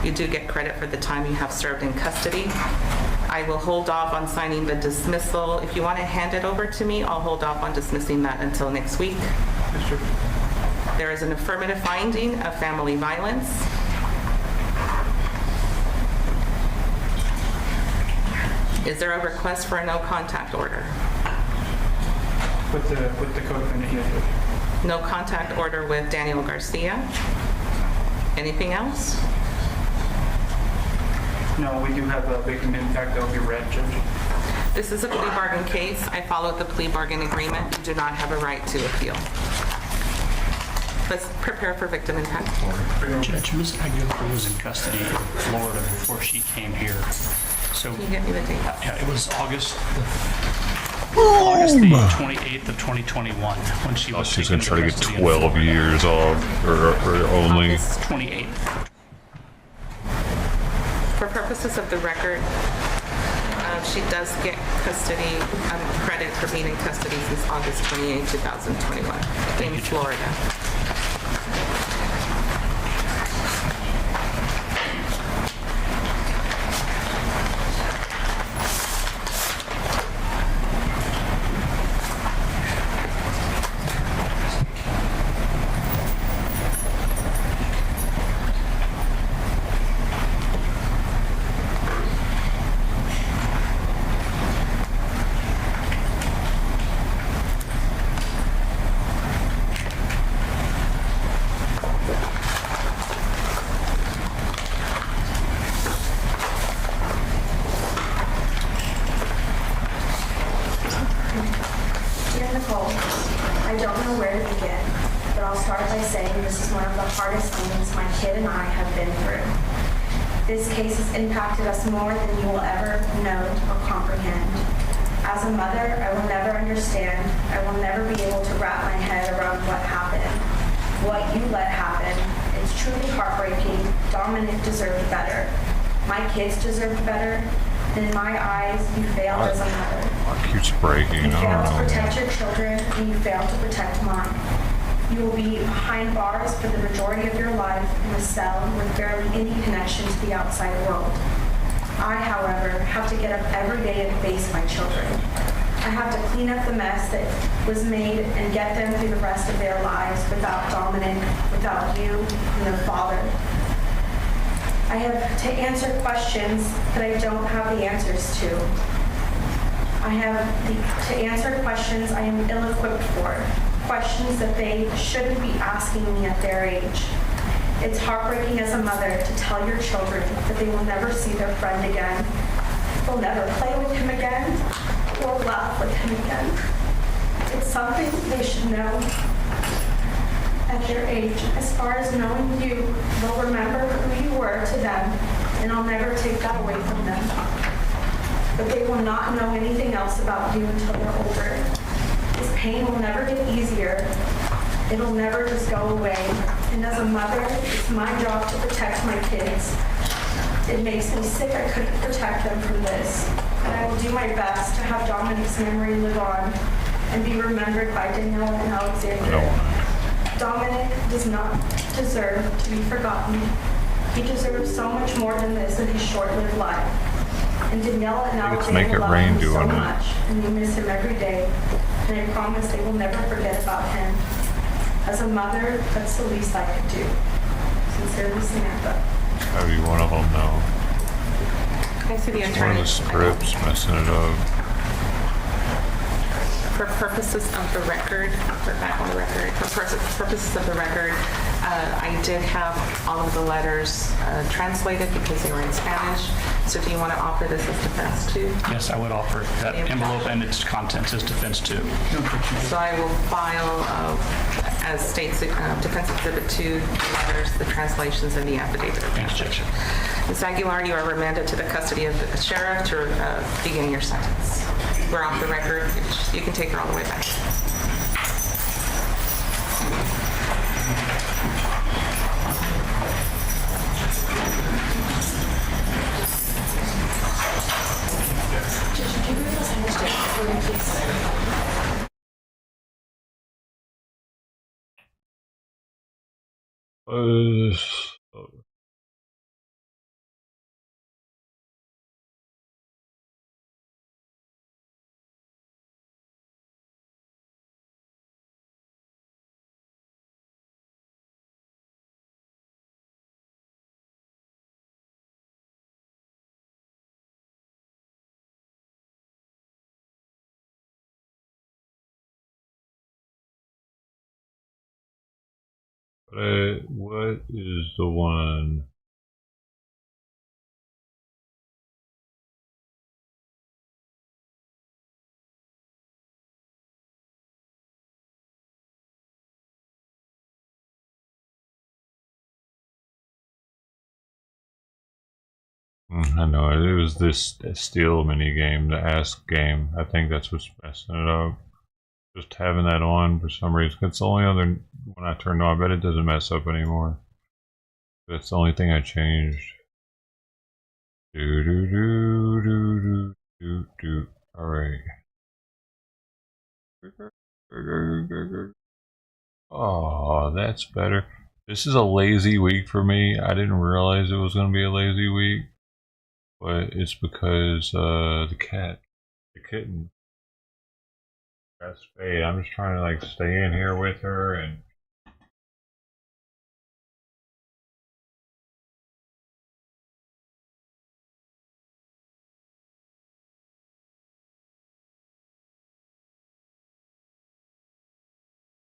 You do get credit for the time you have served in custody. I will hold off on signing the dismissal. If you want to hand it over to me, I'll hold off on dismissing that until next week. There is an affirmative finding of family violence. Is there a request for a no contact order? With the co-defendant, yes. No contact order with Daniel Garcia. Anything else? No, we do have a victim impact that will be read, Judge. This is a plea bargain case. I followed the plea bargain agreement. You do not have a right to appeal. Let's prepare for victim impact. Judge, Ms. Aguilar was in custody in Florida before she came here. So, can you get me the date? Yeah, it was August the 28th of 2021 when she was. She's gonna try to get 12 years off, or only. August 28th. For purposes of the record, she does get custody credit for being in custody since August 28, 2021 in Florida. I don't know where to begin, but I'll start by saying this is one of the hardest things my kid and I have been through. This case has impacted us more than you will ever know or comprehend. As a mother, I will never understand. I will never be able to wrap my head around what happened, what you let happen. It's truly heartbreaking. Dominic deserved better. My kids deserved better. In my eyes, you failed as a mother. It keeps breaking. You failed to protect your children, and you failed to protect mine. You will be behind bars for the majority of your life in a cell with barely any connection to the outside world. I, however, have to get up every day and face my children. I have to clean up the mess that was made and get them through the rest of their lives without Dominic, without you, and their father. I have to answer questions that I don't have the answers to. I have to answer questions I am ill-equipped for, questions that they shouldn't be asking me at their age. It's heartbreaking as a mother to tell your children that they will never see their friend again, they'll never play with him again, or laugh with him again. It's something they should know at their age. As far as knowing you, they'll remember who you were to them, and I'll never take that away from them. But they will not know anything else about you until they're older. This pain will never get easier. It'll never just go away. And as a mother, it's my job to protect my kids. It makes me sick I couldn't protect them from this. And I will do my best to have Dominic's memory live on and be remembered by Danielle and Alexander. Dominic does not deserve to be forgotten. He deserves so much more than this in his short-lived life. And Danielle and Alexander love him so much, and they miss him every day. And I promise they will never forget about him. As a mother, that's the least I could do. Sincerely, Samantha. Every one of them now. I see the One attorney. of the scripts messing it up. For purposes of the record, back on the record, for purposes of the record, I did have all of the letters translated because they were in Spanish. So do you want to offer this as defense too? Yes, I would offer that envelope and its contents as defense too. So I will file as states Defense Exhibit 2, the letters, the translations, and the affidavit. Thanks, Judge. Ms. Aguilar, you are remanded to the custody of the sheriff to begin your sentence. We're off the record. You can take her all the way back. What is the one? I know it was this steal mini game, the ask game. I think that's what's messing it up. Just having that on for some reason. It's the only other one I turned on. I bet it doesn't mess up anymore. That's the only thing I changed. All right. Oh, that's better. This is a lazy week for me. I didn't realize it was going to be a lazy week, but it's because the kitten, got spayed. I'm just trying to like stay in here with her and.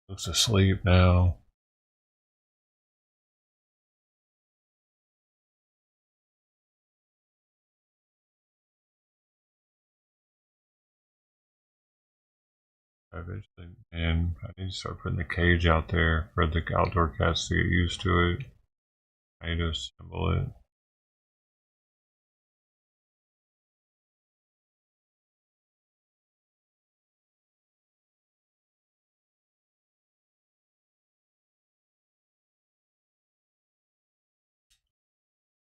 Looks asleep now. And I need to start putting the cage out there for the outdoor cats to get used to it. I need to assemble it.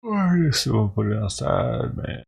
Or just still put it outside, man.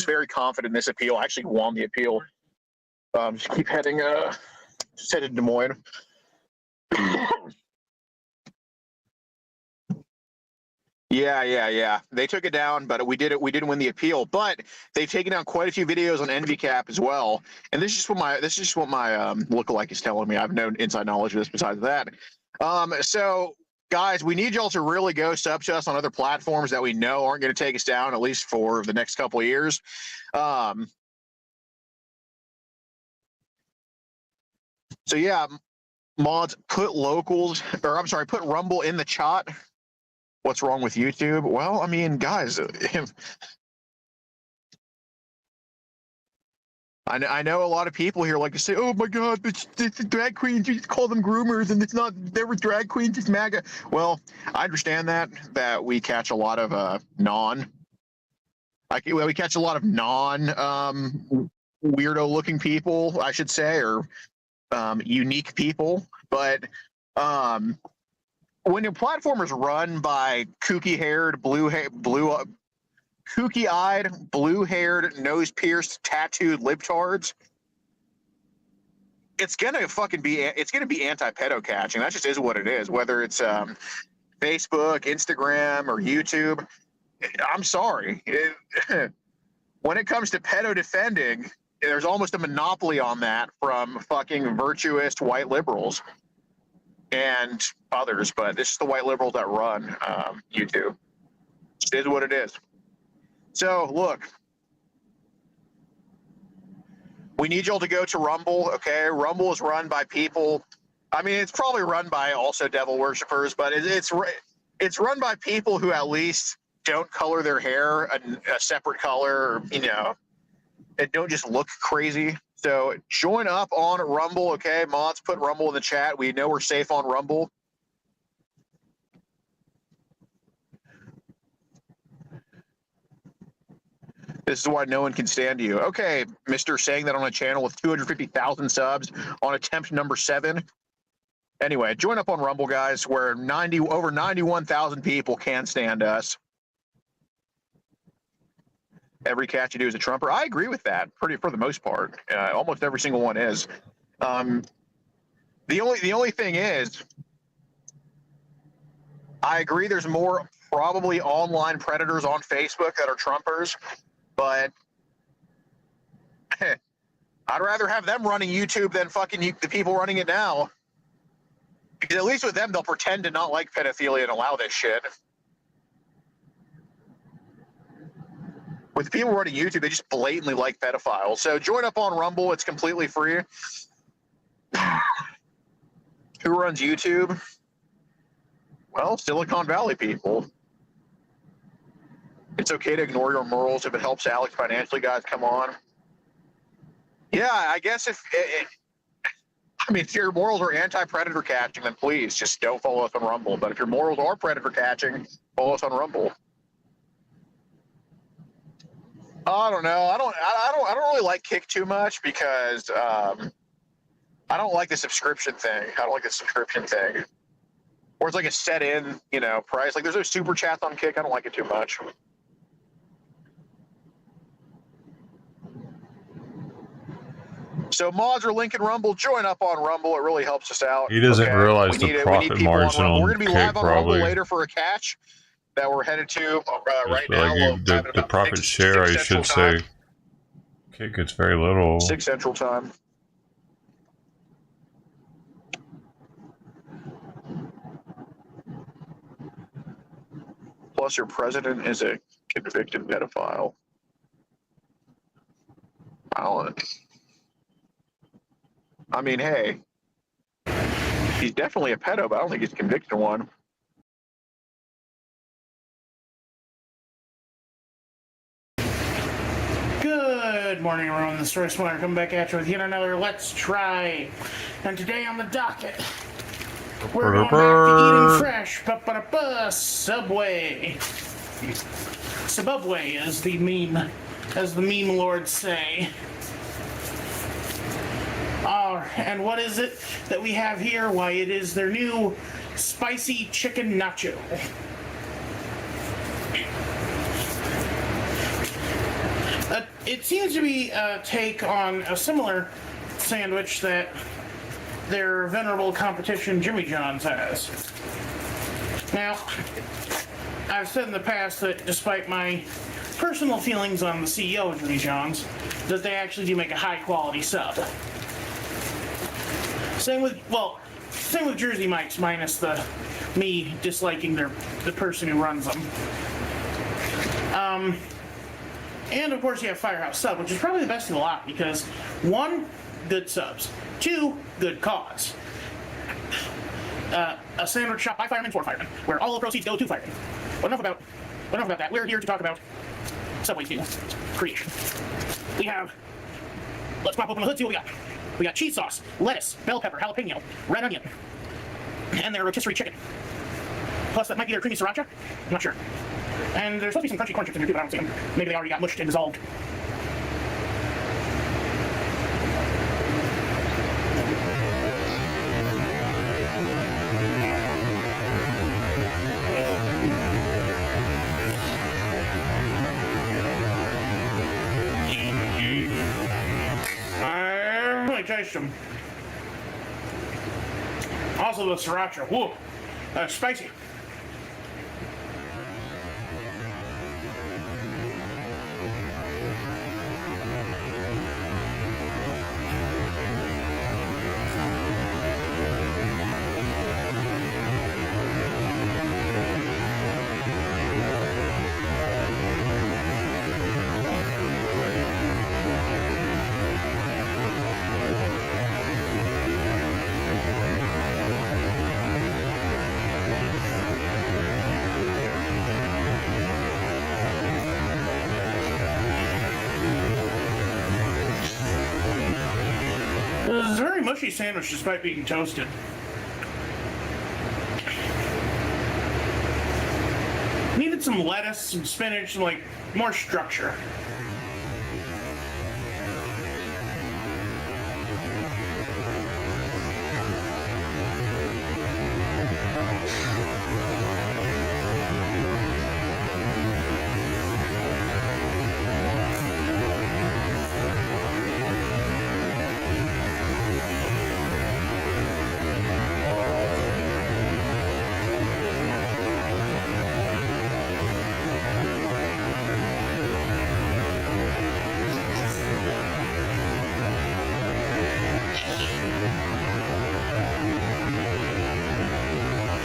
Very confident in this appeal. I actually won the appeal. Just keep heading. Just headed to Des Moines. Yeah. They took it down, but we did it. We didn't win the appeal, but they've taken down quite a few videos on NVCap as well. And this is just what my lookalike is telling me. I have no inside knowledge of this besides that. So guys, we need y'all to really go sub to us on other platforms that we know aren't going to take us down, at least for the next couple of years. So yeah, mods, put put Rumble in the chat. What's wrong with YouTube? Well, I mean, guys, I know a lot of people here like to say, oh my God, it's drag queens, you just call them groomers, and it's not, they were drag queens, it's MAGA. Well, I understand that we catch a lot of we catch a lot of weirdo looking people, I should say, or unique people, but when your platform is run by kooky-eyed, blue-haired, nose-pierced, tattooed libtards, it's gonna be anti-pedo catching. That just is what it is. Whether it's Facebook, Instagram, or YouTube, I'm sorry. When it comes to pedo defending, there's almost a monopoly on that from fucking virtuous white liberals and others, but this is the white liberals that run YouTube. It is what it is. So look, we need y'all to go to Rumble. Okay, Rumble is run by people. I mean, it's probably run by also devil worshippers, but it's run by people who at least don't color their hair a separate color, or, you know, and don't just look crazy. So join up on Rumble, okay? Mods, put Rumble in the chat. We know we're safe on Rumble. This is why no one can stand you. Okay, Mr. saying that on a channel with 250,000 subs on attempt number 7. Anyway, join up on Rumble, guys, where over 91,000 people can stand us. Every cat you do is a trumper. I agree with that, for the most part. Almost every single one is. The only thing is, I agree. There's more probably online predators on Facebook that are trumpers, but I'd rather have them running YouTube than fucking the people running it now. Because at least with them, they'll pretend to not like pedophilia and allow this shit. With people running YouTube, they just blatantly like pedophiles. So join up on Rumble. It's completely free. Who runs YouTube? Well, Silicon Valley people. It's okay to ignore your morals if it helps Alex financially, guys. Come on. Yeah, I guess if your morals are anti-predator catching, then please just don't follow us on Rumble. But if your morals are predator catching, follow us on Rumble. I don't know. I don't really like Kick too much because I don't like the subscription thing. Or it's like a set in, price. Like there's no super chats on Kick. I don't like it too much. So mods are linking Rumble. Join up on Rumble. It really helps us out. He doesn't realize the profit margin on We're going to be Kick, live on probably. Rumble later for a catch that we're headed to right now. The profit share, I should say. Kick gets very little. 6 Central Time. Plus, your president is a convicted pedophile. I mean, hey, he's definitely a pedo, but I don't think he's convicted of one. Good morning, everyone. This is Royce Miller coming back at you with yet another Let's Try. And today on the docket, we're going back to eating fresh. Subway. Subway, as the meme lords say. And what is it that we have here? Why, it is their new spicy chicken nacho. It seems to be a take on a similar sandwich that their venerable competition Jimmy John's has. Now, I've said in the past that despite my personal feelings on the CEO of Jimmy John's, that they actually do make a high-quality sub. Same with Jersey Mike's, minus me disliking the person who runs them. And of course you have Firehouse Sub, which is probably the best of the lot because 1, good subs. 2, good cause. A sandwich shop by firemen for firemen, where all the proceeds go to firemen. But enough about that. We're here to talk about Subway's new creation. Let's pop open the hood, see what we got. We got cheese sauce, lettuce, bell pepper, jalapeno, red onion, and their rotisserie chicken. Plus, that might be their creamy sriracha. I'm not sure. And there's supposed to be some crunchy corn chips in here too, but I don't see them. Maybe they already got mushed and dissolved. Let me taste them. Also the sriracha. Whoa, that's spicy. mushy sandwich despite being toasted. Needed some lettuce, some spinach, some, like, more structure.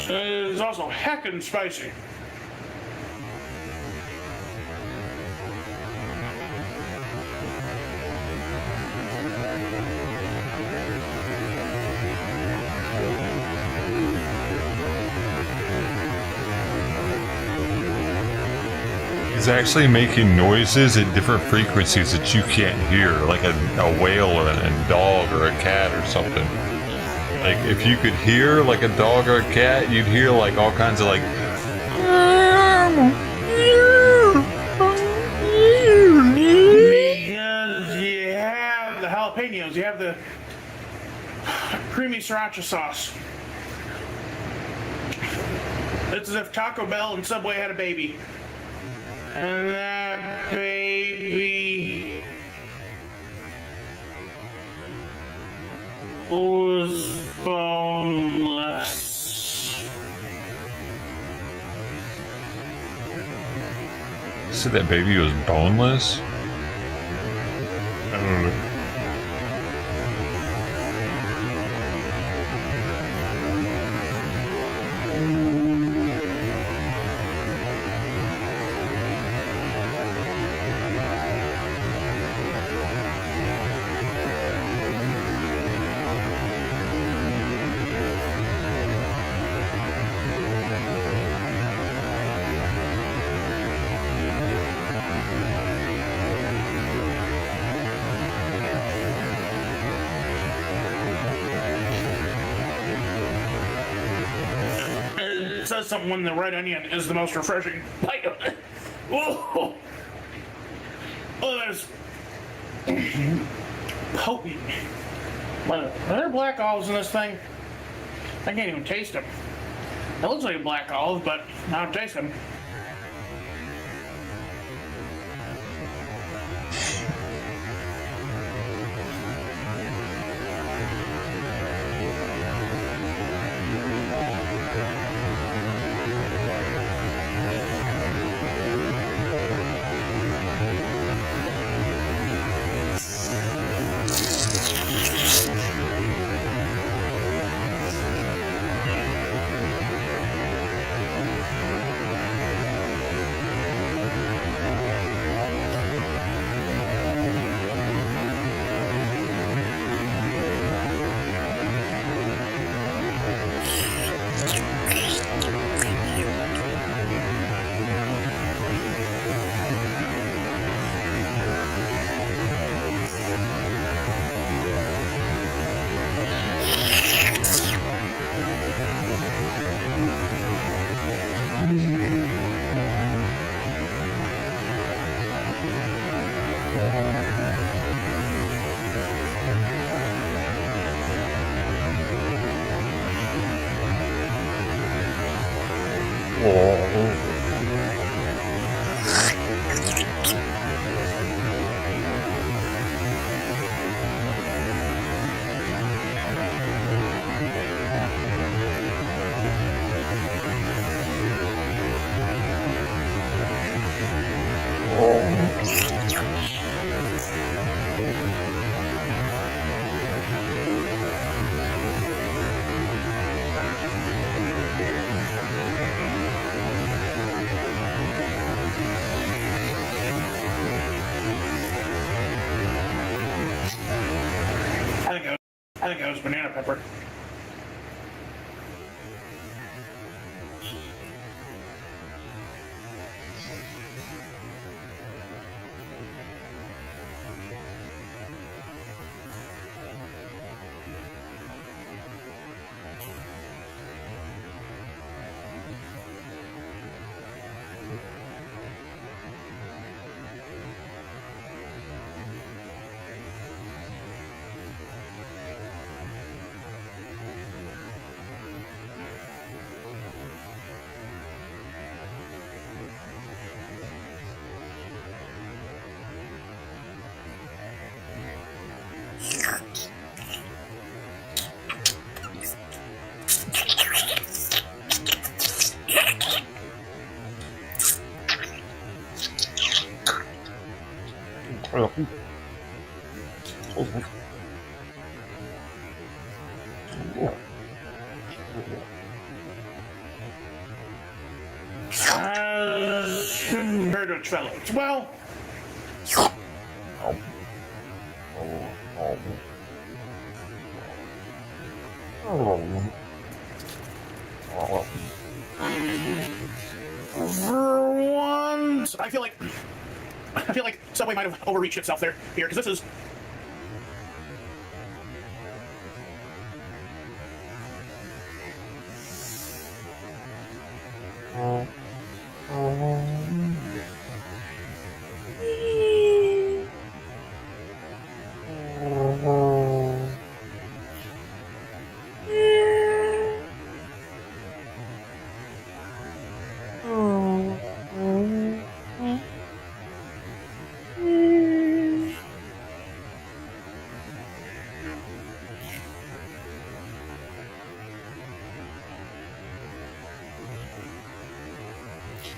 It's also heckin' spicy. He's actually making noises at different frequencies that you can't hear, like a whale or a dog or a cat or something. Like, if you could hear like a dog or a cat, you'd hear like all kinds of like... Because you have the jalapenos, you have the creamy sriracha sauce. It's as if Taco Bell and Subway had a baby. And that baby was boneless. You said that baby was boneless? I don't know. It says something when the red onion is the most refreshing bite of it. Whoa! Oh, that is potent. Are there black olives in this thing? I can't even taste them. It looks like a black olive, but I don't taste them. I think that was banana pepper. Very good, fellows. Well, for once, I feel like Subway might have overreached itself here, because this is.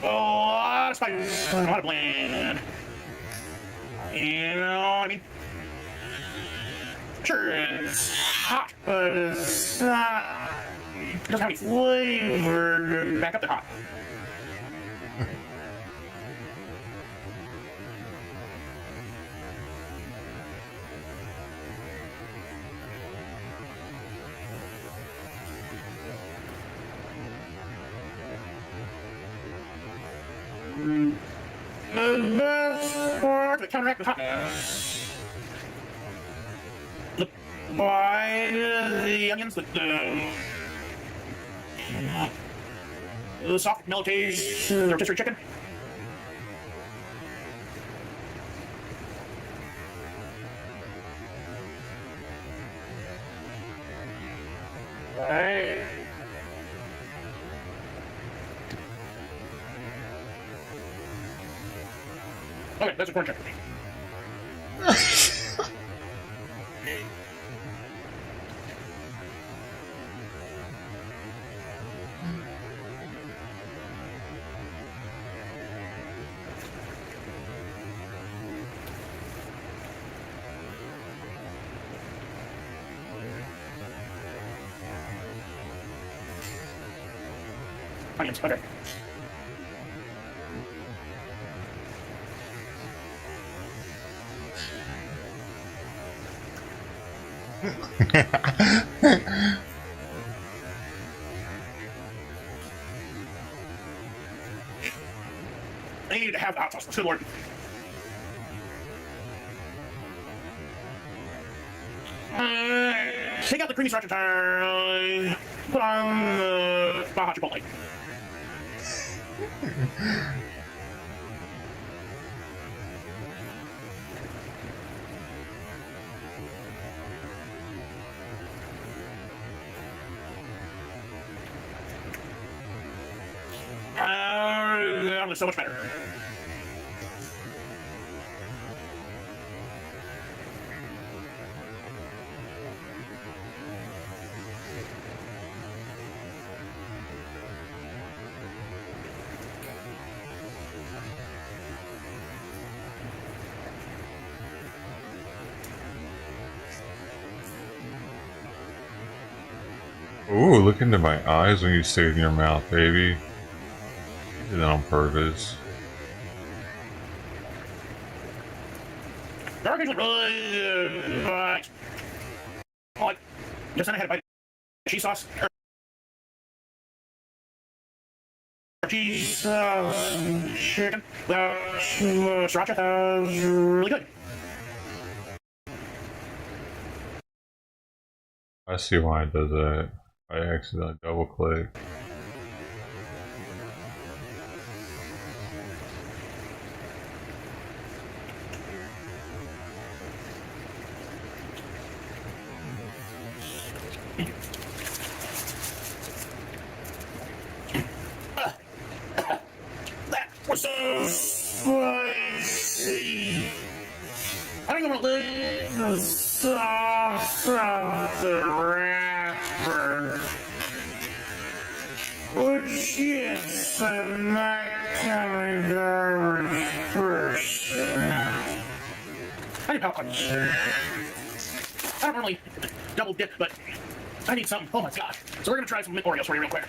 Oh, spice, a lot of bland. You know, I mean, sure, it's hot, but it's not. It doesn't have any flavor to back up the hot. The best part to counteract the hotness. Why the onions, the soft melties, the rotisserie chicken. Right. Okay, that's a corn chip. Onions, okay. I needed to have the hot sauce. Good lord. Take out the creamy sriracha entirely. Put on the Baja Chipotle. That was so much better. Ooh, look into my eyes when you say it in your mouth, baby. You did that on purpose. Like, just then I had a bite of cheese sauce. Cheese chicken. Sriracha was really good. I see why it does that. I accidentally double click. That was so spicy. I don't even lick the sauce of the wrapper, which is I'm not kind of garbage person. Tiny popcorn. I don't normally double dip, but I need something. Oh my gosh. So we're gonna try some mint Oreos for you real quick.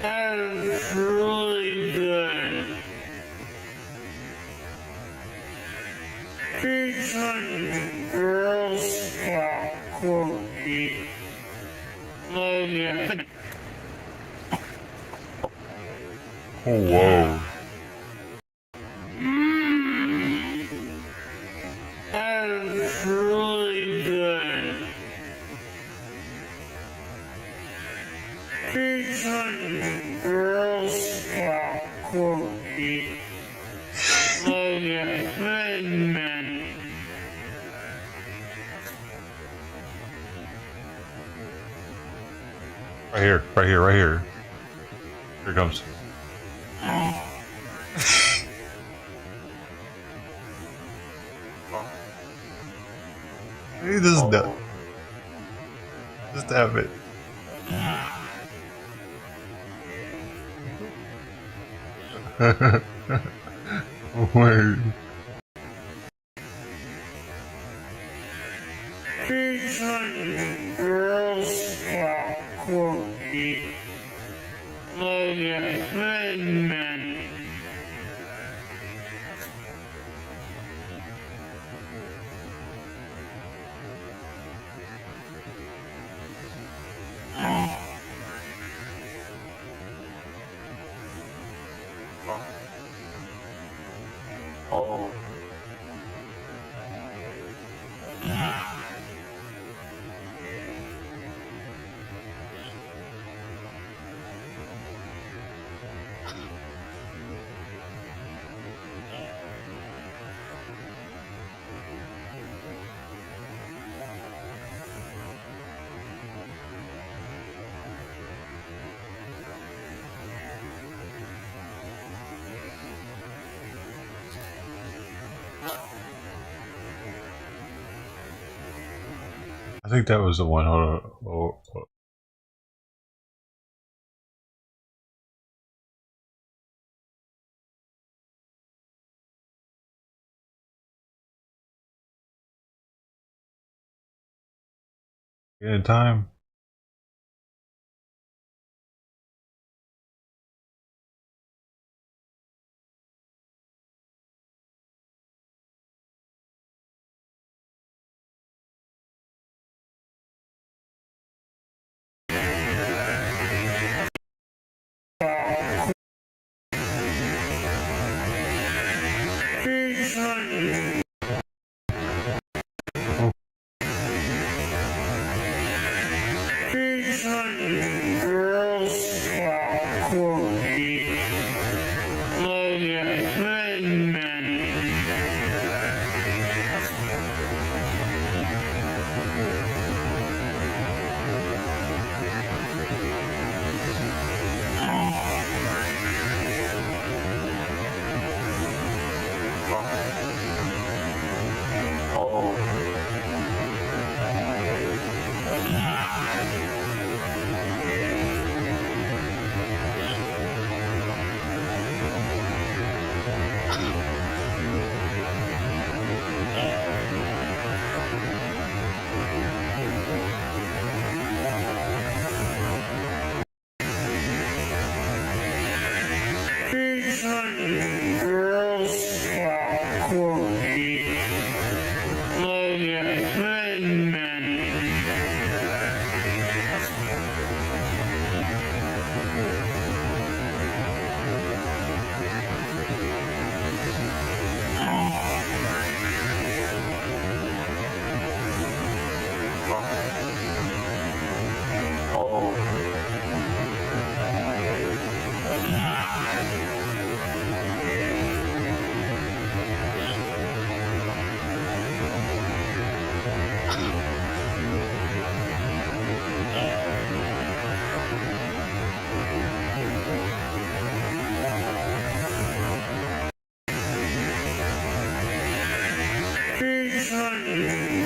That's really good. Girl Scout cookie. Oh, whoa. That's really good. Girl Scout cookie. Right here, right here, right here. Here it comes. He just does. Just have it. Wait. Girl Scout cookie. Oh. I think that was the one. Hold on. Oh. In time. Girl Scout cookie. Girl Scout cookie.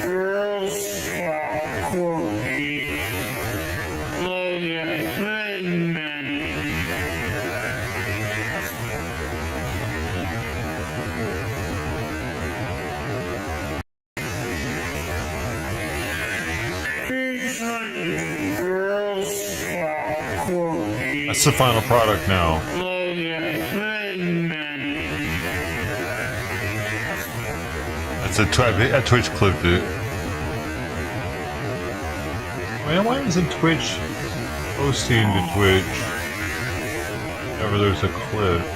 Girl Scout That's the final product now. That's a Twitch clip, dude. Man, why isn't Twitch posting to Twitch whenever there's a clip?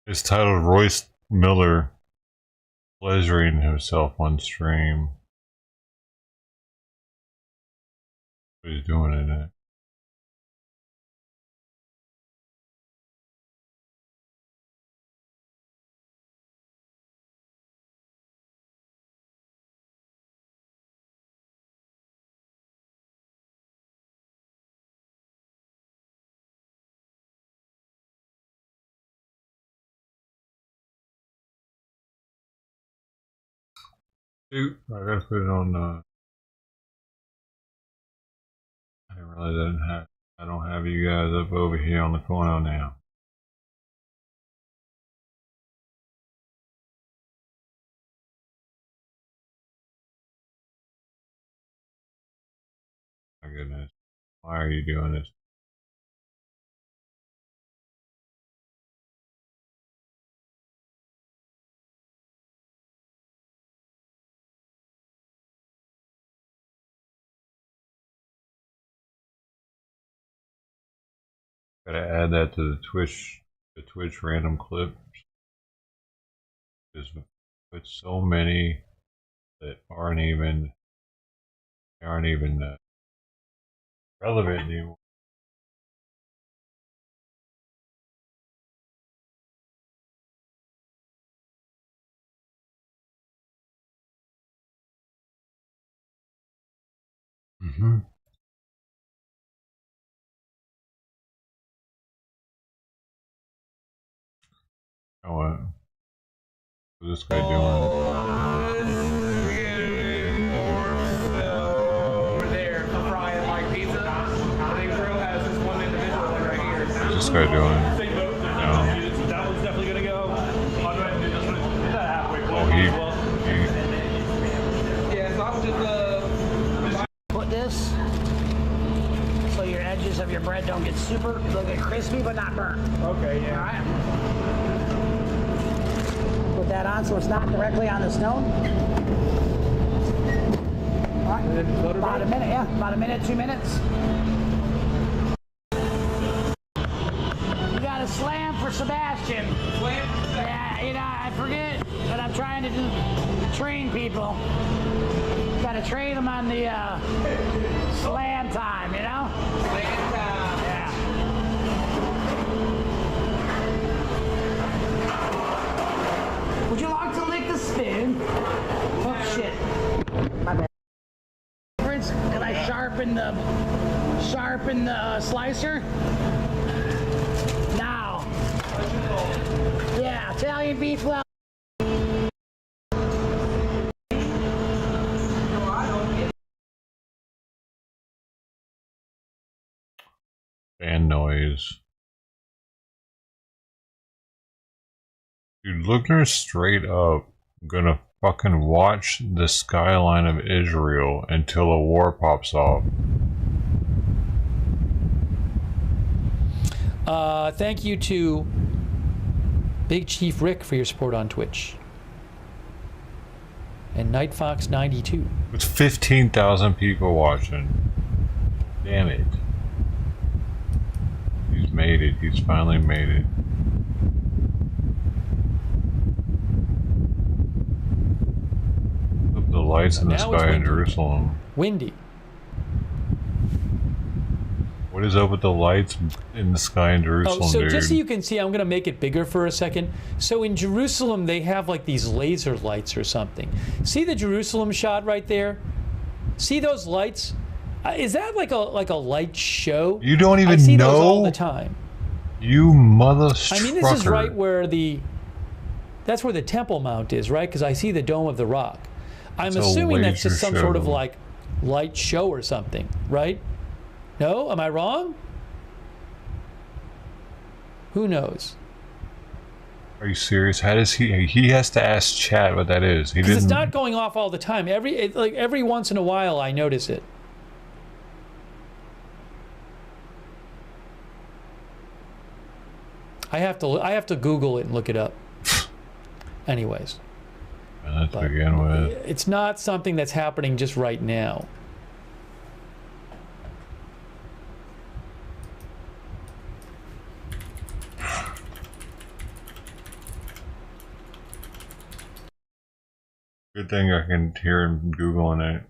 It's titled Royce Miller pleasuring himself on stream. What he's doing in it. Shoot, I gotta put it on. I didn't realize I don't have you guys up over here on the corner now. My goodness, why are you doing this? Gotta add that to the Twitch random clips. Just put so many that aren't even relevant anymore. Mm-hmm. Oh, what's this guy doing? Over there, frying like pizza. The big grill has this one individual right here. What's this guy doing? That one's definitely gonna go. I'll go ahead and do this one. Is that halfway close? Oh, Yeah, so I'm just Put this so your edges of your bread don't get super, they'll get crispy but not burnt. Okay, yeah. All right. Put that on so it's not directly on the stone. All right. About a minute, yeah. About a minute, 2 minutes. You got a slam for Sebastian. Slam? Yeah, you know, I forget, but I'm trying to train people. Got to train them on the slam time, you know? Slam time. Yeah. Would you like to lick the spoon? Oh, shit. My bad. Can I sharpen the slicer? Now. Yeah, Italian beef well. Fan noise. Dude, look her straight up. I'm gonna fucking watch the skyline of Israel until a war pops off. Thank you to Big Chief Rick for your support on Twitch. And NightFox92. It's 15,000 people watching. Damn it. He's made it. He's finally made it. Look at the lights in the sky in Jerusalem. Windy. What is up with the lights in the sky in Jerusalem, so dude? just so you can see, I'm going to make it bigger for a second. So in Jerusalem, they have like these laser lights or something. See the Jerusalem shot right there? See those lights? Is that like a light show? You don't even I see know? those all the time. You mother I mean, this is right where that's where the Temple Mount is, right? Because I see the Dome of the Rock. I'm It's a assuming that's just laser some sort of show. like light show or something, right? No? Am I wrong? Who knows? Are you serious? How does he has to ask chat what that is. He Because it's didn't. not going off all the time. Every once in a while, I notice it. I have to Google it and look it up. Anyways. Let's begin with. It's not something that's happening just right now. Good thing I can hear him Googling it.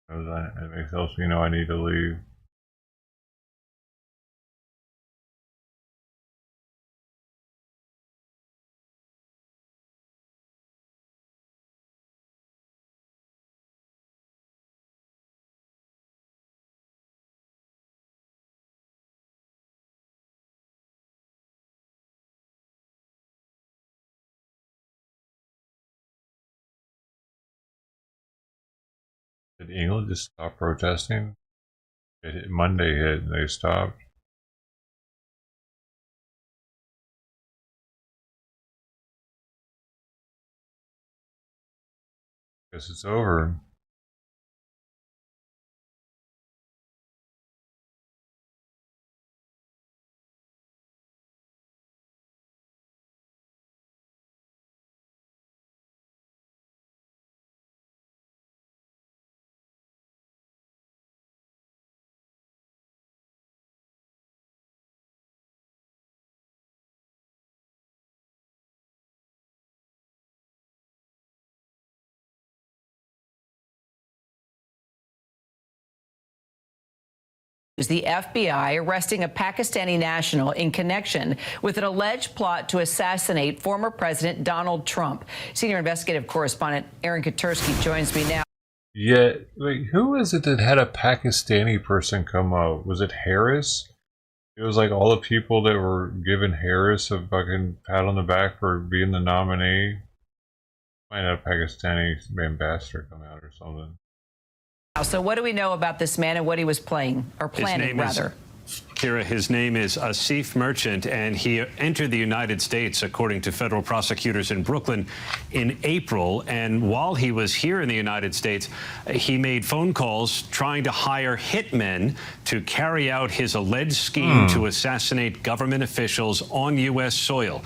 It helps me know I need to leave. Did England just stop protesting? Monday hit and they stopped. Guess it's over. The FBI arresting a Pakistani national in connection with an alleged plot to assassinate former President Donald Trump. Senior investigative correspondent Aaron Katursky joins me now. Yeah, wait, who is it that had a Pakistani person come up? Was it Harris? It was like all the people that were giving Harris a fucking pat on the back for being the nominee. Might have a Pakistani ambassador come out or something. So what do we know about this man and what he was playing, or planning, rather? Kira, his name is Asif Merchant, and he entered the United States, according to federal prosecutors in Brooklyn, in April. And while he was here in the United States, he made phone calls trying to hire hitmen to carry out his alleged scheme to assassinate government officials on U.S. soil.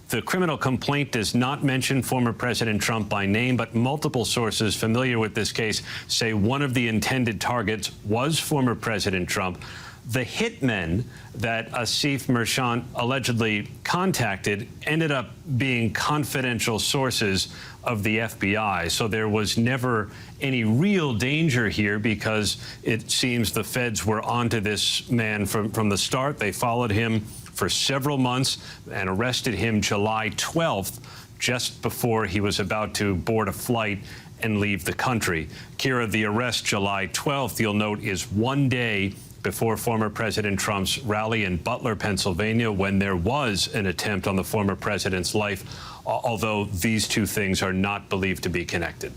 The criminal complaint does not mention former President Trump by name, but multiple sources familiar with this case say one of the intended targets was former President Trump. The hitmen that Asif Merchant allegedly contacted ended up being confidential sources of the FBI. So there was never any real danger here because it seems the feds were onto this man from the start. They followed him for several months and arrested him July 12th, just before he was about to board a flight and leave the country. Kira, the arrest July 12th, you'll note, is one day before former President Trump's rally in Butler, Pennsylvania, when there was an attempt on the former president's life, although these two things are not believed to be connected.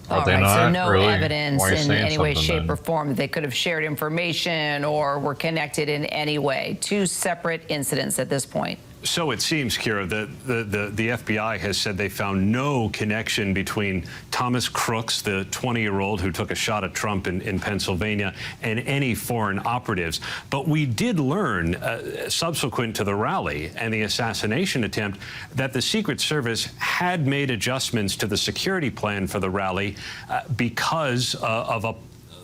All right, so no evidence in any way, shape, or form that they could have shared information or were connected in any way. Two separate incidents at this point. So it seems, Kira, that the FBI has said they found no connection between Thomas Crooks, the 20-year-old who took a shot at Trump in Pennsylvania, and any foreign operatives. But we did learn, subsequent to the rally and the assassination attempt, that the Secret Service had made adjustments to the security plan for the rally because of a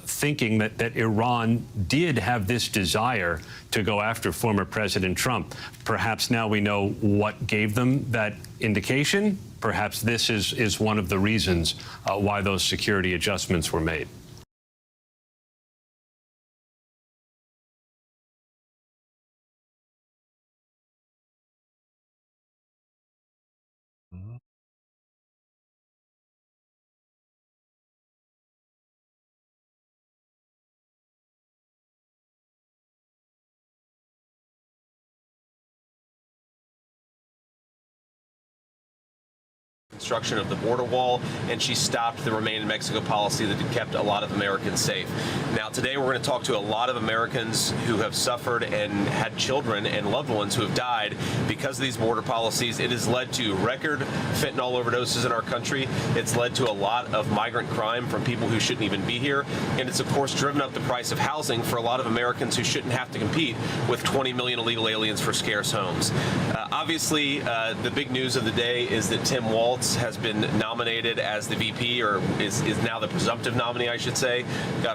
thinking that Iran did have this desire to go after former President Trump. Perhaps now we know what gave them that indication. Perhaps this is one of the reasons why those security adjustments were made. construction of the border wall, and she stopped the Remain in Mexico policy that had kept a lot of Americans safe. Now, today we're going to talk to a lot of Americans who have suffered and had children and loved ones who have died because of these border policies. It has led to record fentanyl overdoses in our country. It's led to a lot of migrant crime from people who shouldn't even be here. And it's, of course, driven up the price of housing for a lot of Americans who shouldn't have to compete with 20 million illegal aliens for scarce homes. Obviously, the big news of the day is that Tim Walz has been nominated as the VP, or is now the presumptive nominee, I should say,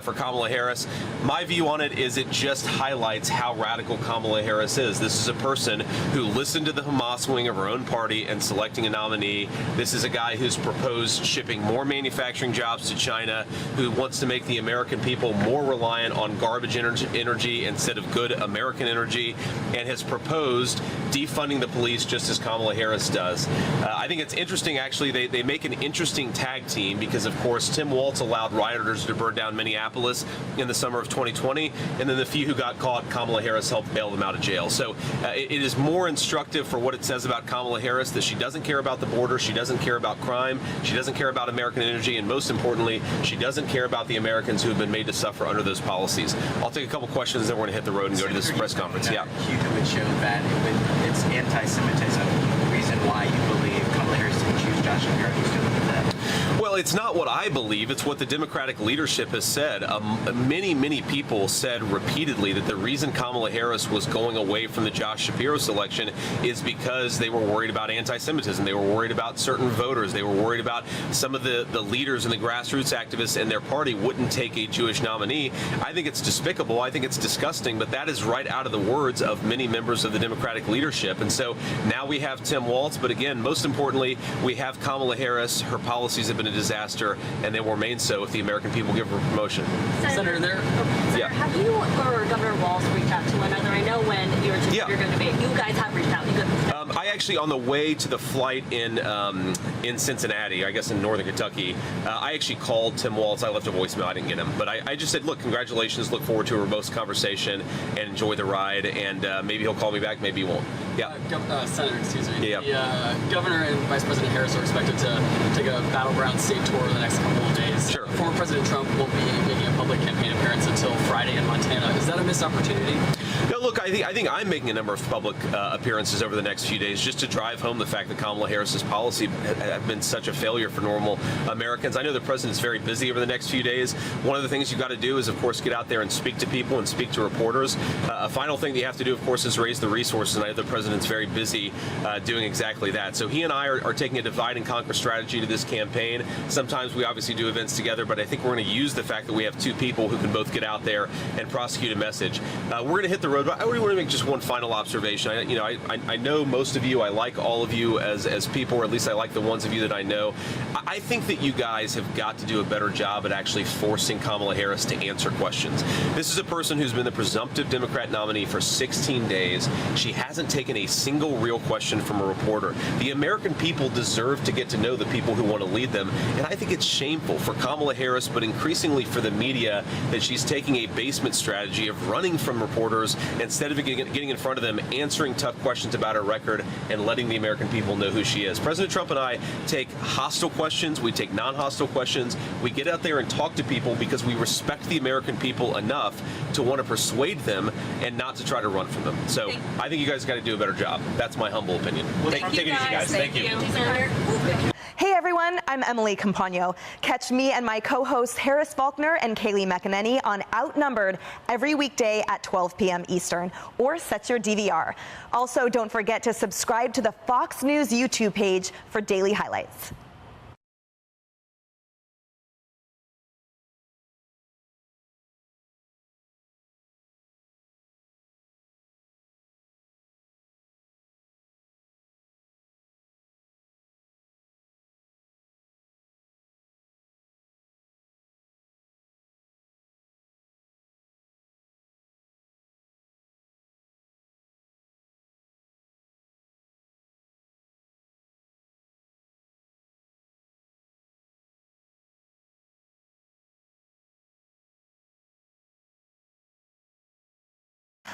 for Kamala Harris. My view on it is it just highlights how radical Kamala Harris is. This is a person who listened to the Hamas wing of her own party and selecting a nominee. This is a guy who's proposed shipping more manufacturing jobs to China, who wants to make the American people more reliant on garbage energy instead of good American energy, and has proposed defunding the police just as Kamala Harris does. I think it's interesting, actually. They make an interesting tag team because, of course, Tim Walz allowed rioters to burn down Minneapolis in the summer of 2020, and then the few who got caught, Kamala Harris helped bail them out of jail. So it is more instructive for what it says about Kamala Harris, that she doesn't care about the border, she doesn't care about crime, she doesn't care about American energy, and most importantly, she doesn't care about the Americans who have been made to suffer under those policies. I'll take a couple questions, then we're going to hit the road and go to this press conference. Yeah. Huge would show that it's anti-Semitism. The reason why you believe Kamala Harris didn't choose Josh Shapiro, you still look at that. Well, it's not what I believe. It's what the Democratic leadership has said. Many people said repeatedly that the reason Kamala Harris was going away from the Josh Shapiro selection is because they were worried about anti-Semitism. They were worried about certain voters. They were worried about some of the leaders and the grassroots activists in their party wouldn't take a Jewish nominee. I think it's despicable. I think it's disgusting, but that is right out of the words of many members of the Democratic leadership. And so now we have Tim Walz, but again, most importantly, we have Kamala Harris. Her policies have been a disaster, and they will remain so if the American people give her a promotion. Senator, have you or Governor Walz reached out to one another? I know when you were you're going to be, you guys have reached out. I actually, on the way to the flight in Cincinnati, I guess in northern Kentucky, I actually called Tim Walz. I left a voicemail. I didn't get him, but I just said, look, congratulations. Look forward to a robust conversation and enjoy the ride. And maybe he'll call me back. Maybe he won't. Yeah. Senator, excuse me. Yeah. The Governor and Vice President Harris are expected to take a battleground state tour in the next couple of days. Sure. Former President Trump won't be making a public campaign appearance until Friday in Montana. Is that a missed opportunity? No, look, I think I'm making a number of public appearances over the next few days just to drive home the fact that Kamala Harris's policy have been such a failure for normal Americans. I know the president's very busy over the next few days. One of the things you've got to do is, of course, get out there and speak to people and speak to reporters. A final thing that you have to do, of course, is raise the resources, and I know the president's very busy doing exactly that. So he and I are taking a divide and conquer strategy to this campaign. Sometimes we obviously do events together, but I think we're going to use the fact that we have two people who can both get out there and prosecute a message. We're going to hit the road, but I want to make just one final observation. I know most of you. I like all of you as people, or at least I like the ones of you that I know. I think that you guys have got to do a better job at actually forcing Kamala Harris to answer questions. This is a person who's been the presumptive Democrat nominee for 16 days. She hasn't taken a single real question from a reporter. The American people deserve to get to know the people who want to lead them, and I think it's shameful for Kamala Harris, but increasingly for the media, that she's taking a basement strategy of running from reporters instead of getting in front of them, answering tough questions about her record, and letting the American people know who she is. President Trump and I take hostile questions, we take non-hostile questions, we get out there and talk to people because we respect the American people enough to want to persuade them and not to try to run from them. So I think you guys got to do a better job. That's my humble opinion. Take it easy, guys. Thank you. Hey everyone, I'm Emily Campagno. Catch me and my co-hosts Harris Faulkner and Kaylee McEnany on Outnumbered every weekday at 12 p.m. Eastern, or set your DVR. Also, don't forget to subscribe to the Fox News YouTube page for daily highlights.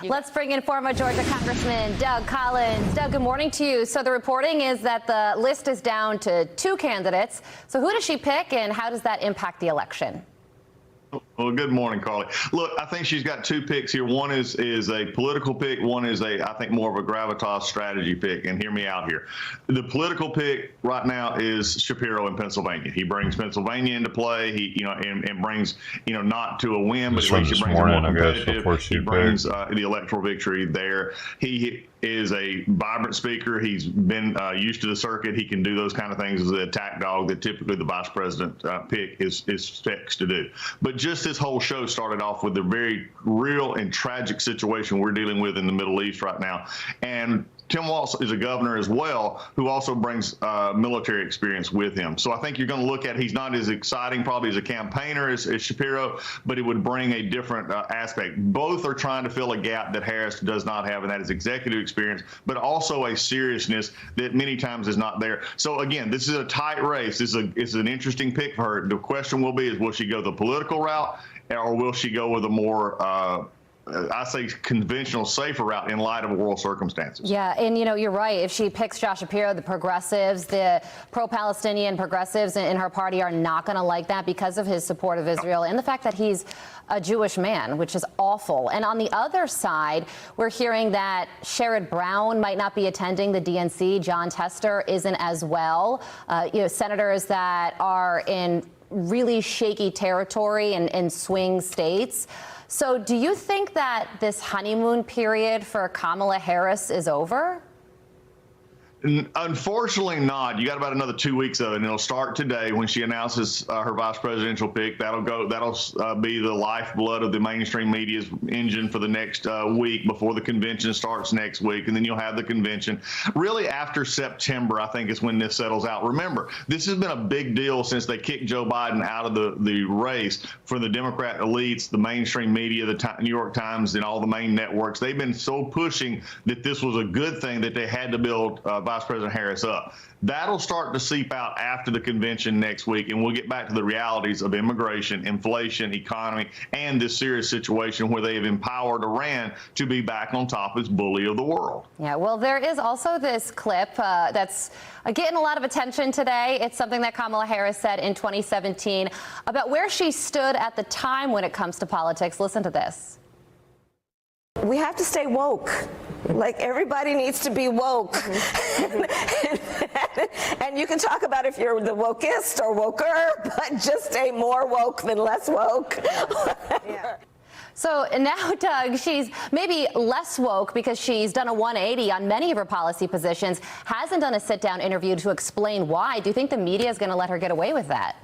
Let's bring in former Georgia Congressman Doug Collins. Doug, good morning to you. So the reporting is that the list is down to 2 candidates. So who does she pick, and how does that impact the election? Well, good morning, Carly. Look, I think she's got 2 picks here. One is a political pick. One is I think more of a gravitas strategy pick. And hear me out here. The political pick right now is Shapiro in Pennsylvania. He brings Pennsylvania into play. He, and brings, not to a win, but at least he brings a more competitive. He brings the electoral victory there. He is a vibrant speaker. He's been used to the circuit. He can do those kind of things as an attack dog that typically the vice president pick is fixed to do. But just this whole show started off with a very real and tragic situation we're dealing with in the Middle East right now. And Tim Walz is a governor as well, who also brings military experience with him. So I think you're going to look at, he's not as exciting probably as a campaigner as Shapiro, but it would bring a different aspect. Both are trying to fill a gap that Harris does not have, and that is executive experience, but also a seriousness that many times is not there. So again, this is a tight race. This is an interesting pick for her. The question will be is, will she go the political route, or will she go with a more I say conventional, safer route in light of world circumstances? Yeah, and you're right. If she picks Josh Shapiro, the progressives, the pro-Palestinian progressives in her party are not going to like that because of his support of Israel and the fact that he's a Jewish man, which is awful. And on the other side, we're hearing that Sherrod Brown might not be attending the DNC. John Tester isn't as well. Senators that are in really shaky territory and swing states. So do you think that this honeymoon period for Kamala Harris is over? Unfortunately not. You got about another 2 weeks of it, and it'll start today when she announces her vice presidential pick. That'll be the lifeblood of the mainstream media's engine for the next week before the convention starts next week, and then you'll have the convention. Really after September, I think, is when this settles out. Remember, this has been a big deal since they kicked Joe Biden out of the race for the Democrat elites, the mainstream media, the New York Times, and all the main networks. They've been so pushing that this was a good thing that they had to build Vice President Harris up. That'll start to seep out after the convention next week, and we'll get back to the realities of immigration, inflation, economy, and this serious situation where they have empowered Iran to be back on top as bully of the world. Yeah, well, there is also this clip that's getting a lot of attention today. It's something that Kamala Harris said in 2017 about where she stood at the time when it comes to politics. Listen to this. We have to stay woke. Like, everybody needs to be woke. And you can talk about if you're the wokest or woker, but just stay more woke than less woke. Yeah. So now, Doug, she's maybe less woke because she's done a 180 on many of her policy positions, hasn't done a sit-down interview to explain why. Do you think the media is going to let her get away with that?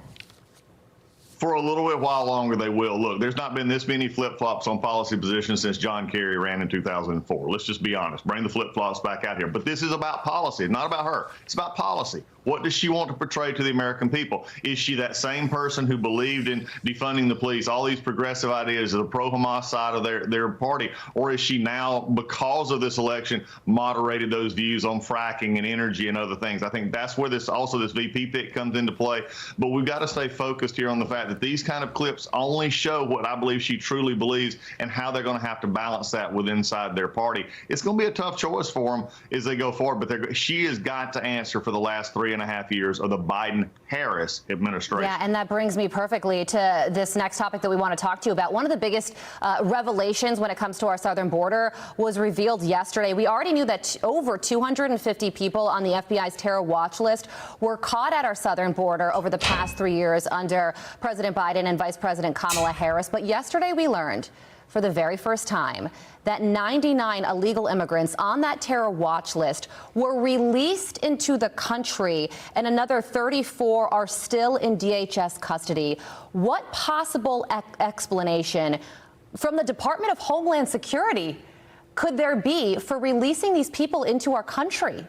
For a little bit while longer, they will. Look, there's not been this many flip-flops on policy positions since John Kerry ran in 2004. Let's just be honest. Bring the flip-flops back out here. But this is about policy, not about her. It's about policy. What does she want to portray to the American people? Is she that same person who believed in defunding the police, all these progressive ideas, the pro-Hamas side of their party? Or is she now, because of this election, moderated those views on fracking and energy and other things? I think that's where this VP pick comes into play. But we've got to stay focused here on the fact that these kind of clips only show what I believe she truly believes and how they're going to have to balance that with inside their party. It's going to be a tough choice for them as they go forward, but she has got to answer for the last 3.5 years of the Biden-Harris administration. Yeah, and that brings me perfectly to this next topic that we want to talk to you about. One of the biggest revelations when it comes to our southern border was revealed yesterday. We already knew that over 250 people on the FBI's terror watch list were caught at our southern border over the past 3 years under President Biden and Vice President Kamala Harris. But yesterday we learned for the very first time that 99 illegal immigrants on that terror watch list were released into the country, and another 34 are still in DHS custody. What possible explanation from the Department of Homeland Security could there be for releasing these people into our country?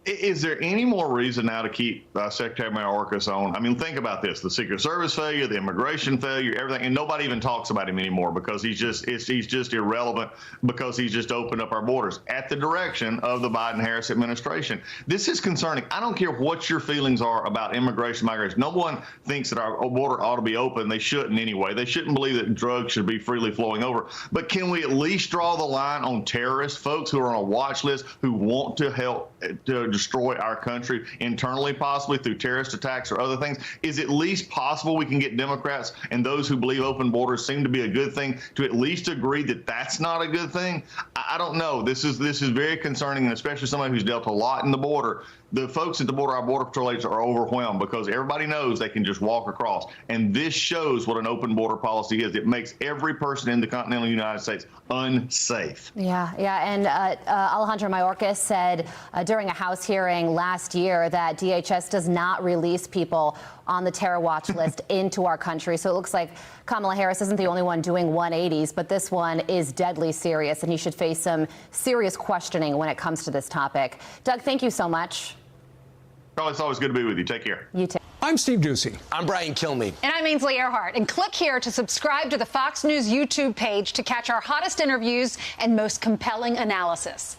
Is there any more reason now to keep Secretary Mayorkas on? I mean, think about this: the Secret Service failure, the immigration failure, everything, and nobody even talks about him anymore because he's just irrelevant because he's just opened up our borders at the direction of the Biden-Harris administration. This is concerning. I don't care what your feelings are about immigration, migration. No one thinks that our border ought to be open. They shouldn't anyway. They shouldn't believe that drugs should be freely flowing over. But can we at least draw the line on terrorists, folks who are on a watch list, who want to help to destroy our country internally, possibly through terrorist attacks or other things? Is it at least possible we can get Democrats and those who believe open borders seem to be a good thing to at least agree that that's not a good thing? I don't know. This is very concerning, and especially somebody who's dealt a lot in the border. The folks at the border, our Border Patrol agents, are overwhelmed because everybody knows they can just walk across. And this shows what an open border policy is. It makes every person in the continental United States unsafe. Yeah. And Alejandro Mayorkas said during a House hearing last year that DHS does not release people on the terror watch list into our country. So it looks like Kamala Harris isn't the only one doing 180s, but this one is deadly serious, and he should face some serious questioning when it comes to this topic. Doug, thank you so much. Carly, it's always good to be with you. Take care. You too. I'm Steve Doocy. I'm Brian Kilmeade. And I'm Ainsley Earhart. And click here to subscribe to the Fox News YouTube page to catch our hottest interviews and most compelling analysis.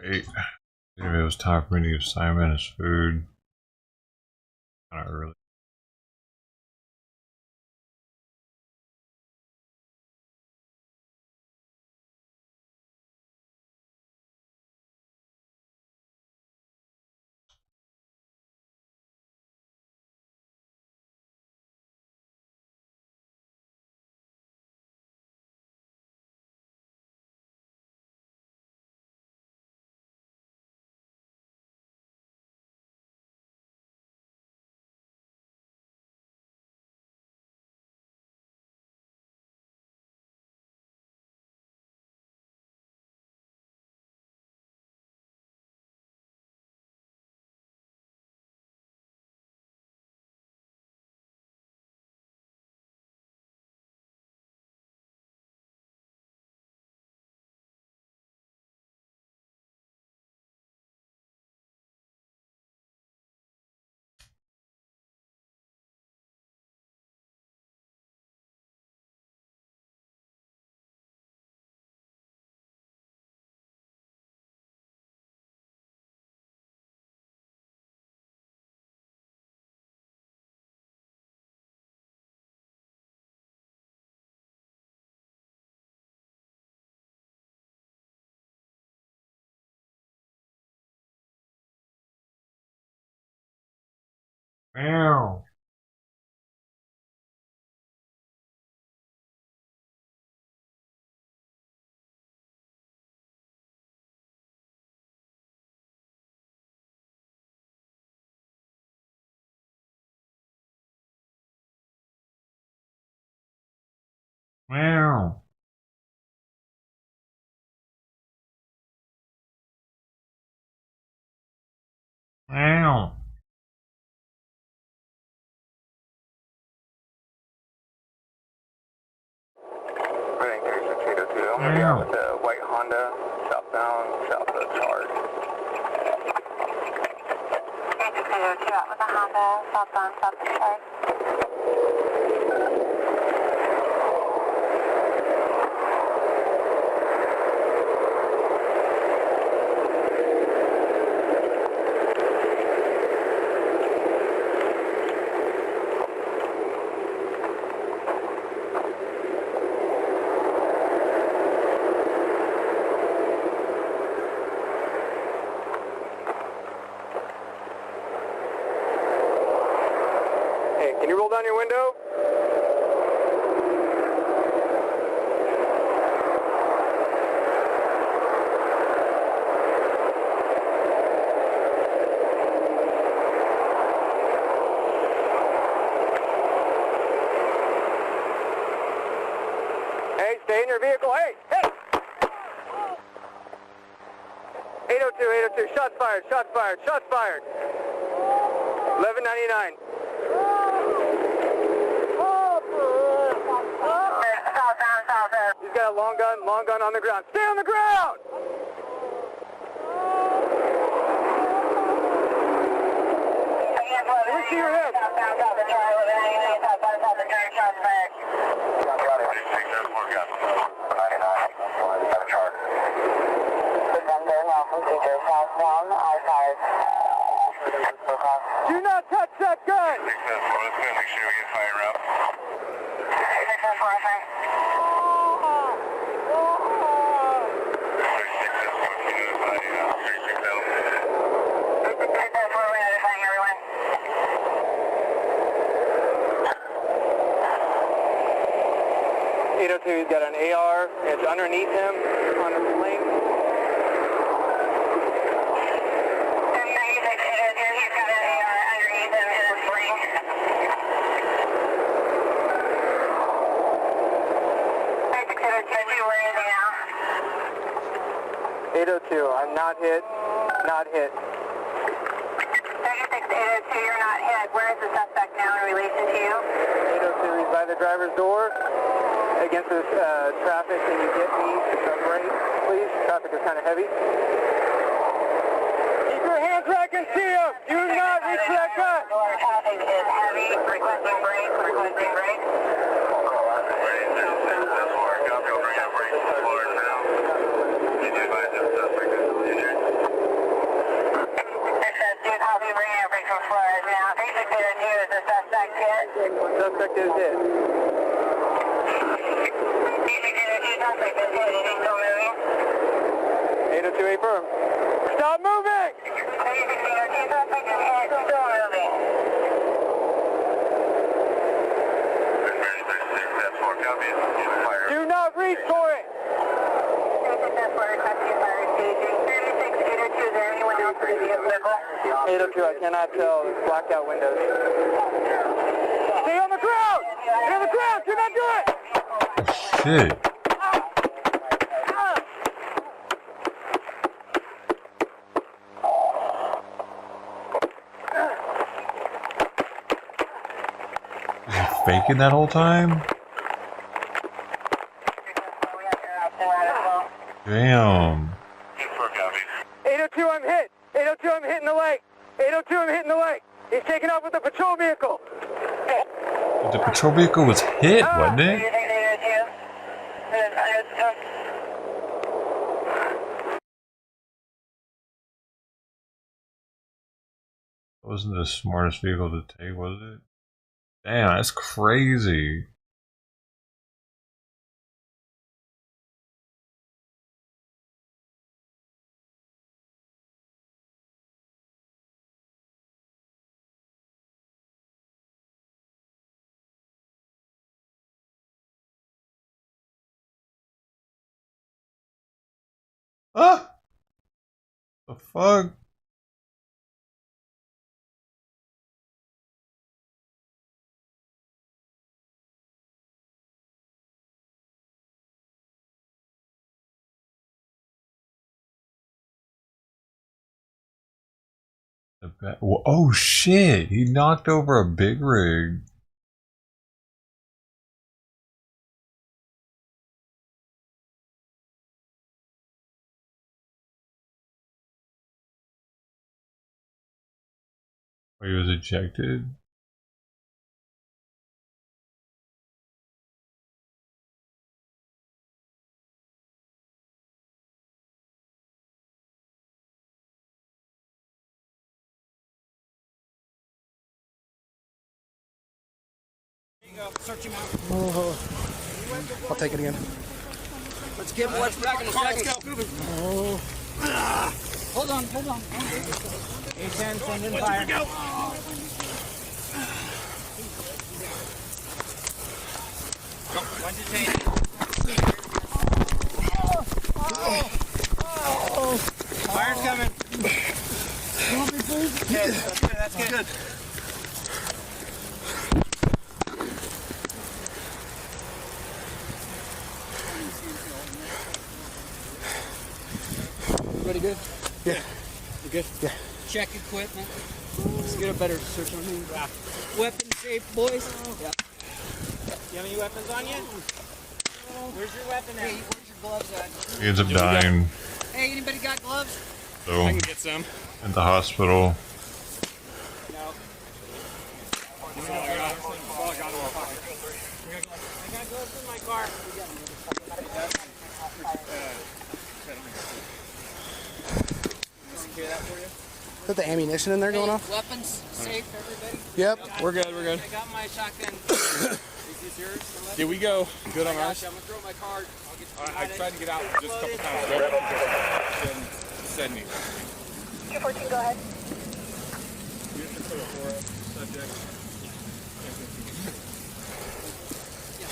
Hey. If it was time for me to give Simon his food. Not early. Meow. Meow. Meow. I'm gonna be out with the white Honda, southbound, south of Charge. 8202 out with the Honda, southbound, south of Charge. Can you roll down your window? Hey, stay in your vehicle. Hey, hey! 802, shots fired, shots fired, shots fired. 1199. He's got a long gun on the ground. Stay on the ground! Let me see your hip. Do not touch that gun! Make sure we get fire up. He's got an AR, it's underneath him on the sling. He's got an AR underneath him in the sling. 802, I'm not hit, not hit. 36-802, you're not hit. Where is the suspect now in relation to you? 802, he's by the driver's door. Against this traffic, can you get me some brake, please? Traffic is kind of heavy. Keep your hands where I can see him. Do not reach for that gun. Traffic is heavy. Requesting brake. Requesting brake. Suspect is hit. (802A firm). Stop moving! Do not reach for it! 802, I cannot tell. It's blacked out windows. Stay on the ground! Stay on the ground! Do not do it! Shit. Is he faking that whole time? Damn. 802, I'm hit! 802, I'm hitting the leg! 802, I'm hitting the leg! He's taking off with the patrol vehicle! The patrol vehicle was hit, wasn't it? Wasn't the smartest vehicle to take, was it? Damn, that's crazy. Ah! The fuck? Oh shit, he knocked over a big rig. He was ejected. Search him out. Oh, I'll take it again. Let's get what's back in a second. Let's go. Oh. Hold on. A10, send in fire. Go. Fire's coming. Okay, that's good. Everybody good? Yeah. You good? Yeah. Check equipment. Let's get a better search on him. Yeah. Weapons safe, boys. Yeah. You have any weapons on you? Where's your weapon at? Hey, where's your gloves at? He ends up dying. Hey, anybody got gloves? So, I can get some. at the hospital. No. I got gloves in my car. Is that the ammunition in there going off? Weapons safe, everybody? Yep, we're good. I got my shotgun. Is this yours? Here we go. Good on ours? I'm going to throw my card. I tried to get out just a couple times. Then send me. 214, go ahead.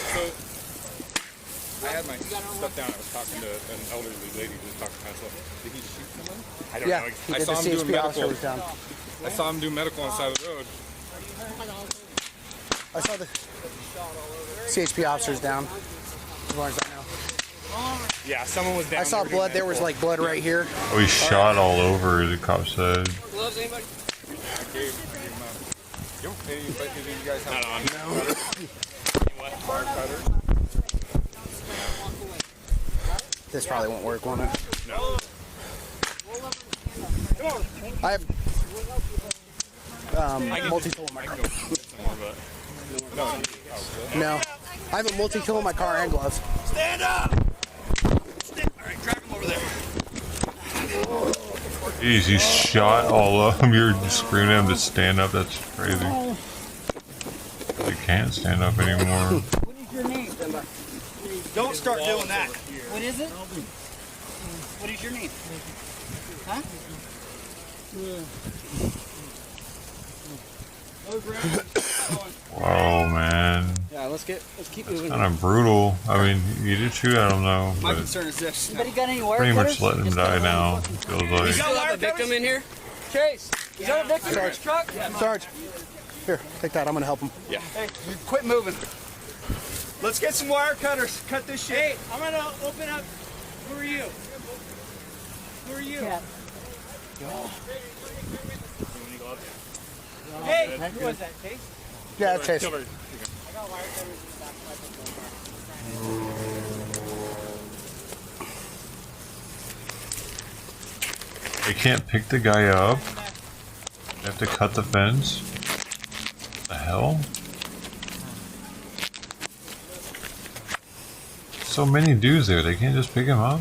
So, I had my stuff down. I was talking to an elderly lady who was talking kind of slow. Did he shoot someone? I don't know. I saw him doing medical. I saw him do medical on the side of the road. I saw the CHP officers down, as far as I know. Yeah, someone was down. I saw blood. There was like blood right here. Oh, he shot all over, the cop said. Gloves, anybody? Any you guys have? Not on. No. What? Firefighter? This probably won't work, won't it? No. I have multi-tool in my car. No. I have a multi-tool in my car and gloves. Stand up! Alright, drag him over there. Jeez, he shot all of them. You're screaming at him to stand up. That's crazy. They can't stand up anymore. What is your name? Don't start doing that. What is it? What is your name? Huh? Whoa, man. Yeah, let's keep moving. Kind of brutal. I mean, you did shoot at him though, My but concern is this. Anybody got any wire pretty much cutters? letting him die now. Feels You like. got a victim in here? Chase, is that a victim in this truck? Sarge, here, take that. I'm gonna help him. Yeah. Hey, you quit moving. Let's get some wire cutters. Cut this shit. Hey, I'm gonna open up. Who are you? Who are you? Yeah. Hey, who was that, Chase? Yeah, Chase. I got wire cutters. They can't pick the guy up. They have to cut the fence. What the hell? So many dudes there. They can't just pick him up.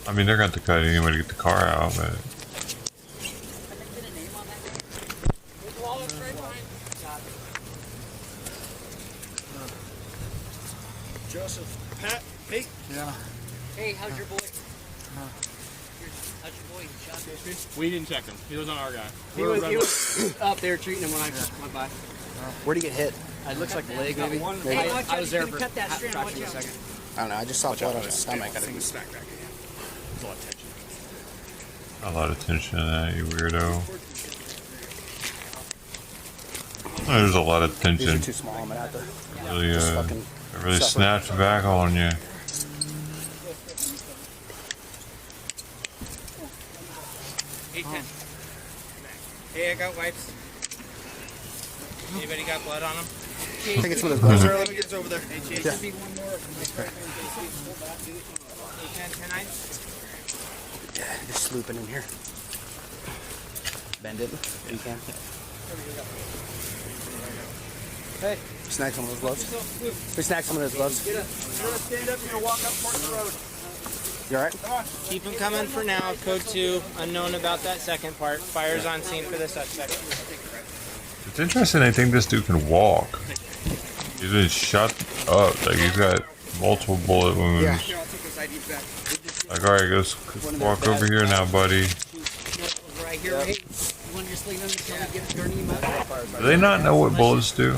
I mean, they're going to have to cut anyway to get the car out, but. Joseph, Pat, Pete. Yeah. Hey, how's your boy? How's your boy? Shot? We didn't check him. He was on our guy. He was up there treating him when I went by. Where'd he get hit? It looks like the leg, maybe. Maybe. I was there for a fraction of a second. I don't know. I just saw blood on his stomach. A lot of tension in that, you weirdo. There's a lot of tension. These are too small. I'm gonna have to Really, just fucking really suffer. snaps back on you. Hey, I got wipes. Anybody got blood on them? I think it's one of those. Let me get this over there. Hey, Chase. Yeah. Should be one more. Yeah, just looping in here. Bend it if you can. Hey. Snag some of those gloves. We snag some of those gloves. Get up. Stand up and walk up towards the road. You alright? Keep them coming for now. Code 2, unknown about that second part. Fire's on scene for the suspect. It's interesting. I think this dude can walk. He's been shot up. Like he's got multiple bullet wounds. Yeah. Like, all right, go walk over here now, buddy. Right here, right? You want your sleeve until we get turning him up? Do they not know what bullets do?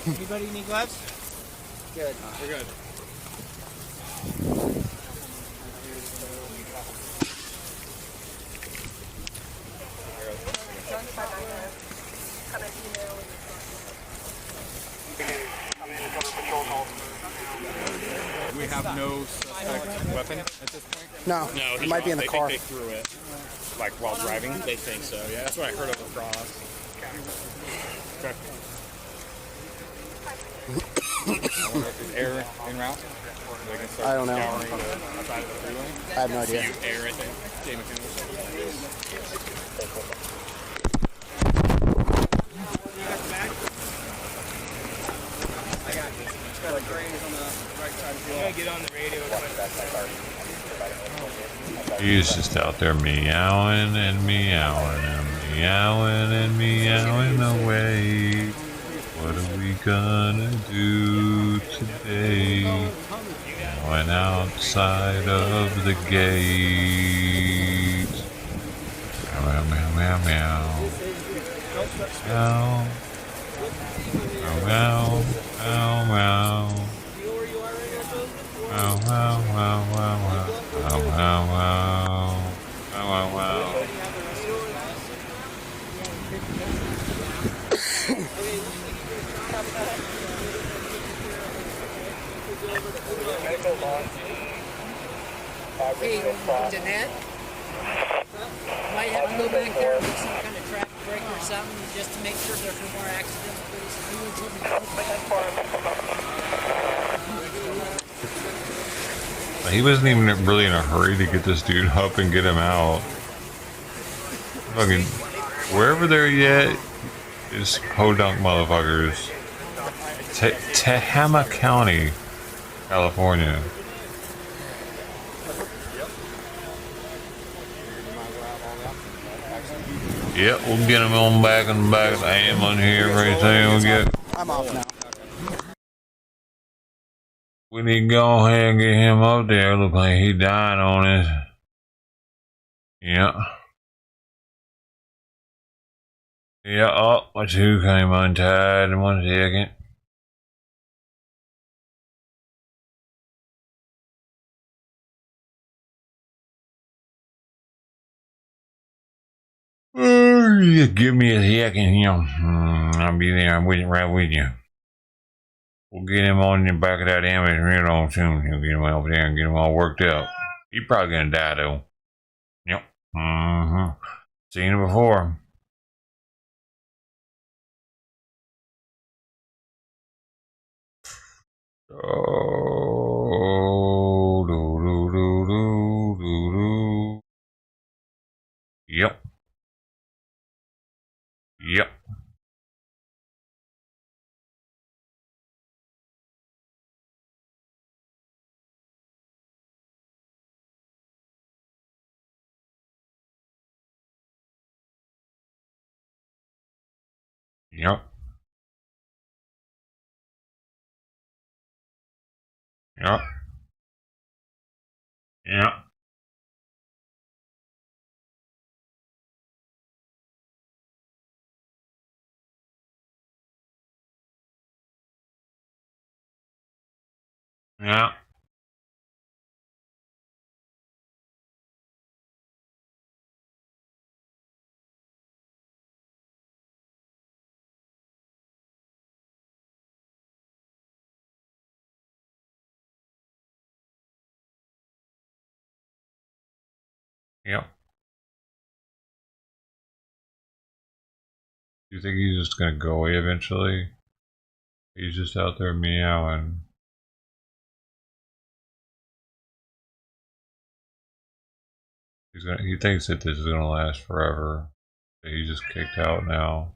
Anybody need gloves? Good. We're good. We have no suspect weapon at this point? No, it might be in the car. They threw it, like, while driving? They think so, yeah. That's what I heard over across. Is air en route? I don't know. Outside of the freeway? I have no idea. Air, I think. Jay I got you. It's got a drain on the right side. I'm gonna get on the radio. He's just out there meowing and meowing and meowing and meowing away. What are we gonna do today? Going outside of the gate. Meow, meow, meow, meow. Meow. Meow, meow, meow. Meow, meow, meow, meow, meow. Meow, meow, meow. Meow, meow, meow. Hey, Jeanette? Might have to go back there with some kind of traffic break or something just to make sure there's no more accidents, He wasn't even really in a hurry to get this dude up and get him out. Fucking wherever they're yet is podunk motherfuckers. Tehama County, California. Yep, we'll get him on back in the back of the ambulance here. Everything we'll get. I'm off now. We need to go ahead and get him up there. Look like he died on us. Yeah. Yeah, oh, my shoe came untied in 1 second. Just give me a second here. I'll be there. I'm right with you. We'll get him on the back of that ambulance real on soon. He'll get him over there and get him all worked up. He's probably gonna die though. Yep. Seen it before. Oh, do. Yep. Yep. Yep. Yep. Yep. Yeah. Yep. Do you think he's just gonna go away eventually? He's just out there meowing. He thinks that this is gonna last forever. He's just kicked out now.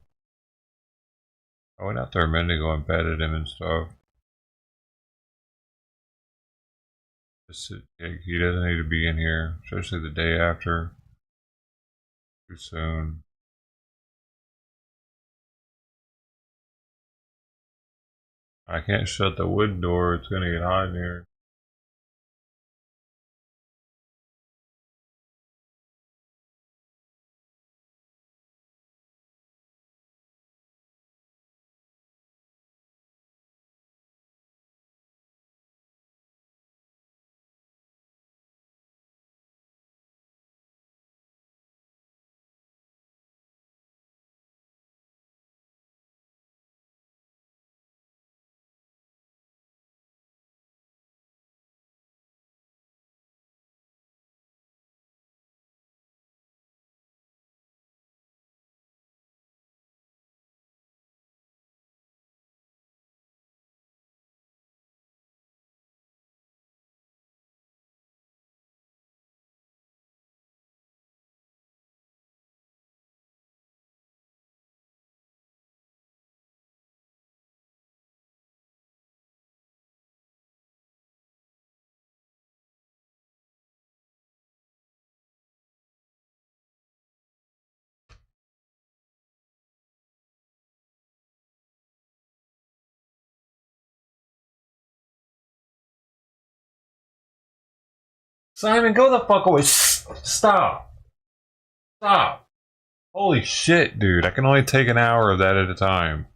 I went out there a minute ago and petted him and stuff. He doesn't need to be in here, especially the day after. Too soon. I can't shut the wood door, it's gonna get hot in here. Simon, go the fuck away. Stop. Stop. Holy shit, dude. I can only take an hour of that at a time.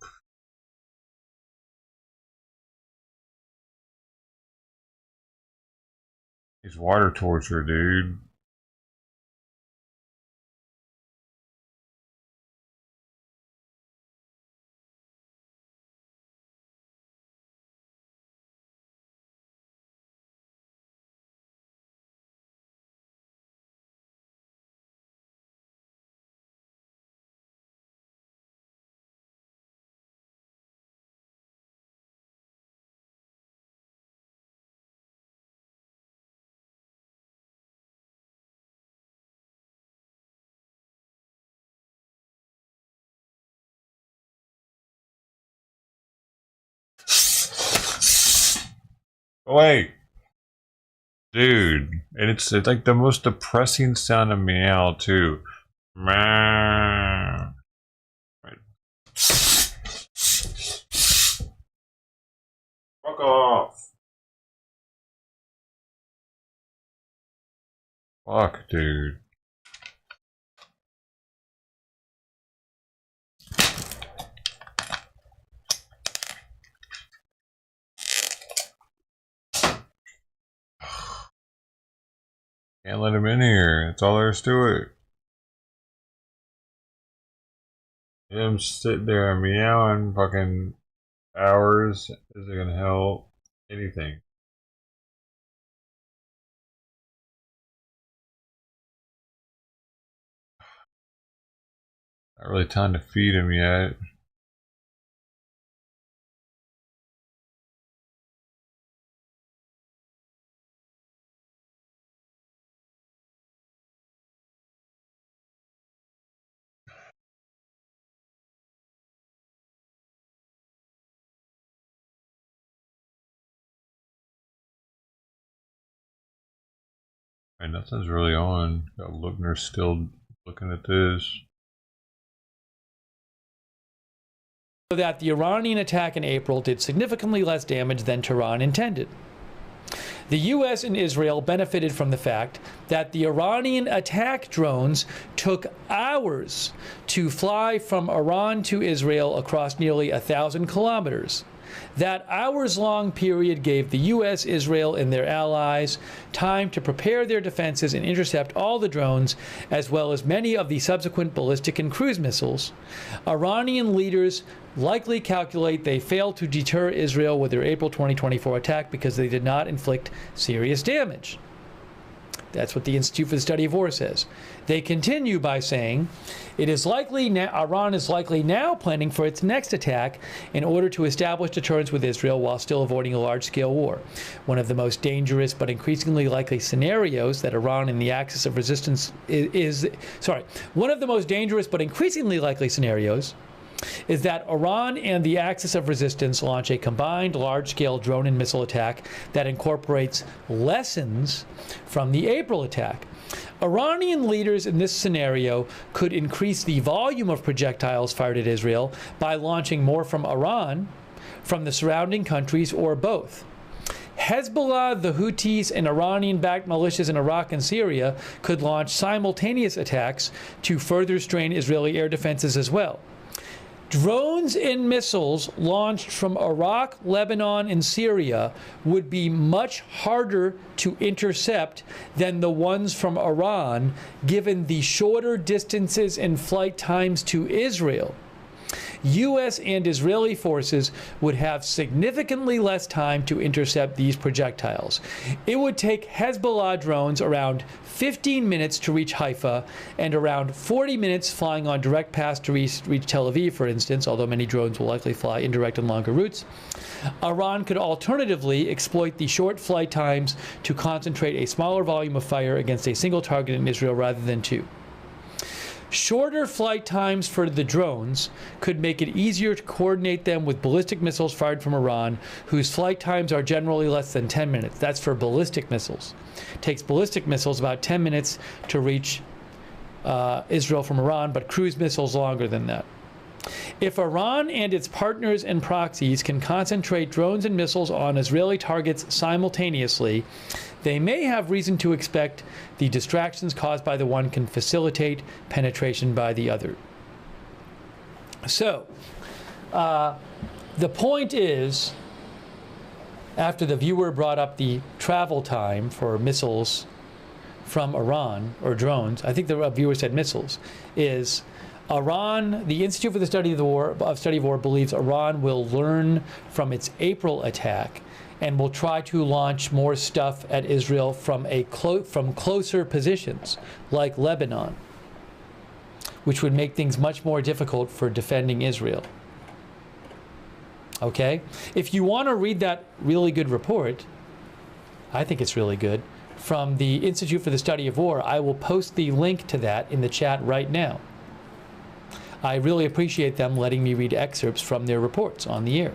He's water torture, dude. Wait. Dude. And it's like the most depressing sound of meow, too. Man. Right. Fuck off. Fuck, dude. Can't let him in here. That's all there is to it. Him sitting there meowing fucking hours isn't gonna help anything. Not really time to feed him yet. And nothing's really on. Got Lookner still looking at this. That the Iranian attack in April did significantly less damage than Tehran intended. The U.S. and Israel benefited from the fact that the Iranian attack drones took hours to fly from Iran to Israel across nearly 1,000 kilometers. That hours-long period gave the U.S., Israel, and their allies time to prepare their defenses and intercept all the drones, as well as many of the subsequent ballistic and cruise missiles. Iranian leaders likely calculate they failed to deter Israel with their April 2024 attack because they did not inflict serious damage. That's what the Institute for the Study of War says. They continue by saying, it is likely Iran is likely now planning for its next attack in order to establish deterrence with Israel while still avoiding a large-scale war. One of the most dangerous but increasingly likely scenarios that Iran and the axis of resistance one of the most dangerous but increasingly likely scenarios is that Iran and the axis of resistance launch a combined large-scale drone and missile attack that incorporates lessons from the April attack. Iranian leaders in this scenario could increase the volume of projectiles fired at Israel by launching more from Iran, from the surrounding countries, or both. Hezbollah, the Houthis, and Iranian-backed militias in Iraq and Syria could launch simultaneous attacks to further strain Israeli air defenses as well. Drones and missiles launched from Iraq, Lebanon, and Syria would be much harder to intercept than the ones from Iran, given the shorter distances and flight times to Israel. U.S. and Israeli forces would have significantly less time to intercept these projectiles. It would take Hezbollah drones around 15 minutes to reach Haifa and around 40 minutes flying on direct paths to reach Tel Aviv, for instance, although many drones will likely fly indirect and longer routes. Iran could alternatively exploit the short flight times to concentrate a smaller volume of fire against a single target in Israel rather than two. Shorter flight times for the drones could make it easier to coordinate them with ballistic missiles fired from Iran, whose flight times are generally less than 10 minutes. That's for ballistic missiles. It takes ballistic missiles about 10 minutes to reach Israel from Iran, but cruise missiles longer than that. If Iran and its partners and proxies can concentrate drones and missiles on Israeli targets simultaneously, they may have reason to expect the distractions caused by the one can facilitate penetration by the other. So, the point is, after the viewer brought up the travel time for missiles from Iran, or drones, I think the viewer said missiles, is Iran, the Institute for the Study of War believes Iran will learn from its April attack and will try to launch more stuff at Israel from closer positions, like Lebanon, which would make things much more difficult for defending Israel. Okay? If you want to read that really good report, I think it's really good, from the Institute for the Study of War, I will post the link to that in the chat right now. I really appreciate them letting me read excerpts from their reports on the air.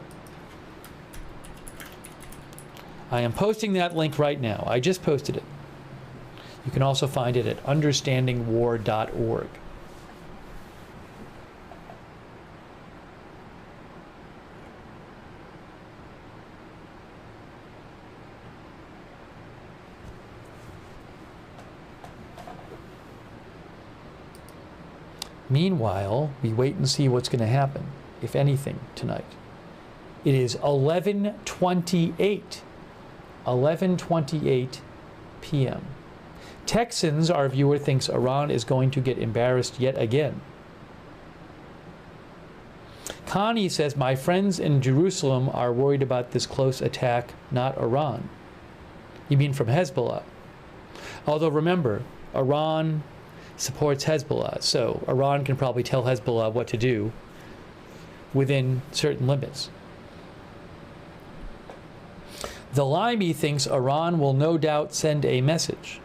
I am posting that link right now. I just posted it. You can also find it at understandingwar.org. Meanwhile, we wait and see what's going to happen, if anything, tonight. It is 11:28. 11:28 p.m. Texans, our viewer thinks Iran is going to get embarrassed yet again. Connie says, my friends in Jerusalem are worried about this close attack, not Iran. You mean from Hezbollah? Although remember, Iran supports Hezbollah, so Iran can probably tell Hezbollah what to do within certain limits. The Limey thinks Iran will no doubt send a message.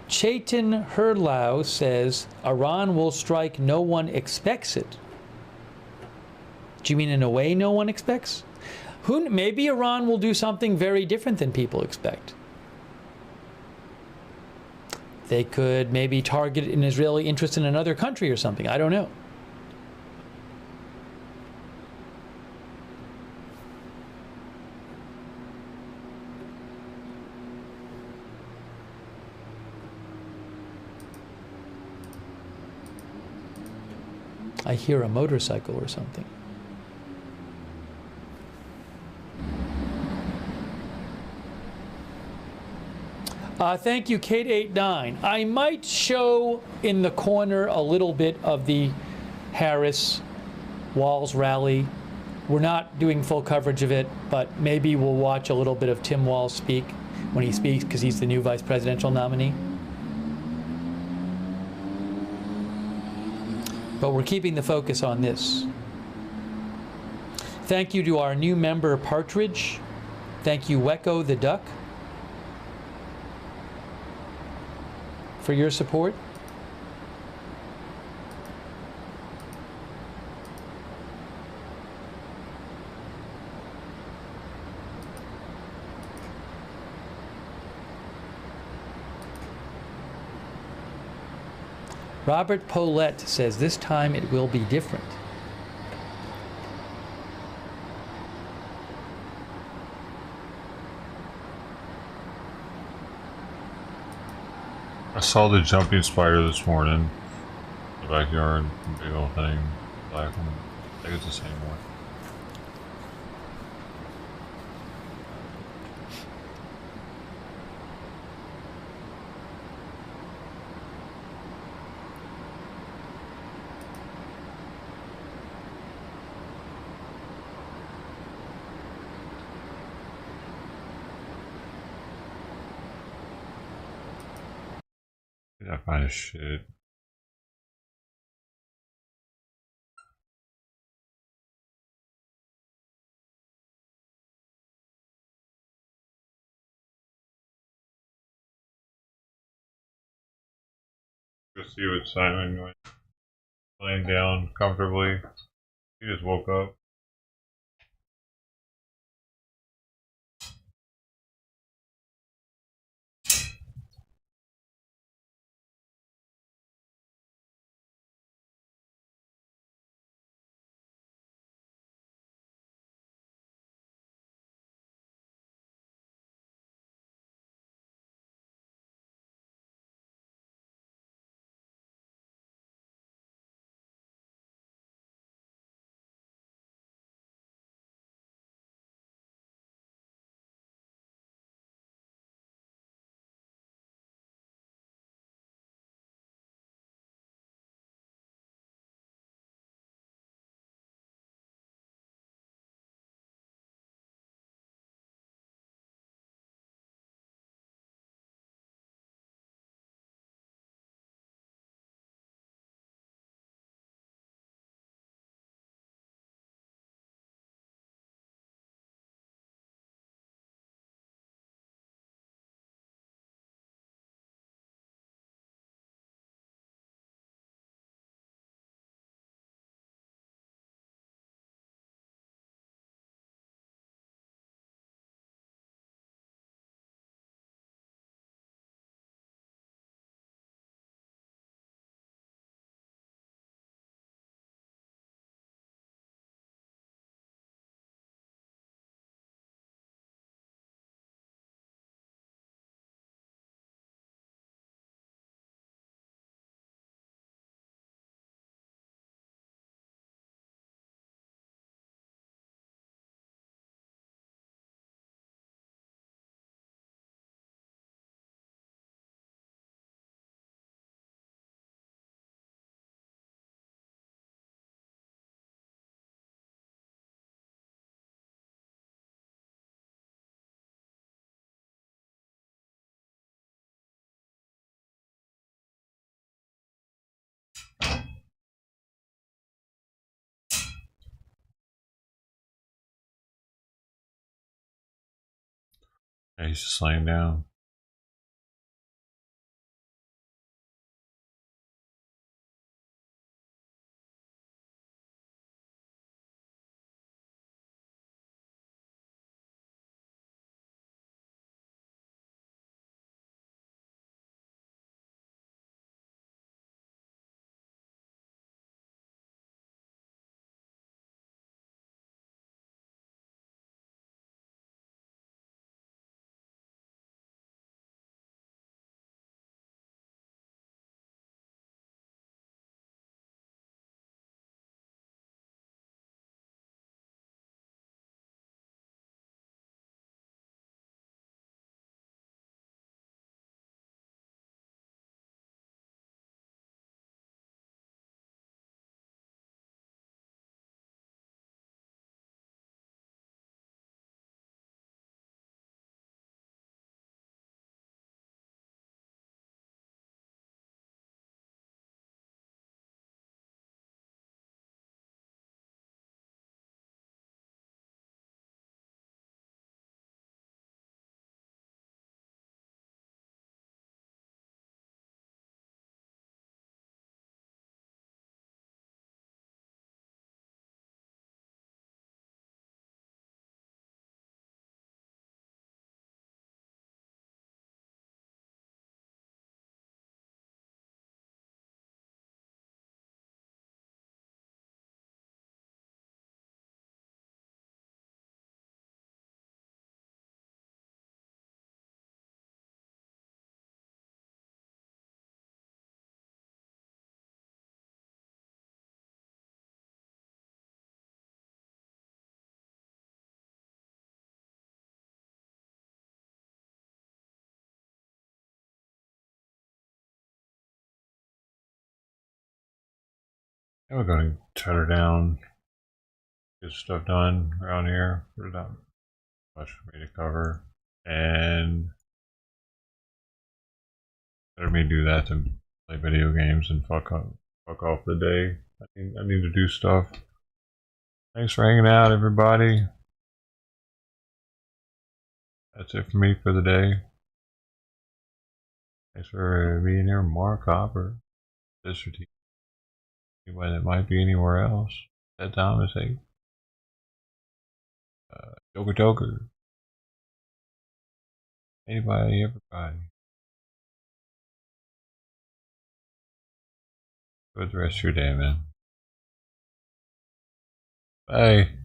Chaitan Herlau says Iran will strike, no one expects it. Do you mean in a way no one expects? Maybe Iran will do something very different than people expect. They could maybe target an Israeli interest in another country or something. I don't know. I hear a motorcycle or something. Thank you, Kate89. I might show in the corner a little bit of the Harris Walz rally. We're not doing full coverage of it, but maybe we'll watch a little bit of Tim Walz speak when he speaks, because he's the new vice presidential nominee. But we're keeping the focus on this. Thank you to our new member, Partridge. Thank you, Wecco the Duck, for your support. Robert Paulette says this time it will be different. I saw the jumping spider this morning in the backyard. Big old thing. Black one. I think it's the same one. That kind of shit. Go see what Simon went laying down comfortably. He just woke up. He's just laying down. And we're going to shut her down, get stuff done around here. There's not much for me to cover, and better me do that than play video games and fuck off the day. I need to do stuff. Thanks for hanging out, everybody. That's it for me for the day. Thanks for being here, Mark Hopper, Sister T. Anybody that might be anywhere else. That Thomas, hey. Joker Toker. Anybody, everybody. Good the rest of your day, man. Bye.